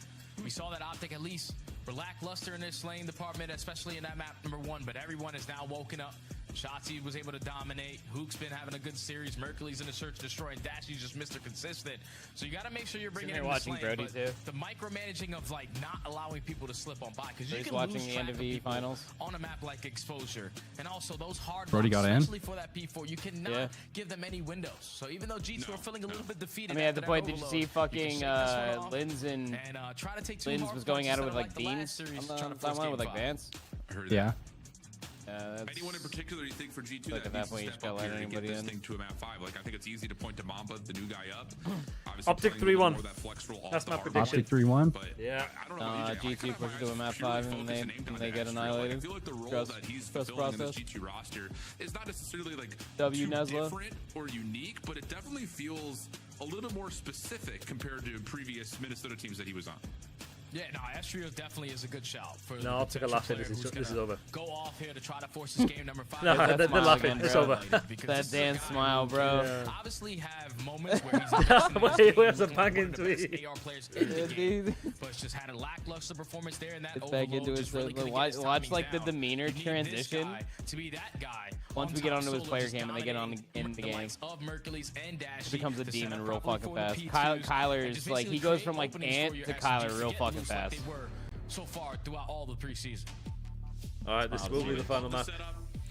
Speaker 5: We saw that Optic at least were lackluster in their slaying department, especially in that map number 1, but everyone is now woken up. Shotzzy was able to dominate. Hook's been having a good series. Mercury's in the search, destroying. Dashy's just Mr. Consistent. So you got to make sure you're bringing in the
Speaker 8: watching Brody too.
Speaker 5: The micromanaging of like not allowing people to slip on by because you can
Speaker 8: watching
Speaker 5: lose
Speaker 8: the
Speaker 5: track
Speaker 8: end of
Speaker 5: of
Speaker 8: the
Speaker 5: people
Speaker 8: finals
Speaker 5: on a map like Exposure, and also those hard
Speaker 10: Brody
Speaker 5: blocks,
Speaker 10: got in?
Speaker 5: especially for that P4. You cannot give them any windows. So even though G2 are feeling a little bit defeated,
Speaker 8: I mean, at the
Speaker 5: after
Speaker 8: point,
Speaker 5: that
Speaker 8: did you
Speaker 5: overload,
Speaker 8: see fucking Linz and
Speaker 5: try to take two
Speaker 8: Linz
Speaker 5: hard
Speaker 8: was going at it with like
Speaker 5: punches
Speaker 8: Beans
Speaker 5: that are like the last
Speaker 8: on
Speaker 5: series,
Speaker 8: the timeline with like Vance?
Speaker 6: I heard
Speaker 10: Yeah.
Speaker 6: Anyone in particular you think for G2
Speaker 8: Like
Speaker 6: that
Speaker 8: at that
Speaker 6: needs
Speaker 8: point,
Speaker 6: to
Speaker 8: you
Speaker 6: step
Speaker 8: just gotta
Speaker 6: up
Speaker 8: let
Speaker 6: here to get
Speaker 8: anybody
Speaker 6: this
Speaker 8: in.
Speaker 6: thing to a map 5? Like, I think it's easy to point to Mamba, the new guy up. Obviously
Speaker 4: Optic
Speaker 6: playing a little
Speaker 4: 3-1.
Speaker 6: more of that flex role off
Speaker 4: That's
Speaker 6: the
Speaker 4: my
Speaker 6: hard
Speaker 4: prediction.
Speaker 10: Optic 3-1?
Speaker 6: But
Speaker 4: Yeah.
Speaker 6: I don't know about you, Jay.
Speaker 8: G2 pushes to a map 5 and they get annihilated.
Speaker 6: I feel like the role
Speaker 8: Trust-
Speaker 6: that he's
Speaker 8: trust
Speaker 6: fulfilling in this
Speaker 8: process.
Speaker 6: G2 roster is not necessarily like
Speaker 8: W
Speaker 6: too
Speaker 8: Nesla.
Speaker 6: different or unique, but it definitely feels a little more specific compared to previous Minnesota teams that he was on.
Speaker 5: Yeah, no, Astrios definitely is a good shout. For
Speaker 4: No, I'll take a laugh here.
Speaker 5: player
Speaker 4: This
Speaker 5: who's
Speaker 4: is
Speaker 5: gonna
Speaker 4: over.
Speaker 5: Go off here to try to force this game number 5.
Speaker 4: No,
Speaker 8: That
Speaker 4: they're
Speaker 8: smile
Speaker 4: laughing.
Speaker 8: again,
Speaker 4: It's
Speaker 8: bro.
Speaker 4: over.
Speaker 5: Because
Speaker 8: That
Speaker 5: this is a
Speaker 8: dance
Speaker 5: guy
Speaker 8: smile,
Speaker 5: who
Speaker 8: bro.
Speaker 5: can obviously have moments where he's investing in
Speaker 4: Wait,
Speaker 5: his team,
Speaker 4: where's the
Speaker 5: he's
Speaker 4: bang
Speaker 5: one of
Speaker 4: into
Speaker 5: the best
Speaker 4: it?
Speaker 5: AR players in the game, but it's just had a lackluster performance there, and that
Speaker 8: It's back
Speaker 5: overload
Speaker 8: into
Speaker 5: just
Speaker 8: his
Speaker 5: really couldn't
Speaker 8: watch,
Speaker 5: get his
Speaker 8: watch
Speaker 5: timings
Speaker 8: like the
Speaker 5: down.
Speaker 8: demeanor
Speaker 5: You need this
Speaker 8: transition
Speaker 5: guy to be that guy.
Speaker 8: once we
Speaker 5: On
Speaker 8: get
Speaker 5: top,
Speaker 8: onto his
Speaker 5: Solo
Speaker 8: player
Speaker 5: just
Speaker 8: cam and they get on
Speaker 5: dominating
Speaker 8: in the
Speaker 5: the
Speaker 8: game.
Speaker 5: likes of Mercury's and Dashy
Speaker 8: It becomes a
Speaker 5: to set
Speaker 8: demon
Speaker 5: up
Speaker 8: real
Speaker 5: properly
Speaker 8: fucking
Speaker 5: for the
Speaker 8: fast.
Speaker 5: P2s,
Speaker 8: Kyler
Speaker 5: and
Speaker 8: is
Speaker 5: just
Speaker 8: like he
Speaker 5: basically
Speaker 8: goes
Speaker 5: create
Speaker 8: from like
Speaker 5: openings
Speaker 8: Ant
Speaker 5: for your
Speaker 8: to
Speaker 5: SMGs
Speaker 8: Kyler real
Speaker 5: get
Speaker 8: fucking
Speaker 5: loose like
Speaker 8: fast.
Speaker 5: they were so far throughout all the preseason.
Speaker 4: All right, this will be the final match.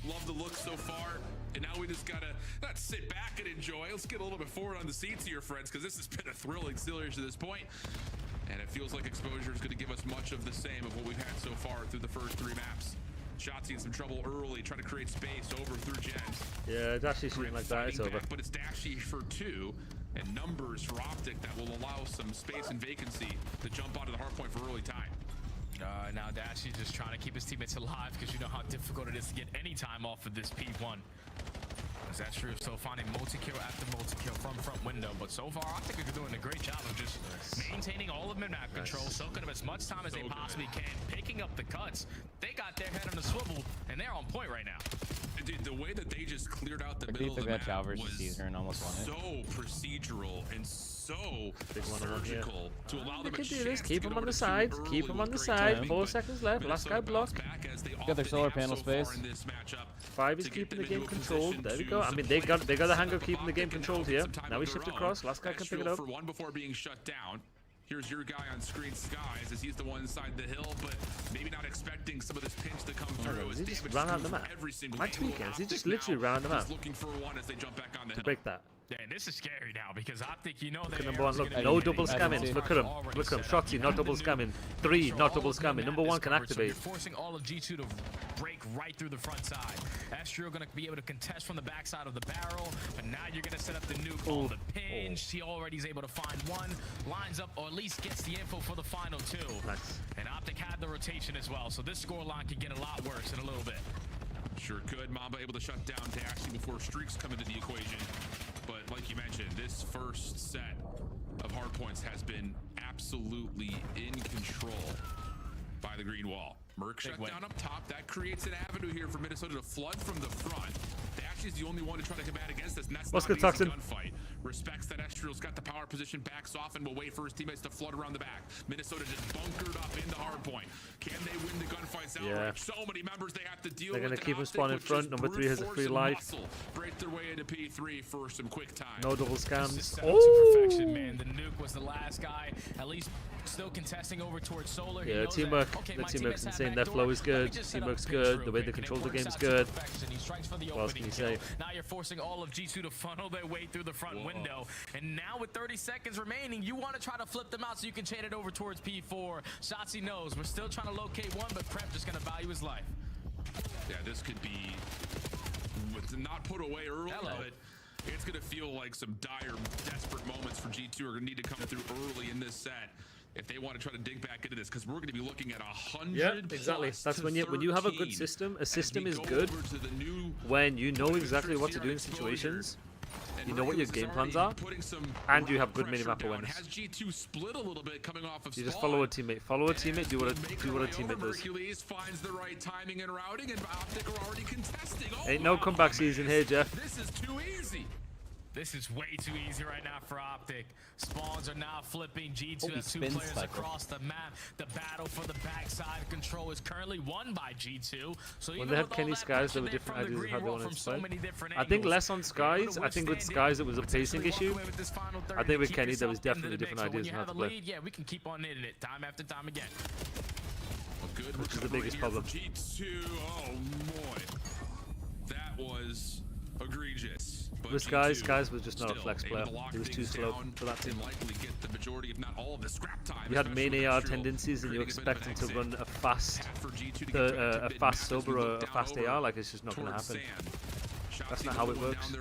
Speaker 6: Love the look so far. And now we just gotta not sit back and enjoy. Let's get a little bit forward on the seats here, friends, because this has been a thrilling series to this point. And it feels like Exposure is going to give us much of the same of what we've had so far through the first 3 maps. Shotzzy in some trouble early, trying to create space over through Gens.
Speaker 4: Yeah, Dashy shooting like that. It's over.
Speaker 6: But it's Dashy for 2 and numbers for Optic that will allow some space and vacancy to jump onto the hard point for early time.
Speaker 5: Now Dashy's just trying to keep his teammates alive because you know how difficult it is to get any time off of this P1. That's true. So finding multi-kill after multi-kill from front window, but so far I think they're doing a great job of just maintaining all of mid-map control, soaking up as much time as they possibly can, picking up the cuts. They got their head on the swivel, and they're on point right now.
Speaker 6: Dude, the way that they just cleared out the middle of the
Speaker 8: took that
Speaker 6: map
Speaker 8: Chow versus
Speaker 6: was
Speaker 8: Caesar and almost won it.
Speaker 6: so procedural and so
Speaker 4: one-on-one,
Speaker 6: surgical to allow
Speaker 4: They
Speaker 6: them a
Speaker 4: can do this.
Speaker 6: chance to
Speaker 4: Keep
Speaker 6: get
Speaker 4: him
Speaker 6: over
Speaker 4: on the
Speaker 6: to
Speaker 4: side.
Speaker 6: two
Speaker 4: Keep
Speaker 6: early
Speaker 4: him on the
Speaker 6: with great
Speaker 4: side.
Speaker 6: timing,
Speaker 4: 4
Speaker 6: but
Speaker 4: seconds left. Last guy
Speaker 6: Minnesota
Speaker 4: blocked.
Speaker 6: bounced back as they
Speaker 8: Got their
Speaker 6: often
Speaker 8: solar
Speaker 6: have
Speaker 8: panel
Speaker 6: so far
Speaker 8: space.
Speaker 6: in this matchup
Speaker 4: 5 is
Speaker 6: to get
Speaker 4: keeping
Speaker 6: them
Speaker 4: the game
Speaker 6: into a
Speaker 4: controlled.
Speaker 6: position
Speaker 4: There we
Speaker 6: to
Speaker 4: go. I mean,
Speaker 6: supply
Speaker 4: they got the
Speaker 6: both
Speaker 4: hang of keeping the
Speaker 6: Optic
Speaker 4: game
Speaker 6: and
Speaker 4: controlled
Speaker 6: Valve
Speaker 4: here.
Speaker 6: some time
Speaker 4: Now
Speaker 6: of
Speaker 4: we
Speaker 6: their
Speaker 4: shift
Speaker 6: own.
Speaker 4: across. Last guy can pick it
Speaker 6: Astro
Speaker 4: up.
Speaker 6: for 1 before being shut down. Here's your guy on screen, Skies, as he's the one inside the hill, but maybe not expecting some of this pinch to come through.
Speaker 4: He just ran out the map. My tweakers, he just literally ran out the map.
Speaker 6: Looking for one as they jump back on the
Speaker 4: to break that.
Speaker 5: Yeah, and this is scary now because Optic, you know,
Speaker 4: look at number one. Look, no double scamming. Look at him. Look at him. Shotzi, not double scamming. 3, not double scamming. Number 1 can activate.
Speaker 5: So you're forcing all of G2 to break right through the front side. Astro going to be able to contest from the backside of the barrel, but now you're going to set up the nuke on the pinch. He already is able to find one, lines up, or at least gets the info for the final 2.
Speaker 4: Nice.
Speaker 5: And Optic had the rotation as well, so this scoreline could get a lot worse in a little bit.
Speaker 6: Sure could. Mamba able to shut down Dashy before Streaks come into the equation. But like you mentioned, this first set of hardpoints has been absolutely in control by the green wall. Merc shut down up top. That creates an avenue here for Minnesota to flood from the front. Dash is the only one to try to combat against this, and that's
Speaker 4: What's
Speaker 6: not
Speaker 4: good,
Speaker 6: an easy
Speaker 4: Toxin?
Speaker 6: gunfight. Respects that Estriel's got the power position, backs off, and will wait for his teammates to flood around the back. Minnesota just bunkered up into hardpoint. Can they win the gunfights outright?
Speaker 4: Yeah.
Speaker 6: So many members they have to deal
Speaker 4: They're
Speaker 6: with.
Speaker 4: going to keep him spawn in front. Number 3 has a free life.
Speaker 6: Break their way into P3 for some quick time.
Speaker 4: No double scams.
Speaker 5: To perfection, man. The nuke was the last guy, at least still contesting over towards Solar.
Speaker 4: Yeah, teamwork. The teamwork's insane. Their flow is good. Teamwork's good. The way they control the game is good. What else can you say?
Speaker 5: Now you're forcing all of G2 to funnel their way through the front window. And now with 30 seconds remaining, you want to try to flip them out so you can chain it over towards P4. Shotzi knows. We're still trying to locate one, but Prep just going to value his life.
Speaker 6: Yeah, this could be not put away early, but it's going to feel like some dire, desperate moments for G2 are going to need to come through early in this set if they want to try to dig back into this, because we're going to be looking at 100.
Speaker 4: Yeah, exactly. That's when you have a good system. A system is good when you know exactly what to do in situations. You know what your game plans are, and you have good minimap awareness.
Speaker 6: Has G2 split a little bit coming off of
Speaker 4: you just follow a teammate. Follow a teammate. Do what a teammate does.
Speaker 6: Hercules finds the right timing and routing, and Optic are already contesting.
Speaker 4: Ain't no comeback season here, Jeff.
Speaker 6: This is too easy.
Speaker 5: This is way too easy right now for Optic. Spawns are now flipping. G2 has 2 players across the map. The battle for the backside control is currently won by G2. So
Speaker 4: when they had Kenny Skies, there were different ideas of how they wanted to play. I think less on Skies. I think with Skies it was a pacing issue. I think with Kenny there was definitely different ideas on how to play.
Speaker 5: Yeah, we can keep on hitting it time after time again.
Speaker 4: Which is the biggest problem.
Speaker 6: G2, oh boy, that was egregious.
Speaker 4: With Skies was just not a flex player. He was too slow for that team. You had main AR tendencies, and you expect him to run a fast sub or a fast AR. Like, it's just not going to happen. That's not how it works.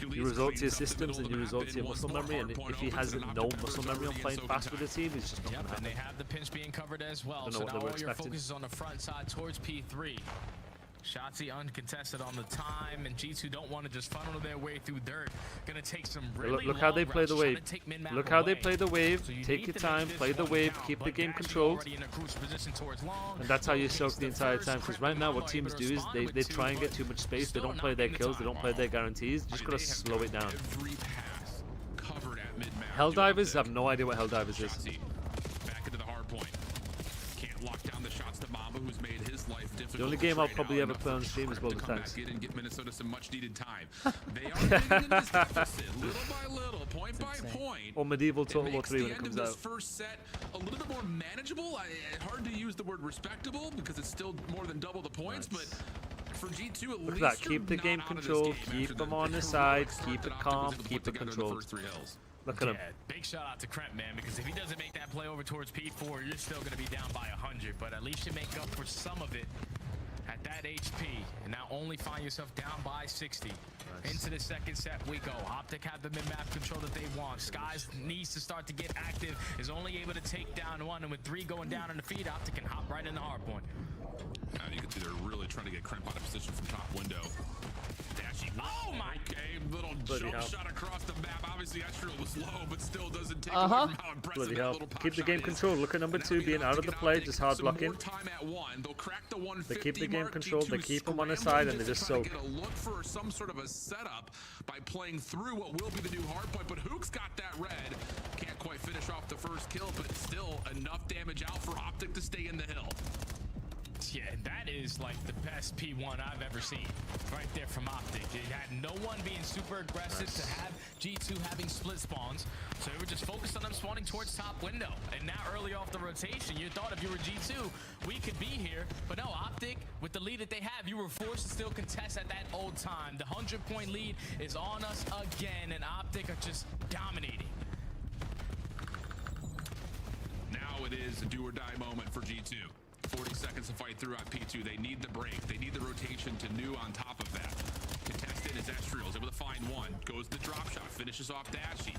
Speaker 4: You resort to your systems and you resort to your muscle memory, and if he has no muscle memory on playing fast with the team, he's just not going to happen.
Speaker 5: And they have the pinch being covered as well. So now all your focus is on the front side towards P3. Shotzi uncontested on the time, and G2 don't want to just funnel their way through dirt. Gonna take some really
Speaker 4: look how they play the wave. Look how they play the wave. Take your time, play the wave, keep the game controlled. And that's how you soak the entire time. Because right now what teams do is they try and get too much space. They don't play their kills. They don't play their guarantees. You just gotta slow it down. Helldivers have no idea what Helldivers is.
Speaker 6: Back into the hard point. Can't lock down the shots to Mamba, who's made his life difficult.
Speaker 4: The only game I'll probably ever play on stream is World of Tanks.
Speaker 6: And get Minnesota some much needed time. They are getting in this deficit, little by little, point by point.
Speaker 4: Or Medieval Total War 3 when it comes out.
Speaker 6: This first set a little bit more manageable. Hard to use the word respectable because it's still more than double the points, but for G2 at
Speaker 4: Look
Speaker 6: least
Speaker 4: at that. Keep the game controlled. Keep them on the side. Keep it calm. Keep it controlled. Look at him.
Speaker 5: Big shout out to Kremp, man, because if he doesn't make that play over towards P4, you're still going to be down by 100, but at least you make up for some of it at that HP, and now only find yourself down by 60. Nice. Into the second set we go. Optic have the mid-map control that they want. Skies needs to start to get active, is only able to take down one, and with 3 going down in the feed, Optic can hop right in the hard point.
Speaker 6: You can see they're really trying to get Kremp out of position from top window. Dashy. Oh my! Okay, little jump shot across the map. Obviously, Estriel was low, but still doesn't take away from how impressive that little pop
Speaker 4: Keep the game controlled. Look at number 2 being out of the play, just hard blocking. They keep the game controlled. They keep him on the side, and they just soak.
Speaker 6: Look for some sort of a setup by playing through what will be the new hard point, but Hook's got that red. Can't quite finish off the first kill, but still enough damage out for Optic to stay in the hill.
Speaker 5: Yeah, that is like the best P1 I've ever seen. right there from Optic. It had no one being super aggressive to have G2 having split spawns. So we were just focused on them spawning towards top window. And now early off the rotation, you thought if you were G2, we could be here. But no, Optic, with the lead that they have, you were forced to still contest at that old time. The 100-point lead is on us again, and Optic are just dominating.
Speaker 6: Now it is a do-or-die moment for G2. 40 seconds to fight through at P2. They need the break. They need the rotation to new on top of that. Contested is Estriel, able to find one. Goes the drop shot, finishes off Dashy.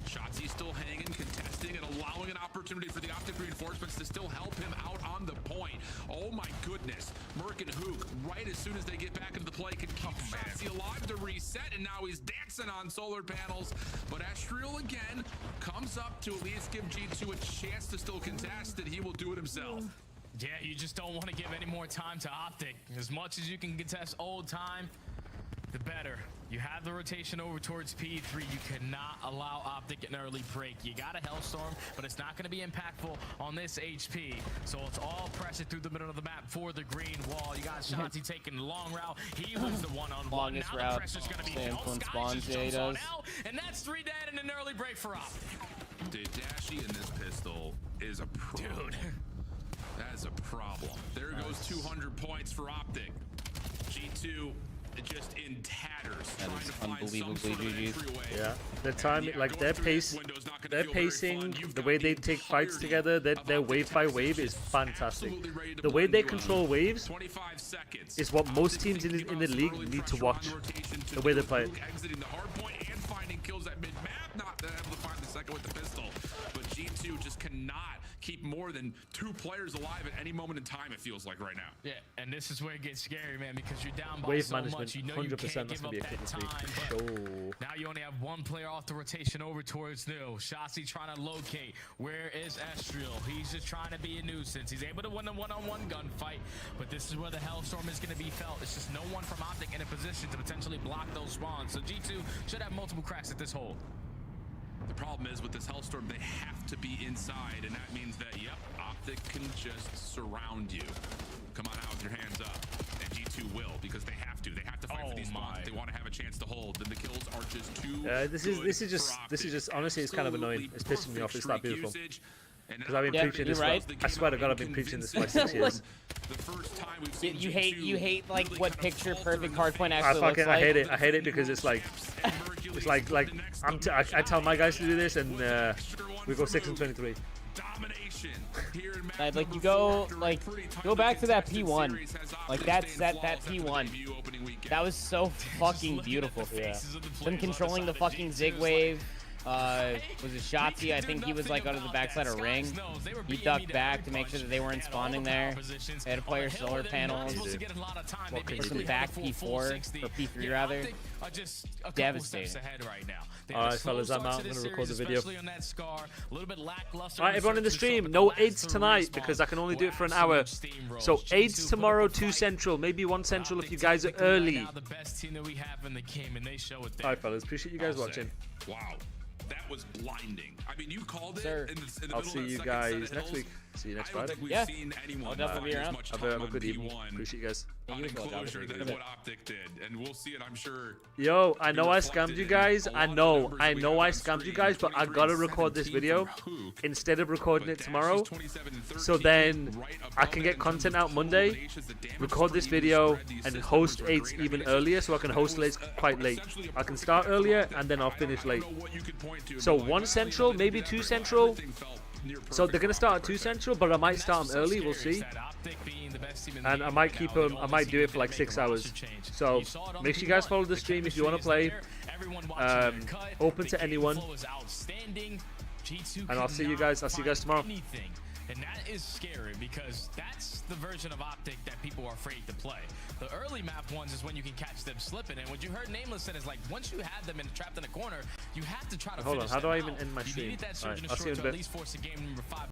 Speaker 6: Shotzzy still hanging, contesting, and allowing an opportunity for the Optic reinforcements to still help him out on the point. Oh my goodness. Merc and Hook, right as soon as they get back into the play, can keep Shotzzy alive to reset, and now he's dancing on solar panels. But Estriel again comes up to at least give G2 a chance to still contest, and he will do it himself.
Speaker 5: Yeah, you just don't want to give any more time to Optic. As much as you can contest old time, the better. You have the rotation over towards P3. You cannot allow Optic an early break. You got a Hellstorm, but it's not going to be impactful on this HP. So it's all pressure through the middle of the map for the green wall. You got Shotzzy taking the long route. He was the one-on-one.
Speaker 8: Longest
Speaker 5: now
Speaker 8: route.
Speaker 5: the pressure's going to be
Speaker 8: Influence
Speaker 5: Sky
Speaker 8: spawns,
Speaker 5: just
Speaker 8: yeah, he
Speaker 5: jumps on
Speaker 8: does.
Speaker 5: out, and that's 3 dead and an early break for Optic.
Speaker 6: Dude, Dashy in this pistol is a problem.
Speaker 5: Dude.
Speaker 6: That is a problem. There goes 200 points for Optic. G2 just in tatters.
Speaker 8: That
Speaker 6: trying
Speaker 8: is
Speaker 6: to find
Speaker 8: unbelievably
Speaker 6: some sort of
Speaker 8: GG.
Speaker 6: entryway.
Speaker 4: Yeah, the time, like their pacing, the way they take fights together, their wave by wave is fantastic. The way they control waves is what most teams in the league need to watch. The way they play it.
Speaker 6: Exiting the hard point and finding kills at mid-map, not able to find the second with the pistol. But G2 just cannot keep more than 2 players alive at any moment in time, it feels like right now.
Speaker 5: Yeah, and this is where it gets scary, man, because you're down by
Speaker 4: Wave
Speaker 5: so
Speaker 4: management,
Speaker 5: much. You know
Speaker 4: 100%
Speaker 5: you can't
Speaker 4: that's
Speaker 5: give
Speaker 4: going to be
Speaker 5: up
Speaker 4: a kid
Speaker 5: that
Speaker 4: this week.
Speaker 5: time.
Speaker 4: For
Speaker 5: But
Speaker 4: sure.
Speaker 5: now you only have 1 player off the rotation over towards new. Shotzzy trying to locate. Where is Estriel? He's just trying to be a nuisance. He's able to win a one-on-one gunfight, but this is where the Hellstorm is going to be felt. It's just no one from Optic in a position to potentially block those spawns. So G2 should have multiple cracks at this hole.
Speaker 6: The problem is with this Hellstorm, they have to be inside, and that means that, yep, Optic can just surround you. Come on out with your hands up. And G2 will, because they have to. They have to fight for these spawns if they want to have a chance to hold. Then the kills are just too
Speaker 4: This is just honestly, it's kind of annoying. It's pissing me off. It's that beautiful. Because I've been preaching this.
Speaker 8: right.
Speaker 4: I swear to God, I've been preaching this for like 6 years.
Speaker 2: You
Speaker 8: hate like what picture perfect hardpoint actually looks like.
Speaker 4: I hate it. I hate it because it's like I tell my guys to do this, and we go 6 and 23.
Speaker 8: Like you go back to that P1, like that P1. That was so fucking beautiful.
Speaker 4: Yeah.
Speaker 8: Them controlling the fucking Zig wave. Was it Shotzzy? I think he was like out of the backside of ring. He ducked back to make sure that they weren't spawning there. They had to play solar panels. Some back P4 or P3 rather. Devastating.
Speaker 4: Alright, fellas, I'm out. I'm gonna record the video. Alright, everyone in the stream, no AIDS tonight because I can only do it for an hour. So AIDS tomorrow, 2 Central, maybe 1 Central if you guys are early. Alright, fellas, appreciate you guys watching.
Speaker 6: Wow. That was blinding. I mean, you called it in the
Speaker 4: I'll
Speaker 6: middle
Speaker 4: see
Speaker 6: of the
Speaker 4: you
Speaker 6: second
Speaker 4: guys
Speaker 6: set.
Speaker 4: next week. See you next
Speaker 6: I don't
Speaker 4: Friday.
Speaker 6: think we've seen anyone
Speaker 8: I'll definitely be
Speaker 6: as
Speaker 8: around.
Speaker 6: much
Speaker 4: Have
Speaker 6: time
Speaker 4: a
Speaker 6: on
Speaker 4: good evening.
Speaker 6: P1
Speaker 4: Appreciate you guys.
Speaker 6: on enclosure than what Optic did, and we'll see it, I'm sure.
Speaker 4: Yo, I know I scammed you guys. I know I scammed you guys, but I gotta record this video instead of recording it tomorrow. So then I can get content out Monday, record this video, and host 8s even earlier, so I can host 8s quite late. I can start earlier and then I'll finish late. So 1 Central, maybe 2 Central. So they're gonna start at 2 Central, but I might start them early. We'll see. And I might keep them. I might do it for like 6 hours. So make sure you guys follow the stream if you want to play. Open to anyone. And I'll see you guys. I'll see you guys tomorrow.
Speaker 5: And that is scary because that's the version of Optic that people are afraid to play. The early map ones is when you can catch them slipping. And what you heard Nameless said is like once you have them trapped in a corner, you have to try to
Speaker 4: Hold on.
Speaker 5: finish
Speaker 4: How do I
Speaker 5: them
Speaker 4: even
Speaker 5: out.
Speaker 4: end my
Speaker 5: You
Speaker 4: stream?
Speaker 5: needed that
Speaker 4: Alright,
Speaker 5: surge and
Speaker 4: I'll see you in a
Speaker 5: to
Speaker 4: bit.
Speaker 5: at least force a game number 5.